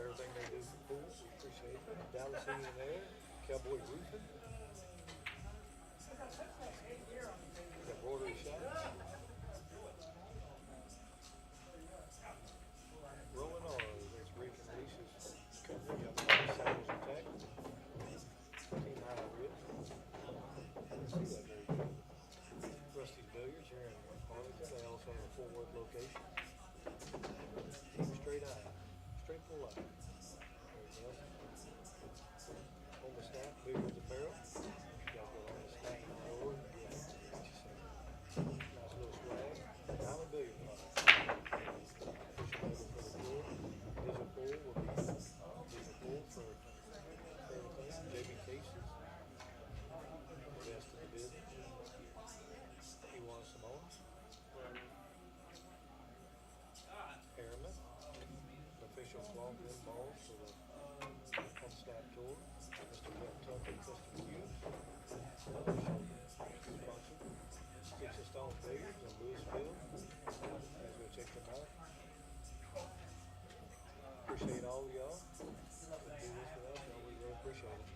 [SPEAKER 1] everything they do for pool. We appreciate it. Dallas Heating and Air, Cowboy Roofing. Got Rotary Shots. Rolling R's, that's Rick and Lisa's company. Got Sales and Tech. Team High Risk. See that very good. Rusty's Billiards here in Arlington. They also have a Fort Worth location. Team Straight Eye. Straight full eye. There you go. On the snap, Billiards Apparel. Y'all go on the snap.org. Nice little swag. Diamond Billiard Club. Push it over for the pool. Diesel Pool will be Diesel Pool for everything. JB Cases. The best in the business. You want some more? Airman, official cloth and balls for the on snap tour. Mr. Jeff Tucker, Custom Cubes. Sponsor. Sticks and Stone Billiards in Louisville. Guys go check them out. Appreciate all of y'all. Do this with us, y'all. We really appreciate it.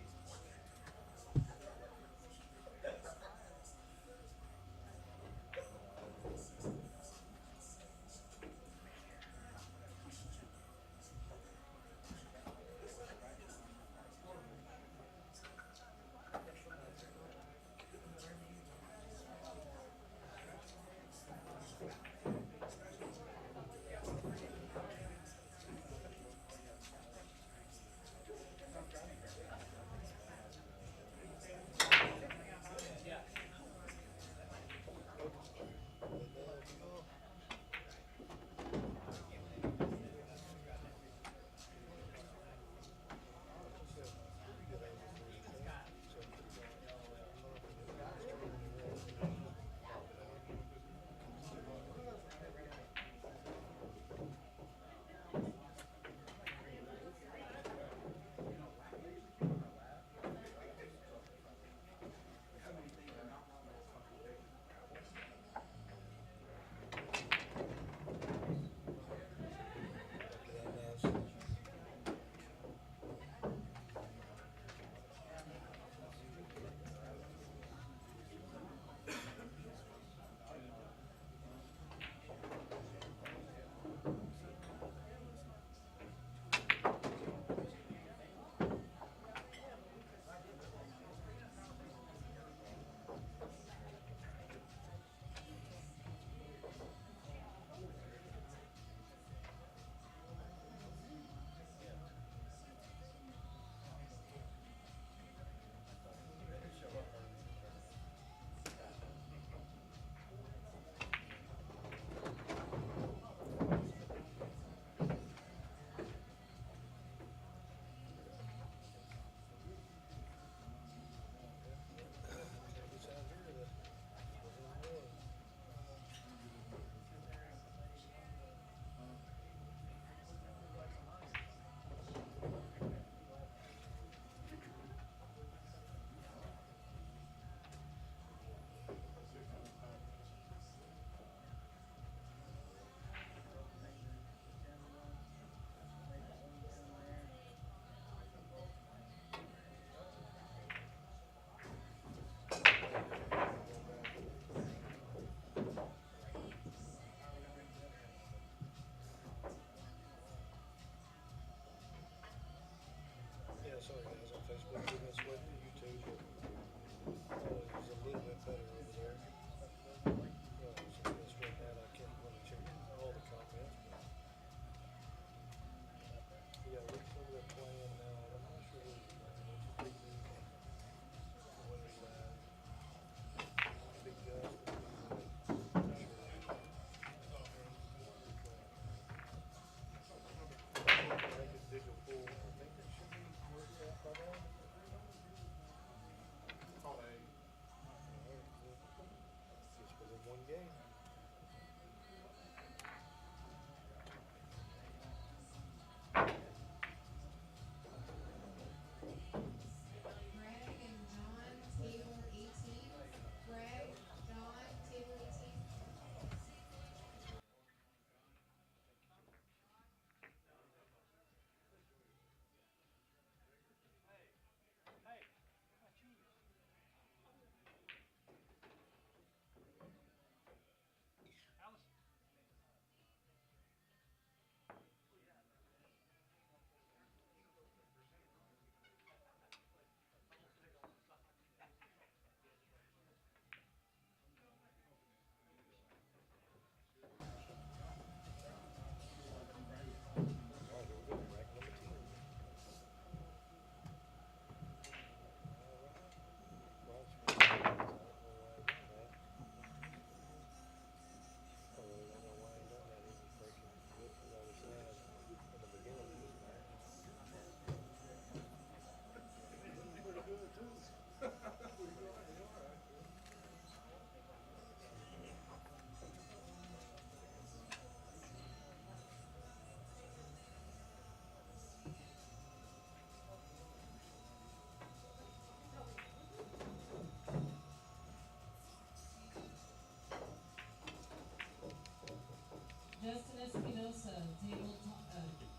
[SPEAKER 6] Espinosa,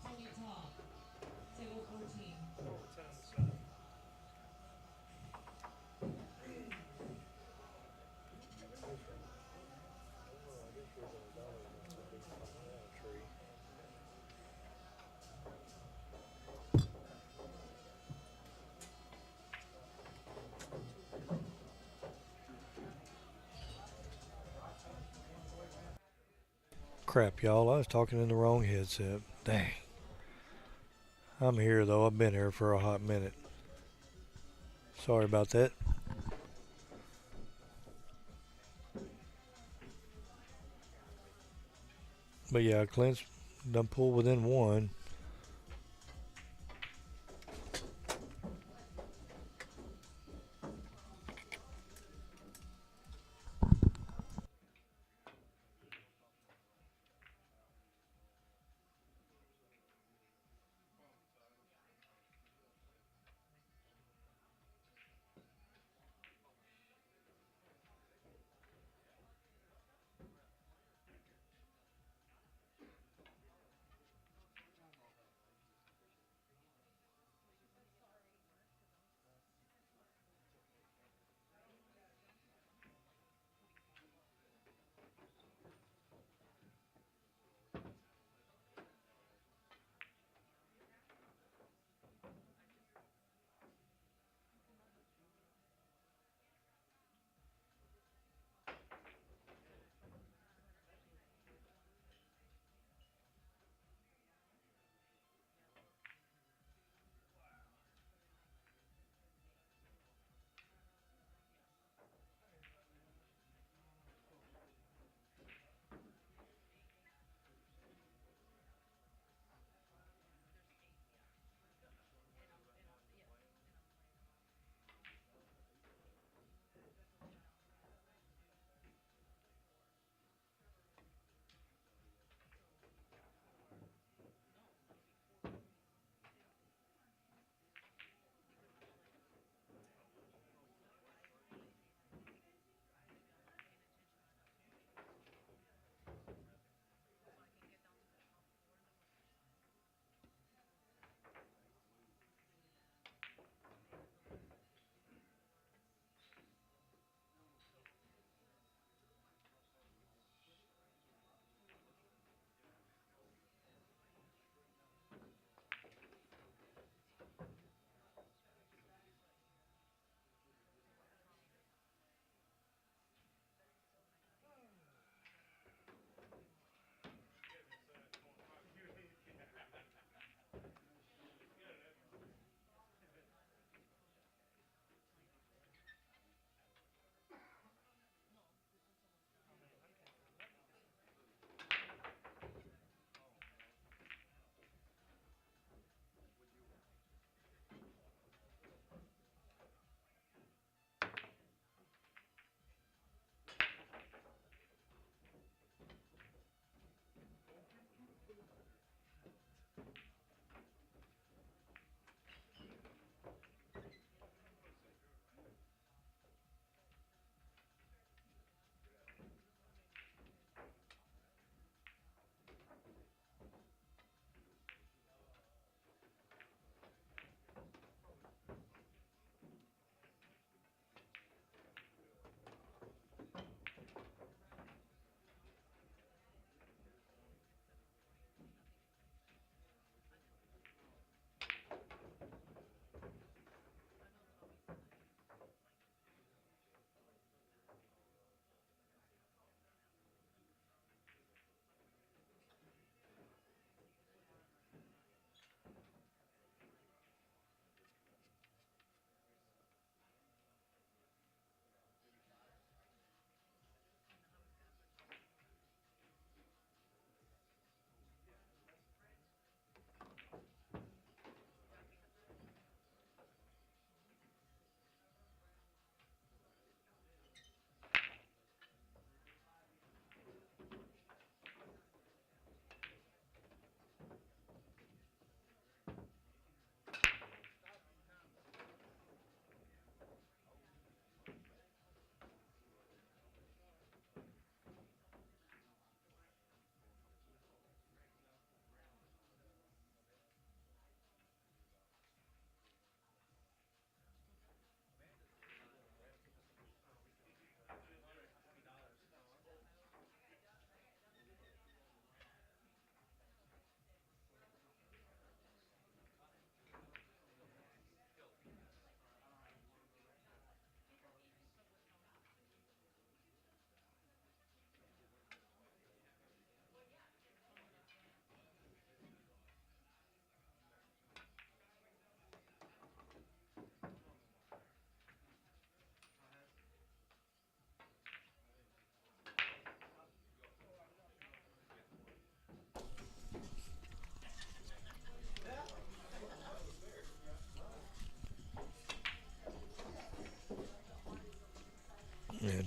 [SPEAKER 6] Tony Top, table 14.
[SPEAKER 1] Crap, y'all. I was talking in the wrong headset. Dang. I'm here, though. I've been here for a hot minute. Sorry about that. But yeah, Clint's done pulled within one.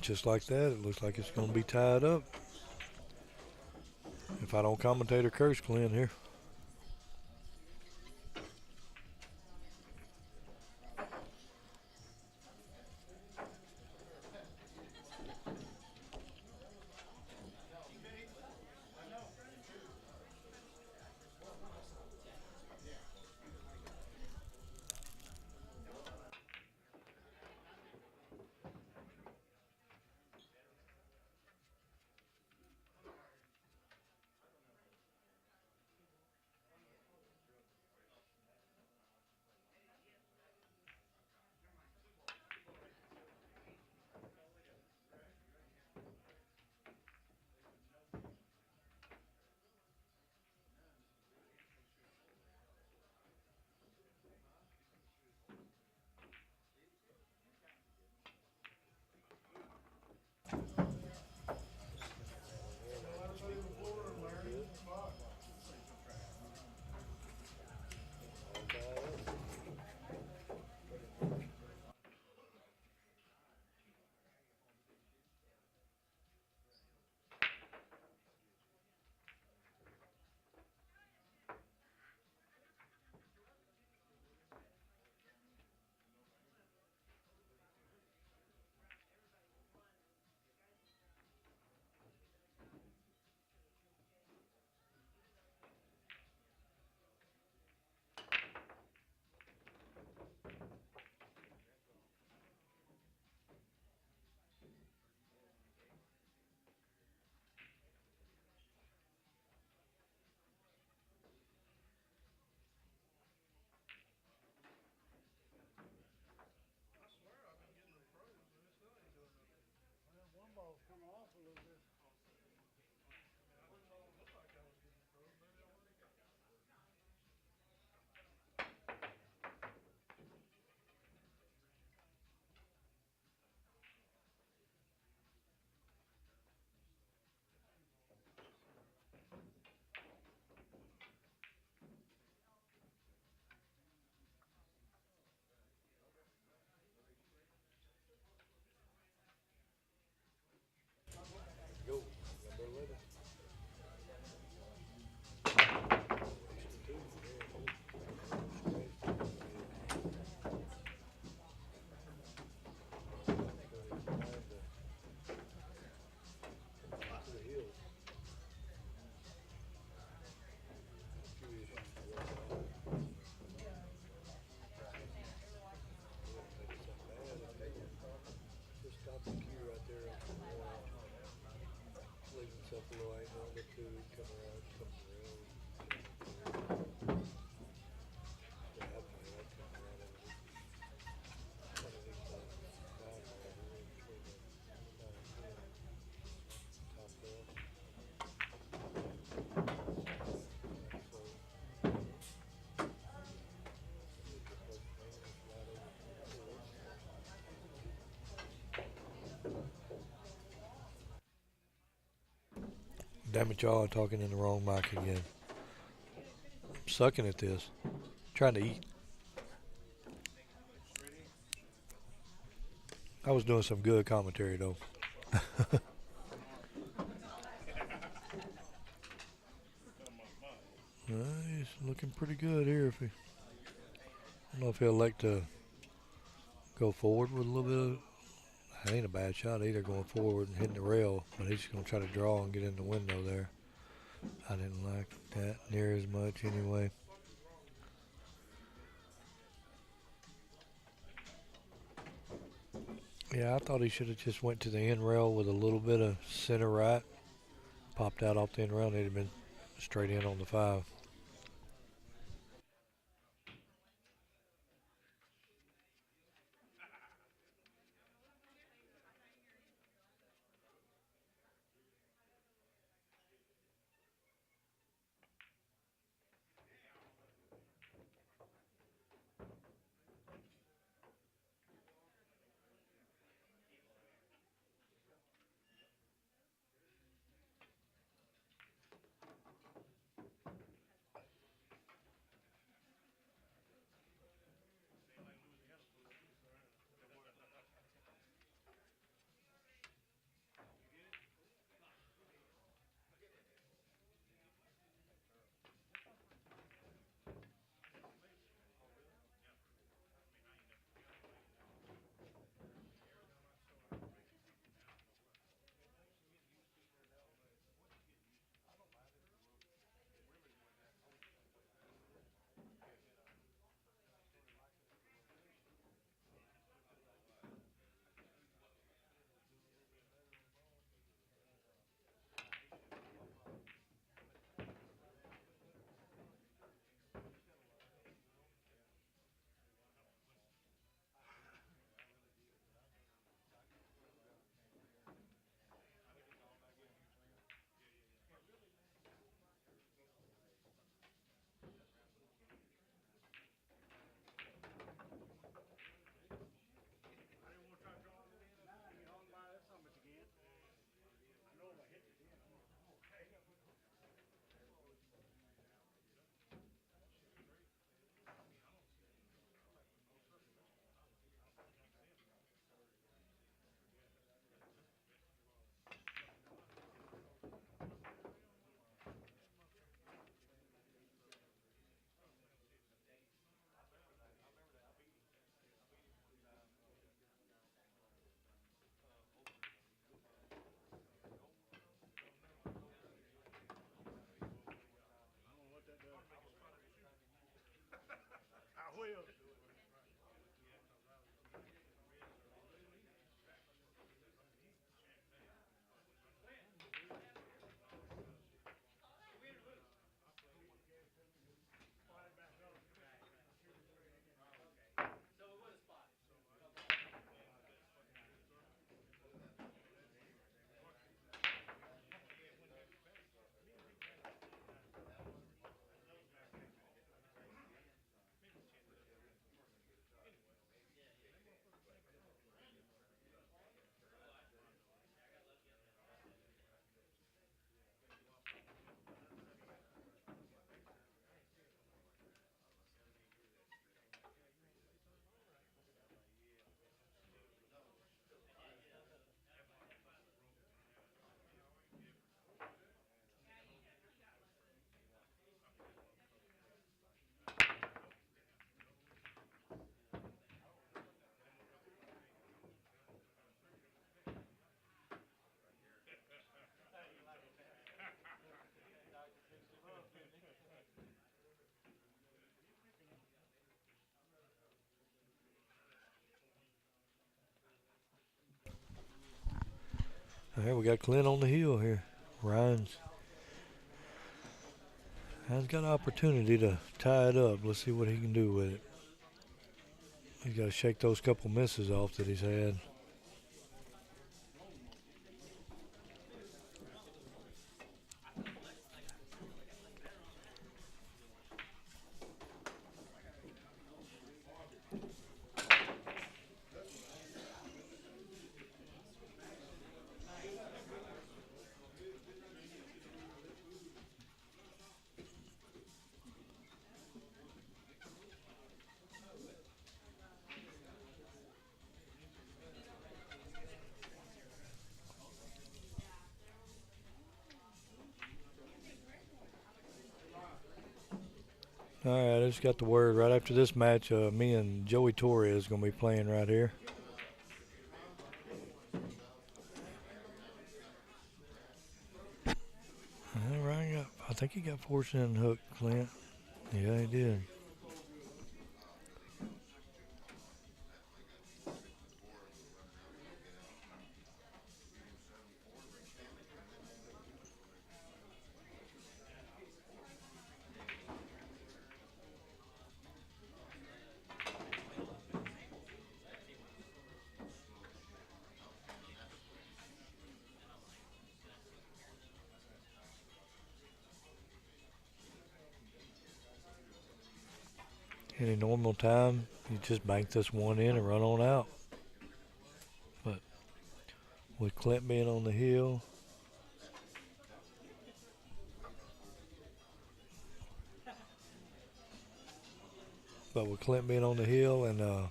[SPEAKER 1] And just like that, it looks like it's going to be tied up. If I don't commentate or curse, Glenn here. Damn it, y'all are talking in the wrong mic again. I'm sucking at this. Trying to eat. I was doing some good commentary though. He's looking pretty good here. If he, I don't know if he'll like to go forward with a little bit of. That ain't a bad shot either, going forward and hitting the rail, but he's going to try to draw and get in the window there. I didn't like that near as much anyway. Yeah, I thought he should have just went to the end rail with a little bit of center right. Popped out off the end rail, and he'd have been straight in on the 5. All right, we got Clint on the hill here. Ryan's got an opportunity to tie it up. Let's see what he can do with it. He's got to shake those couple misses off that he's had. All right, I just got the word right after this match. Me and Joey Torres going to be playing right here. All right, I think he got forced in the hook, Clint. Yeah, he did. Any normal time, you just bank this one in and run on out. But with Clint being on the hill, and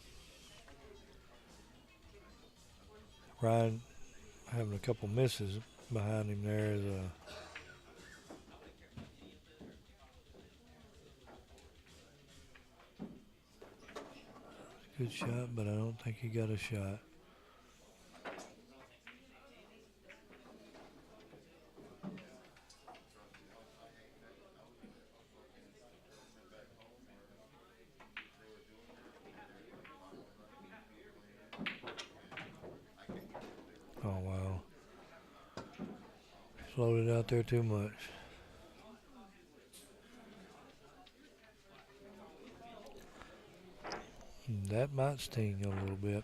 [SPEAKER 1] Ryan having a couple misses behind him there is a good shot, but I don't think he got a shot. Oh, wow. Floated out there too much. That might sting a little bit.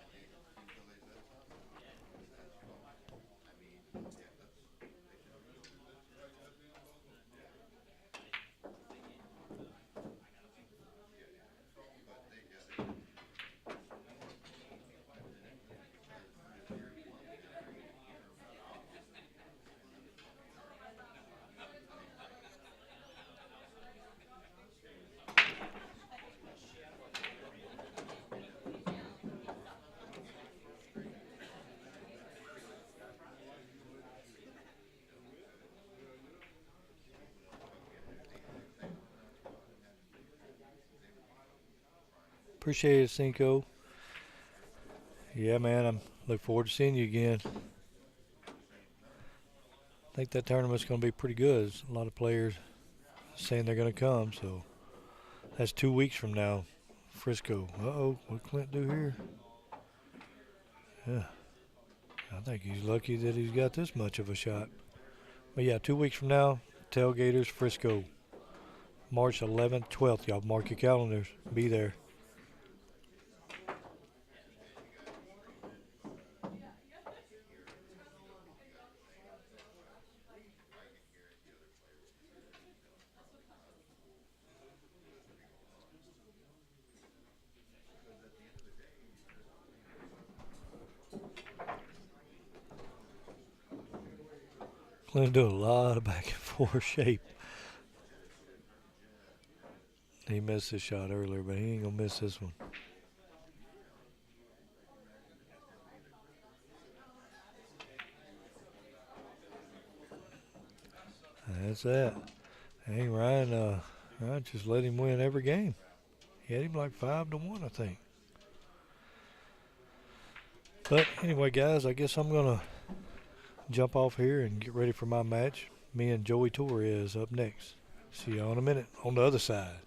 [SPEAKER 1] Appreciate it, Cinco. Yeah, man, I'm look forward to seeing you again. I think that tournament's going to be pretty good. There's a lot of players saying they're going to come, so that's 2 weeks from now. Frisco. Uh-oh, what Clint do here? Yeah. I think he's lucky that he's got this much of a shot. But yeah, 2 weeks from now, Tailgaters, Frisco. March 11th, 12th. Y'all mark your calendars. Be there. Clint's doing a lot of back and forth shape. He missed his shot earlier, but he ain't gonna miss this one. That's that. Hey, Ryan just let him win every game. He had him like 5-1, I think. But anyway, guys, I guess I'm gonna jump off here and get ready for my match. Me and Joey Torres up next. See y'all in a minute on the other side.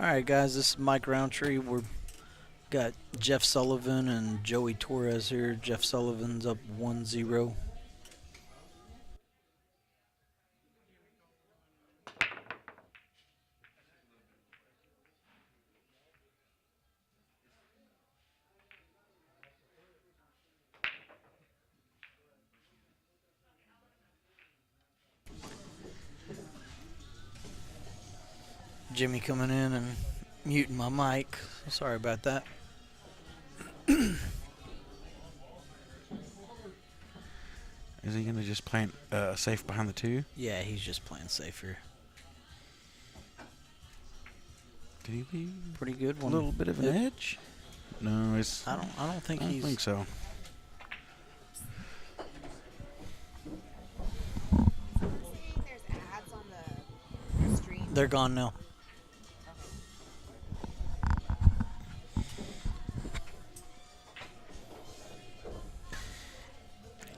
[SPEAKER 5] All right, guys, this is Mike Roundtree. We're got Jeff Sullivan and Joey Torres here. Jeff Sullivan's up 1-0. Jimmy coming in and muting my mic. Sorry about that.
[SPEAKER 2] Is he going to just play safe behind the 2?
[SPEAKER 5] Yeah, he's just playing safe here.
[SPEAKER 2] Did he be
[SPEAKER 5] Pretty good
[SPEAKER 2] a
[SPEAKER 5] one.
[SPEAKER 2] little bit of an edge? No, it's.
[SPEAKER 5] I don't think
[SPEAKER 2] I don't
[SPEAKER 5] he's.
[SPEAKER 2] think so.
[SPEAKER 9] There's ads on the stream.
[SPEAKER 5] They're gone now.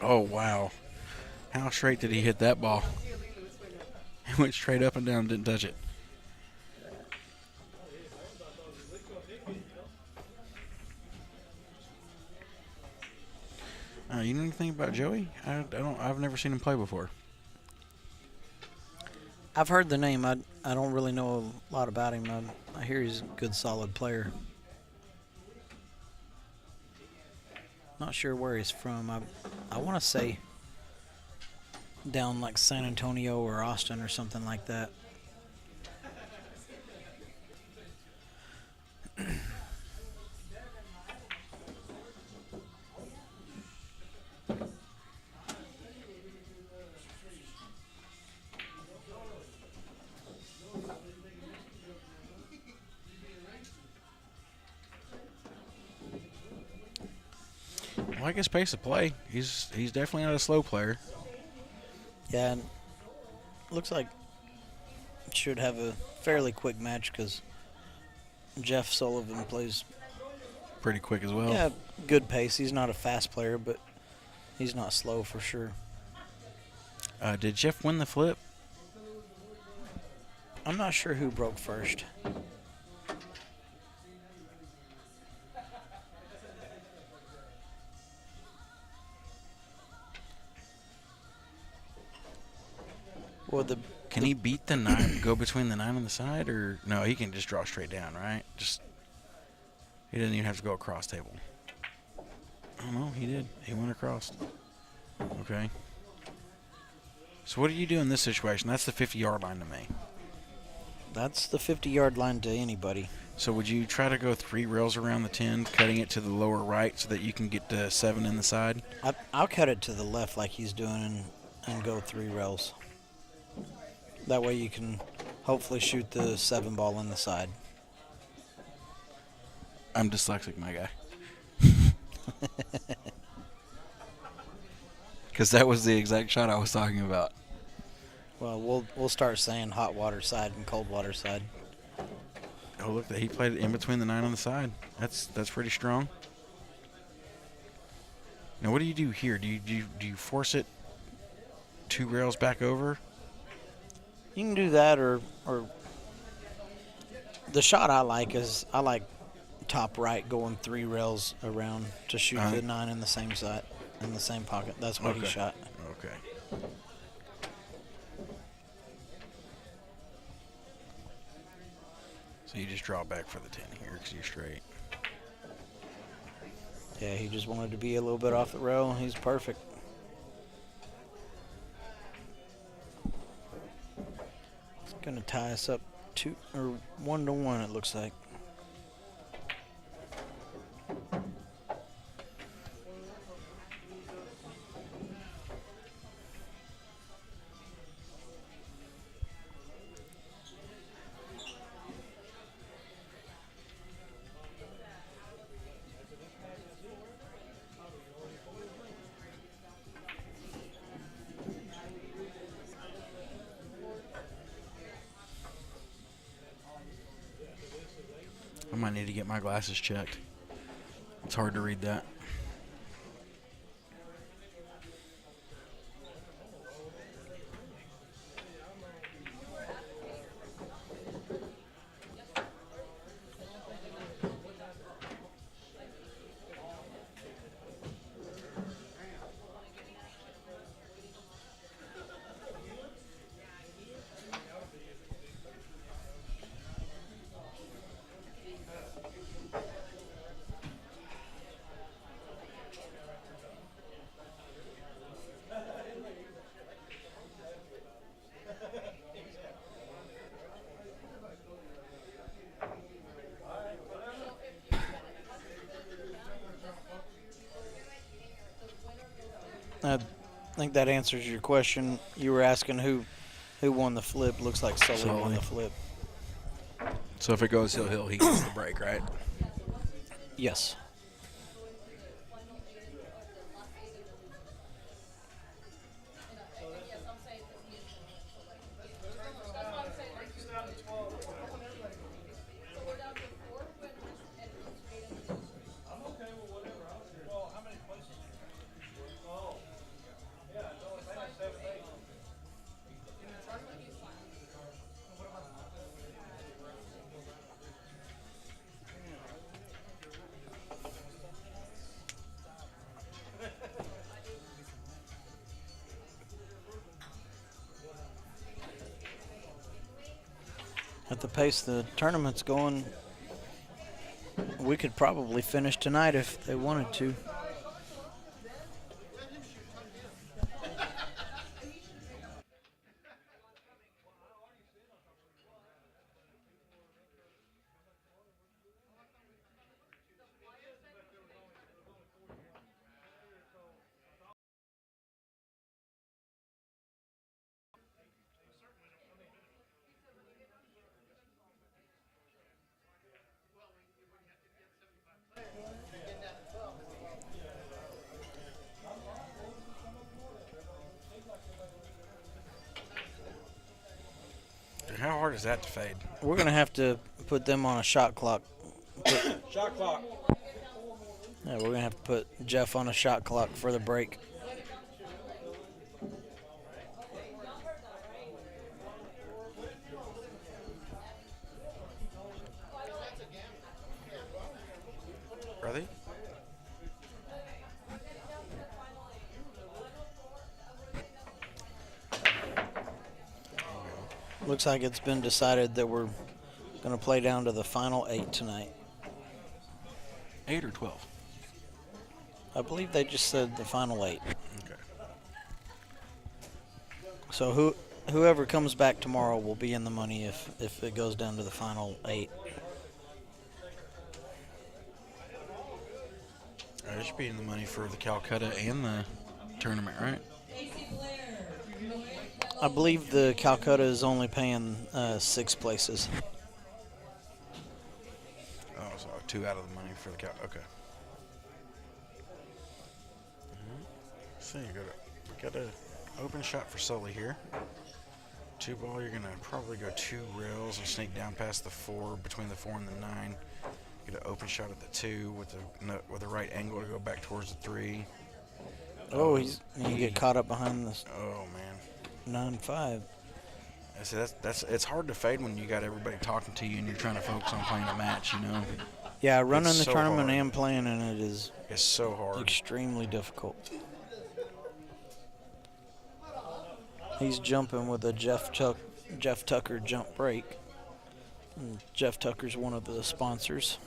[SPEAKER 2] Oh, wow. How straight did he hit that ball? He went straight up and down, didn't touch it. You know anything about Joey? I've never seen him play before.
[SPEAKER 5] I've heard the name. I don't really know a lot about him. I hear he's a good, solid player. Not sure where he's from. I want to say down like San Antonio or Austin or something like that.
[SPEAKER 2] I like his pace of play. He's definitely not a slow player.
[SPEAKER 5] Yeah, and looks like should have a fairly quick match because Jeff Sullivan plays
[SPEAKER 2] Pretty quick as well.
[SPEAKER 5] yeah good pace. He's not a fast player, but he's not slow for sure.
[SPEAKER 2] Did Jeff win the flip?
[SPEAKER 5] I'm not sure who broke first. Well,
[SPEAKER 2] Can he beat the 9, go between the 9 and the side, or no? He can just draw straight down, right? He doesn't even have to go across table. Oh no, he did. He went across. Okay. So what do you do in this situation? That's the 50-yard line to me.
[SPEAKER 5] that's the 50-yard line to anybody.
[SPEAKER 2] So would you try to go 3 rails around the 10, cutting it to the lower right so that you can get to 7 in the side?
[SPEAKER 5] I'll cut it to the left like he's doing and go 3 rails. That way you can hopefully shoot the 7 ball in the side.
[SPEAKER 2] I'm dyslexic, my guy. Because that was the exact shot I was talking about.
[SPEAKER 5] Well, we'll start saying hot water side and cold water side.
[SPEAKER 2] Oh, look, he played it in between the 9 on the side. That's pretty strong. Now, what do you do here? Do you force it 2 rails back over?
[SPEAKER 5] You can do that, or the shot I like is top right going 3 rails around to shoot the 9 in the same side in the same pocket. That's what he
[SPEAKER 2] Okay.
[SPEAKER 5] shot.
[SPEAKER 2] Okay. So you just draw back for the 10 here because you're straight.
[SPEAKER 5] Yeah, he just wanted to be a little bit off the rail. He's perfect. It's gonna tie us up 1-1. It looks like.
[SPEAKER 2] I might need to get my glasses checked. It's hard to read that.
[SPEAKER 5] I think that answers your question. You were asking who won the flip. Looks like Sully won
[SPEAKER 2] Sully.
[SPEAKER 5] the flip.
[SPEAKER 2] So if it goes hill, he gets the break, right?
[SPEAKER 5] Yes. At the pace the tournament's going, we could probably finish tonight if they wanted to.
[SPEAKER 2] How hard is that to fade?
[SPEAKER 5] We're going to have to put them on a shot clock.
[SPEAKER 2] Shot clock.
[SPEAKER 5] Yeah, we're going to have to put Jeff on a shot clock for the break.
[SPEAKER 2] Are they?
[SPEAKER 5] Looks like it's been decided that we're going to play down to the final 8 tonight.
[SPEAKER 2] 8 or 12?
[SPEAKER 5] I believe they just said the final 8.
[SPEAKER 2] Okay.
[SPEAKER 5] So whoever comes back tomorrow will be in the money if it goes down to the final 8.
[SPEAKER 2] I should be in the money for the Calcutta and the tournament, right?
[SPEAKER 5] I believe the Calcutta is only paying 6 places.
[SPEAKER 2] Oh, so 2 out of the money for the Calcutta. Okay. So you got a open shot for Sully here. 2 ball, you're gonna probably go 2 rails and sneak down past the 4, between the 4 and the 9. Get an open shot at the 2 with the right angle to go back towards the 3.
[SPEAKER 5] Oh, you get caught up behind this
[SPEAKER 2] Oh man.
[SPEAKER 5] 9-5.
[SPEAKER 2] I see it's hard to fade when you got everybody talking to you and you're trying to focus on playing a match, you know.
[SPEAKER 5] Yeah, running
[SPEAKER 2] It's
[SPEAKER 5] the
[SPEAKER 2] so
[SPEAKER 5] tournament
[SPEAKER 2] hard.
[SPEAKER 5] and playing in it is
[SPEAKER 2] It's so hard.
[SPEAKER 5] extremely difficult. He's jumping with a Jeff Tucker jump break. And Jeff Tucker's one of the sponsors.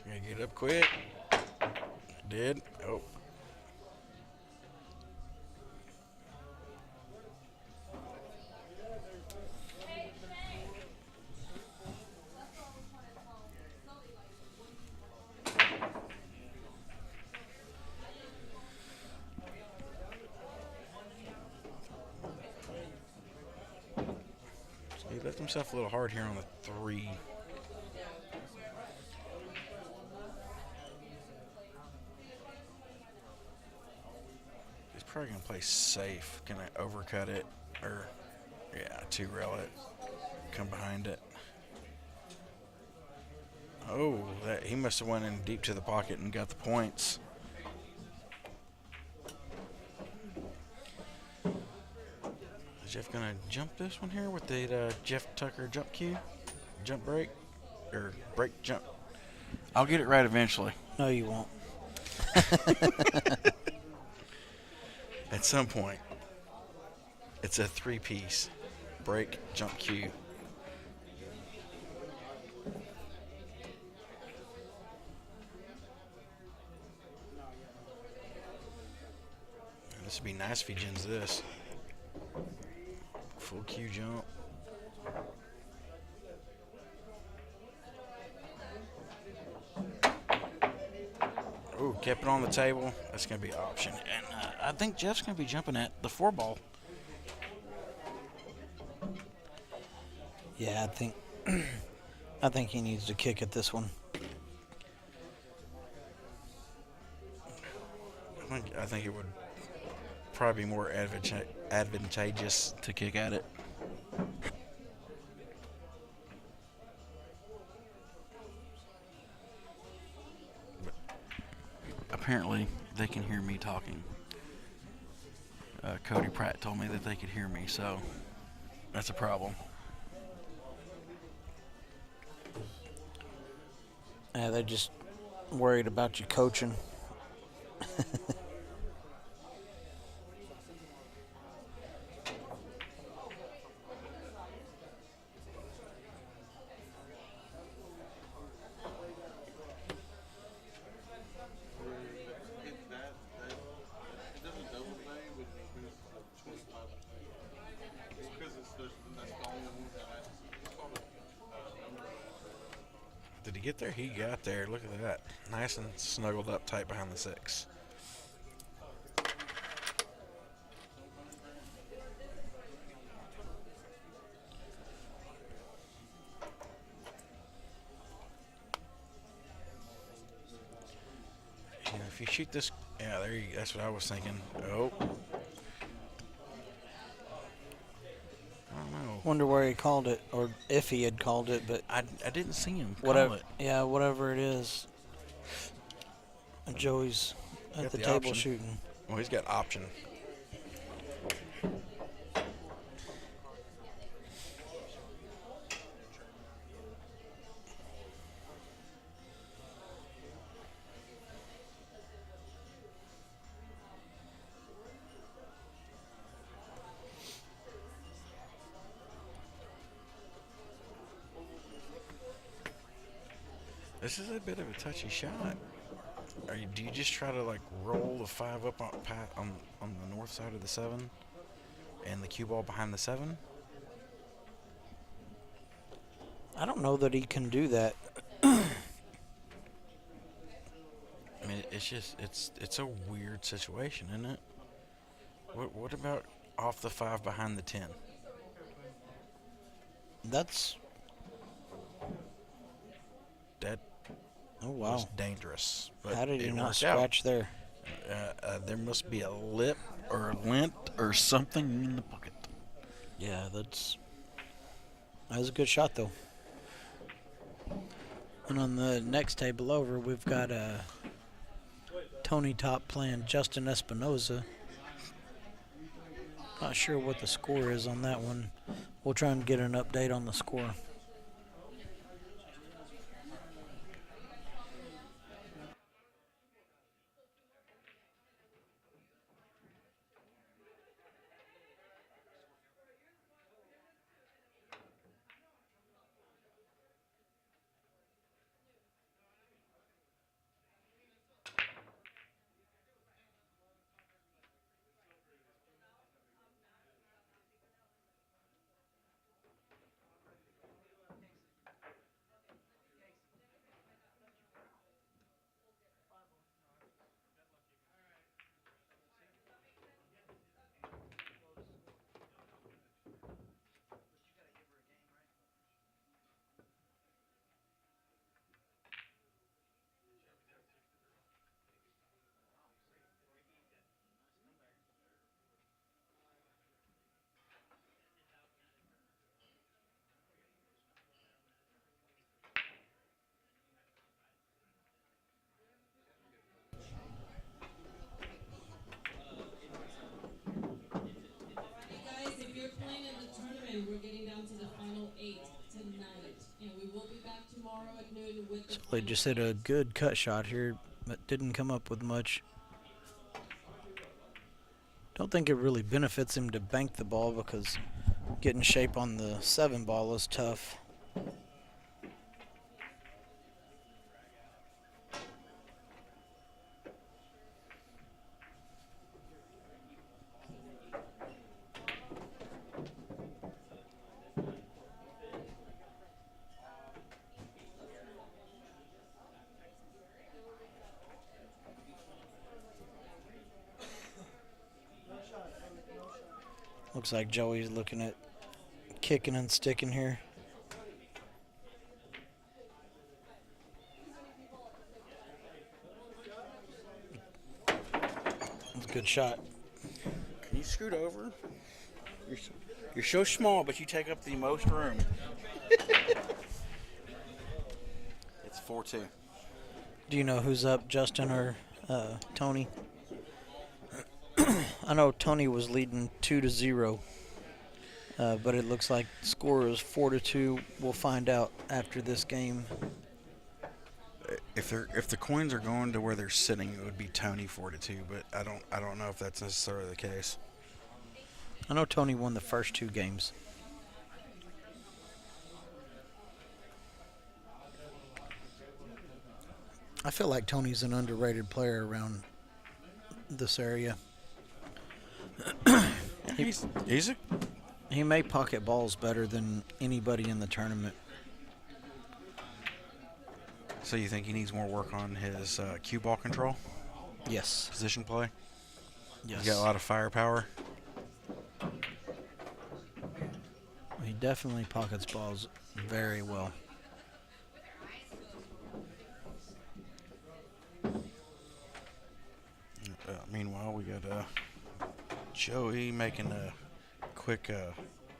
[SPEAKER 2] Gonna get up quick. Did. Oh. So he left himself a little hard here on the 3. He's probably gonna play safe. Gonna overcut it, or yeah, 2 rail it. Come behind it. Oh, he must have went in deep to the pocket and got the points. Is Jeff gonna jump this one here with the Jeff Tucker jump cue, jump break, or break jump? I'll get it right eventually.
[SPEAKER 5] No, you won't.
[SPEAKER 2] At some point, it's a 3-piece break jump cue. This would be nice if he gens this. Full cue jump. Ooh, kept it on the table. That's going to be an option. And I think Jeff's going to be jumping at the 4-ball.
[SPEAKER 5] Yeah, I think he needs to kick at this one.
[SPEAKER 2] I think it would probably be more advantageous to kick at it. But apparently, they can hear me talking. Cody Pratt told me that they could hear me, so that's a problem.
[SPEAKER 5] Yeah, they're just worried about you coaching.
[SPEAKER 2] Did he get there? He got there. Look at that. Nice and snuggled up tight behind the 6. You know, if you shoot this, yeah, there you. That's what I was thinking. Oh, I don't know.
[SPEAKER 5] Wonder where he called it, or if he had called it, but
[SPEAKER 2] I didn't see him
[SPEAKER 5] whatever.
[SPEAKER 2] call it.
[SPEAKER 5] Yeah, whatever it is. Joey's at
[SPEAKER 2] Got
[SPEAKER 5] the
[SPEAKER 2] the
[SPEAKER 5] table
[SPEAKER 2] option.
[SPEAKER 5] shooting.
[SPEAKER 2] Well, he's got option. This is a bit of a touchy shot. Do you just try to like roll the 5 up on the north side of the 7, and the cue ball behind the 7?
[SPEAKER 5] I don't know that he can do that.
[SPEAKER 2] I mean, it's a weird situation, isn't it? What about off the 5 behind the 10?
[SPEAKER 5] That's
[SPEAKER 2] That
[SPEAKER 5] oh wow.
[SPEAKER 2] was dangerous. But
[SPEAKER 5] How did he
[SPEAKER 2] it
[SPEAKER 5] not
[SPEAKER 2] worked out.
[SPEAKER 5] scratch there?
[SPEAKER 2] There must be a lip or a lint or something in the pocket.
[SPEAKER 5] Yeah, that was a good shot though. And on the next table over, we've got Tony Top playing Justin Espinoza. Not sure what the score is on that one. We'll try and get an update on the score.
[SPEAKER 6] Guys, if you're playing in the tournament, we're getting down to the final 8 tonight, and we will be back tomorrow at noon with the.
[SPEAKER 5] So they just hit a good cut shot here, but didn't come up with much. Don't think it really benefits him to bank the ball because getting shape on the 7 ball is tough. Looks like Joey's looking at kicking and sticking here. That's a good shot.
[SPEAKER 2] Can you scoot over? You're so small, but you take up the most room. It's 4-2.
[SPEAKER 5] Do you know who's up, Justin or Tony? I know Tony was leading 2-0, but it looks like the score is 4-2. We'll find out after this game.
[SPEAKER 2] If the coins are going to where they're sitting, it would be Tony 4-2. But I don't know if that's necessarily the case.
[SPEAKER 5] I know Tony won the first 2 games. I feel like Tony's an underrated player around this area. He may pocket balls better than anybody in the tournament.
[SPEAKER 2] So you think he needs more work on his cue ball control,
[SPEAKER 5] Yes.
[SPEAKER 2] position play?
[SPEAKER 5] Yes.
[SPEAKER 2] He's got a lot of firepower.
[SPEAKER 5] He definitely pockets balls very well.
[SPEAKER 2] Meanwhile, we got Joey making a quick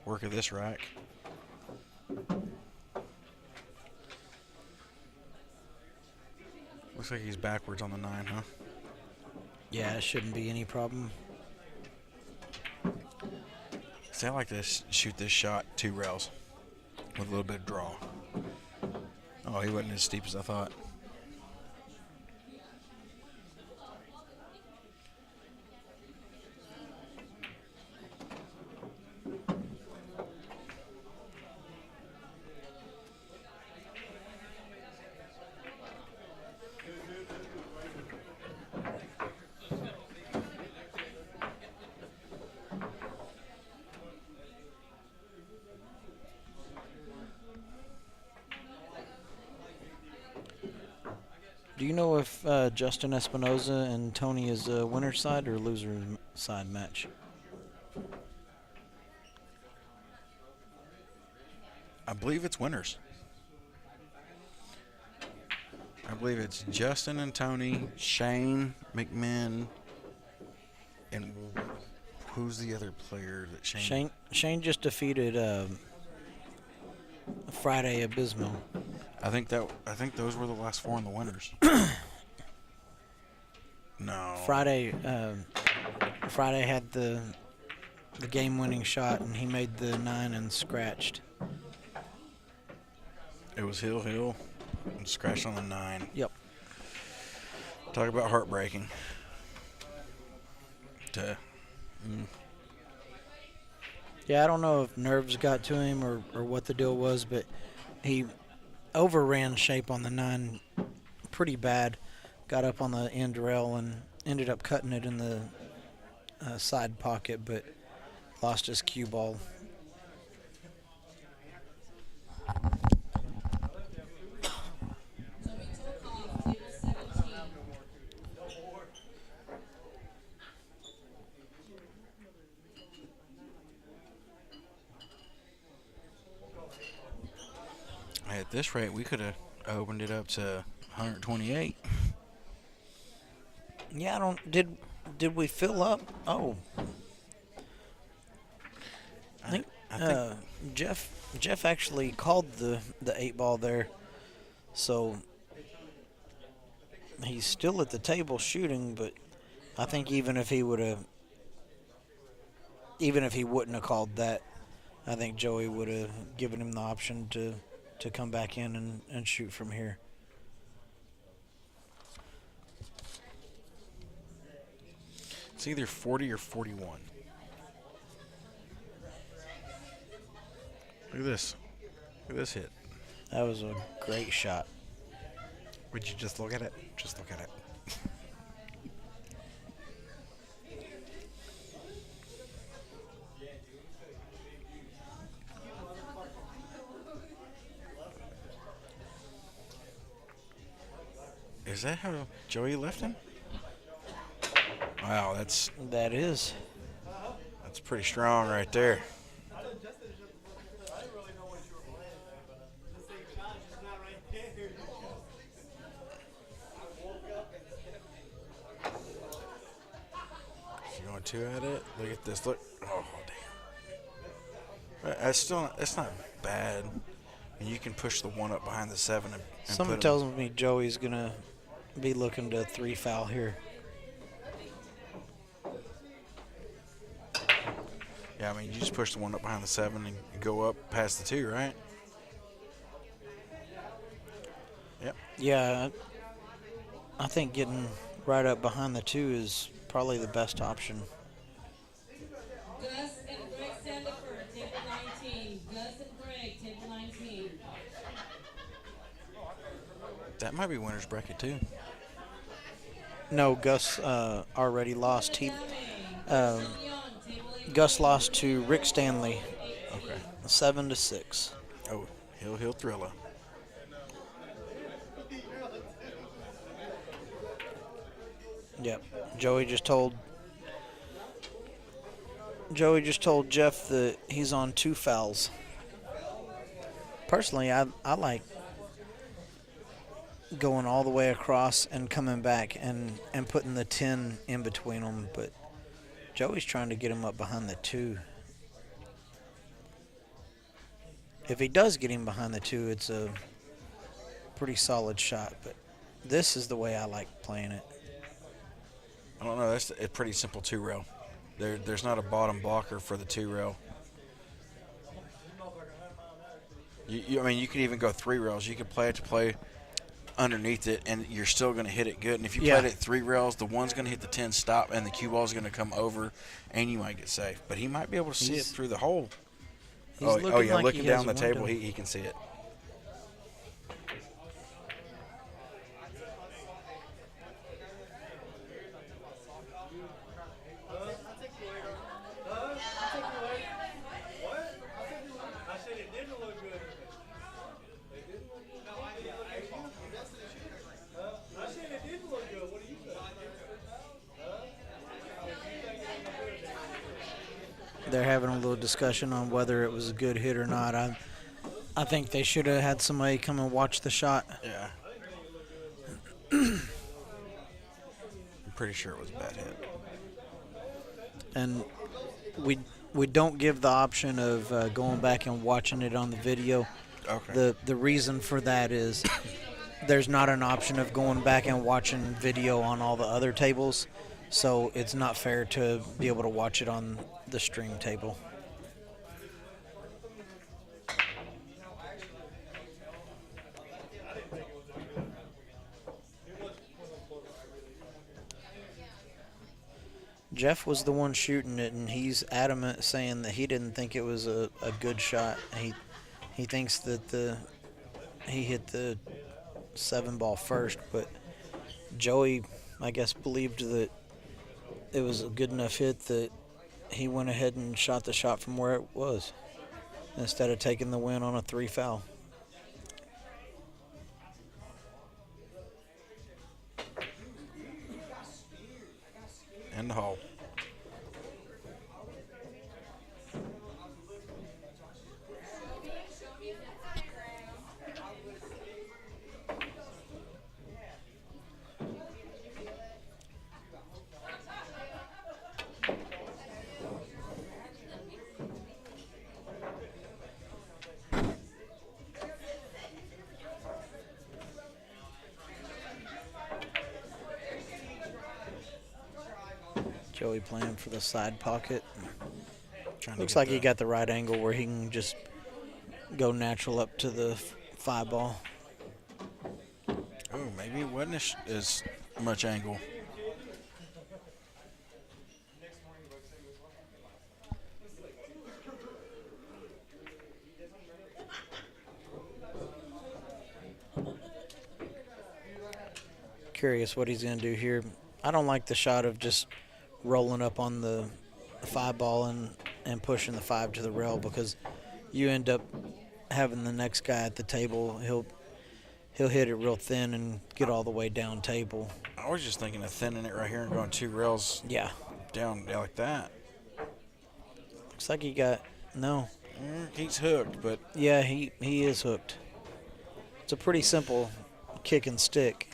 [SPEAKER 2] work of this rack. Looks like he's backwards on the 9, huh?
[SPEAKER 5] Yeah, it shouldn't be any problem.
[SPEAKER 2] See, I like to shoot this shot 2 rails with a little bit of draw. Oh, he wasn't as steep as I thought.
[SPEAKER 5] Do you know if Justin Espinoza and Tony is a winner's side or loser's side match?
[SPEAKER 2] I believe it's winners. I believe it's Justin and Tony, Shane, McMinn, and who's the other player that
[SPEAKER 5] Shane just defeated Friday Abysmal.
[SPEAKER 2] I think those were the last 4 in the winners. No.
[SPEAKER 5] Friday had the game-winning shot, and he made the 9 and scratched.
[SPEAKER 2] It was Hill, and scratched on the 9.
[SPEAKER 5] Yep.
[SPEAKER 2] Talk about heartbreaking.
[SPEAKER 5] Yeah, I don't know if nerves got to him or what the deal was, but he overran shape on the 9 pretty bad. Got up on the end rail and ended up cutting it in the side pocket, but lost his cue ball.
[SPEAKER 2] At this rate, we could have opened it up to 128.
[SPEAKER 5] Yeah, I don't. Did we fill up? Oh, I think Jeff actually called the 8-ball there, so he's still at the table shooting. But I think even if he wouldn't have called that, I think Joey would have given him the option to come back in and shoot from here.
[SPEAKER 2] It's either 40 or 41. Look at this. Look at this hit.
[SPEAKER 5] That was a great shot.
[SPEAKER 2] Would you just look at it? Just look at it. Is that how Joey left him? Wow, that's That's pretty strong right there. You're going two at it. Look at this. Look. Oh, damn. That's not bad. And you can push the one up behind the seven and
[SPEAKER 5] Something
[SPEAKER 2] put
[SPEAKER 5] tells me Joey's gonna be looking to 3-foul here.
[SPEAKER 2] Yeah, I mean, you just push the one up behind the seven and go up past the two, right? Yep.
[SPEAKER 5] Yeah, I think getting right up behind the 2 is probably the best option.
[SPEAKER 6] Gus and Greg Sandiford, table 19. Gus and Greg, table 19.
[SPEAKER 2] That might be winner's bracket, too.
[SPEAKER 5] No, Gus already lost. Gus lost to Rick Stanley,
[SPEAKER 2] Okay.
[SPEAKER 5] 7-6.
[SPEAKER 2] Oh, he'll thriller.
[SPEAKER 5] Yep. Joey just told Jeff that he's on 2 fouls. Personally, I like going all the way across and coming back and putting the 10 in between them, but Joey's trying to get him up behind the 2. If he does get him behind the 2, it's a pretty solid shot, but this is the way I like playing it.
[SPEAKER 2] I don't know. That's a pretty simple 2-rail. There's not a bottom blocker for the 2-rail. I mean, you could even go 3 rails. You could play it to play underneath it, and you're still going to hit it good. And if you played it 3 rails, the one's going to hit the 10 stop, and the cue ball's going to come over, and you might get safe. But he might be able to see it through the hole. Oh yeah,
[SPEAKER 5] like
[SPEAKER 2] looking
[SPEAKER 5] he
[SPEAKER 2] down
[SPEAKER 5] has
[SPEAKER 2] the
[SPEAKER 5] a
[SPEAKER 2] table,
[SPEAKER 5] window.
[SPEAKER 2] he can see it.
[SPEAKER 5] They're having a little discussion on whether it was a good hit or not. I think they should have had somebody come and watch the shot.
[SPEAKER 2] Yeah. I'm pretty sure it was a bad hit.
[SPEAKER 5] And we don't give the option of going back and watching it on the video.
[SPEAKER 2] Okay.
[SPEAKER 5] The reason for that is there's not an option of going back and watching video on all the other tables, so it's not fair to be able to watch it on the stream table. Jeff was the one shooting it, and he's adamant saying that he didn't think it was a good shot. He thinks that he hit the 7 ball first, but Joey, I guess, believed that it was a good enough hit that he went ahead and shot the shot from where it was instead of taking the win on a 3 foul.
[SPEAKER 2] In the hole.
[SPEAKER 5] Joey playing for the side pocket.
[SPEAKER 2] Trying to
[SPEAKER 5] Looks
[SPEAKER 2] get
[SPEAKER 5] like he got the right angle where he can just go natural up to the 5 ball.
[SPEAKER 2] Oh, maybe it wasn't as much angle.
[SPEAKER 5] Curious what he's going to do here. I don't like the shot of just rolling up on the 5 ball and pushing the 5 to the rail, because you end up having the next guy at the table. He'll hit it real thin and get all the way down table.
[SPEAKER 2] I was just thinking of thinning it right here and going 2 rails
[SPEAKER 5] Yeah.
[SPEAKER 2] down like that.
[SPEAKER 5] Looks like he got no.
[SPEAKER 2] He's hooked, but
[SPEAKER 5] Yeah, he is hooked. It's a pretty simple kick and stick.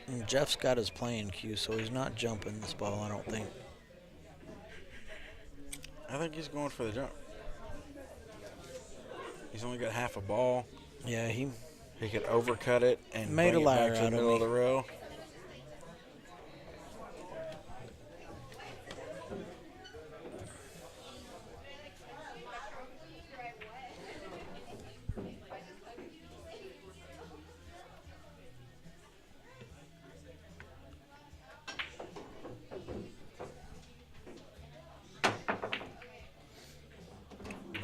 [SPEAKER 5] And Jeff's got his playing cue, so he's not jumping this ball, I don't think.
[SPEAKER 2] I think he's going for the jump. He's only got half a ball.
[SPEAKER 5] Yeah, he
[SPEAKER 2] He could overcut it and
[SPEAKER 5] Made
[SPEAKER 2] bring
[SPEAKER 5] a
[SPEAKER 2] it back
[SPEAKER 5] liar
[SPEAKER 2] to
[SPEAKER 5] out
[SPEAKER 2] the
[SPEAKER 5] of
[SPEAKER 2] middle of
[SPEAKER 5] me.
[SPEAKER 2] the rail.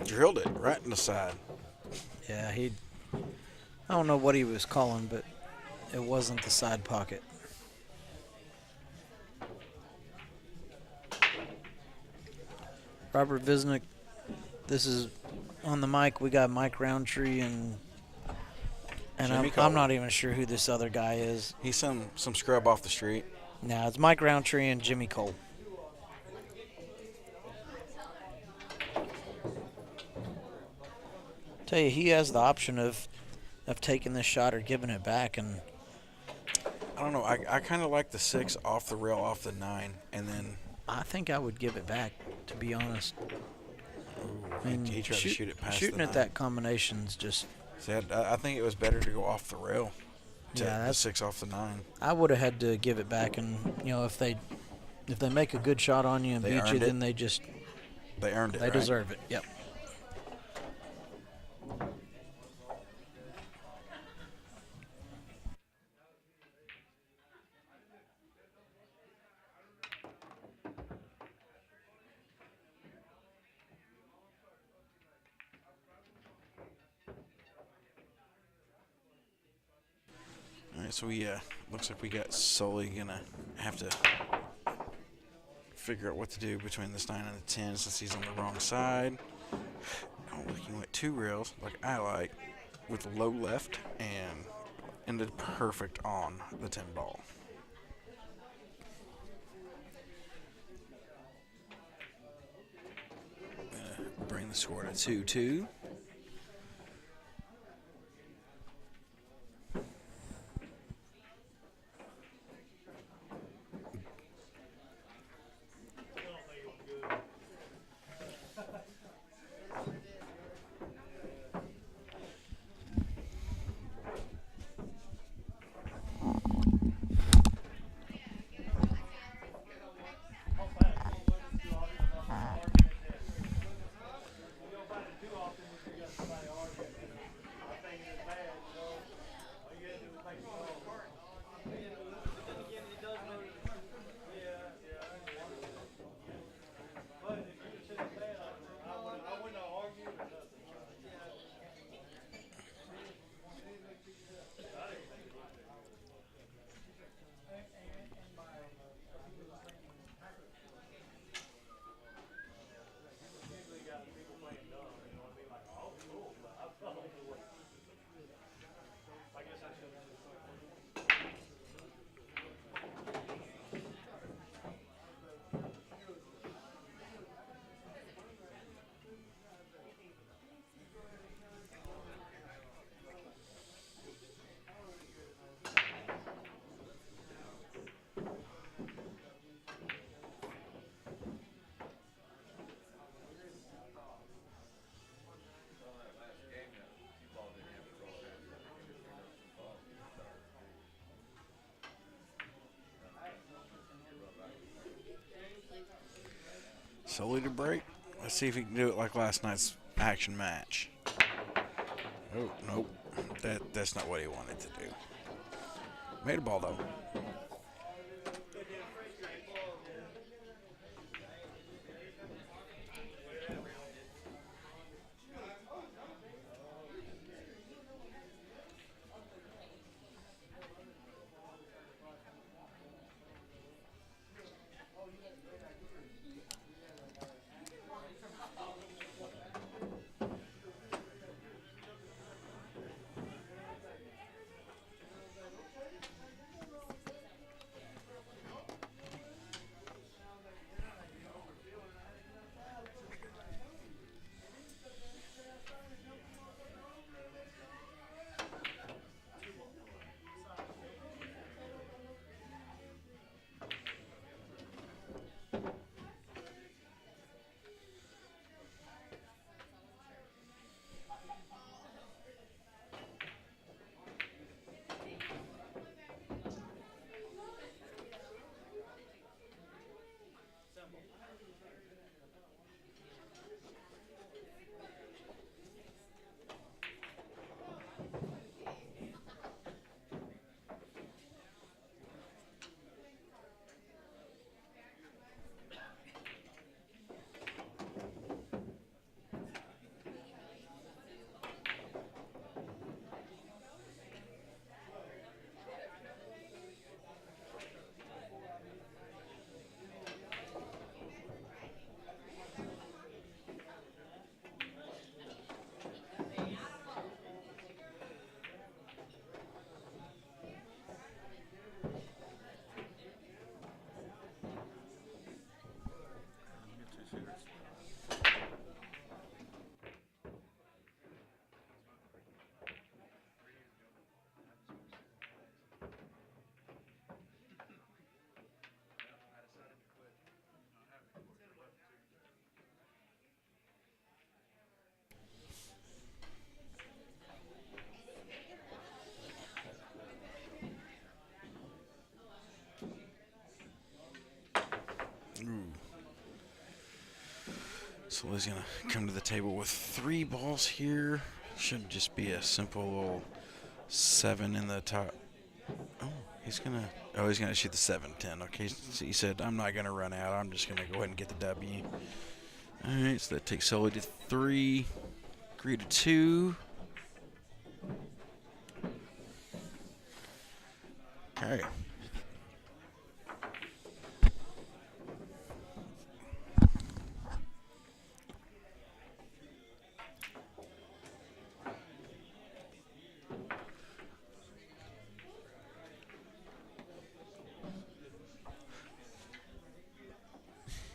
[SPEAKER 2] Drilled it right in the side.
[SPEAKER 5] Yeah, I don't know what he was calling, but it wasn't the side pocket. Robert Visnick, this is on the mic. We got Mike Roundtree and
[SPEAKER 2] Jimmy
[SPEAKER 5] I'm
[SPEAKER 2] Cole.
[SPEAKER 5] not even sure who this other guy is.
[SPEAKER 2] He's some scrub off the street.
[SPEAKER 5] Now it's Mike Roundtree and Jimmy Cole. Tell you, he has the option of taking this shot or giving it back, and
[SPEAKER 2] I don't know. I kind of like the 6 off the rail, off the 9, and then
[SPEAKER 5] I think I would give it back, to be honest. I mean,
[SPEAKER 2] he tried to shoot it past
[SPEAKER 5] shooting
[SPEAKER 2] the
[SPEAKER 5] at
[SPEAKER 2] 9.
[SPEAKER 5] that combination's just.
[SPEAKER 2] See, I think it was better to go off the rail. To
[SPEAKER 5] Yeah,
[SPEAKER 2] the
[SPEAKER 5] that's-
[SPEAKER 2] 6 off the 9.
[SPEAKER 5] I would have had to give it back, and if they make a good shot on you and
[SPEAKER 2] They
[SPEAKER 5] beat you,
[SPEAKER 2] earned it.
[SPEAKER 5] then they just
[SPEAKER 2] They earned it.
[SPEAKER 5] they
[SPEAKER 2] right?
[SPEAKER 5] deserve it. Yep.
[SPEAKER 2] All right, so we looks like we got Sully gonna have to figure out what to do between this 9 and the 10 since he's on the wrong side. Oh, look, he went 2 rails like I like with low left and ended perfect on the 10 ball. Bring the score to 2-2. Sully to break. Let's see if he can do it like last night's action match. Oh, nope. That's not what he wanted to do. Made a ball, though. So he's going to come to the table with 3 balls here. Should just be a simple little 7 in the top. Oh, he's going to shoot the 7-10. Okay, so he said, I'm not going to run out. I'm just going to go ahead and get the W. All right, so that takes Sully to 3. Agree to 2. Okay.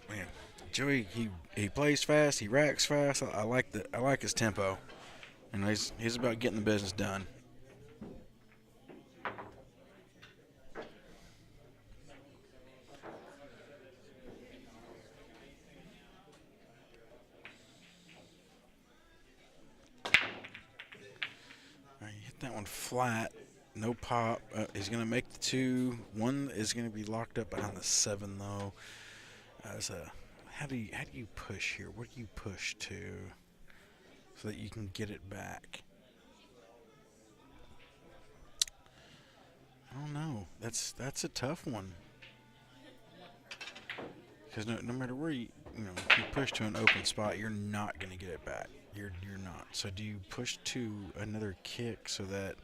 [SPEAKER 2] Man, Joey, he plays fast, he racks fast. I like his tempo, and he's about getting the business done. That one flat, no pop. He's going to make the 2. 1 is going to be locked up behind the 7 though. How do you push here? What do you push to so that you can get it back? I don't know. That's a tough one. Because no matter where you push to an open spot, you're not going to get it back. You're not. So do you push to another kick so that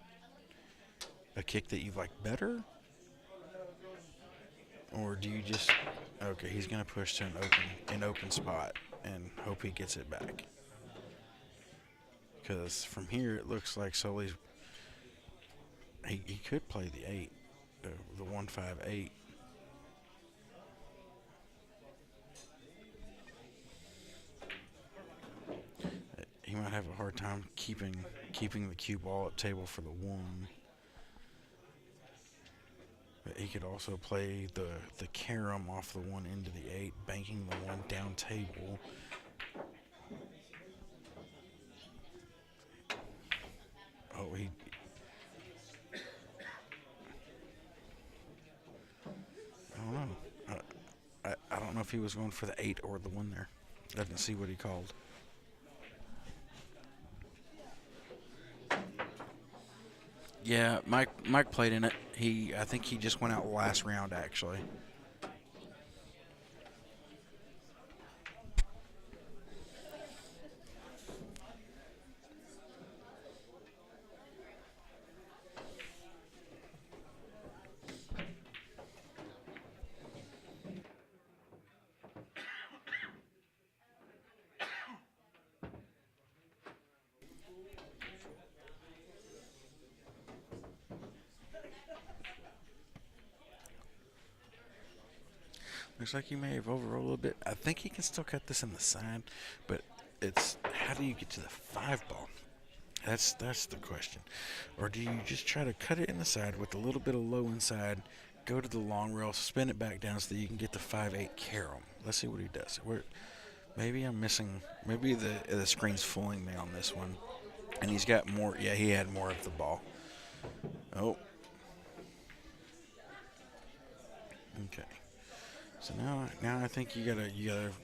[SPEAKER 2] a kick that you like better? Or do you just okay, he's going to push to an open spot and hope he gets it back. Cuz from here it looks like Sully's he could play the 8, the 1-5-8. He might have a hard time keeping the cue ball at table for the 1. But he could also play the carom off the 1 into the 8, banking the 1 down table. Oh, I don't know. I don't know if he was going for the 8 or the 1 there. I didn't see what he called. Yeah, Mike played in it. I think he just went out last round actually. Looks like he may have overrolled a little bit. I think he can still cut this in the side, but it's how do you get to the 5 ball? That's the question. Or do you just try to cut it in the side with a little bit of low inside, go to the long rail, spin it back down so that you can get the 5-8 carom? Let's see what he does. Maybe I'm missing. Maybe the screen's fooling me on this one, and he's got more. Yeah, he had more of the ball. Oh. Okay. So now I think you gotta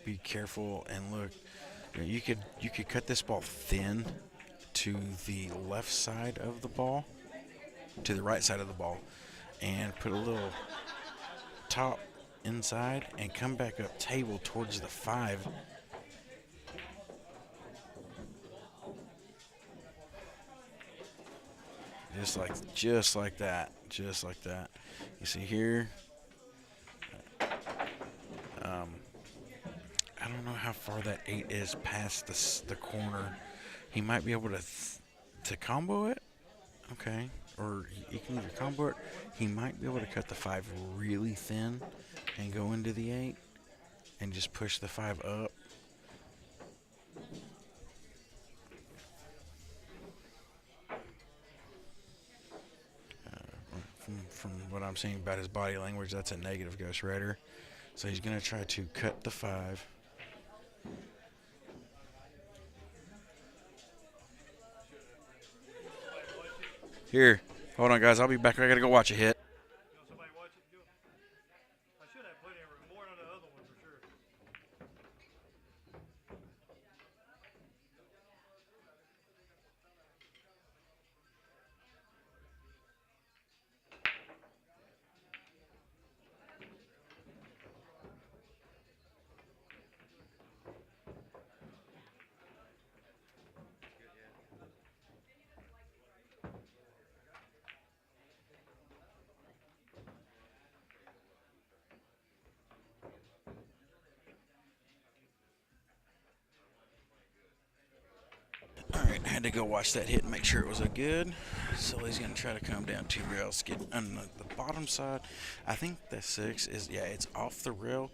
[SPEAKER 2] be careful and look. You could cut this ball thin to the left side of the ball, to the right side of the ball, and put a little top inside and come back up table towards the 5. Just like that. You see here. I don't know how far that 8 is past the corner. He might be able to combo it. Okay. Or he can either combo it. He might be able to cut the 5 really thin and go into the 8 and just push the 5 up. From what I'm seeing about his body language, that's a negative Ghost Rider. So he's going to try to cut the 5. Here, hold on, guys. I'll be back. I got to go watch a hit.
[SPEAKER 10] Somebody watch it? I should have plenty of room. More on the other one for sure.
[SPEAKER 2] Had to go watch that hit and make sure it was a good. Sully's going to try to come down 2 rails, get on the bottom side. I think the 6 is, yeah, it's off the rail.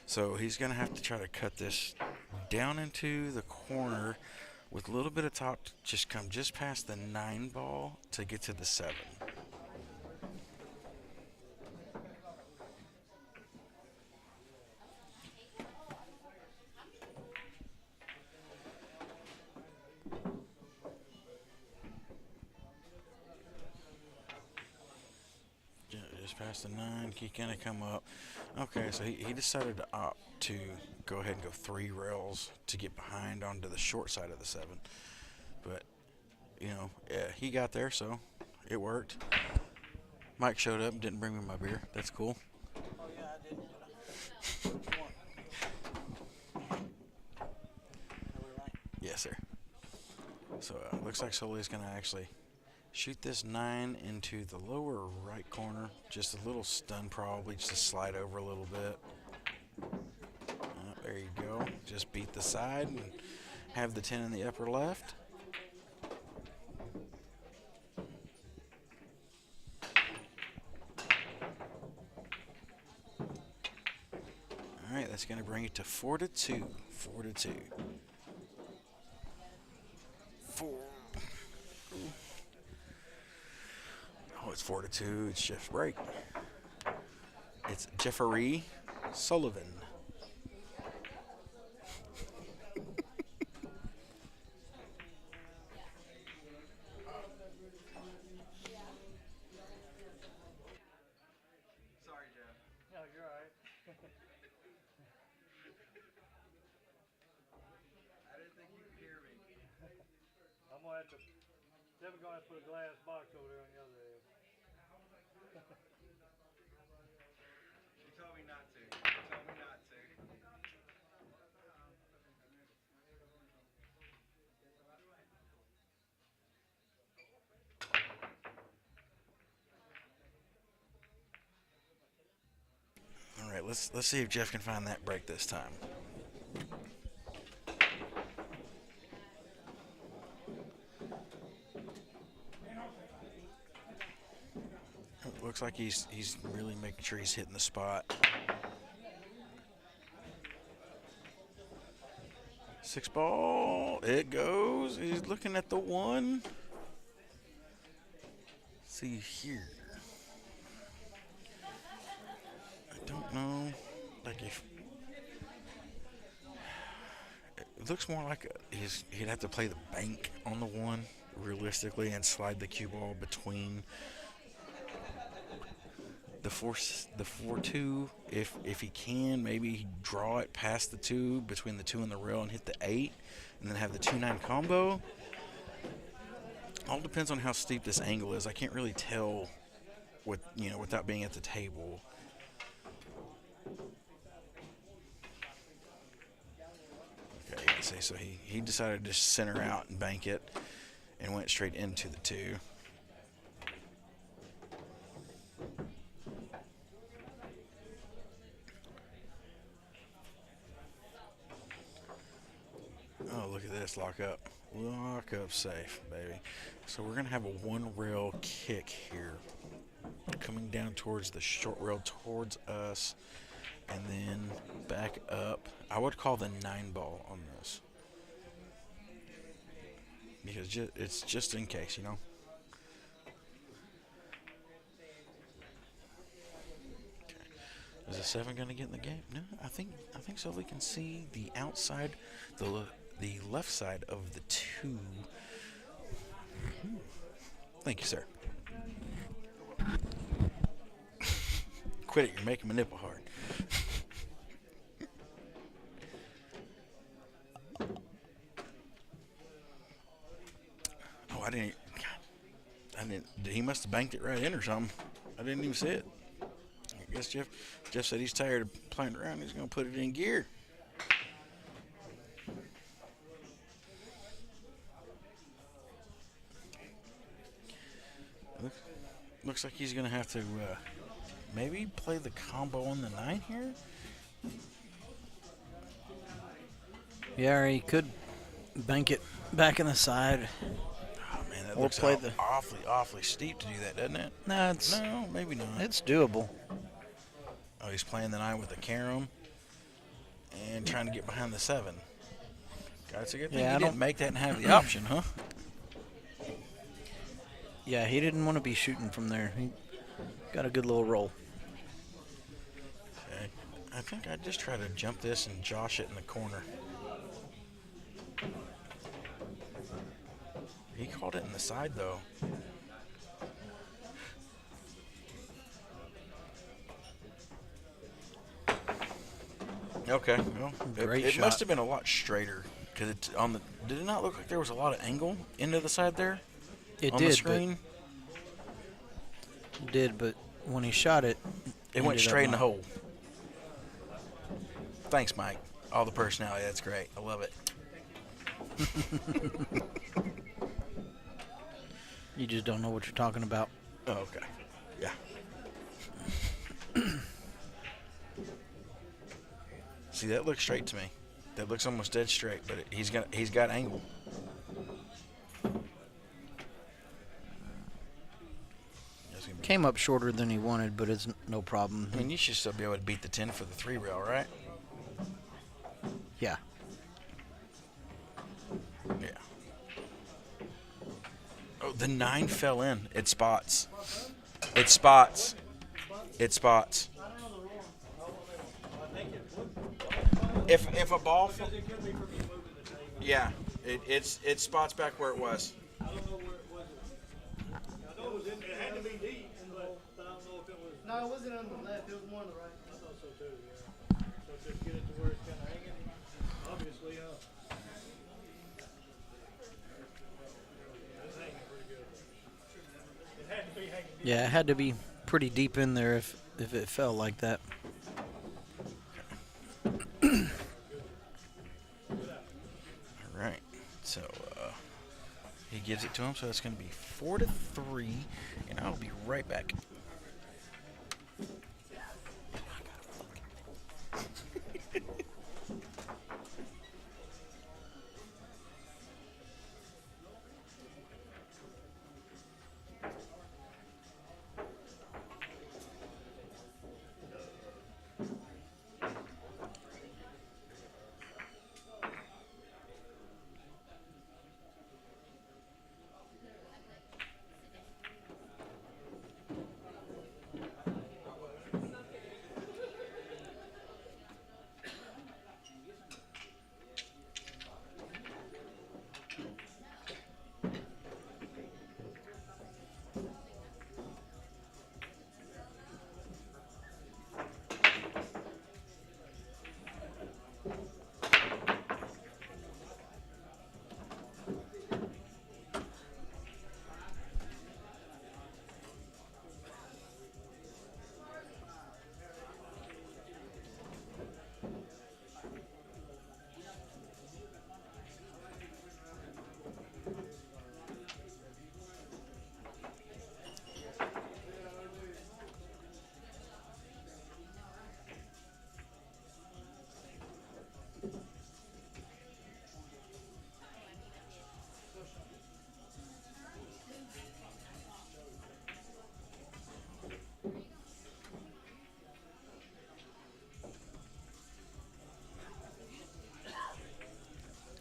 [SPEAKER 2] So he's going to have to try to cut this down into the corner with a little bit of top, just come just past the 9 ball to get to the 7. Just past the 9, he gonna come up. Okay, so he decided to opt to go ahead and go 3 rails to get behind onto the short side of the 7. But, you know, yeah, he got there, so it worked. Mike showed up and didn't bring me my beer. That's cool.
[SPEAKER 5] Oh yeah, I did.
[SPEAKER 2] Yes, sir. So looks like Sully's gonna actually shoot this 9 into the lower right corner. Just a little stun probably, just to slide over a little bit. There you go. Just beat the side and have the 10 in the upper left. All right, that's going to bring it to 4-2. 4-2. 4. Oh, it's 4-2. It's Jeff's break. It's Jeffrey Sullivan.
[SPEAKER 3] Sorry, Jeff. No, you're alright. I didn't think you could hear me. I'm gonna have to. Definitely gonna have to put a glass box over there on the other end. You told me not to. You told me not to.
[SPEAKER 2] All right, let's see if Jeff can find that break this time. It looks like he's really making sure he's hitting the spot. 6 ball, it goes. He's looking at the 1. See here. I don't know, like if it looks more like he'd have to play the bank on the 1 realistically and slide the cue ball between the 4-2 if he can. Maybe he'd draw it past the 2 between the 2 and the rail and hit the 8 and then have the 2-9 combo. All depends on how steep this angle is. I can't really tell without being at the table. Okay, see, so he decided to just center out and bank it and went straight into the 2. Oh, look at this, lock up. Lock up safe, baby. So we're going to have a 1 rail kick here. Coming down towards the short rail towards us. And then back up. I would call the 9 ball on this. Because it's just in case, you know. Okay. Is the 7 going to get in the game? No, I think so. We can see the outside, the left side of the 2. Thank you, sir. Quit it, you're making my nipple hard. Oh, I didn't. He must have banked it right in or something. I didn't even see it. I guess Jeff said he's tired of playing around. He's going to put it in gear. Looks like he's going to have to maybe play the combo on the 9 here.
[SPEAKER 5] Yeah, or he could bank it back in the side.
[SPEAKER 2] Oh man, that
[SPEAKER 5] Or
[SPEAKER 2] looks
[SPEAKER 5] play the-
[SPEAKER 2] awfully steep to do that, doesn't it?
[SPEAKER 5] Nah, it's
[SPEAKER 2] No, maybe not.
[SPEAKER 5] it's doable.
[SPEAKER 2] Oh, he's playing the 9 with the carom and trying to get behind the 7. God, it's a good thing
[SPEAKER 5] Yeah, I
[SPEAKER 2] he
[SPEAKER 5] don't-
[SPEAKER 2] didn't make that and have the option, huh?
[SPEAKER 5] Yeah, he didn't want to be shooting from there. He got a good little roll.
[SPEAKER 2] Okay. I think I'd just try to jump this and josh it in the corner. He called it in the side, though. Okay, well,
[SPEAKER 5] Great
[SPEAKER 2] it
[SPEAKER 5] shot.
[SPEAKER 2] must have been a lot straighter because it's on the. Did it not look like there was a lot of angle into the side there
[SPEAKER 5] It
[SPEAKER 2] on
[SPEAKER 5] did,
[SPEAKER 2] the screen?
[SPEAKER 5] but when he shot it,
[SPEAKER 2] It went
[SPEAKER 5] ended up
[SPEAKER 2] straight in the
[SPEAKER 5] not.
[SPEAKER 2] hole. Thanks, Mike. All the personality. That's great. I love it.
[SPEAKER 5] You just don't know what you're talking about.
[SPEAKER 2] Oh, okay. Yeah. See, that looks straight to me. That looks almost dead straight, but he's got angle. That's gonna be-
[SPEAKER 5] Came up shorter than he wanted, but it's no problem.
[SPEAKER 2] I mean, you should still be able to beat the 10 for the 3 rail, right?
[SPEAKER 5] Yeah.
[SPEAKER 2] Yeah. Oh, the 9 fell in. It spots. It spots. It spots. If a ball, yeah, it spots back where it was.
[SPEAKER 3] No, it wasn't on the left. It was more on the right. I thought so too. Yeah. So just get it to where it's kind of hanging. Obviously, it's hanging pretty good. It had to be hanging.
[SPEAKER 5] Yeah, it had to be pretty deep in there if it fell like that.
[SPEAKER 2] All right, so he gives it to him, so it's going to be 4-3, and I'll be right back.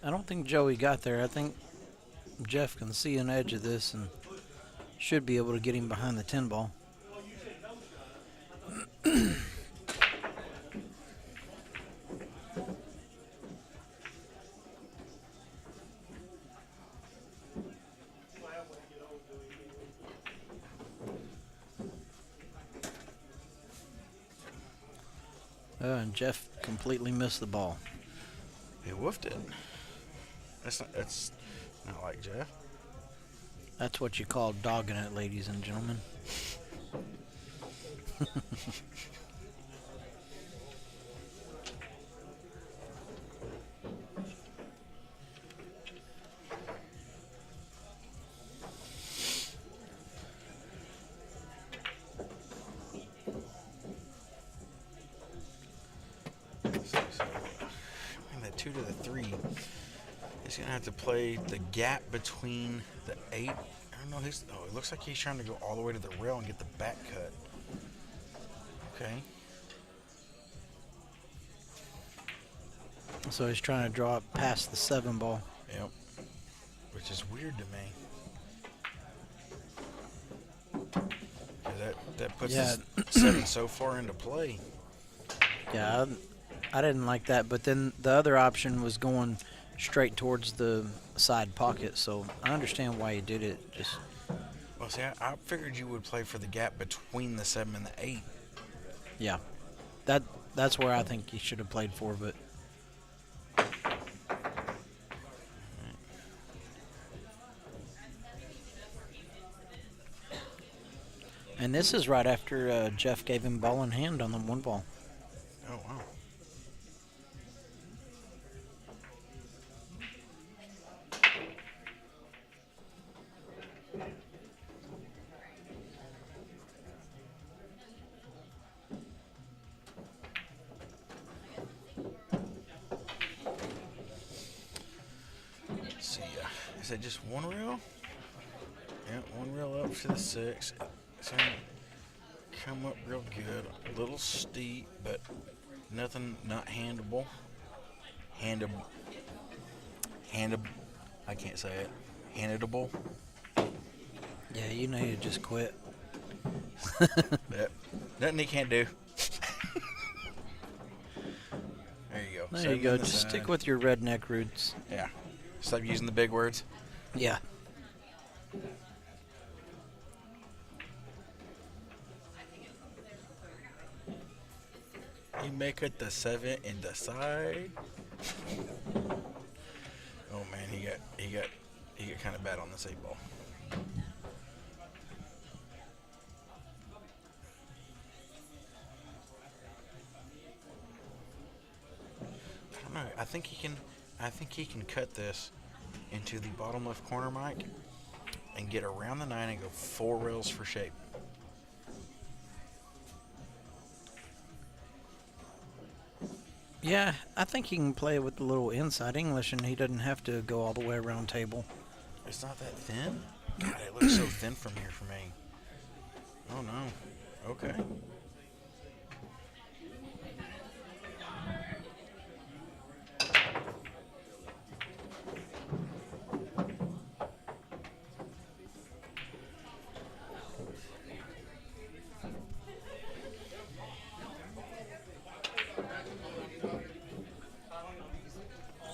[SPEAKER 5] I don't think Joey got there. I think Jeff can see an edge of this and should be able to get him behind the 10 ball. And Jeff completely missed the ball.
[SPEAKER 2] He woofed it. That's not like Jeff.
[SPEAKER 5] That's what you call dogging it, ladies and gentlemen.
[SPEAKER 2] And that 2 to the 3 He's gonna have to play the gap between the 8. I don't know. It looks like he's trying to go all the way to the rail and get the back cut. Okay.
[SPEAKER 5] So he's trying to draw it past the 7 ball.
[SPEAKER 2] Yep. Which is weird to me. 'Cause that puts
[SPEAKER 5] Yeah.
[SPEAKER 2] the 7 so far into play.
[SPEAKER 5] Yeah, I didn't like that. But then the other option was going straight towards the side pocket. So I understand why he did it. Just
[SPEAKER 2] Well, see, I figured you would play for the gap between the 7 and the 8.
[SPEAKER 5] yeah, that's where I think he should have played for. But and this is right after Jeff gave him ball in hand on the 1 ball.
[SPEAKER 2] Oh, wow. Let's see. Is that just 1 reel? Yeah, 1 reel up to the 6. It's going to come up real good. A little steep, but nothing not handable. Handable. I can't say it. Handable.
[SPEAKER 5] Yeah, you need to just quit.
[SPEAKER 2] Yep. Nothing he can't do. There you go.
[SPEAKER 5] There
[SPEAKER 2] 7
[SPEAKER 5] you go.
[SPEAKER 2] on the
[SPEAKER 5] Just
[SPEAKER 2] side.
[SPEAKER 5] stick with your redneck roots.
[SPEAKER 2] Yeah. Stop using the big words.
[SPEAKER 5] Yeah.
[SPEAKER 2] You make it the 7 in the side. Oh man, he got kind of bad on this 8 ball. I don't know. I think he can cut this into the bottom left corner, Mike, and get around the 9 and go 4 rails for shape.
[SPEAKER 5] Yeah, I think he can play with the little inside English, and he doesn't have to go all the way around table.
[SPEAKER 2] It's not that thin? God, it looks so thin from here for me. Oh no. Okay.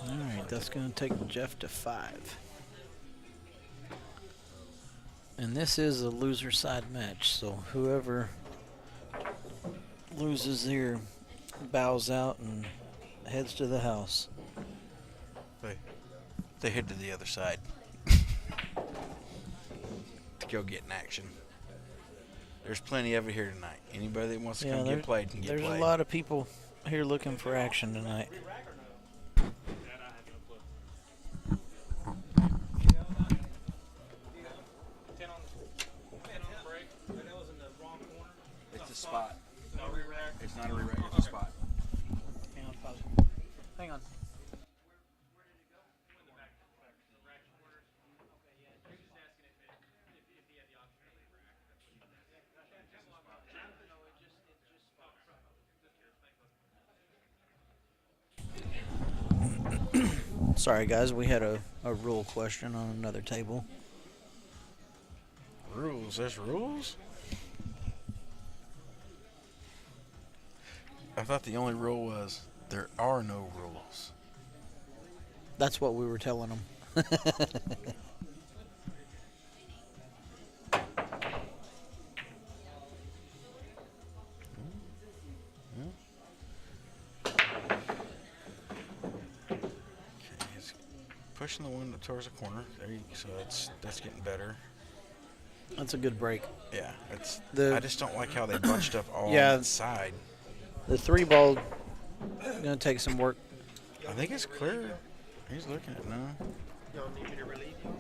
[SPEAKER 5] All right, that's going to take Jeff to 5. And this is a loser side match, so whoever loses here bows out and heads to the house.
[SPEAKER 2] They head to the other side to go get in action. There's plenty of it here tonight. Anybody that wants to come get played can get
[SPEAKER 5] there's
[SPEAKER 2] played.
[SPEAKER 5] a lot of people here looking for action tonight.
[SPEAKER 2] It's a spot. It's not a re-rack, it's a spot.
[SPEAKER 5] Hang on. Sorry, guys, we had a rule question on another table.
[SPEAKER 2] Rules? There's rules? I thought the only rule was there are no rules.
[SPEAKER 5] That's what we were telling them.
[SPEAKER 2] Okay, it's pushing the one towards the corner. So that's getting better.
[SPEAKER 5] That's a good break.
[SPEAKER 2] Yeah,
[SPEAKER 5] The-
[SPEAKER 2] I just don't like how they bunched up all
[SPEAKER 5] Yeah.
[SPEAKER 2] on the side.
[SPEAKER 5] The 3 ball gonna take some work.
[SPEAKER 2] I think it's clear. He's looking at it now.
[SPEAKER 8] Y'all need me to relieve you?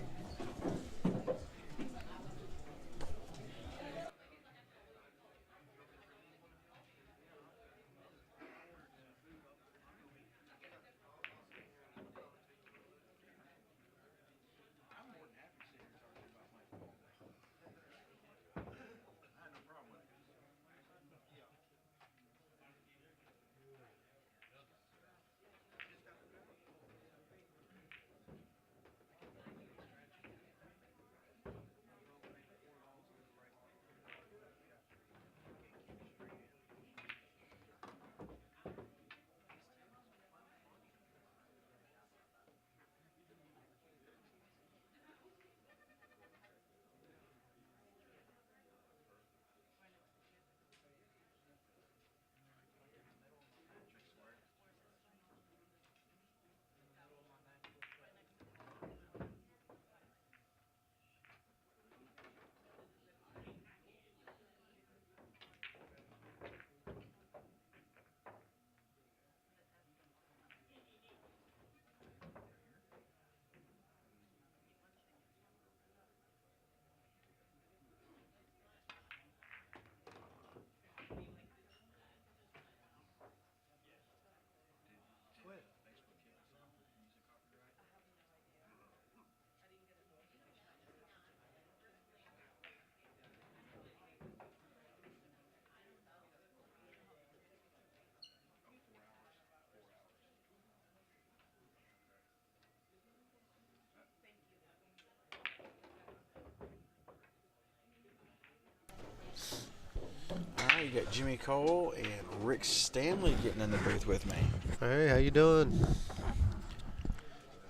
[SPEAKER 2] now you got Jimmy Cole and Rick Stanley getting in the booth with me.
[SPEAKER 8] Hey, how you doing?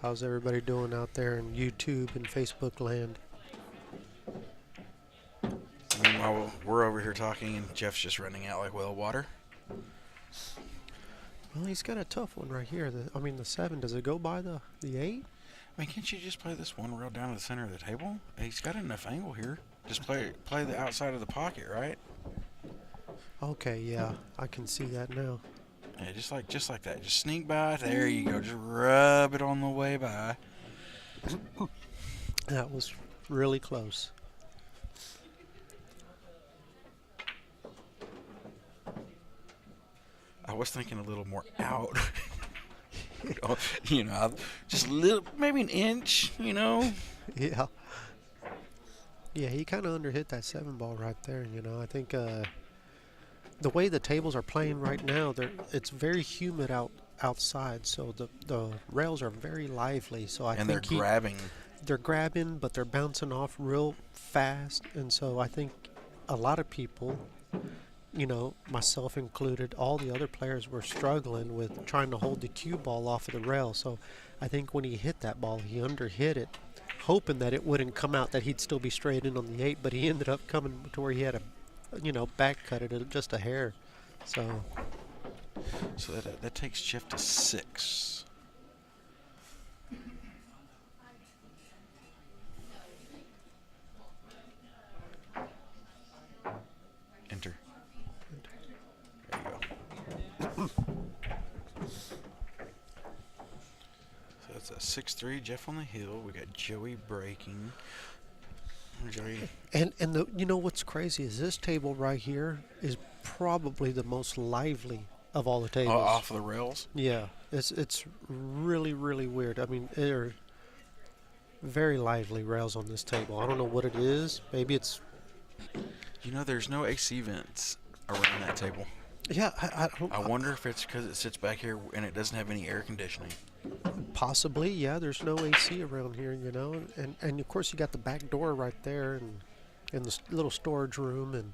[SPEAKER 8] How's everybody doing out there in YouTube and Facebook land?
[SPEAKER 2] Meanwhile, we're over here talking, and Jeff's just running out like well water.
[SPEAKER 8] Well, he's got a tough one right here. The 7. Does it go by the 8?
[SPEAKER 2] I mean, can't you just play this one rail down to the center of the table? He's got enough angle here. Just play the outside of the pocket, right?
[SPEAKER 8] Okay, yeah, I can see that now.
[SPEAKER 2] Yeah, just like that. Just sneak by. There you go. Just rub it on the way by.
[SPEAKER 8] That was really close.
[SPEAKER 2] I was thinking a little more out. Just a little, maybe an inch,
[SPEAKER 8] Yeah. Yeah, he kind of underhit that 7 ball right there, I think the way the tables are playing right now, it's very humid outside, so the rails are very lively. So I think
[SPEAKER 2] they're grabbing.
[SPEAKER 8] They're grabbing, but they're bouncing off real fast, and so I think a lot of people, myself included, all the other players were struggling with trying to hold the cue ball off of the rail. So I think when he hit that ball, he underhit it, hoping that it wouldn't come out, that he'd still be straight in on the 8, but he ended up coming to where he had to, back cut it just a hair. So
[SPEAKER 2] that takes Jeff to 6. Enter. There you go. So that's a 6-3. Jeff on the hill. We got Joey breaking. Joey.
[SPEAKER 8] And what's crazy is this table right here is probably the most lively of all the tables.
[SPEAKER 2] Off the rails?
[SPEAKER 8] Yeah, it's really, really weird. I mean, they're very lively rails on this table. I don't know what it is. Maybe it's...
[SPEAKER 2] there's no AC vents around that table.
[SPEAKER 8] Yeah,
[SPEAKER 2] I wonder if it's because it sits back here and it doesn't have any air conditioning.
[SPEAKER 8] Possibly, yeah. There's no AC around here, and of course you got the back door right there, and the little storage room, and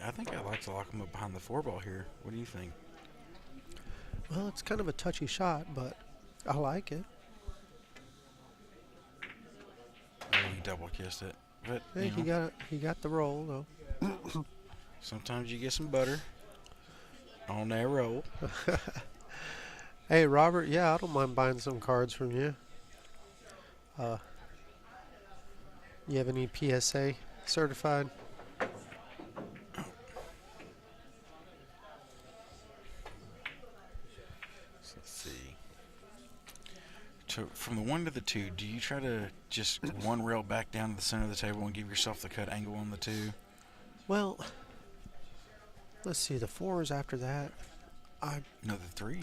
[SPEAKER 2] I think I'd like to lock him up behind the 4 ball here. What do you think?
[SPEAKER 8] Well, it's kind of a touchy shot, but I like it.
[SPEAKER 2] He double kissed it, but
[SPEAKER 8] Hey, he got the roll though.
[SPEAKER 2] Sometimes you get some butter on that roll.
[SPEAKER 8] Hey, Robert, yeah, I don't mind buying some cards from you. You have any PSA certified?
[SPEAKER 2] So let's see. So from the 1 to the 2, do you try to just one rail back down to the center of the table and give yourself the cut angle on the 2?
[SPEAKER 8] Well, let's see. The 4 is after that.
[SPEAKER 2] No, the 3.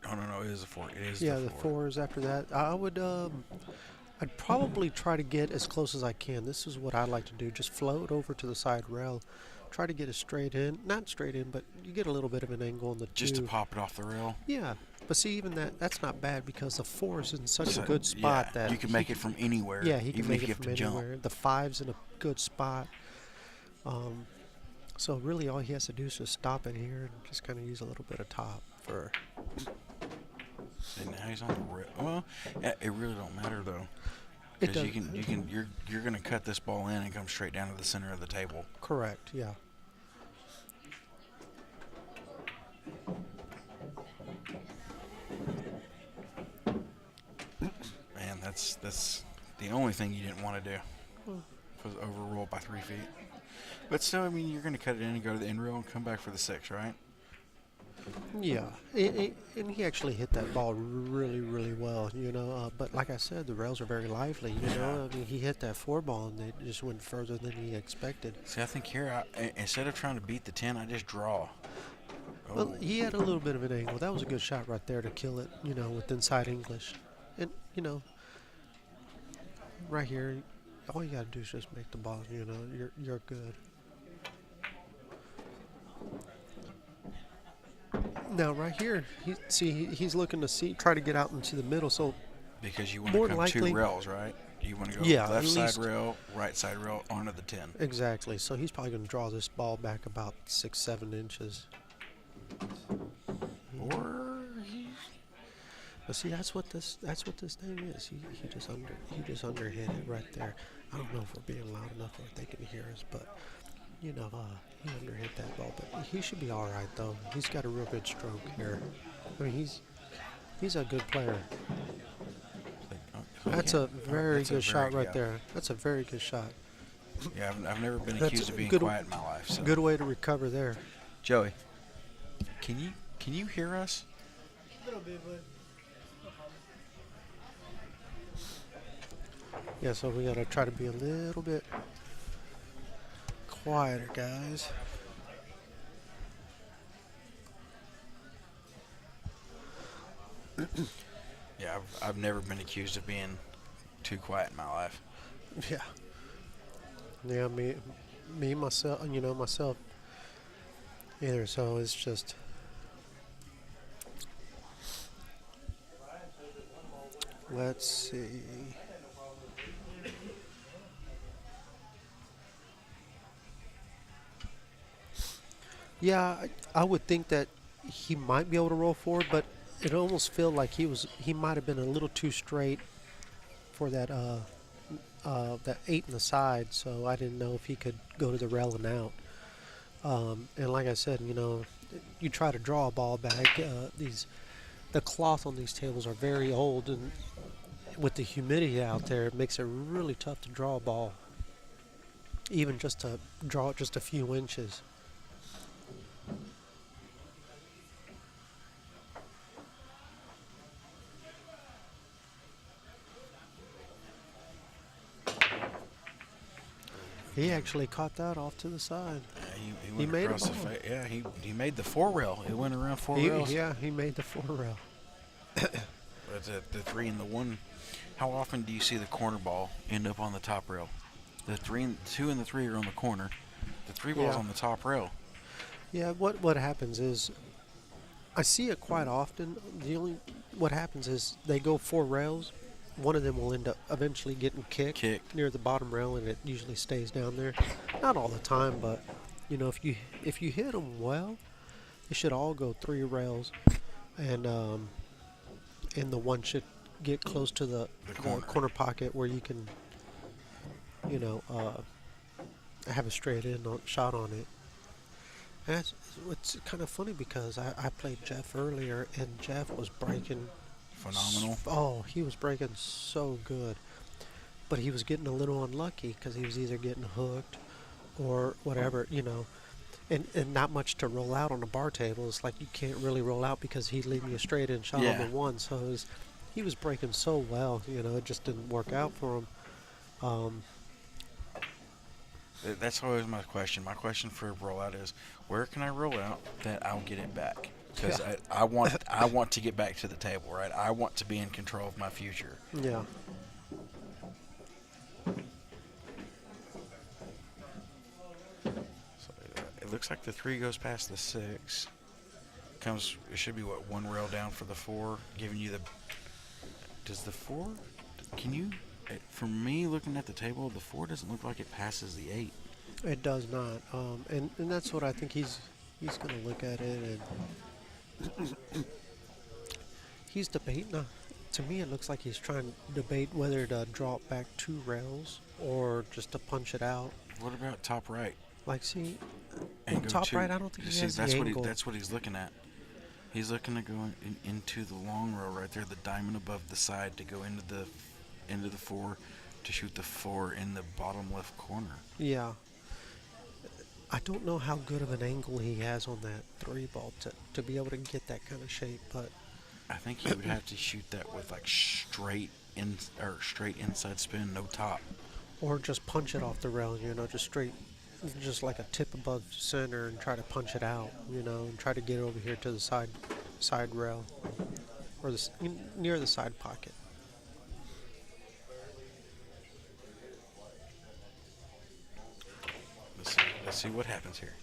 [SPEAKER 2] Oh no, it is a 4. It is
[SPEAKER 8] the 4 is after that. I would I'd probably try to get as close as I can. This is what I like to do. Just float over to the side rail. Try to get it straight in. Not straight in, but you get a little bit of an angle on the 2.
[SPEAKER 2] Just to pop it off the rail.
[SPEAKER 8] Yeah. But see, even that's not bad because the 4 is in such a good spot that
[SPEAKER 2] you can make it from anywhere.
[SPEAKER 8] Yeah, he can
[SPEAKER 2] even
[SPEAKER 8] make
[SPEAKER 2] if
[SPEAKER 8] it
[SPEAKER 2] you
[SPEAKER 8] from
[SPEAKER 2] have to
[SPEAKER 8] anywhere.
[SPEAKER 2] jump.
[SPEAKER 8] The 5's in a good spot. So really all he has to do is just stop it here and just kind of use a little bit of top for...
[SPEAKER 2] And now he's on the rail. Well, it really don't matter though.
[SPEAKER 8] It
[SPEAKER 2] Because
[SPEAKER 8] does.
[SPEAKER 2] you're gonna cut this ball in and come straight down to the center of the table.
[SPEAKER 8] Correct, yeah.
[SPEAKER 2] Man, that's the only thing you didn't want to do. Was overrule by 3 feet. But still, I mean, you're gonna cut it in and go to the end rail and come back for the 6, right?
[SPEAKER 8] Yeah, and he actually hit that ball really, really well, but like I said, the rails are very lively, I mean, he hit that 4 ball and it just went further than he expected.
[SPEAKER 2] See, I think here, instead of trying to beat the 10, I just draw.
[SPEAKER 8] Well, he had a little bit of an angle. That was a good shot right there to kill it, with inside English. And, right here, all you got to do is just make the ball, you're good. Now, right here, he's looking to try to get out into the middle, so
[SPEAKER 2] Because you want to
[SPEAKER 8] more
[SPEAKER 2] come
[SPEAKER 8] likely,
[SPEAKER 2] 2 rails, right? You want to go
[SPEAKER 8] Yeah,
[SPEAKER 2] left
[SPEAKER 8] at
[SPEAKER 2] side
[SPEAKER 8] least-
[SPEAKER 2] rail, right side rail, onto the 10.
[SPEAKER 8] Exactly. So he's probably going to draw this ball back about 6-7 inches.
[SPEAKER 2] Or he,
[SPEAKER 8] But see, that's what this thing is. He just underhit it right there. I don't know if we're being loud enough or if they can hear us, but he underhit that ball. But he should be all right though. He's got a real good stroke here. I mean, he's a good player. That's a very good shot right there. That's a very good shot.
[SPEAKER 2] Yeah, I've never been
[SPEAKER 8] That's
[SPEAKER 2] accused of being
[SPEAKER 8] good-
[SPEAKER 2] quiet in my life. So.
[SPEAKER 8] Good way to recover there.
[SPEAKER 2] Joey, can you hear us?
[SPEAKER 8] Yeah, so we gotta try to be a little bit quieter, guys.
[SPEAKER 2] Yeah, I've never been accused of being too quiet in my life.
[SPEAKER 8] Yeah. Yeah, me myself, myself either. So it's just. Let's see. Yeah, I would think that he might be able to roll forward, but it almost felt like he might have been a little too straight for that that 8 in the side, so I didn't know if he could go to the rail and out. And like I said, you try to draw a ball back. The cloth on these tables are very old, and with the humidity out there, it makes it really tough to draw a ball, even just to draw it just a few inches. He actually caught that off to the side.
[SPEAKER 2] He
[SPEAKER 8] He
[SPEAKER 2] went
[SPEAKER 8] made
[SPEAKER 2] across
[SPEAKER 8] a
[SPEAKER 2] the
[SPEAKER 8] ball.
[SPEAKER 2] Yeah, he made the 4 rail. It went around 4 rails.
[SPEAKER 8] He made the 4 rail.
[SPEAKER 2] But the 3 and the 1. How often do you see the corner ball end up on the top rail? The 2 and the 3 are on the corner. The 3 ball's
[SPEAKER 8] Yeah.
[SPEAKER 2] on the top rail.
[SPEAKER 8] Yeah, what happens is, I see it quite often. What happens is they go 4 rails. One of them will end up eventually getting kicked near the bottom rail, and it usually stays down there. Not all the time, but if you hit them well, they should all go 3 rails, and the one should get close to the corner pocket where you can, have a straight shot on it. And it's kind of funny because I played Jeff earlier, and Jeff was breaking
[SPEAKER 2] phenomenal.
[SPEAKER 8] Oh, he was breaking so good, but he was getting a little unlucky because he was either getting hooked or whatever, and not much to roll out on a bar table. It's like you can't really roll out because he'd leave me a straight in shot on the one. So he was breaking so well, it just didn't work out for him.
[SPEAKER 2] That's always my question. My question for a rollout is, where can I roll out that I'll get it back? Because I want to get back to the table, right? I want to be in control of my future.
[SPEAKER 8] Yeah.
[SPEAKER 2] So it looks like the 3 goes past the 6. It should be one rail down for the 4, giving you the. Does the 4? Can you? For me, looking at the table, the 4 doesn't look like it passes the 8.
[SPEAKER 8] It does not, and that's what I think he's going to look at it and. He's debating. To me, it looks like he's trying to debate whether to draw it back 2 rails or just to punch it out.
[SPEAKER 2] What about top right?
[SPEAKER 8] Like, see,
[SPEAKER 2] And go
[SPEAKER 8] top
[SPEAKER 2] to-
[SPEAKER 8] right, I don't think he
[SPEAKER 2] see,
[SPEAKER 8] has
[SPEAKER 2] that's
[SPEAKER 8] the
[SPEAKER 2] what
[SPEAKER 8] angle.
[SPEAKER 2] that's what he's looking at. He's looking to go into the long row right there, the diamond above the side, to go into the 4 to shoot the 4 in the bottom left corner.
[SPEAKER 8] Yeah. I don't know how good of an angle he has on that 3 ball to be able to get that kind of shape, but
[SPEAKER 2] I think he would have to shoot that with like straight inside spin, no top.
[SPEAKER 8] or just punch it off the rail, just straight, just like a tip above center and try to punch it out, and try to get it over here to the side rail or near the side pocket.
[SPEAKER 2] Let's see what happens here.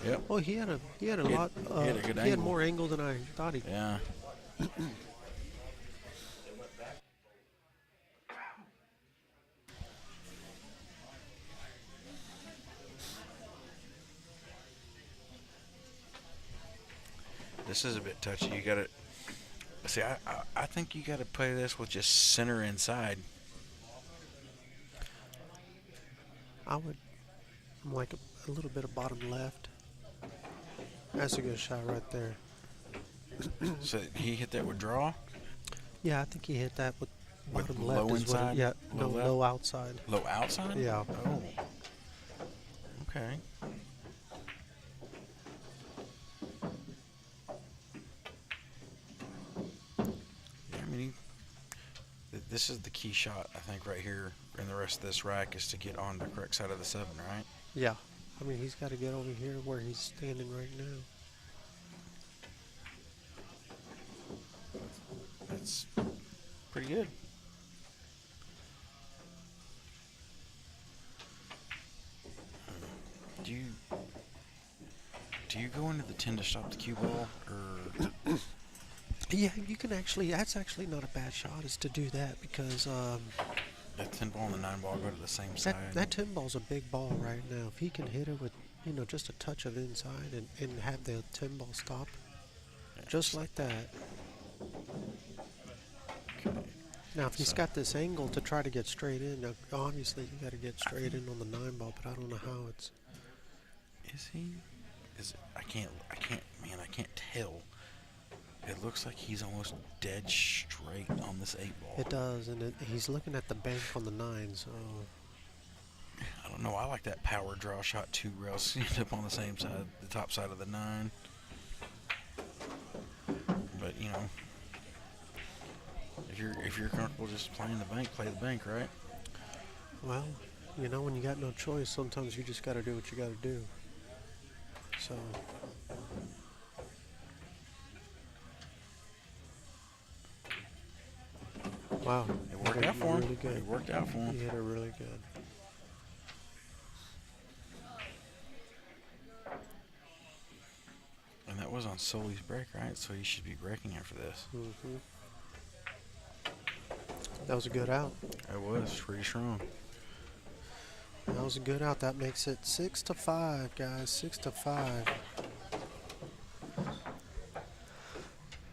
[SPEAKER 2] Yep.
[SPEAKER 8] Oh, he had a
[SPEAKER 2] He had
[SPEAKER 8] lot.
[SPEAKER 2] a good
[SPEAKER 8] he had
[SPEAKER 2] angle.
[SPEAKER 8] more angle than I thought he.
[SPEAKER 2] Yeah. This is a bit touchy. You got to see. I think you got to play this with just center inside.
[SPEAKER 8] I would like a little bit of bottom left. That's a good shot right there.
[SPEAKER 2] So he hit that with draw.
[SPEAKER 8] Yeah, I think he hit that with
[SPEAKER 2] With
[SPEAKER 8] bottom
[SPEAKER 2] low
[SPEAKER 8] left. Is what
[SPEAKER 2] inside?
[SPEAKER 8] yeah,
[SPEAKER 2] Low
[SPEAKER 8] no,
[SPEAKER 2] left?
[SPEAKER 8] low outside.
[SPEAKER 2] Low outside.
[SPEAKER 8] Yeah.
[SPEAKER 2] Oh. Okay. Yeah, I mean, this is the key shot, I think, right here, and the rest of this rack is to get on the correct side of the 7, right?
[SPEAKER 8] Yeah. I mean, he's got to get over here where he's standing right now.
[SPEAKER 2] That's pretty good. Do you go into the 10 to stop the cue ball, or
[SPEAKER 8] Yeah, you can actually. That's actually not a bad shot. Is to do that because
[SPEAKER 2] that 10 ball and the 9 ball go to the same side?
[SPEAKER 8] that 10 ball's a big ball right now. If he can hit it with just a touch of inside and have the 10 ball stop, just like that.
[SPEAKER 2] Okay.
[SPEAKER 8] Now, if he's
[SPEAKER 2] So-
[SPEAKER 8] got this angle to try to get straight in, now, obviously you got to get straight in on the 9 ball, but I don't know how it's.
[SPEAKER 2] Is he? Is it, I can't, man, I can't tell. It looks like he's almost dead straight on this 8 ball.
[SPEAKER 8] It does, and he's looking at the bank on the 9, so.
[SPEAKER 2] I don't know. I like that power draw shot 2 rails. End up on the same side, the top side of the 9. But if you're comfortable just playing the bank, play the bank, right?
[SPEAKER 8] Well, when you got no choice, sometimes you just got to do what you got to do. So. Wow.
[SPEAKER 2] It worked
[SPEAKER 8] hit
[SPEAKER 2] out for him.
[SPEAKER 8] really good.
[SPEAKER 2] It worked out for him.
[SPEAKER 8] He hit it really good.
[SPEAKER 2] And that was on Sully's break, right? So he should be breaking after this.
[SPEAKER 8] Hmm. That was a good out.
[SPEAKER 2] It was pretty strong.
[SPEAKER 8] That was a good out. That makes it 6-5, guys. 6-5.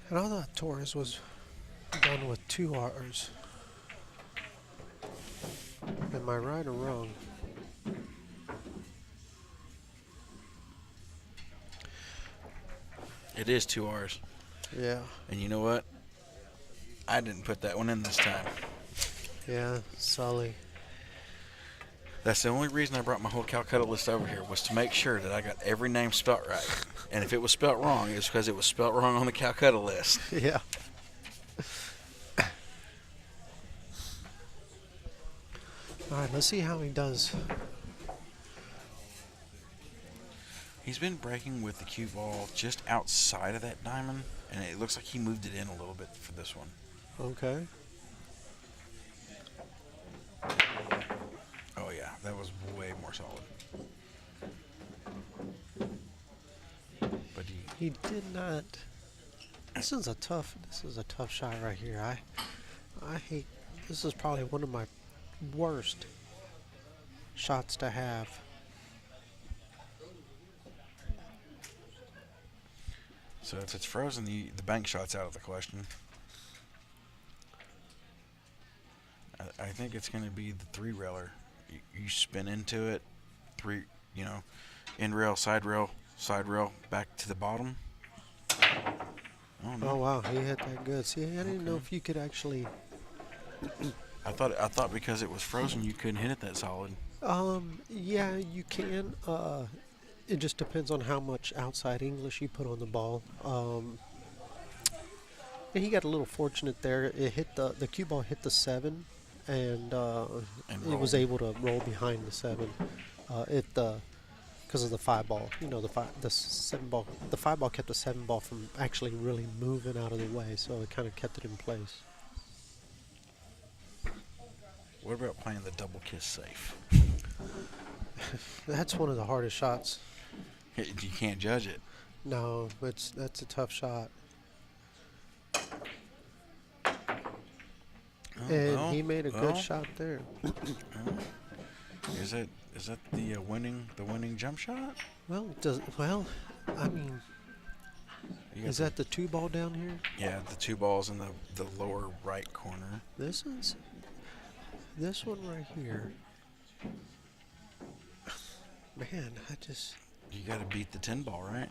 [SPEAKER 8] And I thought Torres was done with 2 R's. Am I right or wrong?
[SPEAKER 2] It is 2 R's.
[SPEAKER 8] Yeah.
[SPEAKER 2] And you know what? I didn't put that one in this time.
[SPEAKER 8] Yeah, Sully.
[SPEAKER 2] That's the only reason I brought my whole Calcutta list over here, was to make sure that I got every name spelt right. And if it was spelt wrong, it was because it was spelt wrong on the Calcutta list.
[SPEAKER 8] Yeah. All right, let's see how he does.
[SPEAKER 2] He's been breaking with the cue ball just outside of that diamond, and it looks like he moved it in a little bit for this one.
[SPEAKER 8] Okay.
[SPEAKER 2] Oh yeah, that was way more solid. But
[SPEAKER 8] He did not. This is a tough shot right here. I hate. This is probably one of my worst shots to have.
[SPEAKER 2] so if it's frozen, the bank shot's out of the question. I think it's going to be the 3-railer. You spin into it, end rail, side rail, back to the bottom. Oh, no.
[SPEAKER 8] Oh wow, he hit that good. See, I didn't know if you could actually.
[SPEAKER 2] I thought because it was frozen, you couldn't hit it that solid.
[SPEAKER 8] Yeah, you can. It just depends on how much outside English you put on the ball. And he got a little fortunate there. It hit the cue ball hit the 7, and it was
[SPEAKER 2] rolled.
[SPEAKER 8] able to roll behind the 7. Because of the 5 ball. The 7 ball. The 5 ball kept the 7 ball from actually really moving out of the way, so it kind of kept it in place.
[SPEAKER 2] What about playing the double kiss safe?
[SPEAKER 8] That's one of the hardest shots.
[SPEAKER 2] You can't judge it.
[SPEAKER 8] No, that's a tough shot. And he made a good shot there.
[SPEAKER 2] Is that the winning jump shot?
[SPEAKER 8] I mean,
[SPEAKER 2] You got
[SPEAKER 8] Is that the 2 ball down here?
[SPEAKER 2] Yeah, the 2 balls in the lower right corner.
[SPEAKER 8] This one right here. Man,
[SPEAKER 2] You got to beat the 10 ball, right?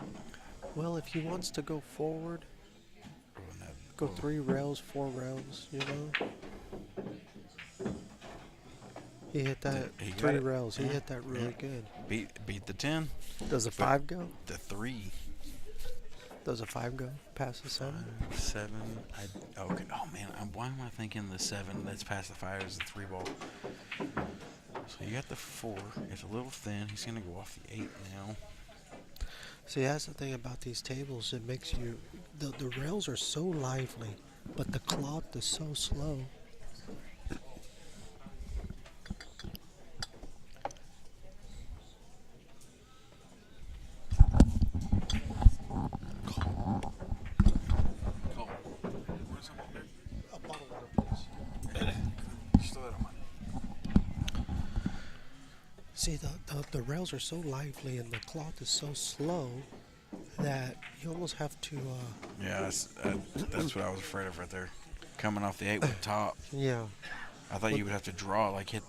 [SPEAKER 8] well, if he wants to go forward, go 3 rails, 4 rails, you know. He hit that
[SPEAKER 2] He got
[SPEAKER 8] 3
[SPEAKER 2] it.
[SPEAKER 8] rails. He
[SPEAKER 2] Yeah,
[SPEAKER 8] hit that really
[SPEAKER 2] yeah.
[SPEAKER 8] good.
[SPEAKER 2] Beat the 10.
[SPEAKER 8] Does a 5 go?
[SPEAKER 2] The 3.
[SPEAKER 8] Does a 5 go past the 7?
[SPEAKER 2] 7. Okay. Oh man, why am I thinking the 7 that's past the 5 is the 3 ball? So you got the 4. It's a little thin. He's gonna go off the 8 now.
[SPEAKER 8] See, that's the thing about these tables. It makes you the rails are so lively, but the cloth is so slow. A bottle of water, please. See, the rails are so lively and the cloth is so slow that you almost have to,
[SPEAKER 2] Yeah, that's what I was afraid of right there. Coming off the 8 with the top.
[SPEAKER 8] yeah.
[SPEAKER 2] I thought you would have to draw, like hit,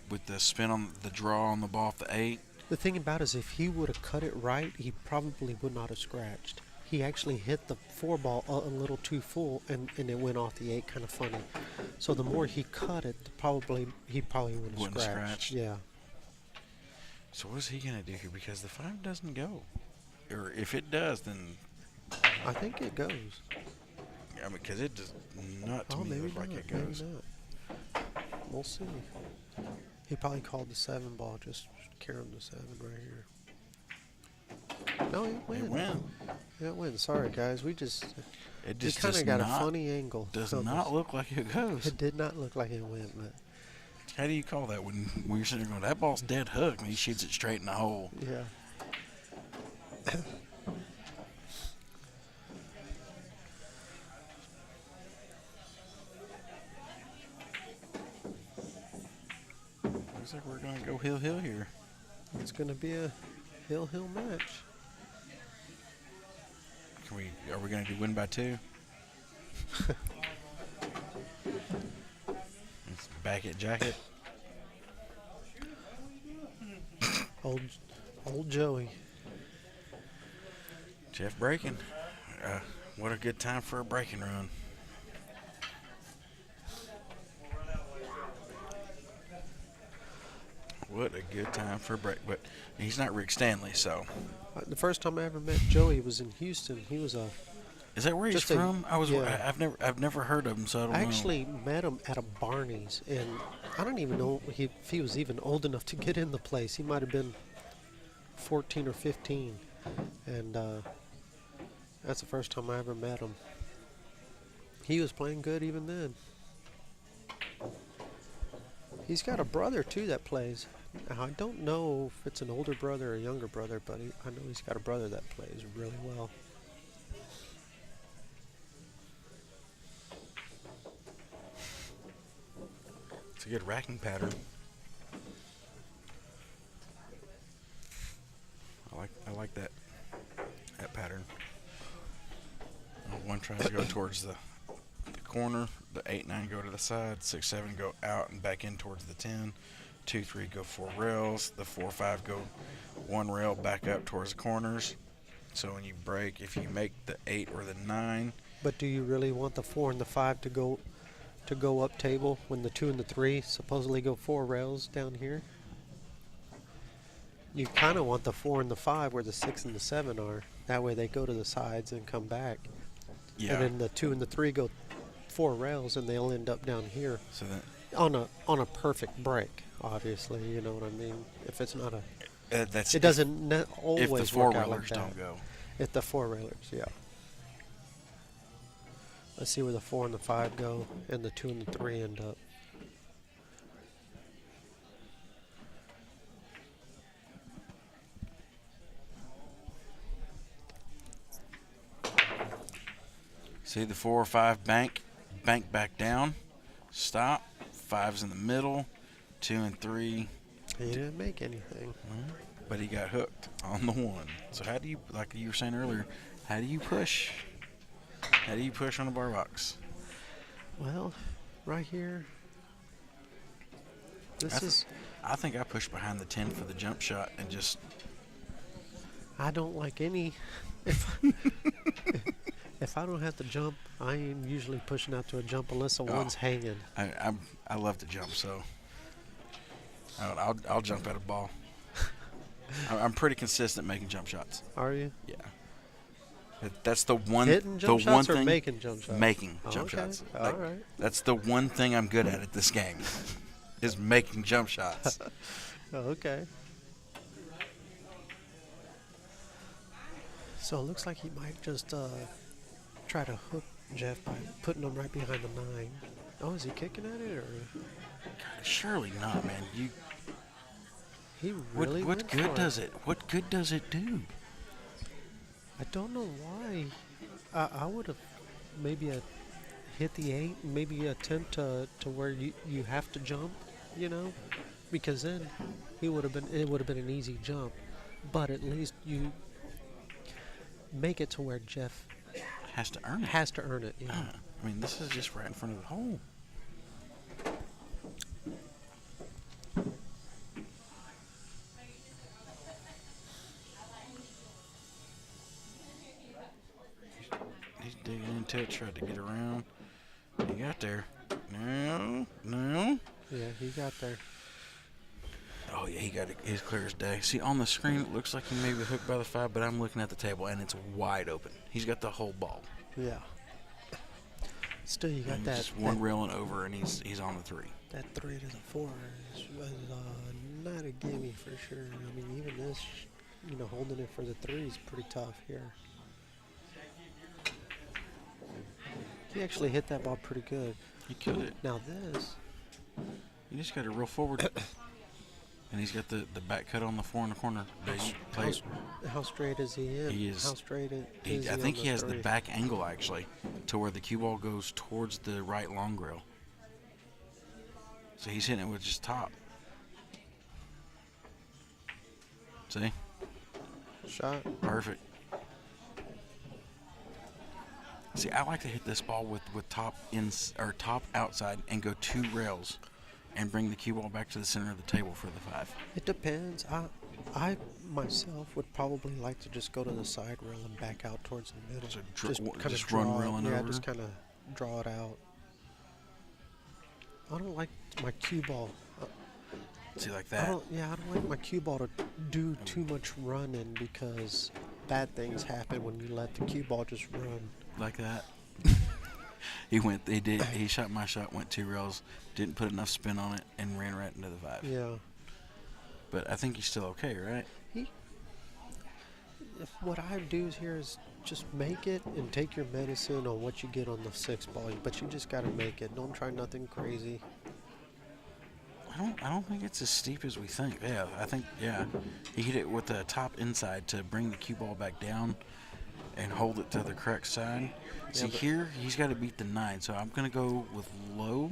[SPEAKER 2] with the spin on the draw on the ball off the 8.
[SPEAKER 8] The thing about it is if he would have cut it right, he probably would not have scratched. He actually hit the 4 ball a little too full, and it went off the 8 kind of funny. So the more he cut it, he probably would have
[SPEAKER 2] Wouldn't
[SPEAKER 8] scratched.
[SPEAKER 2] scratch.
[SPEAKER 8] Yeah.
[SPEAKER 2] So what is he gonna do here? Because the 5 doesn't go, or if it does, then
[SPEAKER 8] I think it goes.
[SPEAKER 2] I mean, because it does not to
[SPEAKER 8] Oh,
[SPEAKER 2] me
[SPEAKER 8] maybe
[SPEAKER 2] look
[SPEAKER 8] not.
[SPEAKER 2] like it
[SPEAKER 8] Maybe
[SPEAKER 2] goes.
[SPEAKER 8] not. We'll see. He probably called the 7 ball. Just carry him to 7 right here. No, it went.
[SPEAKER 2] It went.
[SPEAKER 8] It went. Sorry, guys. We
[SPEAKER 2] It just
[SPEAKER 8] kind
[SPEAKER 2] does
[SPEAKER 8] of got
[SPEAKER 2] not,
[SPEAKER 8] a funny angle.
[SPEAKER 2] Does
[SPEAKER 8] on
[SPEAKER 2] not
[SPEAKER 8] this.
[SPEAKER 2] look like it goes.
[SPEAKER 8] It did not look like it went, but
[SPEAKER 2] How do you call that when you're sitting there going, that ball's dead hook, and he shoots it straight in the hole?
[SPEAKER 8] yeah.
[SPEAKER 2] Looks like we're gonna go hill here.
[SPEAKER 8] It's going to be a hill match.
[SPEAKER 2] Are we gonna do win by 2? It's back at jacket.
[SPEAKER 8] Old Joey.
[SPEAKER 2] Jeff breaking. What a good time for a breaking run. What a good time for a break. But he's not Rick Stanley, so.
[SPEAKER 8] The first time I ever met Joey was in Houston. He was a.
[SPEAKER 2] Is that where he's
[SPEAKER 8] Just a-
[SPEAKER 2] from?
[SPEAKER 8] yeah.
[SPEAKER 2] I've never heard of him, so I don't
[SPEAKER 8] I
[SPEAKER 2] know.
[SPEAKER 8] actually met him at a Barney's, and I don't even know if he was even old enough to get in the place. He might have been 14 or 15, and that's the first time I ever met him. He was playing good even then. He's got a brother too that plays. Now, I don't know if it's an older brother or a younger brother, but I know he's got a brother that plays really well.
[SPEAKER 2] It's a good racking pattern. I like that pattern. One tries to go towards the corner. The 8-9 go to the side. 6-7 go out and back in towards the 10. 2-3 go 4 rails. The 4-5 go 1 rail back up towards the corners. So when you break, if you make the 8 or the 9,
[SPEAKER 8] But do you really want the 4 and the 5 to go up table when the 2 and the 3 supposedly go 4 rails down here? You kind of want the 4 and the 5 where the 6 and the 7 are. That way they go to the sides and come back.
[SPEAKER 2] yeah.
[SPEAKER 8] And then the 2 and the 3 go 4 rails and they'll end up down here
[SPEAKER 2] So then
[SPEAKER 8] on a perfect break. Obviously, you know what I mean. If it's not a,
[SPEAKER 2] that's
[SPEAKER 8] it doesn't always
[SPEAKER 2] if the
[SPEAKER 8] work
[SPEAKER 2] four
[SPEAKER 8] out like
[SPEAKER 2] wheelers
[SPEAKER 8] that.
[SPEAKER 2] don't go.
[SPEAKER 8] If the 4 railers, yeah. Let's see where the 4 and the 5 go, and the 2 and the 3 end up.
[SPEAKER 2] See the 4 or 5 bank back down, stop. 5's in the middle, 2 and 3.
[SPEAKER 8] He didn't make anything.
[SPEAKER 2] But he got hooked on the 1. So how do you, like you were saying earlier, How do you push? How do you push on a bar box?
[SPEAKER 8] Well, right here.
[SPEAKER 2] I think I push behind the 10 for the jump shot and just.
[SPEAKER 8] I don't like any. If I don't have to jump, I ain't usually pushing out to a jump unless the one's hanging.
[SPEAKER 2] I love to jump, so I'll jump at a ball. I'm pretty consistent making jump shots.
[SPEAKER 8] Are you?
[SPEAKER 2] Yeah. That's the one.
[SPEAKER 8] Hitting jump
[SPEAKER 2] the
[SPEAKER 8] shots
[SPEAKER 2] one
[SPEAKER 8] or
[SPEAKER 2] thing.
[SPEAKER 8] making jump shots?
[SPEAKER 2] Making jump
[SPEAKER 8] Okay.
[SPEAKER 2] shots.
[SPEAKER 8] All right.
[SPEAKER 2] That's the one thing I'm good at this game. Is making jump shots.
[SPEAKER 8] Oh, okay. So it looks like he might just try to hook Jeff by putting him right behind the 9. Oh, is he kicking at it or?
[SPEAKER 2] Surely not, man.
[SPEAKER 8] He really
[SPEAKER 2] What
[SPEAKER 8] went
[SPEAKER 2] good
[SPEAKER 8] for
[SPEAKER 2] does it? What good does it do?
[SPEAKER 8] I don't know why. I would have maybe hit the 8, maybe attempt to where you have to jump, you know, because then it would have been an easy jump, but at least you make it to where Jeff
[SPEAKER 2] Has to earn it.
[SPEAKER 8] has to earn it. Yeah.
[SPEAKER 2] I mean, this is just right in front of the hole. He's digging into it, tried to get around. He got there. No.
[SPEAKER 8] Yeah, he got there.
[SPEAKER 2] Oh, yeah, he got it. He's clear as day. See, on the screen, it looks like he may be hooked by the 5, but I'm looking at the table, and it's wide open. He's got the whole ball.
[SPEAKER 8] Yeah. Still, you got
[SPEAKER 2] And
[SPEAKER 8] that.
[SPEAKER 2] just one
[SPEAKER 8] that,
[SPEAKER 2] railing over, and he's on the 3.
[SPEAKER 8] that 3 to the 4 is not a gimme for sure. I mean, even this, holding it for the 3 is pretty tough here. He actually hit that ball pretty good.
[SPEAKER 2] He killed it.
[SPEAKER 8] Now this,
[SPEAKER 2] You just got to roll forward. And he's got the back cut on the 4 in the corner.
[SPEAKER 8] how straight is he in?
[SPEAKER 2] He is-
[SPEAKER 8] How straight is he
[SPEAKER 2] I
[SPEAKER 8] on
[SPEAKER 2] think
[SPEAKER 8] the
[SPEAKER 2] he has the
[SPEAKER 8] 3?
[SPEAKER 2] back angle, actually, to where the cue ball goes towards the right long grill. So he's hitting it with just top. See?
[SPEAKER 8] Shot.
[SPEAKER 2] Perfect. See, I like to hit this ball with top top outside and go 2 rails and bring the cue ball back to the center of the table for the 5.
[SPEAKER 8] It depends. I myself would probably like to just go to the side rail and back out towards the middle.
[SPEAKER 2] So
[SPEAKER 8] kinda
[SPEAKER 2] just run
[SPEAKER 8] draw it.
[SPEAKER 2] railing
[SPEAKER 8] Yeah,
[SPEAKER 2] over?
[SPEAKER 8] just kind of draw it out. I don't like my cue ball.
[SPEAKER 2] See, like
[SPEAKER 8] I
[SPEAKER 2] that.
[SPEAKER 8] don't like my cue ball to do too much running because bad things happen when you let the cue ball just run.
[SPEAKER 2] Like that. He shot my shot, went 2 rails, didn't put enough spin on it, and ran right into the 5.
[SPEAKER 8] Yeah.
[SPEAKER 2] But I think he's still okay, right?
[SPEAKER 8] What I do here is just make it and take your medicine on what you get on the 6 ball, but you just gotta make it. Don't try nothing crazy.
[SPEAKER 2] I don't think it's as steep as we think. Yeah, I think he hit it with the top inside to bring the cue ball back down and hold it to the correct side. See, here he's got to beat the 9, so I'm gonna go with low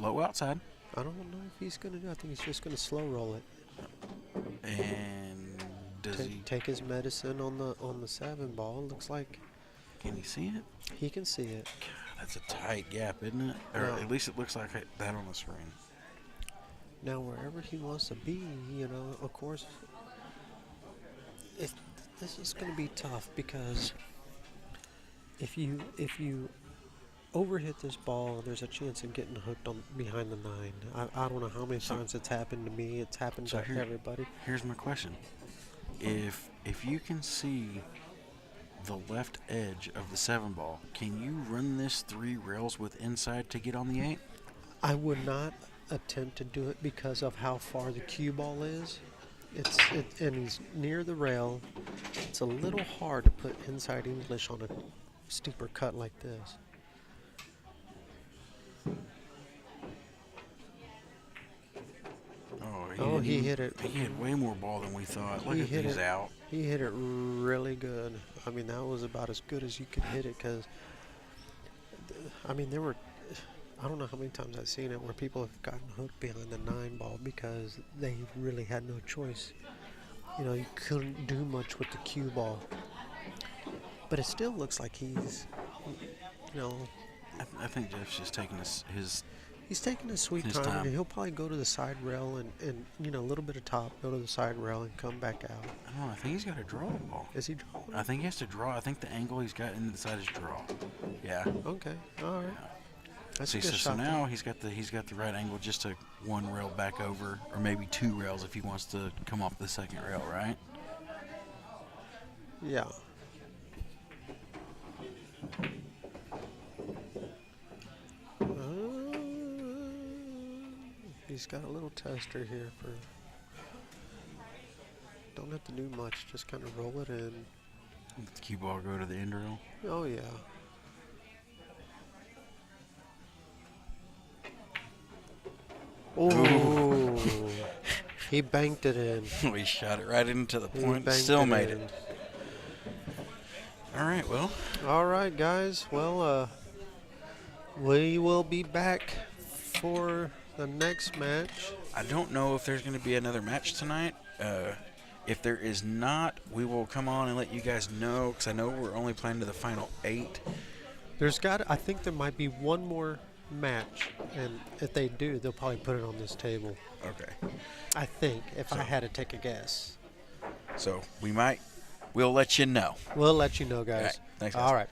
[SPEAKER 2] outside.
[SPEAKER 8] I don't know if he's gonna do. I think he's just gonna slow roll it.
[SPEAKER 2] And does he?
[SPEAKER 8] Take his medicine on the 7 ball. Looks like
[SPEAKER 2] Can he see it?
[SPEAKER 8] he can see it.
[SPEAKER 2] God, that's a tight gap, isn't it? Or
[SPEAKER 8] Yeah.
[SPEAKER 2] at least it looks like that on the screen.
[SPEAKER 8] Now wherever he wants to be, of course, this is going to be tough because if you overhit this ball, there's a chance of getting hooked on behind the 9. I don't know how many times it's happened to me. It's happened to everybody.
[SPEAKER 2] Here's my question: If you can see the left edge of the 7 ball, can you run this 3 rails with inside to get on the 8?
[SPEAKER 8] I would not attempt to do it because of how far the cue ball is. And he's near the rail. It's a little hard to put inside English on a steeper cut like this.
[SPEAKER 2] Oh,
[SPEAKER 8] He hit it.
[SPEAKER 2] He had way more ball than we thought. Look
[SPEAKER 8] He
[SPEAKER 2] at
[SPEAKER 8] hit
[SPEAKER 2] these
[SPEAKER 8] it.
[SPEAKER 2] out.
[SPEAKER 8] He hit it really good. I mean, that was about as good as you could hit it because, there were, I don't know how many times I've seen it where people have gotten hooked behind the 9 ball because they really had no choice. You couldn't do much with the cue ball. But it still looks like he's, you know,
[SPEAKER 2] I think Jeff's just taking his
[SPEAKER 8] he's taking his sweet
[SPEAKER 2] His
[SPEAKER 8] time,
[SPEAKER 2] time.
[SPEAKER 8] and he'll probably go to the side rail and you know, a little bit of top, go to the side rail and come back out.
[SPEAKER 2] I don't know, I think he's got to draw the ball.
[SPEAKER 8] Is he drawing?
[SPEAKER 2] I think he has to draw. I think the angle he's got in the side is draw. Yeah.
[SPEAKER 8] Okay, all right. That's
[SPEAKER 2] See,
[SPEAKER 8] a good
[SPEAKER 2] so
[SPEAKER 8] shot.
[SPEAKER 2] now he's got the right angle just to one rail back over, or maybe two rails if he wants to come off the second rail, right?
[SPEAKER 8] Yeah. He's got a little tester here for. Don't have to do much, just kind of roll it in.
[SPEAKER 2] Let the cue ball go to the end rail.
[SPEAKER 8] Oh, yeah. Oh, he banked it in.
[SPEAKER 2] We shot it right into the
[SPEAKER 8] He
[SPEAKER 2] point.
[SPEAKER 8] banked
[SPEAKER 2] Still made
[SPEAKER 8] in.
[SPEAKER 2] it. All right, well,
[SPEAKER 8] All right, guys. Well, we will be back for the next match.
[SPEAKER 2] I don't know if there's going to be another match tonight. If there is not, we will come on and let you guys know, because I know we're only playing to the final 8.
[SPEAKER 8] I think there might be one more match, and if they do, they'll probably put it on this table.
[SPEAKER 2] Okay.
[SPEAKER 8] I think, if I had to take a guess.
[SPEAKER 2] So we'll let you know.
[SPEAKER 8] We'll let you know, guys.
[SPEAKER 2] All right. Thanks, guys.
[SPEAKER 8] All right.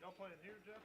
[SPEAKER 7] Y'all playing here, Jeff?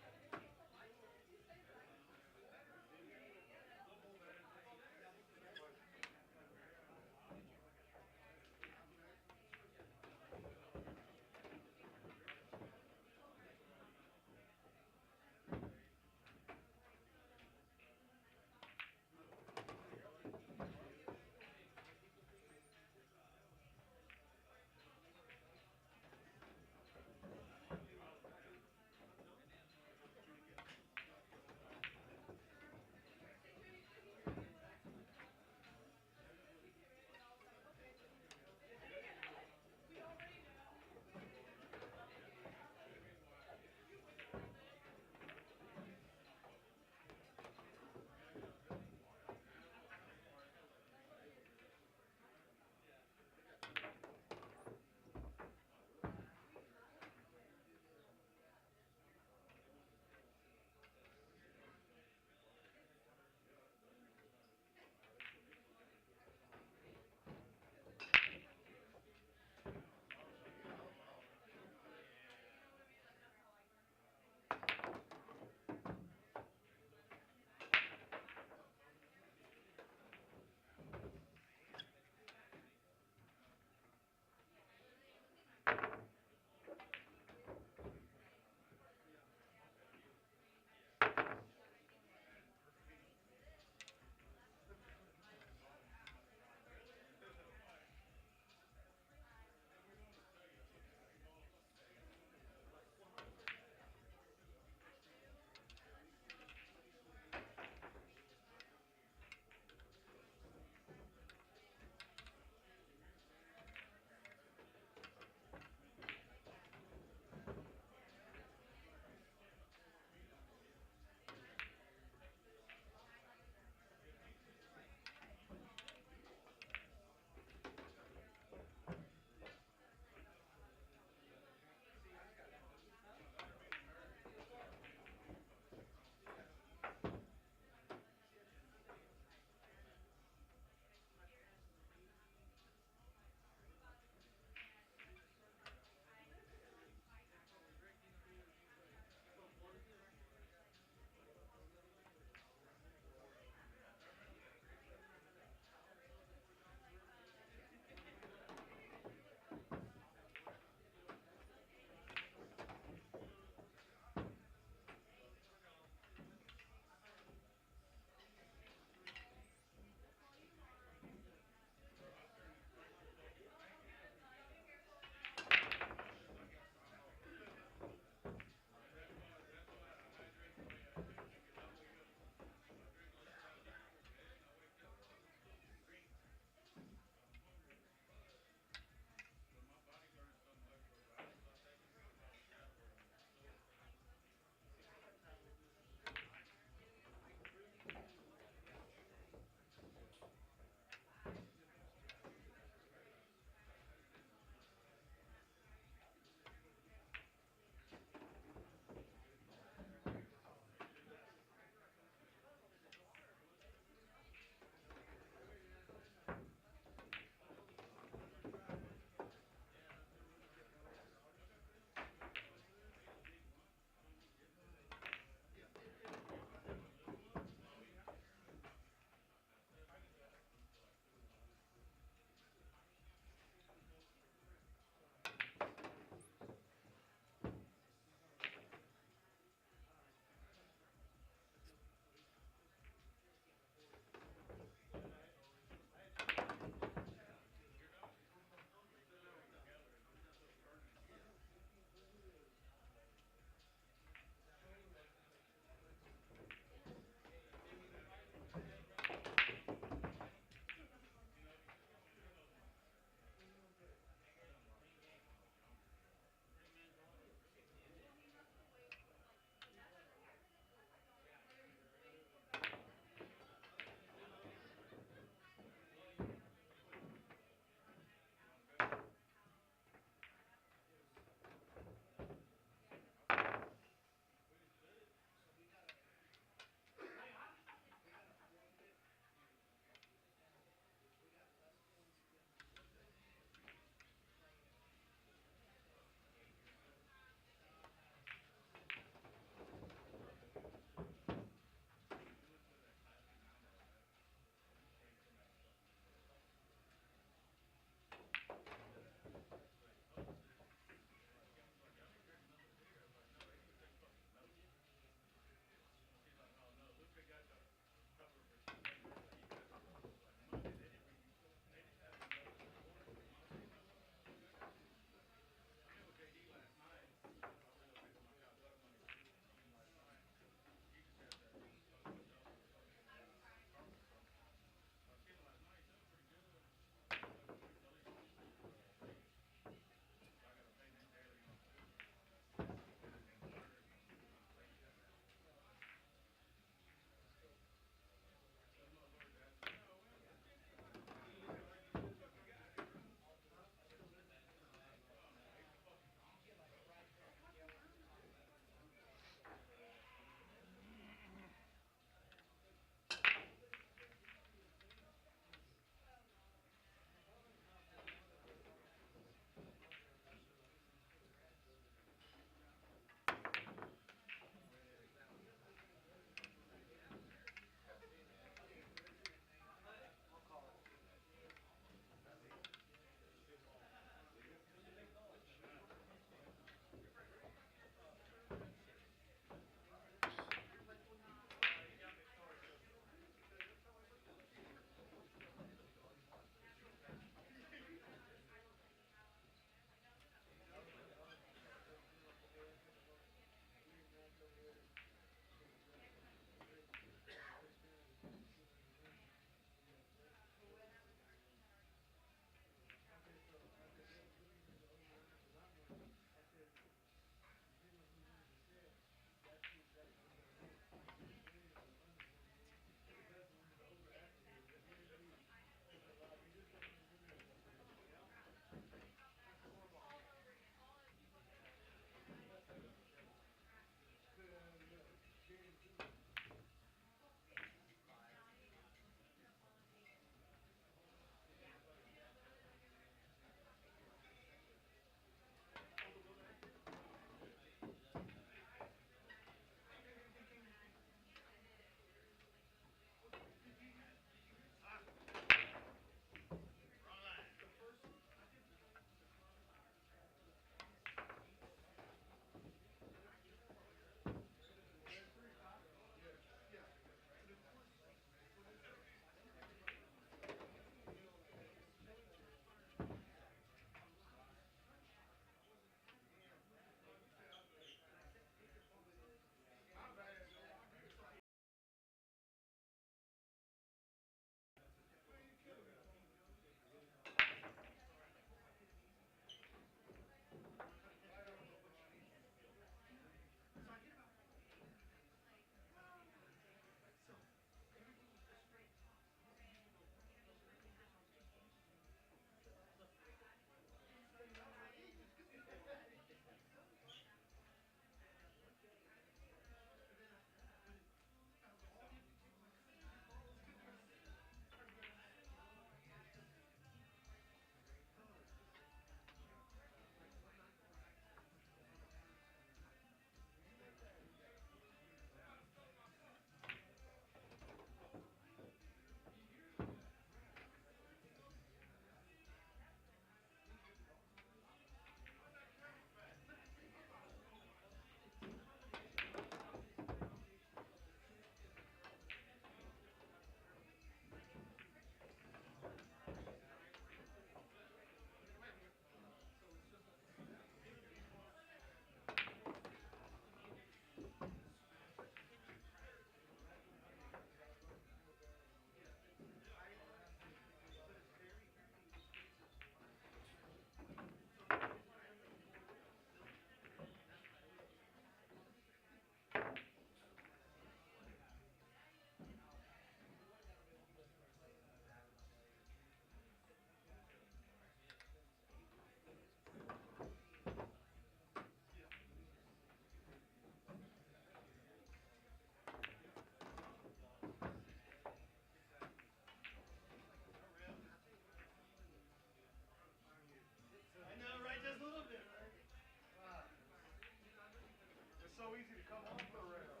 [SPEAKER 3] so easy to come off the rail.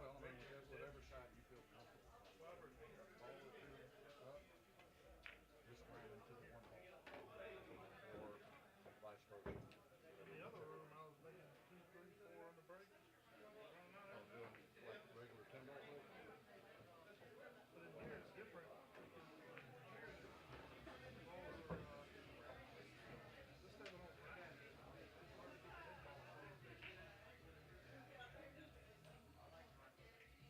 [SPEAKER 3] Well, I mean, whatever side you feel comfortable. Ball or two up, just ran into the one hole. Or vice versa.
[SPEAKER 7] In the other room, I was making 2, 3, 4 on the break.
[SPEAKER 3] Or doing like regular 10-ball break.
[SPEAKER 7] But in here, it's different. Because balls are, this time don't grind. It's hard to get the head ball.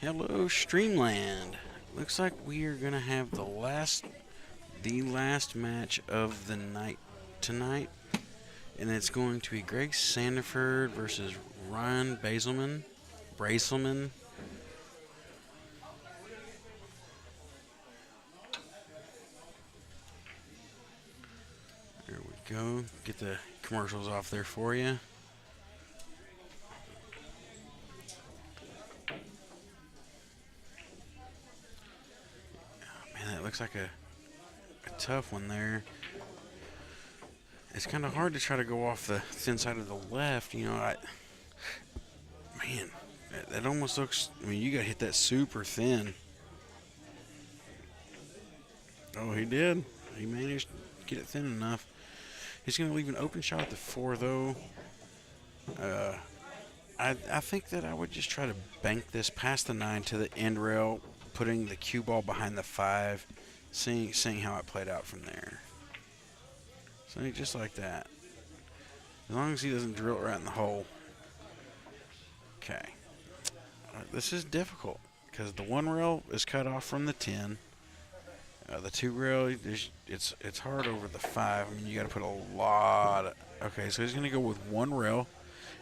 [SPEAKER 2] Hello, Streamland. Looks like we are gonna have the last match of the night tonight, and it's going to be Greg Sandiford versus Ryan Bracelman. There we go. Get the commercials off there for you. Man, that looks like a tough one there. It's kind of hard to try to go off the thin side of the left. You know, man, that almost looks. I mean, you got to hit that super thin. Oh, he did. He managed to get it thin enough. He's going to leave an open shot at the 4, though. I think that I would just try to bank this past the 9 to the end rail, putting the cue ball behind the 5, seeing how it played out from there. So just like that. As long as he doesn't drill it right in the hole. Okay. This is difficult because the 1 rail is cut off from the 10. The 2 rail, it's hard over the 5. I mean, you got to put a lot of... Okay, so he's going to go with 1 rail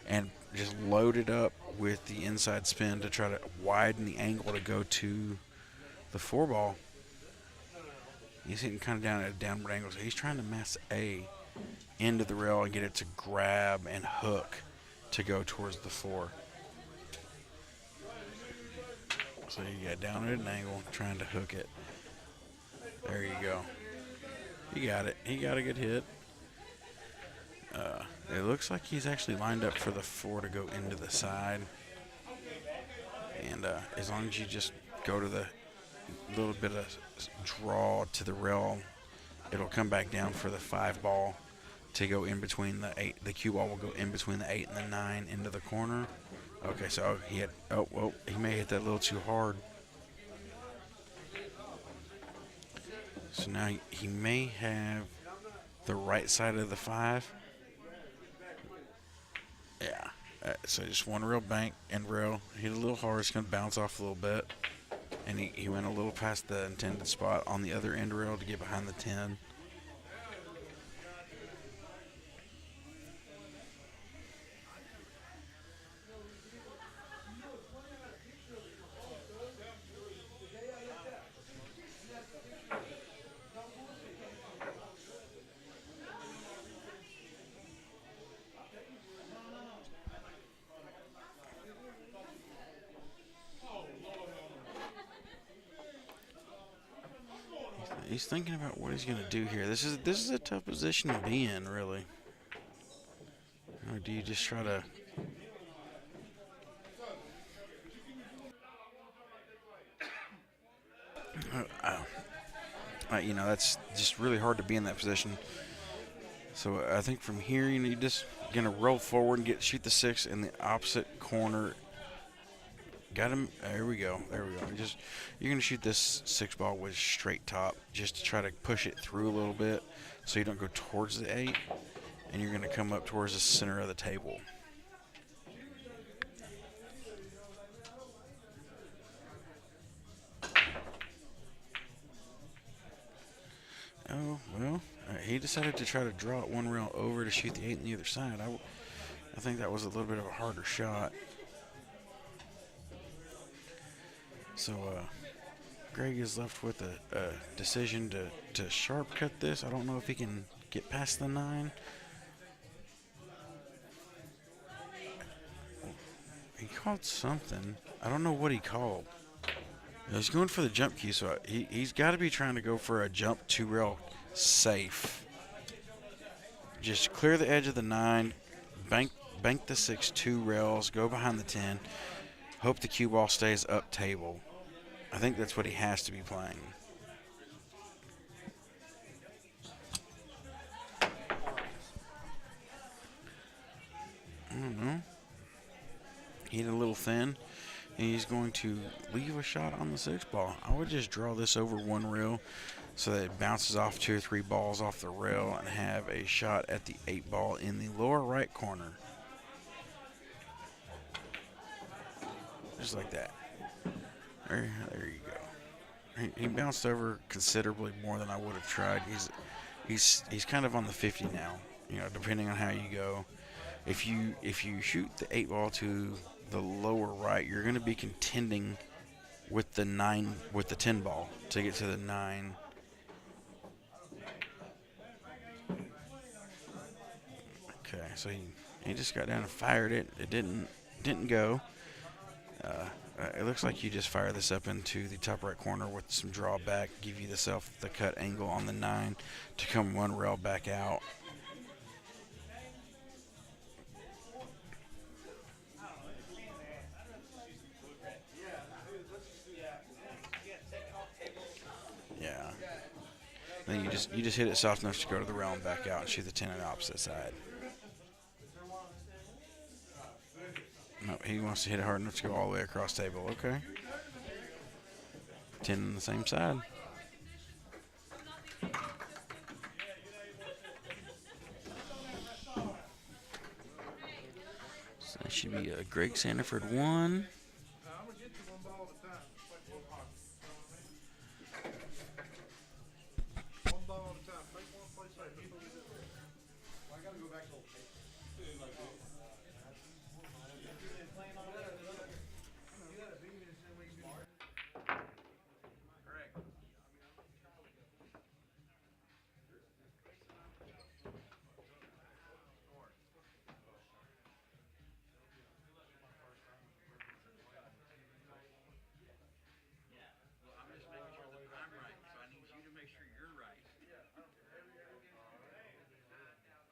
[SPEAKER 2] and just load it up with the inside spin to try to widen the angle to go to the 4 ball. He's hitting kind of down at a downward angle, so he's trying to mass A into the rail and get it to grab and hook to go towards the 4. So you got down at an angle, trying to hook it. There you go. He got it. He got a good hit. It looks like he's actually lined up for the 4 to go into the side. And as long as you just go to the little bit of draw to the rail, it'll come back down for the 5 ball to go in between the 8. The cue ball will go in between the 8 and the 9 into the corner. Okay, so he had, he may hit that a little too hard. So now he may have the right side of the 5. Yeah. So just 1 rail bank and rail. Hit a little hard. It's going to bounce off a little bit. And he went a little past the intended spot on the other end rail to get behind the 10. He's thinking about what he's going to do here. This is a tough position to be in, really. Or do you just try to... you know, that's just really hard to be in that position. So I think from here, you know, you're just going to roll forward and shoot the 6 in the opposite corner. Got him. There we go. There we go. You're going to shoot this 6 ball with straight top just to try to push it through a little bit so you don't go towards the 8. And you're going to come up towards the center of the table. Oh, well, he decided to try to draw it 1 rail over to shoot the 8 on the other side. I think that was a little bit of a harder shot. So Greg is left with a decision to sharp cut this. I don't know if he can get past the 9. He called something. I don't know what he called. He's going for the jump key, so he's got to be trying to go for a jump 2 rail safe. Just clear the edge of the 9, bank the 6 2 rails, go behind the 10, hope the cue ball stays up table. I think that's what he has to be playing. I don't know. He hit a little thin, and he's going to leave a shot on the 6 ball. I would just draw this over 1 rail so that it bounces off 2 or 3 balls off the rail and have a shot at the 8 ball in the lower right corner. Just like that. There you go. He bounced over considerably more than I would have tried. He's kind of on the 50 now. You know, depending on how you go. If you shoot the 8 ball to the lower right, you're going to be contending with the 10 ball to get to the 9. Okay, so he just got down and fired it. It didn't go. It looks like you just fire this up into the top right corner with some drawback, give you the cut angle on the 9 to come 1 rail back out. Yeah. Then you just hit it soft enough to go to the rail and back out and shoot the 10 on the opposite side. No, he wants to hit it hard enough to go all the way across table. Okay. 10 on the same side. So that should be a Greg Sandiford 1.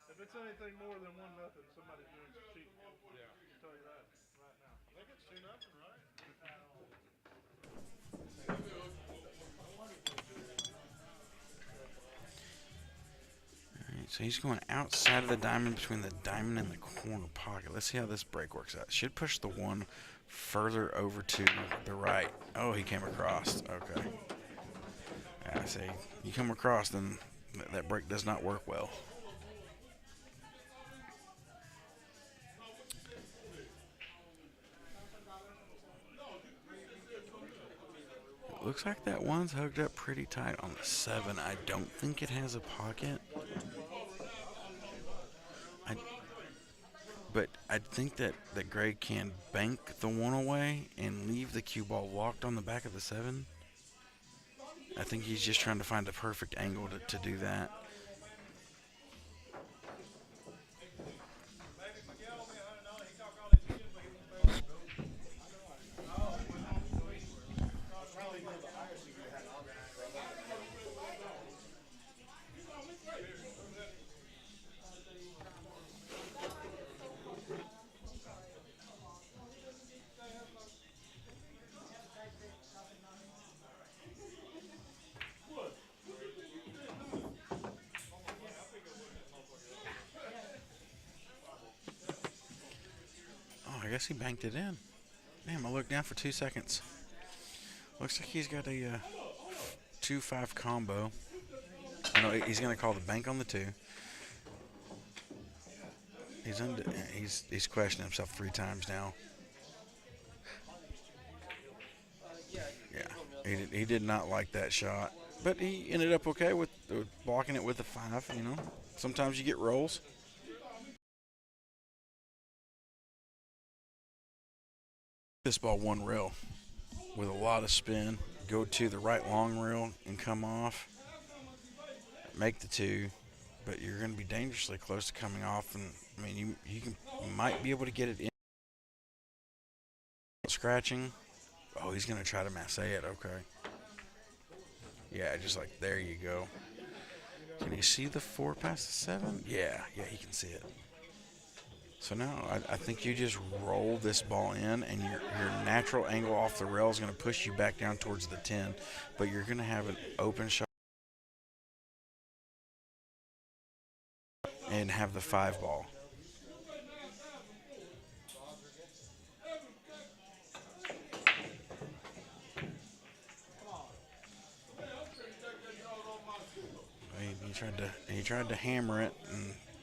[SPEAKER 7] If it's anything more than 1-0, somebody's doing some cheating. Yeah. I'll tell you that right now. I think it's 2-0, right?
[SPEAKER 2] Alright, so he's going outside of the diamond between the diamond and the corner pocket. Let's see how this break works out. Should push the 1 further over to the right. Oh, he came across. Okay. I see. You come across, then that break does not work well. Looks like that 1's hugged up pretty tight on the 7. I don't think it has a pocket. But I think that Greg can bank the 1 away and leave the cue ball walked on the back of the 7. I think he's just trying to find a perfect angle to do that. I guess he banked it in. Damn, I looked down for 2 seconds. Looks like he's got a 2-5 combo. I know he's going to call the bank on the 2. He's questioning himself 3 times now. Yeah, he did not like that shot, but he ended up okay with blocking it with a 5. You know, sometimes you get rolls. This ball 1 rail with a lot of spin, go to the right long rail and come off, make the 2, but you're going to be dangerously close to coming off. And I mean, you might be able to get it in. Scratching. Oh, he's going to try to masse it. Okay. Yeah, just like there you go. Can you see the 4 past the 7? Yeah, he can see it. So now I think you just roll this ball in, and your natural angle off the rail is going to push you back down towards the 10, but you're going to have an open shot and have the 5 ball. He tried to hammer it,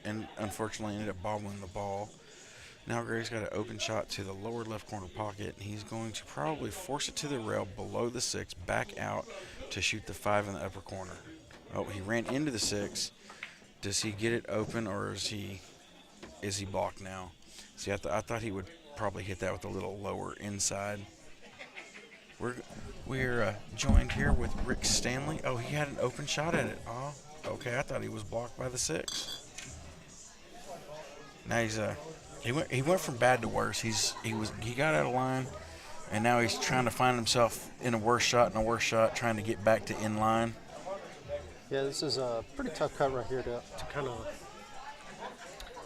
[SPEAKER 2] and unfortunately ended up bobbling the ball. Now Greg's got an open shot to the lower left corner pocket. He's going to probably force it to the rail below the 6, back out to shoot the 5 in the upper corner. Oh, he ran into the 6. Does he get it open, or is he blocked now? See, I thought he would probably hit that with a little lower inside. We're joined here with Rick Stanley. Oh, he had an open shot at it. Oh, okay. I thought he was blocked by the 6. Now he went from bad to worse. He got out of line, and now he's trying to find himself in a worse shot, trying to get back to in line.
[SPEAKER 8] Yeah, this is a pretty tough cut right here to kind of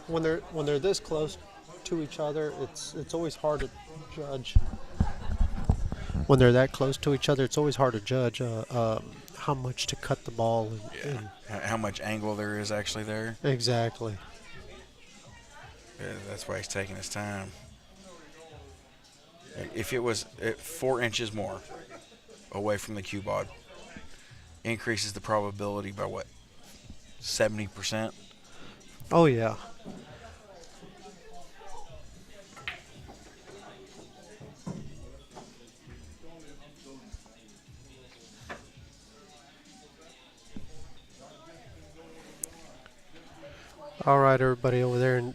[SPEAKER 8] when they're this close to each other. It's always hard to judge. When they're that close to each other, it's always hard to judge how much to cut the ball and
[SPEAKER 2] how much angle there is actually there.
[SPEAKER 8] Exactly.
[SPEAKER 2] Yeah, that's why he's taking his time. If it was 4 inches more away from the cue ball, increases the probability by what, 70%?
[SPEAKER 8] Oh yeah. All right, everybody over there in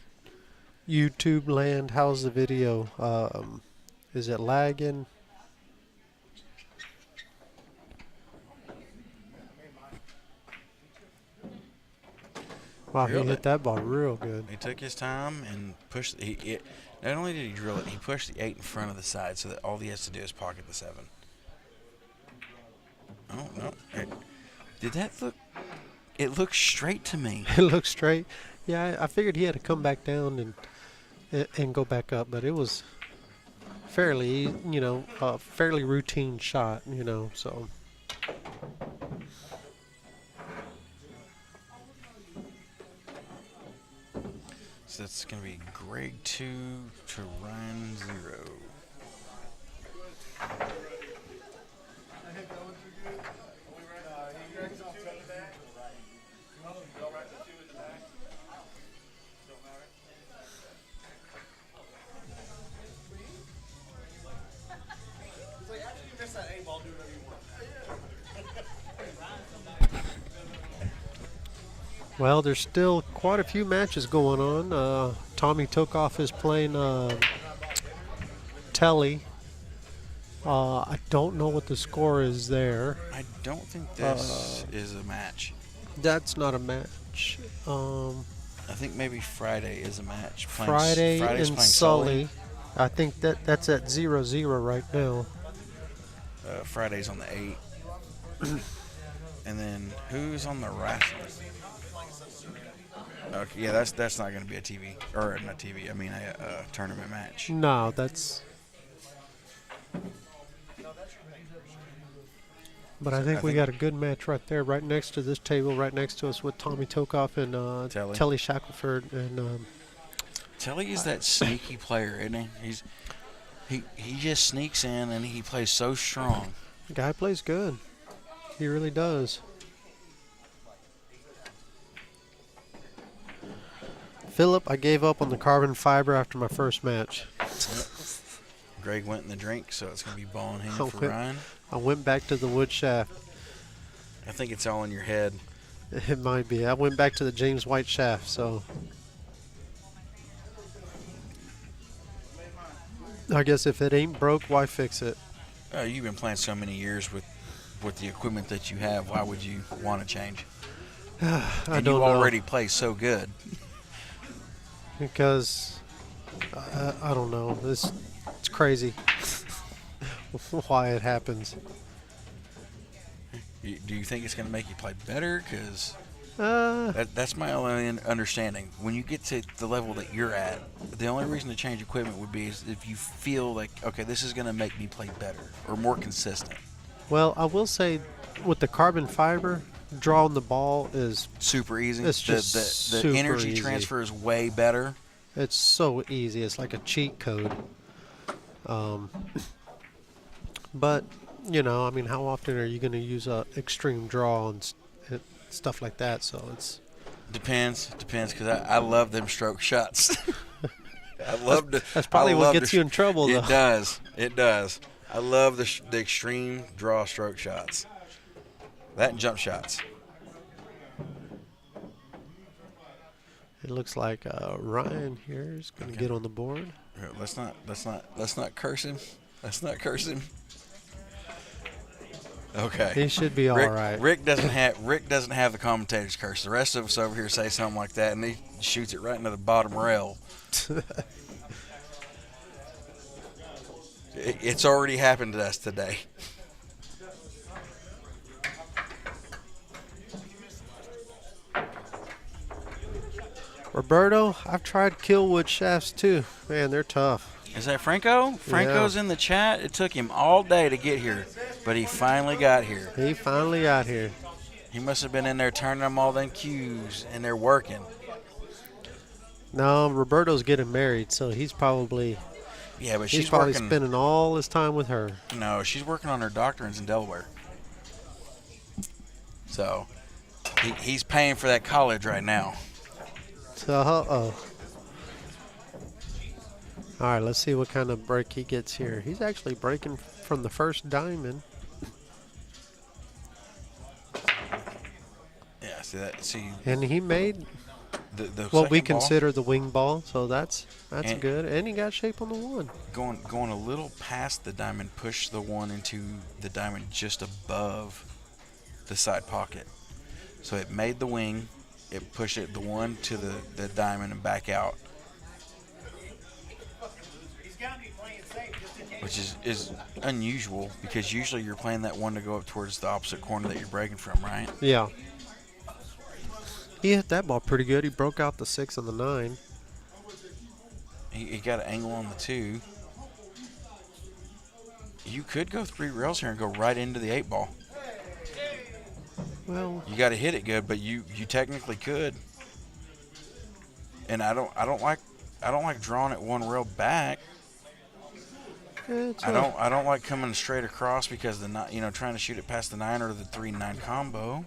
[SPEAKER 8] YouTube land, how's the video? Is it lagging? Wow, he hit that ball real good.
[SPEAKER 2] He took his time and pushed it. Not only did he drill it, he pushed the 8 in front of the side so that all he has to do is pocket the 7. Oh, no. Did that look? It looked straight to me.
[SPEAKER 8] It looked straight. Yeah, I figured he had to come back down and go back up, but it was fairly, a fairly routine shot, so.
[SPEAKER 2] So that's going to be Greg 2 to Ryan 0.
[SPEAKER 8] Well, there's still quite a few matches going on. Tommy Tokoff is playing Telly. I don't know what the score is there.
[SPEAKER 2] I don't think this is a match.
[SPEAKER 8] That's not a match.
[SPEAKER 2] I think maybe Friday is a match.
[SPEAKER 8] Friday
[SPEAKER 2] Friday's
[SPEAKER 8] and
[SPEAKER 2] playing
[SPEAKER 8] Sully. I think that's at 0-0 right now.
[SPEAKER 2] Friday's on the 8. And then who's on the right? Okay, yeah, that's not going to be a TV, or not TV. I mean a tournament match.
[SPEAKER 8] No, that's. But I think we got a good match right there, right next to this table, right next to us with Tommy Tokoff and Telly Shackelford and.
[SPEAKER 2] Telly is that sneaky player, isn't he? He just sneaks in and he plays so strong.
[SPEAKER 8] The guy plays good. He really does. Philip, I gave up on the carbon fiber after my first match.
[SPEAKER 2] Greg went in the drink, so it's going to be ball in hand for Ryan.
[SPEAKER 8] I went back to the wood shaft.
[SPEAKER 2] I think it's all in your head.
[SPEAKER 8] It might be. I went back to the James White shaft, so. I guess if it ain't broke, why fix it?
[SPEAKER 2] You've been playing so many years with the equipment that you have. Why would you want to change?
[SPEAKER 8] I
[SPEAKER 2] and
[SPEAKER 8] don't
[SPEAKER 2] you
[SPEAKER 8] know.
[SPEAKER 2] already play so good.
[SPEAKER 8] Because I don't know. It's crazy why it happens.
[SPEAKER 2] Do you think it's going to make you play better? Because that's my only understanding. When you get to the level that you're at, the only reason to change equipment would be is if you feel like, okay, this is going to make me play better or more consistent.
[SPEAKER 8] Well, I will say with the carbon fiber, drawing the ball is
[SPEAKER 2] super easy.
[SPEAKER 8] It's just
[SPEAKER 2] the energy transfer is way better.
[SPEAKER 8] It's so easy. It's like a cheat code. But I mean, how often are you going to use a extreme draw and stuff like that? So it's
[SPEAKER 2] depends because I love them stroke shots. I love the.
[SPEAKER 8] That's probably
[SPEAKER 2] I
[SPEAKER 8] what
[SPEAKER 2] love
[SPEAKER 8] gets
[SPEAKER 2] the
[SPEAKER 8] you in trouble,
[SPEAKER 2] It
[SPEAKER 8] though.
[SPEAKER 2] does. It does. I love the extreme draw stroke shots. That and jump shots.
[SPEAKER 8] It looks like Ryan here is going to get on the board.
[SPEAKER 2] Here, let's not curse him. Let's not curse him. Okay.
[SPEAKER 8] He should be all right.
[SPEAKER 2] Rick doesn't have the commentator's curse. The rest of us over here say something like that, and he shoots it right into the bottom rail. It's already happened to us today.
[SPEAKER 8] Roberto, I've tried Killwood shafts too. Man, they're tough.
[SPEAKER 2] Is that Franco? Franco's in the chat. It took him all day to get here, but he finally got here.
[SPEAKER 8] He finally got here.
[SPEAKER 2] He must have been in there turning them all them cues, and they're working.
[SPEAKER 8] No, Roberto's getting married, so he's probably
[SPEAKER 2] Yeah, but
[SPEAKER 8] he's
[SPEAKER 2] she's
[SPEAKER 8] probably
[SPEAKER 2] working.
[SPEAKER 8] spending all his time with her.
[SPEAKER 2] No, she's working on her doctorate in Delaware. So he's paying for that college right now.
[SPEAKER 8] So, All right, let's see what kind of break he gets here. He's actually breaking from the first diamond.
[SPEAKER 2] Yeah, see that? See
[SPEAKER 8] And he made
[SPEAKER 2] the
[SPEAKER 8] what we
[SPEAKER 2] second ball
[SPEAKER 8] consider the wing ball, so that's
[SPEAKER 2] And-
[SPEAKER 8] good. And he got shape on the one.
[SPEAKER 2] going a little past the diamond, push the one into the diamond just above the side pocket. So it made the wing. It pushed the one to the diamond and back out. Which is unusual because usually you're playing that one to go up towards the opposite corner that you're breaking from, right?
[SPEAKER 8] Yeah. He hit that ball pretty good. He broke out the 6 and the 9.
[SPEAKER 2] He got an angle on the 2. You could go 3 rails here and go right into the 8 ball.
[SPEAKER 8] Well,
[SPEAKER 2] You got to hit it good, but you technically could. And I don't like drawing it one rail back.
[SPEAKER 8] it's
[SPEAKER 2] I don't like coming straight across because trying to shoot it past the 9 or the 3-9 combo.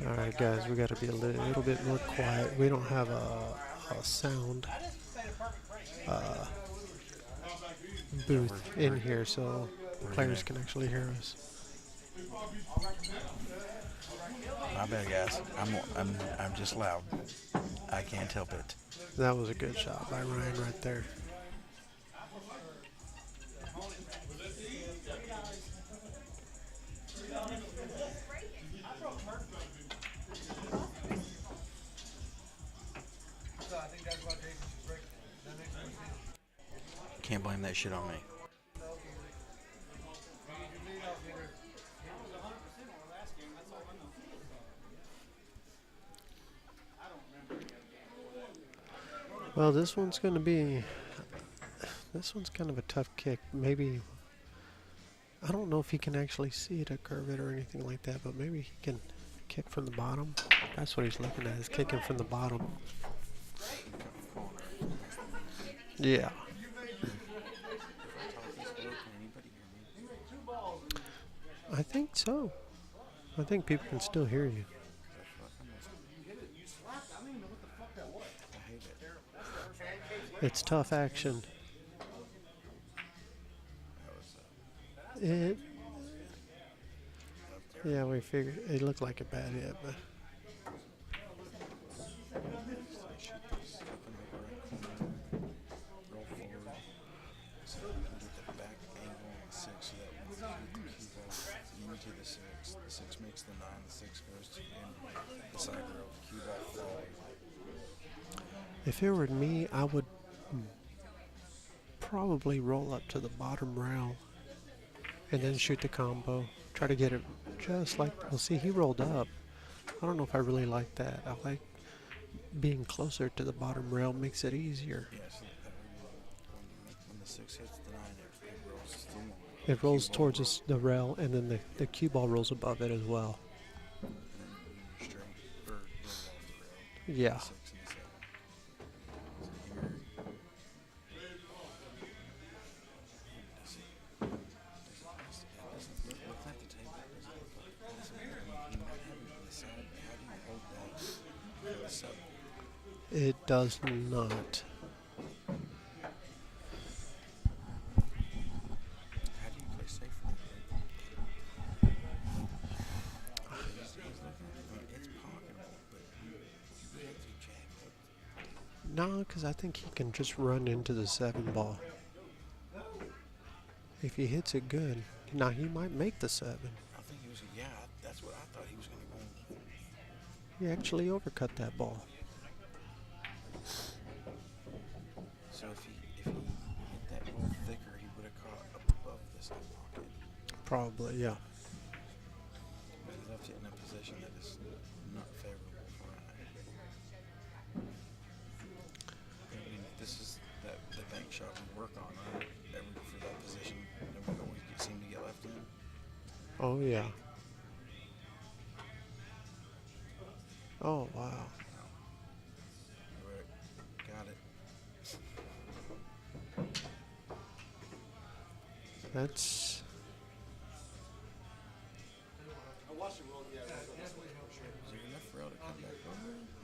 [SPEAKER 8] All right, guys, we got to be a little bit more quiet. We don't have a sound booth in here, so players can actually hear us.
[SPEAKER 2] My bad, guys. I'm just loud. I can't help it.
[SPEAKER 8] That was a good shot by Ryan right there.
[SPEAKER 2] Can't blame that shit on me.
[SPEAKER 8] Well, this one's kind of a tough kick. Maybe, I don't know if he can actually see it or curve it or anything like that, but maybe he can kick from the bottom. That's what he's looking at, is kicking from the bottom. Yeah. I think so. I think people can still hear you. It's tough action. Yeah, we figured it looked like a bad hit, but if it were me, I would probably roll up to the bottom rail and then shoot the combo. Try to get it just like, well, see, he rolled up. I don't know if I really like that. I like being closer to the bottom rail, makes it easier.
[SPEAKER 2] When the 6 hits the 9, it rolls through.
[SPEAKER 8] It rolls towards the rail, and then the cue ball rolls above it as well. Yeah. It does not.
[SPEAKER 2] How do you play safe from He's looking at it. It's pocketable, but you have to jab it.
[SPEAKER 8] No, because I think he can just run into the 7 ball. If he hits it good. Now he might make the 7.
[SPEAKER 2] I think he was, yeah, that's what I thought he was going to go.
[SPEAKER 8] He actually overcut that ball.
[SPEAKER 2] So if he hit that ball thicker, he would have caught up above this pocket.
[SPEAKER 8] Probably, yeah.
[SPEAKER 2] But he left it in a position that is not favorable for an I mean, this is the bank shot we work on, right? For that position that we always seem to get left in.
[SPEAKER 8] Oh, yeah. Oh, wow.
[SPEAKER 2] Right. Got it.
[SPEAKER 8] That's...
[SPEAKER 2] Is there enough rail to come back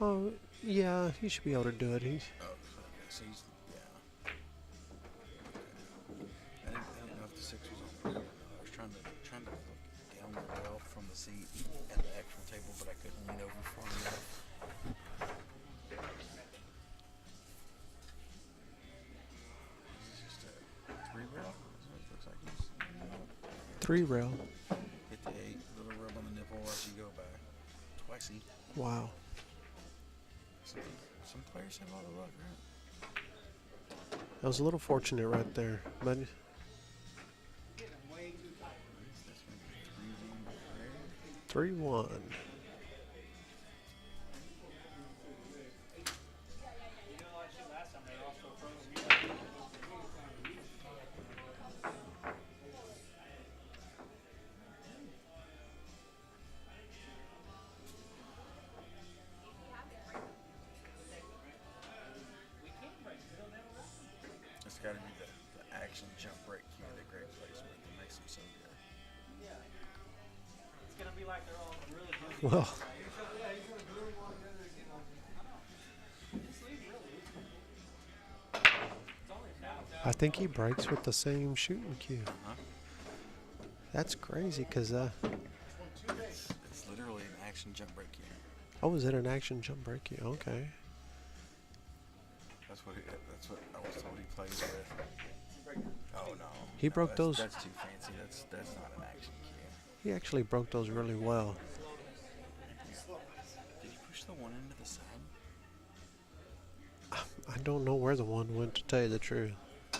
[SPEAKER 2] over?
[SPEAKER 8] Oh, yeah, he should be able to do it. He's...
[SPEAKER 2] Oh, okay. So he's, yeah. I didn't know if the 6 was on the rail or not. I was trying to look down the rail from the seat and the actual table, but I couldn't lean over far enough. This is just a 3 rail? That's what it looks like.
[SPEAKER 8] 3 rail.
[SPEAKER 2] Hit the 8, little rub on the nipple as you go back. Twicey.
[SPEAKER 8] Wow.
[SPEAKER 2] Some players have all the luck, right?
[SPEAKER 8] That was a little fortunate right there. But
[SPEAKER 2] This one, 3-1 right?
[SPEAKER 8] 3-1.
[SPEAKER 2] It's got to be the action jump break cue that Greg plays with that makes him so good.
[SPEAKER 8] Well, I think he breaks with the same shooting cue.
[SPEAKER 2] Huh?
[SPEAKER 8] That's crazy, because,
[SPEAKER 2] It's literally an action jump break cue.
[SPEAKER 8] oh, is it an action jump break cue? Okay.
[SPEAKER 2] That's what I was told he plays with. Oh no.
[SPEAKER 8] He
[SPEAKER 2] No,
[SPEAKER 8] broke those.
[SPEAKER 2] That's too fancy. That's not an action cue.
[SPEAKER 8] He actually broke those really well.
[SPEAKER 2] Did he push the one into the side?
[SPEAKER 8] I don't know where the one went, to tell you the truth.
[SPEAKER 3] I'm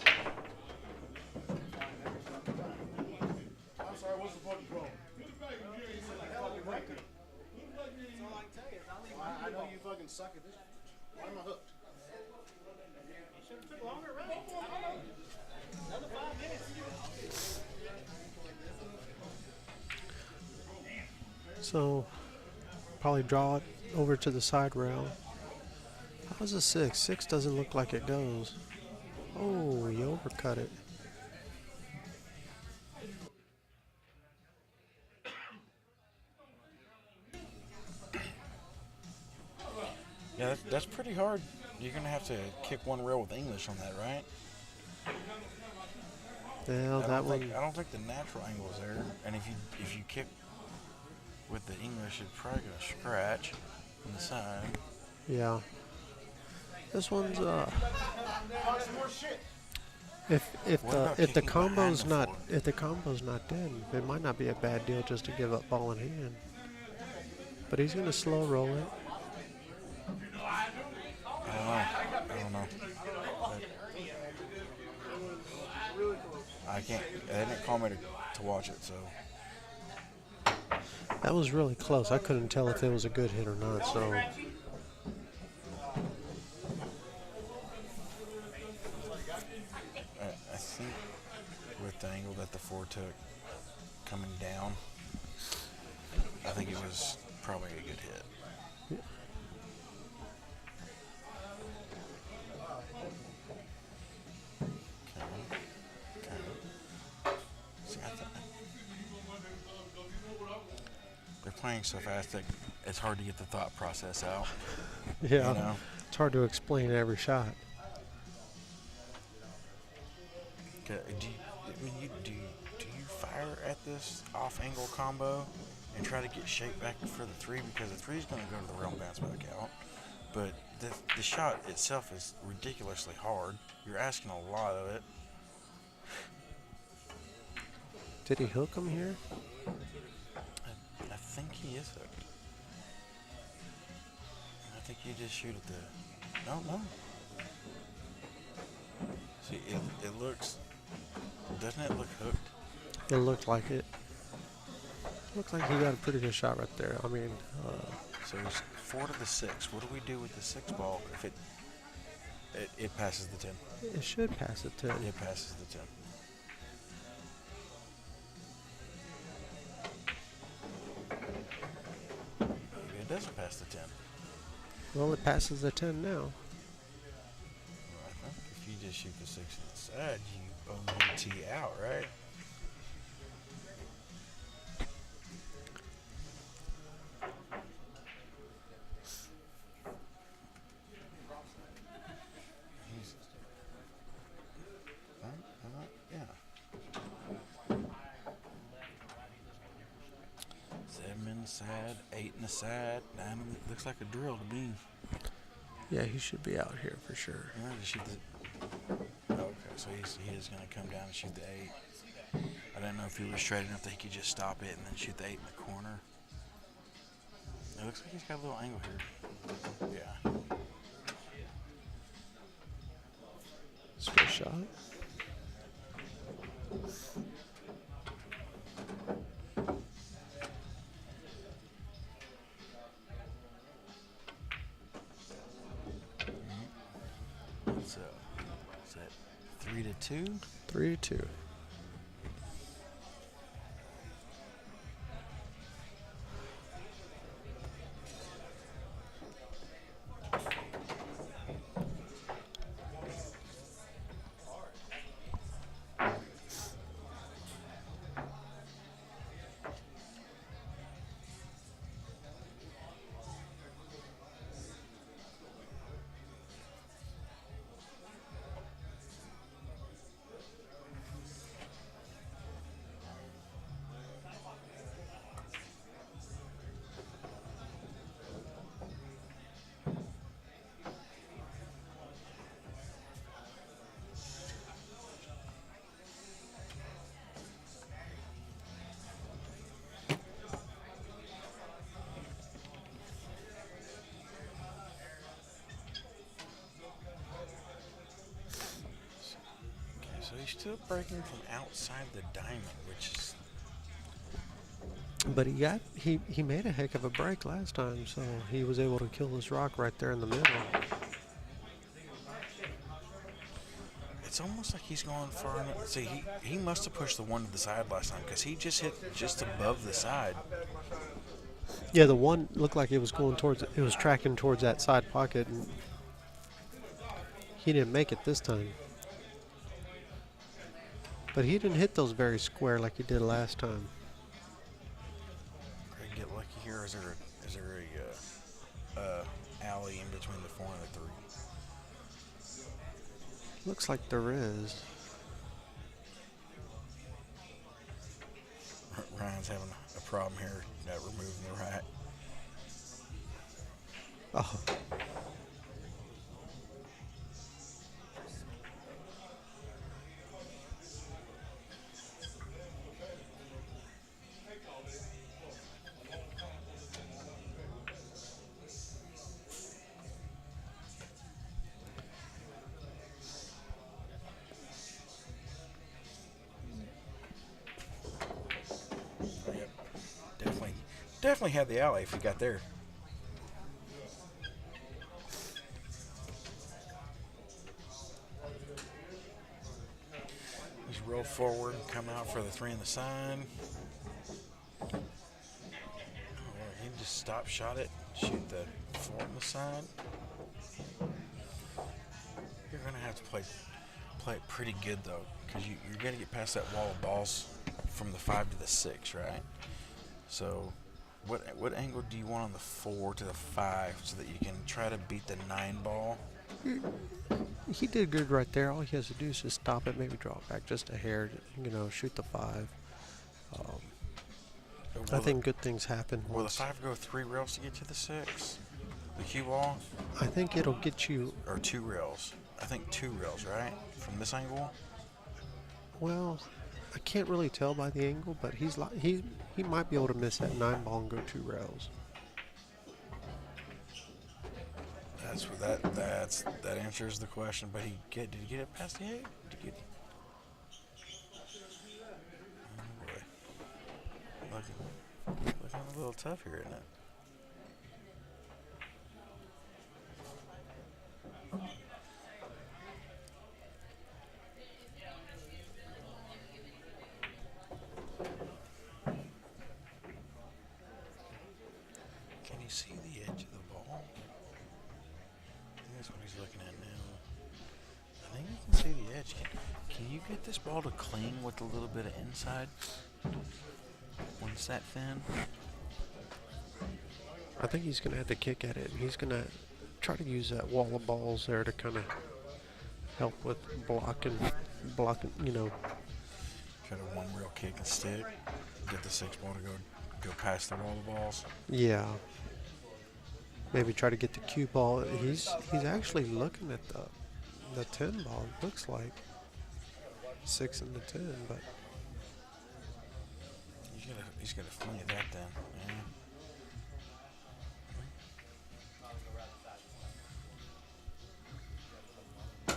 [SPEAKER 3] sorry, what's the fucking problem? I know you fucking suck at this. Why am I hooked?
[SPEAKER 8] So, probably draw it over to the side rail. How's a 6? 6 doesn't look like it goes. Oh, he overcut it.
[SPEAKER 2] Yeah, that's pretty hard. You're gonna have to kick one rail with English on that, right?
[SPEAKER 8] Well, that one.
[SPEAKER 2] I don't think the natural angle is there. And if you kick with the English, it's probably gonna scratch on the side.
[SPEAKER 8] Yeah. This one's if
[SPEAKER 2] What about
[SPEAKER 8] the
[SPEAKER 2] kicking behind
[SPEAKER 8] combo's
[SPEAKER 2] the
[SPEAKER 8] not
[SPEAKER 2] forward?
[SPEAKER 8] if the combo's not dead, it might not be a bad deal just to give up ball in hand. But he's gonna slow roll it.
[SPEAKER 2] I don't know. I can't. They didn't call me to watch it, so
[SPEAKER 8] That was really close. I couldn't tell if it was a good hit or not. So
[SPEAKER 2] I think with the angle that the 4 took coming down, I think it was probably a good hit. See, they're playing so fast that it's hard to get the thought process out.
[SPEAKER 8] Yeah.
[SPEAKER 2] You know?
[SPEAKER 8] It's hard to explain every shot.
[SPEAKER 2] Do you fire at this off-angle combo and try to get shape back for the three, because the three is going to go to the realm bounce back out, but the shot itself is ridiculously hard. You're asking a lot of it.
[SPEAKER 8] Did he hook him here?
[SPEAKER 2] I think he is hooked. I think you just shoot at the... No. See, it looks... Doesn't it look hooked?
[SPEAKER 8] It looked like it. Looked like he got a pretty good shot right there. I mean,
[SPEAKER 2] So it's 4 to the 6. What do we do with the 6 ball if it passes the 10?
[SPEAKER 8] it should pass it to him.
[SPEAKER 2] It passes the 10. Maybe it doesn't pass the 10.
[SPEAKER 8] Well, it passes the 10 now.
[SPEAKER 2] Well, I think if you just shoot the 6 inside, you bone tee out, right? Yeah. 7 inside, 8 in the side, 9 in the, looks like a drill to me.
[SPEAKER 8] Yeah, he should be out here for sure.
[SPEAKER 2] You want to shoot the... Okay, so he is going to come down and shoot the 8. I didn't know if he was straight enough that he could just stop it and then shoot the 8 in the corner. It looks like he's got a little angle here. Yeah.
[SPEAKER 8] Straight shot.
[SPEAKER 2] So, is that 3 to 2?
[SPEAKER 8] 3 to 2.
[SPEAKER 2] So he's still breaking from outside the diamond, which is...
[SPEAKER 8] But he made a heck of a break last time, so he was able to kill this rock right there in the middle.
[SPEAKER 2] It's almost like he's going far enough. See, he must have pushed the 1 to the side last time, because he just hit just above the side.
[SPEAKER 8] Yeah, the one looked like it was going towards, it was tracking towards that side pocket, and he didn't make it this time. But he didn't hit those very square like he did last time.
[SPEAKER 2] Craig, get lucky here. Is there a alley in between the 4 and the 3?
[SPEAKER 8] Looks like there is.
[SPEAKER 2] Ryan's having a problem here removing the rack.
[SPEAKER 8] Oh.
[SPEAKER 2] Yep. Definitely had the alley if he got there. He's roll forward and come out for the 3 in the side. Or he just stop shot it, shoot the 4 on the side. You're gonna have to play it pretty good though, because you're gonna get past that wall of balls from the 5 to the 6, right? So what angle do you want on the 4 to the 5 so that you can try to beat the 9 ball?
[SPEAKER 8] He did good right there. All he has to do is just stop it, maybe draw it back just a hair, shoot the 5. I think good things happen.
[SPEAKER 2] Will the
[SPEAKER 8] once-
[SPEAKER 2] 5 go 3 rails to get to the 6? The cue ball?
[SPEAKER 8] I think it'll get you.
[SPEAKER 2] Or 2 rails? I think 2 rails, right? From this angle?
[SPEAKER 8] Well, I can't really tell by the angle, but he might be able to miss that 9 ball and go 2 rails.
[SPEAKER 2] That answers the question. But did he get it past the 8? Did he get? Oh boy, looking a little tough here, isn't it? Can you see the edge of the ball? I think that's what he's looking at now. I think you can see the edge. Can you get this ball to cling with a little bit of inside when it's that thin?
[SPEAKER 8] I think he's going to have to kick at it, and he's going to try to use that wall of balls there to kind of help with blocking,
[SPEAKER 2] Try to one real kick and stick. Get the 6 ball to go past the wall of balls.
[SPEAKER 8] Yeah. Maybe try to get the cue ball. He's actually looking at the 10 ball. It looks like 6 and the 10, but
[SPEAKER 2] He's got to fling at that then. Yeah.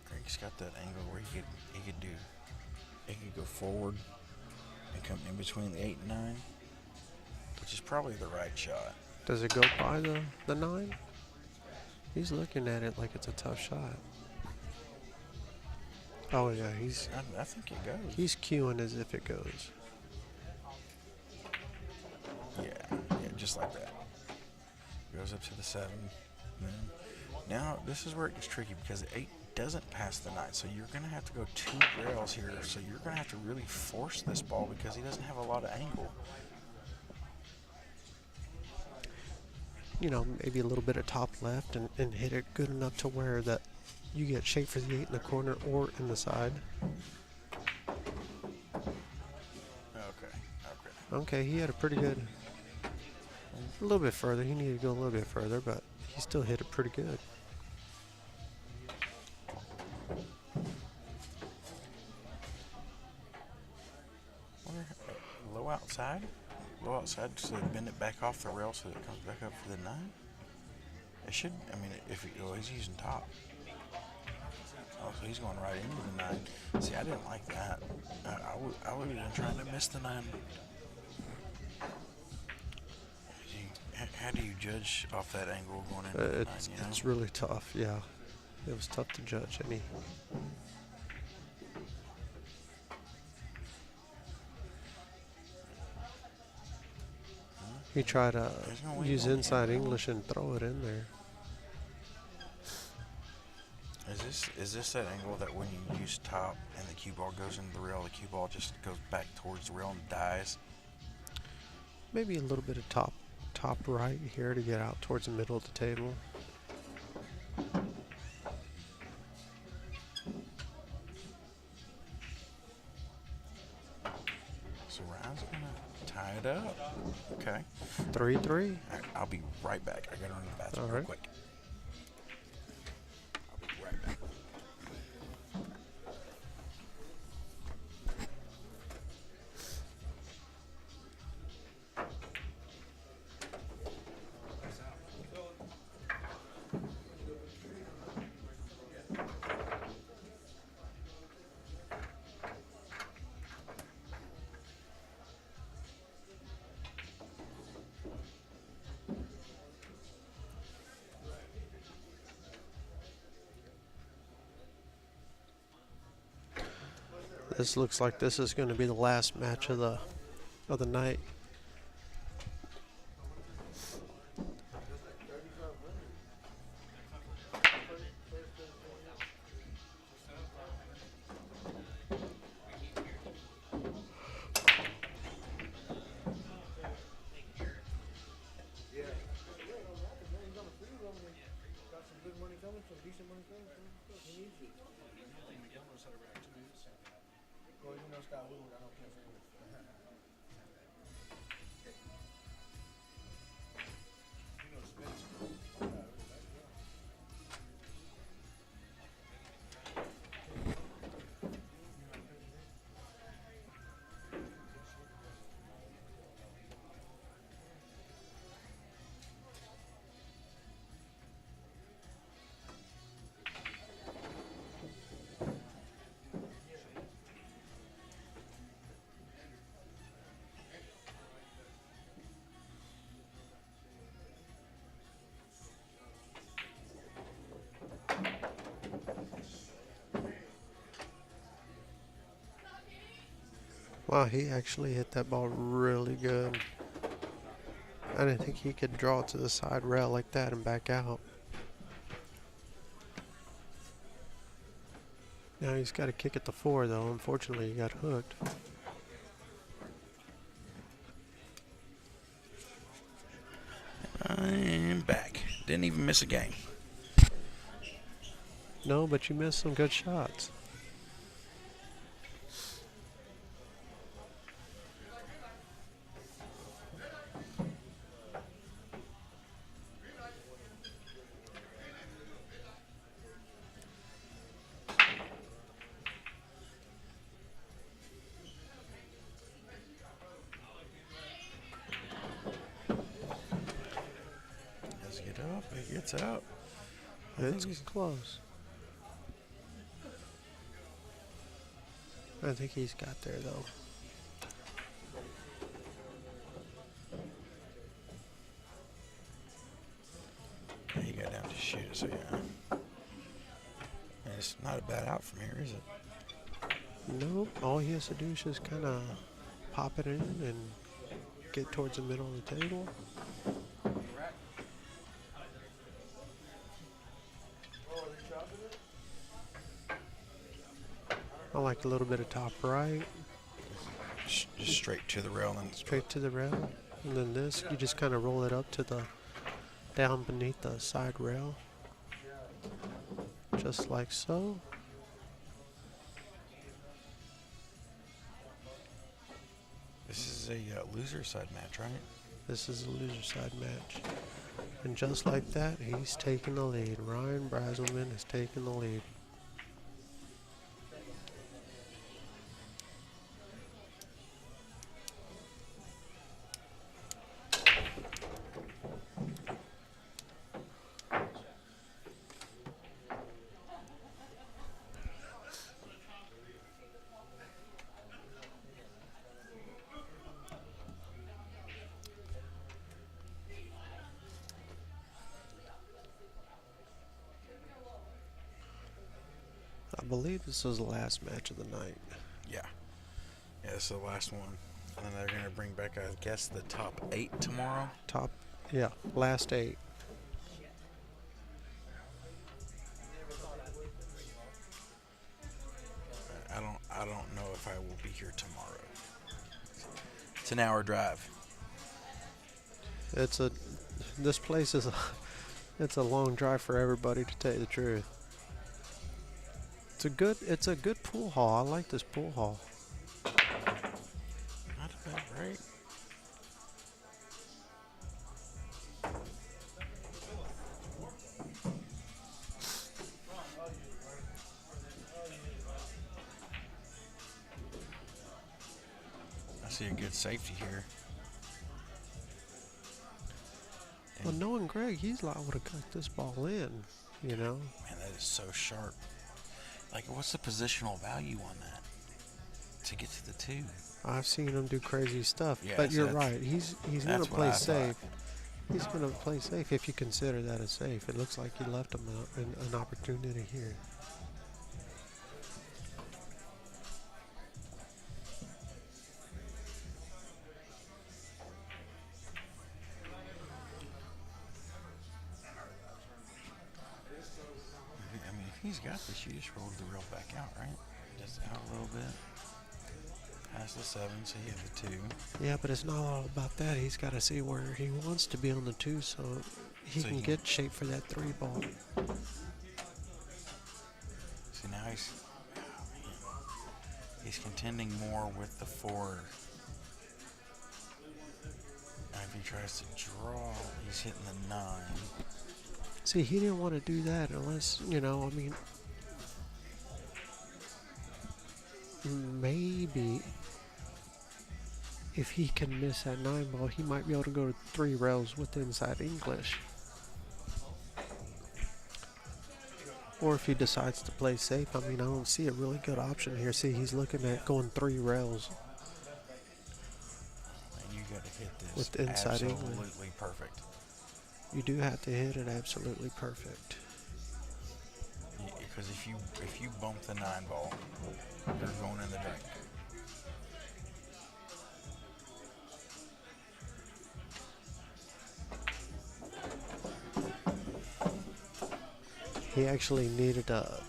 [SPEAKER 2] Greg's got that angle where he could go forward and come in between the 8 and 9, which is probably the right shot.
[SPEAKER 8] does it go by the 9? He's looking at it like it's a tough shot. Oh yeah,
[SPEAKER 2] I think it goes.
[SPEAKER 8] he's cueing as if it goes.
[SPEAKER 2] Yeah, just like that. Goes up to the 7. Now this is where it gets tricky because the 8 doesn't pass the 9, so you're going to have to go 2 rails here. So you're going to have to really force this ball because he doesn't have a lot of angle.
[SPEAKER 8] Maybe a little bit of top left and hit it good enough to where that you get shape for the 8 in the corner or in the side. Okay, he had a pretty good. A little bit further. He needed to go a little bit further, but he still hit it pretty good.
[SPEAKER 2] Low outside so they bend it back off the rail so that it comes back up for the 9. It should, he's using top. Oh, so he's going right into the 9. See, I didn't like that. I would have been trying to miss the 9. How do you judge off that angle going into the 9?
[SPEAKER 8] It's really tough, yeah. It was tough to judge. He tried to use inside English and throw it in there.
[SPEAKER 2] Is this that angle that when you use top and the cue ball goes into the rail, the cue ball just goes back towards the rail and dies?
[SPEAKER 8] Maybe a little bit of top right here to get out towards the middle of the table.
[SPEAKER 2] So Ryan's gonna tie it up. Okay.
[SPEAKER 8] 3-3.
[SPEAKER 2] I'll be right back. I gotta run to the bathroom
[SPEAKER 8] All
[SPEAKER 2] real
[SPEAKER 8] right.
[SPEAKER 2] quick. I'll be right back.
[SPEAKER 8] This looks like this is going to be the last match of the night. Wow, he actually hit that ball really good. I didn't think he could draw it to the side rail like that and back out. Now he's got to kick at the 4 though. Unfortunately, he got hooked.
[SPEAKER 2] I'm back. Didn't even miss a game.
[SPEAKER 8] No, but you missed some good shots.
[SPEAKER 2] Does it get up? It gets out.
[SPEAKER 8] It's close. I think he's got there though.
[SPEAKER 2] He got down to shoot it, so yeah. And it's not a bad out from here, is it?
[SPEAKER 8] Nope. All he has to do is just kind of pop it in and get towards the middle of the table. I like a little bit of top right,
[SPEAKER 2] Just straight to the rail and then
[SPEAKER 8] straight to the rail. And then this, you just kind of roll it up to the, down beneath the side rail. Just like so.
[SPEAKER 2] This is a loser side match, right?
[SPEAKER 8] This is a loser side match. And just like that, he's taking the lead. Ryan Brazelman is taking the lead. I believe this was the last match of the night.
[SPEAKER 2] Yeah. Yeah, this is the last one. And then they're going to bring back, I guess, the top 8 tomorrow.
[SPEAKER 8] Top, yeah, last 8.
[SPEAKER 2] I don't know if I will be here tomorrow. It's an hour drive.
[SPEAKER 8] This place is it's a long drive for everybody, to tell you the truth. It's a good pool hall. I like this pool hall.
[SPEAKER 2] Not bad, right? I see a good safety here.
[SPEAKER 8] Well, knowing Greg, he's liable to cut this ball in, you know.
[SPEAKER 2] Man, that is so sharp. Like, what's the positional value on that to get to the 2?
[SPEAKER 8] I've seen him do crazy stuff,
[SPEAKER 2] Yeah,
[SPEAKER 8] but
[SPEAKER 2] so
[SPEAKER 8] you're
[SPEAKER 2] that's-
[SPEAKER 8] right. He's going to
[SPEAKER 2] that's what
[SPEAKER 8] play
[SPEAKER 2] I thought.
[SPEAKER 8] safe. He's going to play safe if you consider that a safe. It looks like he left him an opportunity here.
[SPEAKER 2] I mean, if he's got this, you just roll the reel back out, right? Just out a little bit. Past the 7, so you have the 2.
[SPEAKER 8] Yeah, but it's not all about that. He's got to see where he wants to be on the 2 so he
[SPEAKER 2] So
[SPEAKER 8] can
[SPEAKER 2] he-
[SPEAKER 8] get shape for that 3 ball.
[SPEAKER 2] See, now he's contending more with the 4. And if he tries to draw, he's hitting the 9.
[SPEAKER 8] See, he didn't want to do that unless, I mean, maybe if he can miss that 9 ball, he might be able to go to 3 rails with inside English. Or if he decides to play safe, I mean, I don't see a really good option here. See, he's looking at going 3 rails.
[SPEAKER 2] And you got to hit this
[SPEAKER 8] With the inside English.
[SPEAKER 2] absolutely perfect.
[SPEAKER 8] You do have to hit it absolutely perfect.
[SPEAKER 2] Because if you bump the 9 ball, you're going in the drink.
[SPEAKER 8] He actually needed to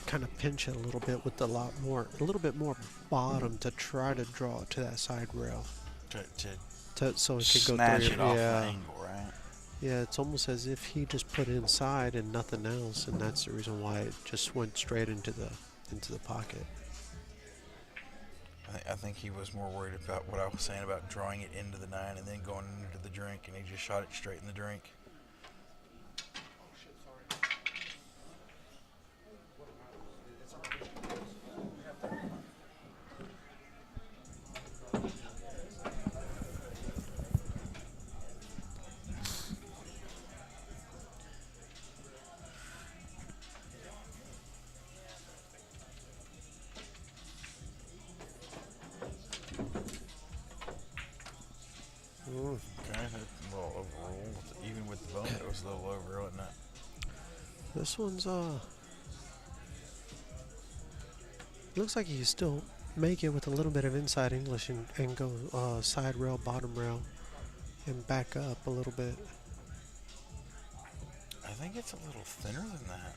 [SPEAKER 8] kind of pinch it a little bit with a little bit more bottom to try to draw it to that side rail. So it could go
[SPEAKER 2] smash
[SPEAKER 8] through.
[SPEAKER 2] it off
[SPEAKER 8] Yeah.
[SPEAKER 2] the angle, right?
[SPEAKER 8] Yeah, it's almost as if he just put it inside and nothing else, and that's the reason why it just went straight into the pocket.
[SPEAKER 2] I think he was more worried about what I was saying about drawing it into the 9 and then going into the drink, and he just shot it straight in the drink. Okay, that's a little overruled. Even with the bone, it was a little over, wasn't it?
[SPEAKER 8] This one's looks like he can still make it with a little bit of inside English and go side rail, bottom rail, and back up a little bit.
[SPEAKER 2] I think it's a little thinner than that.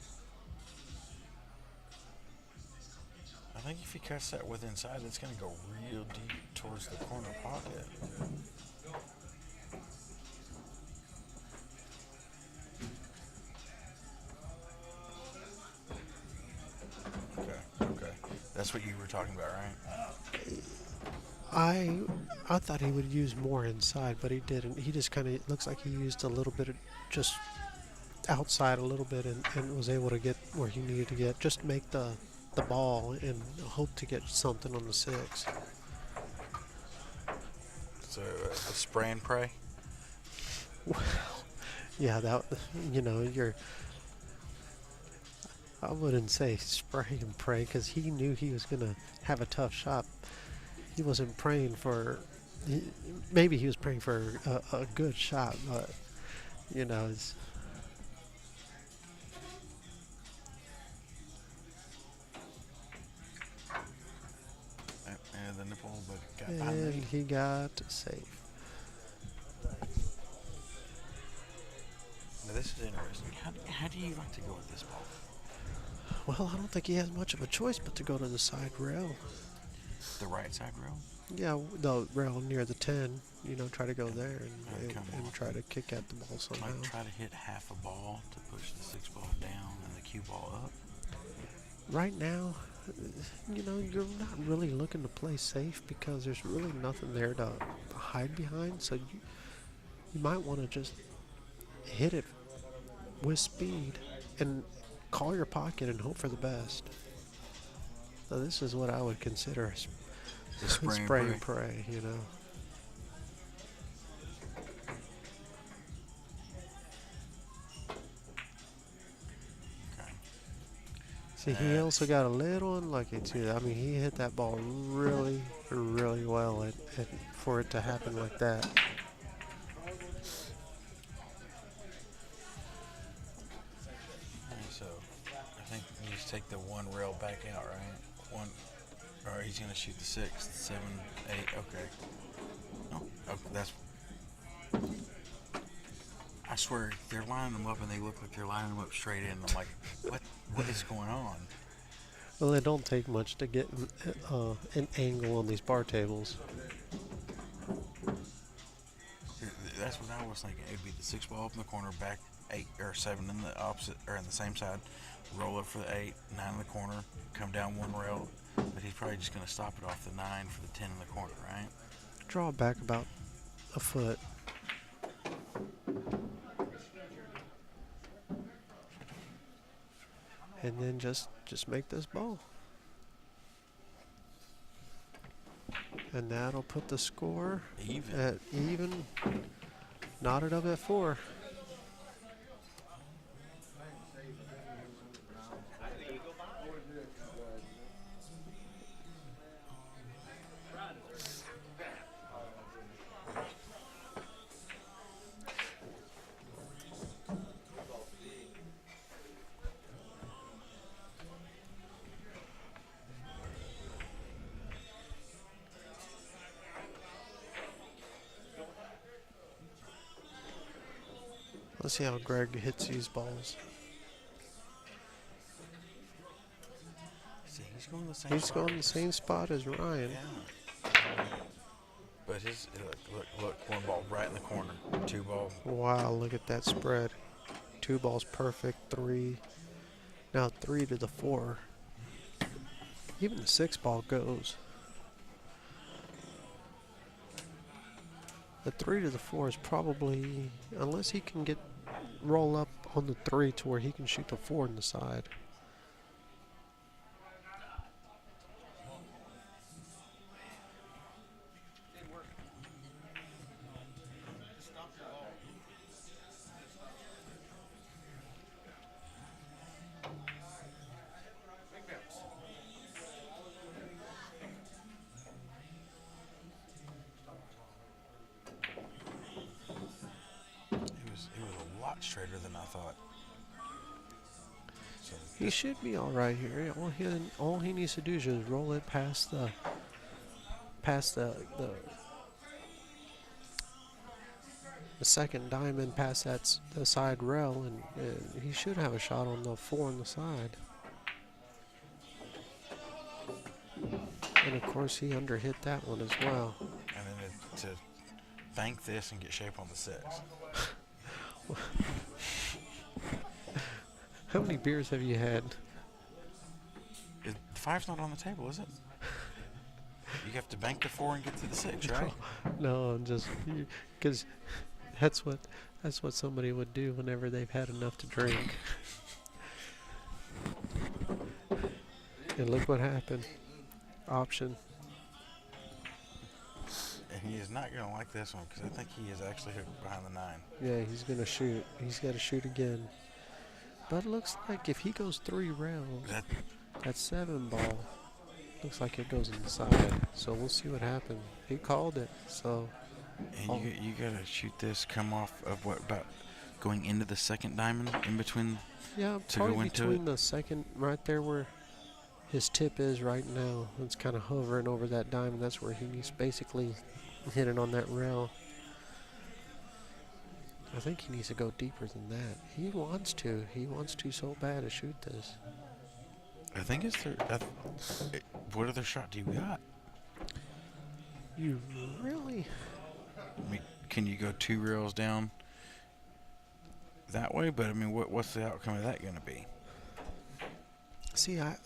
[SPEAKER 2] I think if he cuts that with inside, it's going to go real deep towards the corner pocket. Okay. That's what you were talking about, right?
[SPEAKER 8] I thought he would use more inside, but he didn't. He just kind of looks like he used a little bit of just outside a little bit and was able to get where he needed to get. Just make the ball and hope to get something on the 6.
[SPEAKER 2] So a spray and pray.
[SPEAKER 8] Well, yeah, I wouldn't say spray and pray because he knew he was going to have a tough shot. He wasn't praying for, maybe he was praying for a good shot, but, it's.
[SPEAKER 2] And the nipple, but got
[SPEAKER 8] And
[SPEAKER 2] behind
[SPEAKER 8] he got safe.
[SPEAKER 2] Now this is interesting. How do you like to go with this ball?
[SPEAKER 8] Well, I don't think he has much of a choice but to go to the side rail.
[SPEAKER 2] The right side rail?
[SPEAKER 8] Yeah, the rail near the 10. Try to go there and
[SPEAKER 2] come on.
[SPEAKER 8] try to kick at the ball somehow.
[SPEAKER 2] Like try to hit half a ball to push the 6 ball down and the cue ball up.
[SPEAKER 8] Right now, you're not really looking to play safe because there's really nothing there to hide behind. So you might want to just hit it with speed and call your pocket and hope for the best. So this is what I would consider
[SPEAKER 2] The spray and
[SPEAKER 8] spray
[SPEAKER 2] pray.
[SPEAKER 8] and pray,
[SPEAKER 2] Okay.
[SPEAKER 8] See, he also got a little unlucky too. I mean, he hit that ball really, really well and for it to happen like that.
[SPEAKER 2] So I think you just take the 1 rail back out, right? Or he's gonna shoot the 6, 7, 8. Okay. Oh, that's. I swear they're lining them up and they look like they're lining them up straight in. I'm like, what is going on?
[SPEAKER 8] Well, it don't take much to get an angle on these bar tables.
[SPEAKER 2] That's what I was thinking. It'd be the 6 ball up in the corner, back 8 or 7 in the opposite or in the same side, roll up for the 8, 9 in the corner, come down one rail. But he's probably just going to stop it off the 9 for the 10 in the corner, right?
[SPEAKER 8] Draw it back about a foot. And then just make this ball. And that'll put the score
[SPEAKER 2] Even.
[SPEAKER 8] at even. Knotted up at 4. Let's see how Greg hits these balls.
[SPEAKER 2] See, he's going the same
[SPEAKER 8] He's
[SPEAKER 2] spot.
[SPEAKER 8] going the same spot as Ryan.
[SPEAKER 2] Yeah. But his look, one ball right in the corner, 2 ball.
[SPEAKER 8] Wow, look at that spread. 2 balls perfect, 3. Now 3 to the 4. Even the 6 ball goes. The 3 to the 4 is probably, unless he can roll up on the 3 to where he can shoot the 4 in the side.
[SPEAKER 2] It was a lot straighter than I thought. So
[SPEAKER 8] He should be all right here. All he needs to do is just roll it past the second diamond, past the side rail, and he should have a shot on the 4 on the side. And of course, he underhit that one as well.
[SPEAKER 2] and then to bank this and get shape on the 6.
[SPEAKER 8] How many beers have you had?
[SPEAKER 2] 5's not on the table, is it? You have to bank the 4 and get to the 6, right?
[SPEAKER 8] No, I'm just because that's what somebody would do whenever they've had enough to drink. And look what happened. Option.
[SPEAKER 2] And he is not going to like this one because I think he is actually hooked behind the 9.
[SPEAKER 8] Yeah, he's gonna shoot. He's got to shoot again. But it looks like if he goes 3 rounds, that 7 ball looks like it goes inside. So we'll see what happens. He called it. So.
[SPEAKER 2] And you got to shoot this, come off of what, about going into the second diamond in between?
[SPEAKER 8] Yeah,
[SPEAKER 2] to go
[SPEAKER 8] probably
[SPEAKER 2] into
[SPEAKER 8] between
[SPEAKER 2] it?
[SPEAKER 8] the second, right there where his tip is right now. It's kind of hovering over that diamond. That's where he needs basically hit it on that rail. I think he needs to go deeper than that. He wants to. He wants to so bad to shoot this.
[SPEAKER 2] I think it's their. What other shot do you got?
[SPEAKER 8] You really?
[SPEAKER 2] I mean, can you go 2 rails down that way? But I mean, what's the outcome of that going to be?
[SPEAKER 8] See, I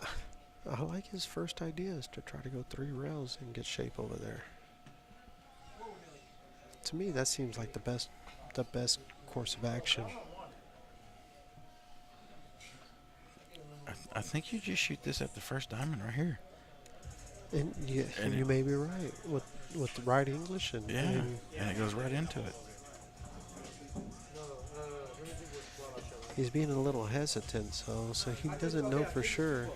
[SPEAKER 8] like his first idea is to try to go 3 rails and get shape over there. To me, that seems like the best course of action.
[SPEAKER 2] I think you just shoot this at the first diamond right here.
[SPEAKER 8] And you may be right with the right English and
[SPEAKER 2] and it goes right into it.
[SPEAKER 8] he's being a little hesitant, so he doesn't know for sure.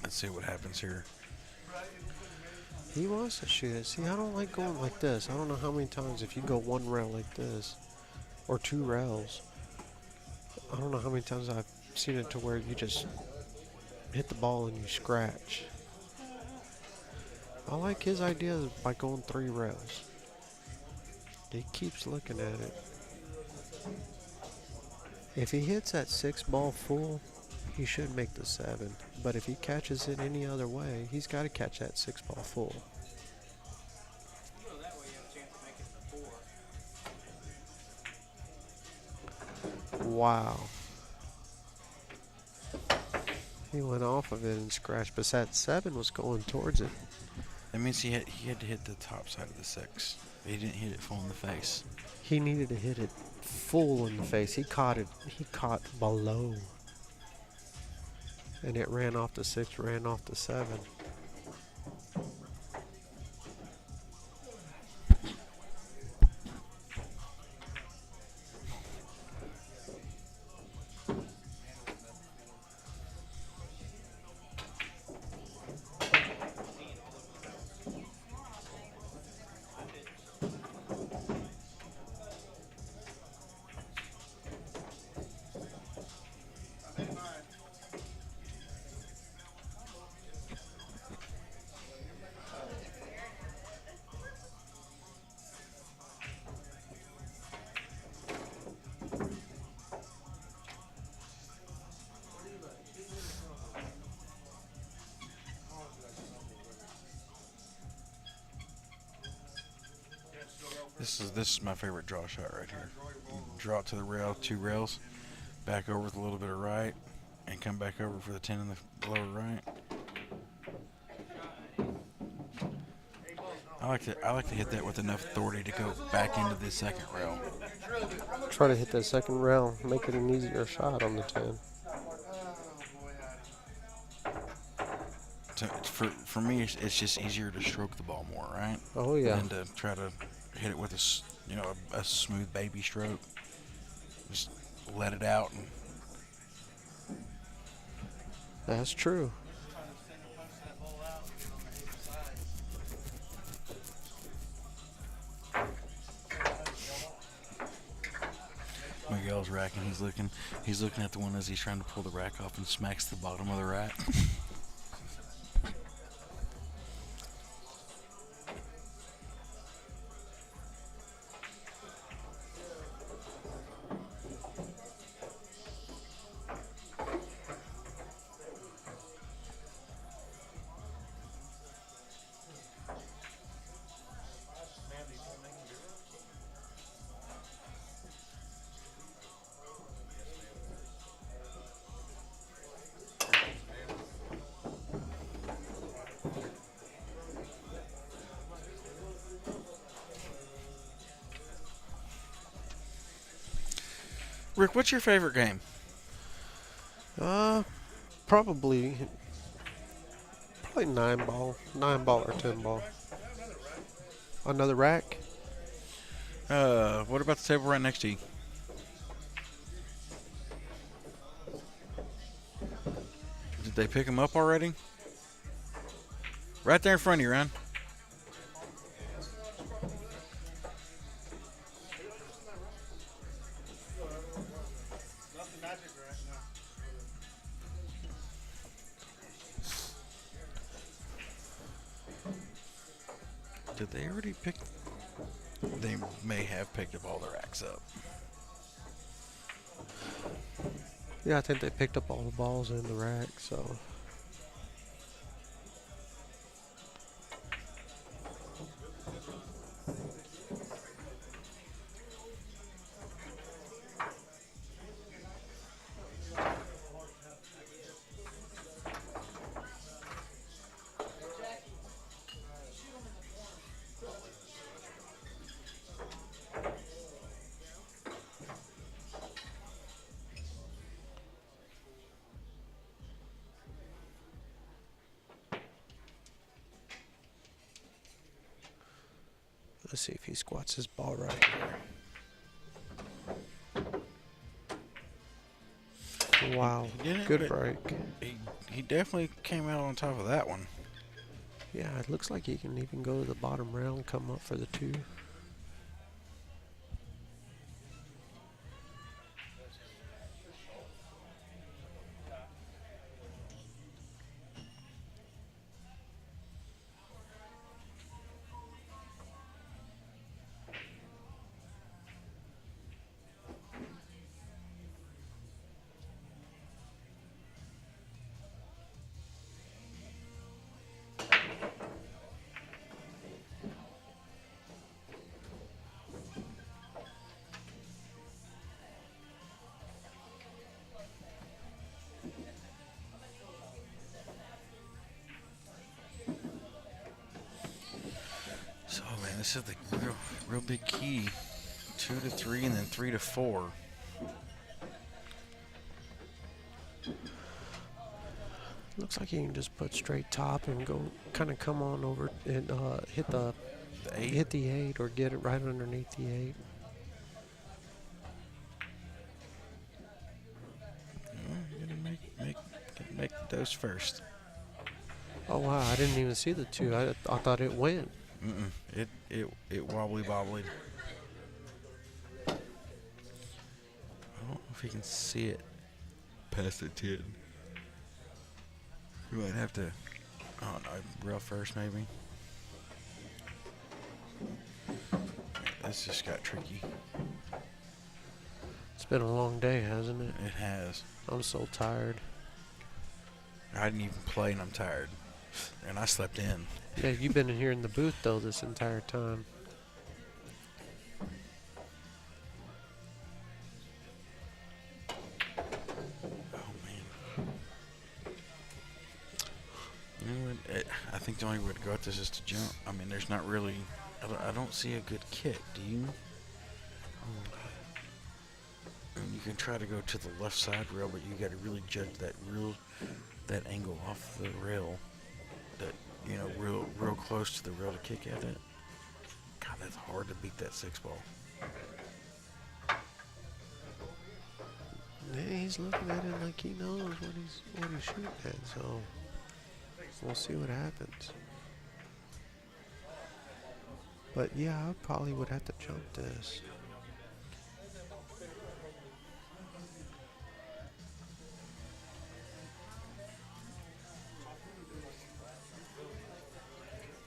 [SPEAKER 2] Let's see what happens here.
[SPEAKER 8] He wants to shoot it. See, I don't like going like this. I don't know how many times if you go 1 rail like this, or 2 rails, I don't know how many times I've seen it to where you just hit the ball and you scratch. I like his idea by going 3 rails. He keeps looking at it. If he hits that 6 ball full, he should make the 7. But if he catches it any other way, he's got to catch that 6 ball full. Wow. He went off of it and scratched, but that 7 was going towards it.
[SPEAKER 2] That means he had to hit the top side of the 6. He didn't hit it full in the face.
[SPEAKER 8] He needed to hit it full in the face. He caught below. And it ran off the 6, ran off the 7.
[SPEAKER 2] This is my favorite draw shot right here. Draw it to the rail, 2 rails, back over with a little bit of right, and come back over for the 10 in the lower right. I like to hit that with enough authority to go back into the second rail.
[SPEAKER 8] Try to hit that second rail, make it an easier shot on the 10.
[SPEAKER 2] For me, it's just easier to stroke the ball more, right?
[SPEAKER 8] Oh, yeah.
[SPEAKER 2] Than to try to hit it with a smooth baby stroke. Just let it out. And
[SPEAKER 8] That's true.
[SPEAKER 2] Miguel's racking. He's looking at the one as he's trying to pull the rack off and smacks the bottom of the rack. Rick, what's your favorite game?
[SPEAKER 8] Probably 9 ball or 10 ball. Another rack.
[SPEAKER 2] What about the table right next to you? Did they pick them up already? Right there in front of you, Ryan. Did they already pick? They may have picked up all the racks up.
[SPEAKER 8] Yeah, I think they picked up all the balls in the rack, so. Let's see if he squats his ball right here. Wow, good break.
[SPEAKER 2] He definitely came out on top of that one.
[SPEAKER 8] Yeah, it looks like he can even go to the bottom rail and come up for the 2.
[SPEAKER 2] This is the real big key. 2 to 3 and then 3 to 4.
[SPEAKER 8] Looks like you can just put straight top and go kind of come on over and hit the
[SPEAKER 2] The 8.
[SPEAKER 8] hit the 8 or get it right underneath the 8.
[SPEAKER 2] You're gonna make those first.
[SPEAKER 8] Oh wow, I didn't even see the 2. I thought it went.
[SPEAKER 2] It wobbly bobbled. I don't know if you can see it past the 10. You might have to, I don't know, rail first maybe. This just got tricky.
[SPEAKER 8] It's been a long day, hasn't it?
[SPEAKER 2] It has.
[SPEAKER 8] I'm so tired.
[SPEAKER 2] I didn't even play and I'm tired. And I slept in.
[SPEAKER 8] Yeah, you've been in here in the booth though this entire time.
[SPEAKER 2] Oh man. You know what? I think the only way to go at this is to jump. I mean, there's not really. I don't see a good kick. Do you? And you can try to go to the left side rail, but you got to really judge that angle off the rail. That real close to the rail to kick at it. God, that's hard to beat that 6 ball.
[SPEAKER 8] Yeah, he's looking at it like he knows what he's shooting at, so we'll see what happens. But yeah, I probably would have to jump this.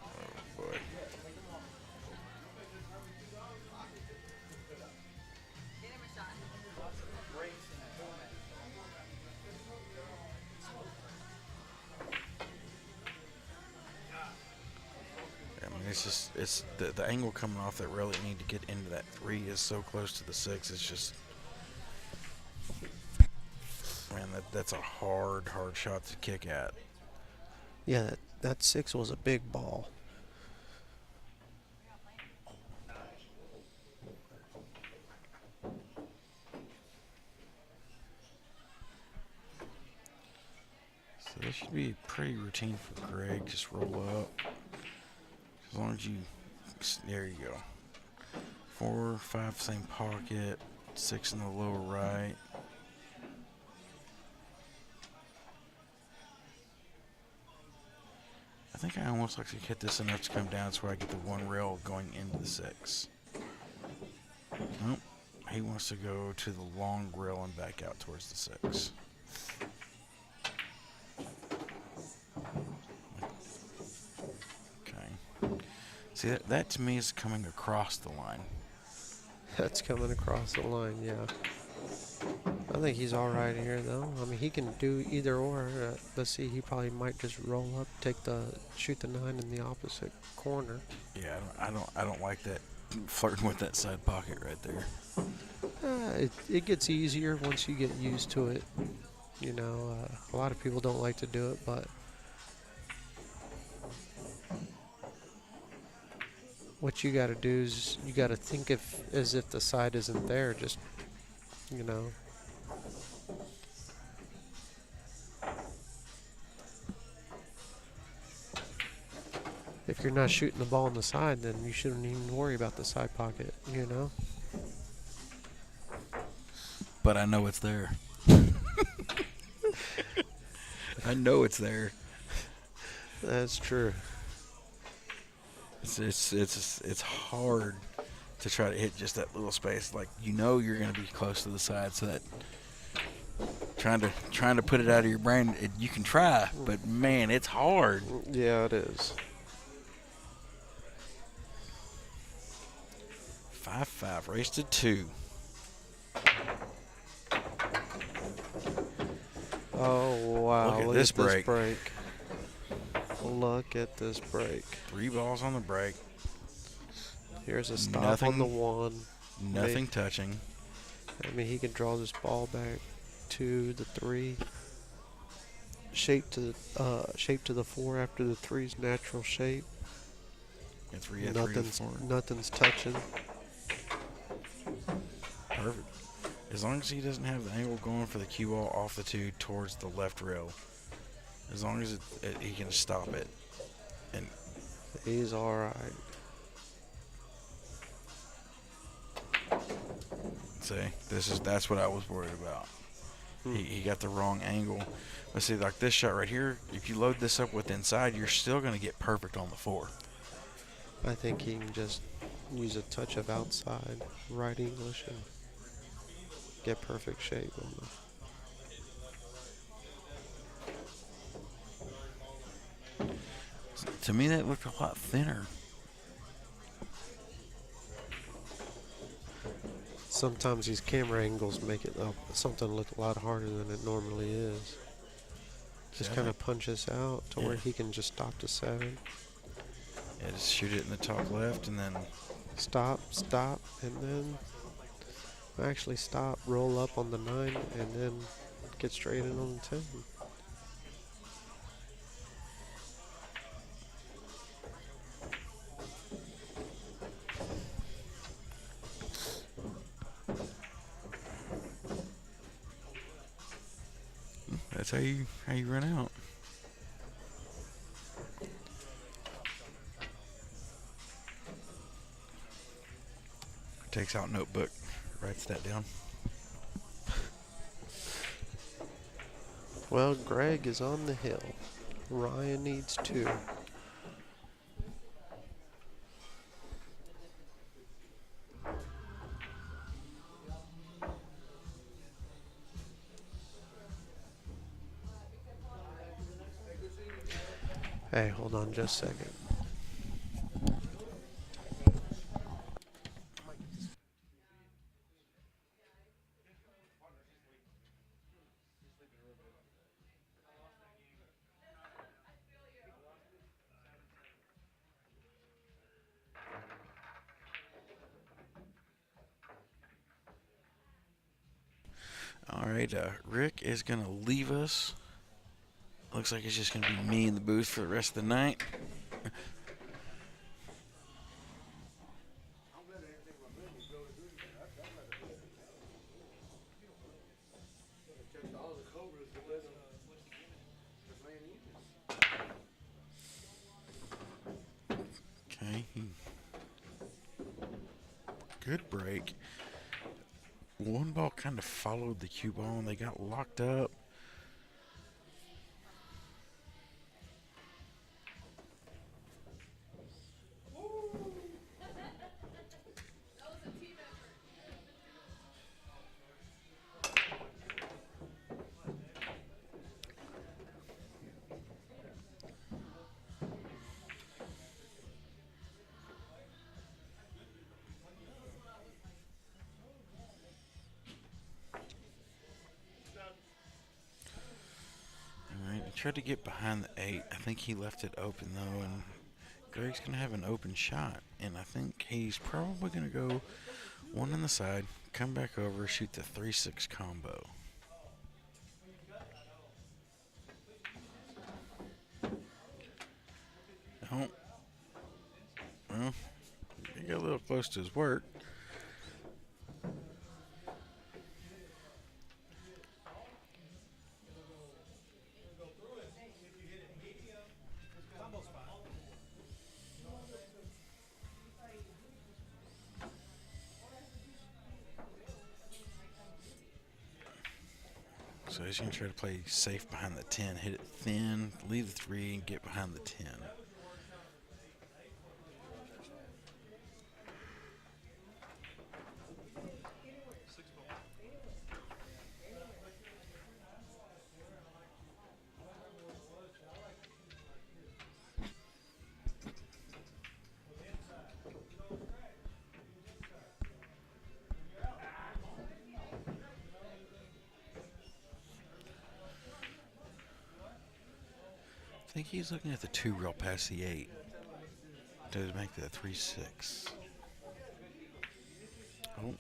[SPEAKER 2] Oh boy. I mean, it's the angle coming off that rail that you need to get into that 3 is so close to the 6. It's just, man, that's a hard shot to kick at.
[SPEAKER 8] Yeah, that 6 was a big ball.
[SPEAKER 2] So this should be pretty routine for Greg. Just roll up. As long as you, there you go. 4, 5, same pocket. 6 in the lower right. I think I almost like to hit this enough to come down so I get the 1 rail going into the 6. Nope. He wants to go to the long rail and back out towards the 6. Okay. See, that to me is coming across the line.
[SPEAKER 8] That's coming across the line, yeah. I think he's all right here, though. I mean, he can do either or. Let's see, he probably might just roll up, shoot the 9 in the opposite corner.
[SPEAKER 2] Yeah, I don't like that flirting with that side pocket right there.
[SPEAKER 8] It gets easier once you get used to it. You know, a lot of people don't like to do it, but what you got to do is you got to think as if the side isn't there. Just, you know. If you're not shooting the ball on the side, then you shouldn't even worry about the side pocket, you know?
[SPEAKER 2] But I know it's there. I know it's there.
[SPEAKER 8] That's true.
[SPEAKER 2] It's hard to try to hit just that little space. Like, you know you're going to be close to the side, so that trying to put it out of your brain, you can try, but man, it's hard.
[SPEAKER 8] Yeah, it is.
[SPEAKER 2] 5-5, race to 2.
[SPEAKER 8] Oh, wow.
[SPEAKER 2] Look at this break.
[SPEAKER 8] Look at this break.
[SPEAKER 2] 3 balls on the break.
[SPEAKER 8] Here's a stop on the 1.
[SPEAKER 2] Nothing touching.
[SPEAKER 8] I mean, he can draw this ball back to the 3. Shape to the 4 after the 3's natural shape.
[SPEAKER 2] Got three, yeah, 3 to 4.
[SPEAKER 8] Nothing's touching.
[SPEAKER 2] Perfect. As long as he doesn't have the angle going for the cue ball off the 2 towards the left rail. As long as he can stop it. And
[SPEAKER 8] He's all right.
[SPEAKER 2] see, that's what I was worried about. He got the wrong angle. But see, like this shot right here, if you load this up with inside, you're still going to get perfect on the 4.
[SPEAKER 8] I think he can just use a touch of outside right English and get perfect shape on the.
[SPEAKER 2] To me, that looked a lot thinner.
[SPEAKER 8] Sometimes these camera angles make it something look a lot harder than it normally is. Just kind of punches out to where he can just stop to 7.
[SPEAKER 2] Yeah, just shoot it in the top left and then
[SPEAKER 8] Stop, and then actually stop, roll up on the 9, and then get straight in on the 10.
[SPEAKER 2] that's how you run out. Takes out notebook, writes that down.
[SPEAKER 8] Well, Greg is on the hill. Ryan needs 2. Hey, hold on just a second.
[SPEAKER 2] All right, Rick is going to leave us. Looks like it's just going to be me in the booth for the rest of the night. Okay. Good break. One ball kind of followed the cue ball and they got locked up. Tried to get behind the 8. I think he left it open though, and Greg's gonna have an open shot, and I think he's probably gonna go one on the side, come back over, shoot the 3-6 combo. Oh, well, he got a little close to his work. So he's going to try to play safe behind the 10, hit it thin, leave the 3, and get behind the 10. I think he's looking at the 2 real past the 8 to make that 3-6. Oh.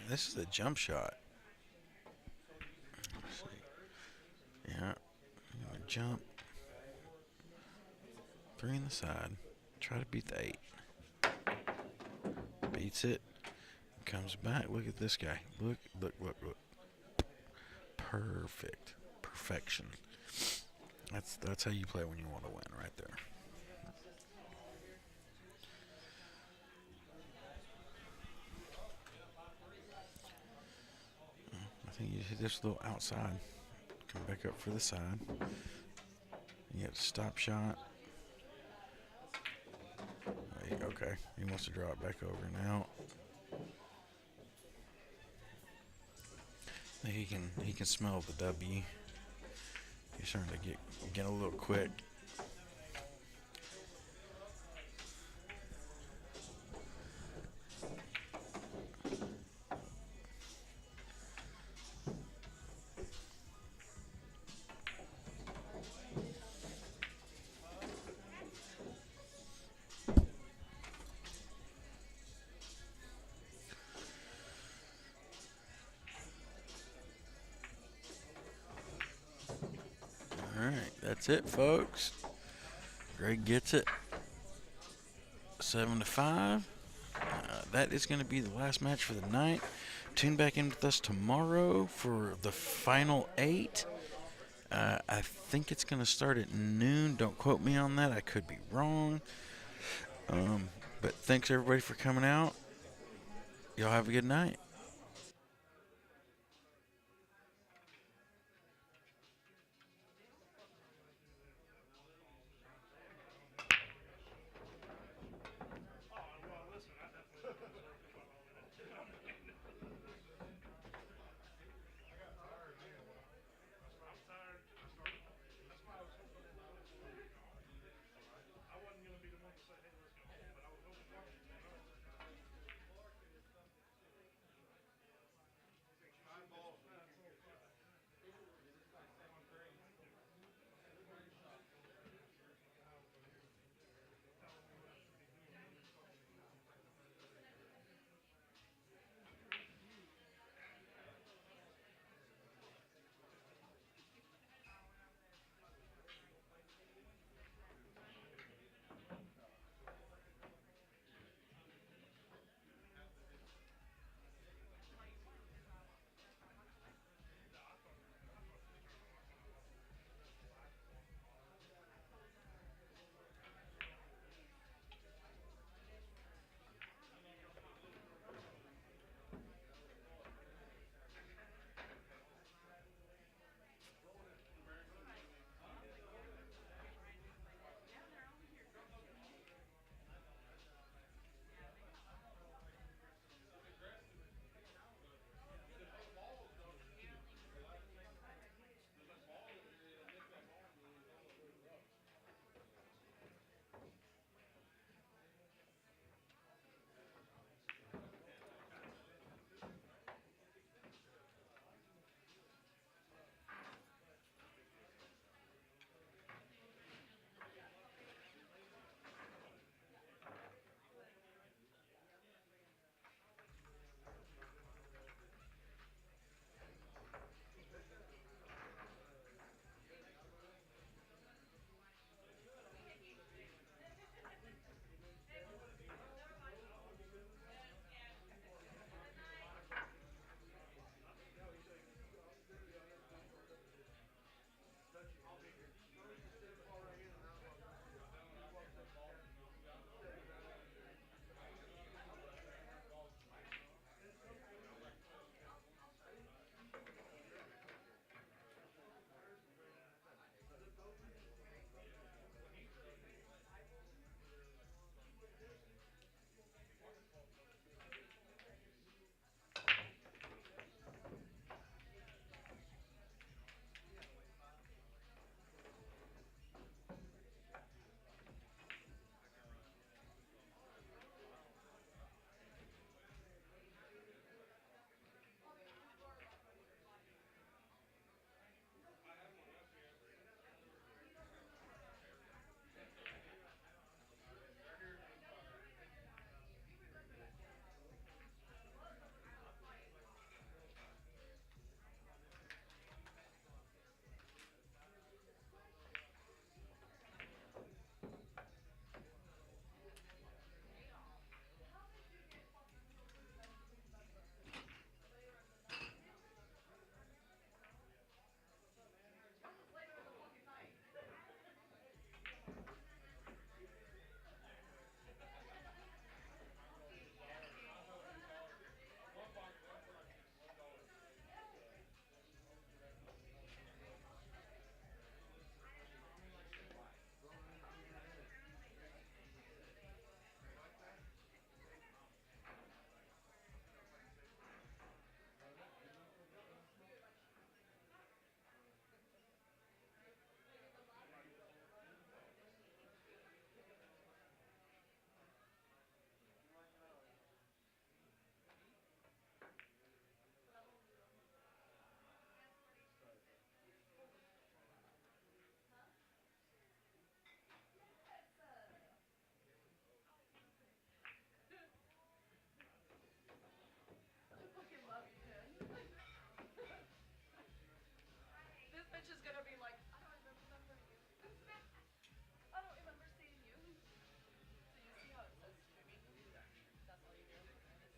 [SPEAKER 2] This is a jump shot. Let's see. Yeah. I'm gonna jump. 3 in the side. Try to beat the 8. Beats it. Comes back. Look at this guy. Look. Perfect. Perfection. That's how you play when you want to win right there. I think you hit this little outside. Come back up for the side. You get a stop shot. Okay, he wants to draw it back over now. I think he can smell the W. He's starting to get a little quick. That's it, folks. Greg gets it. 7-5. That is going to be the last match for the night. Tune back in with us tomorrow for the final 8. I think it's going to start at noon. Don't quote me on that. I could be wrong. But thanks, everybody, for coming out. Y'all have a good night.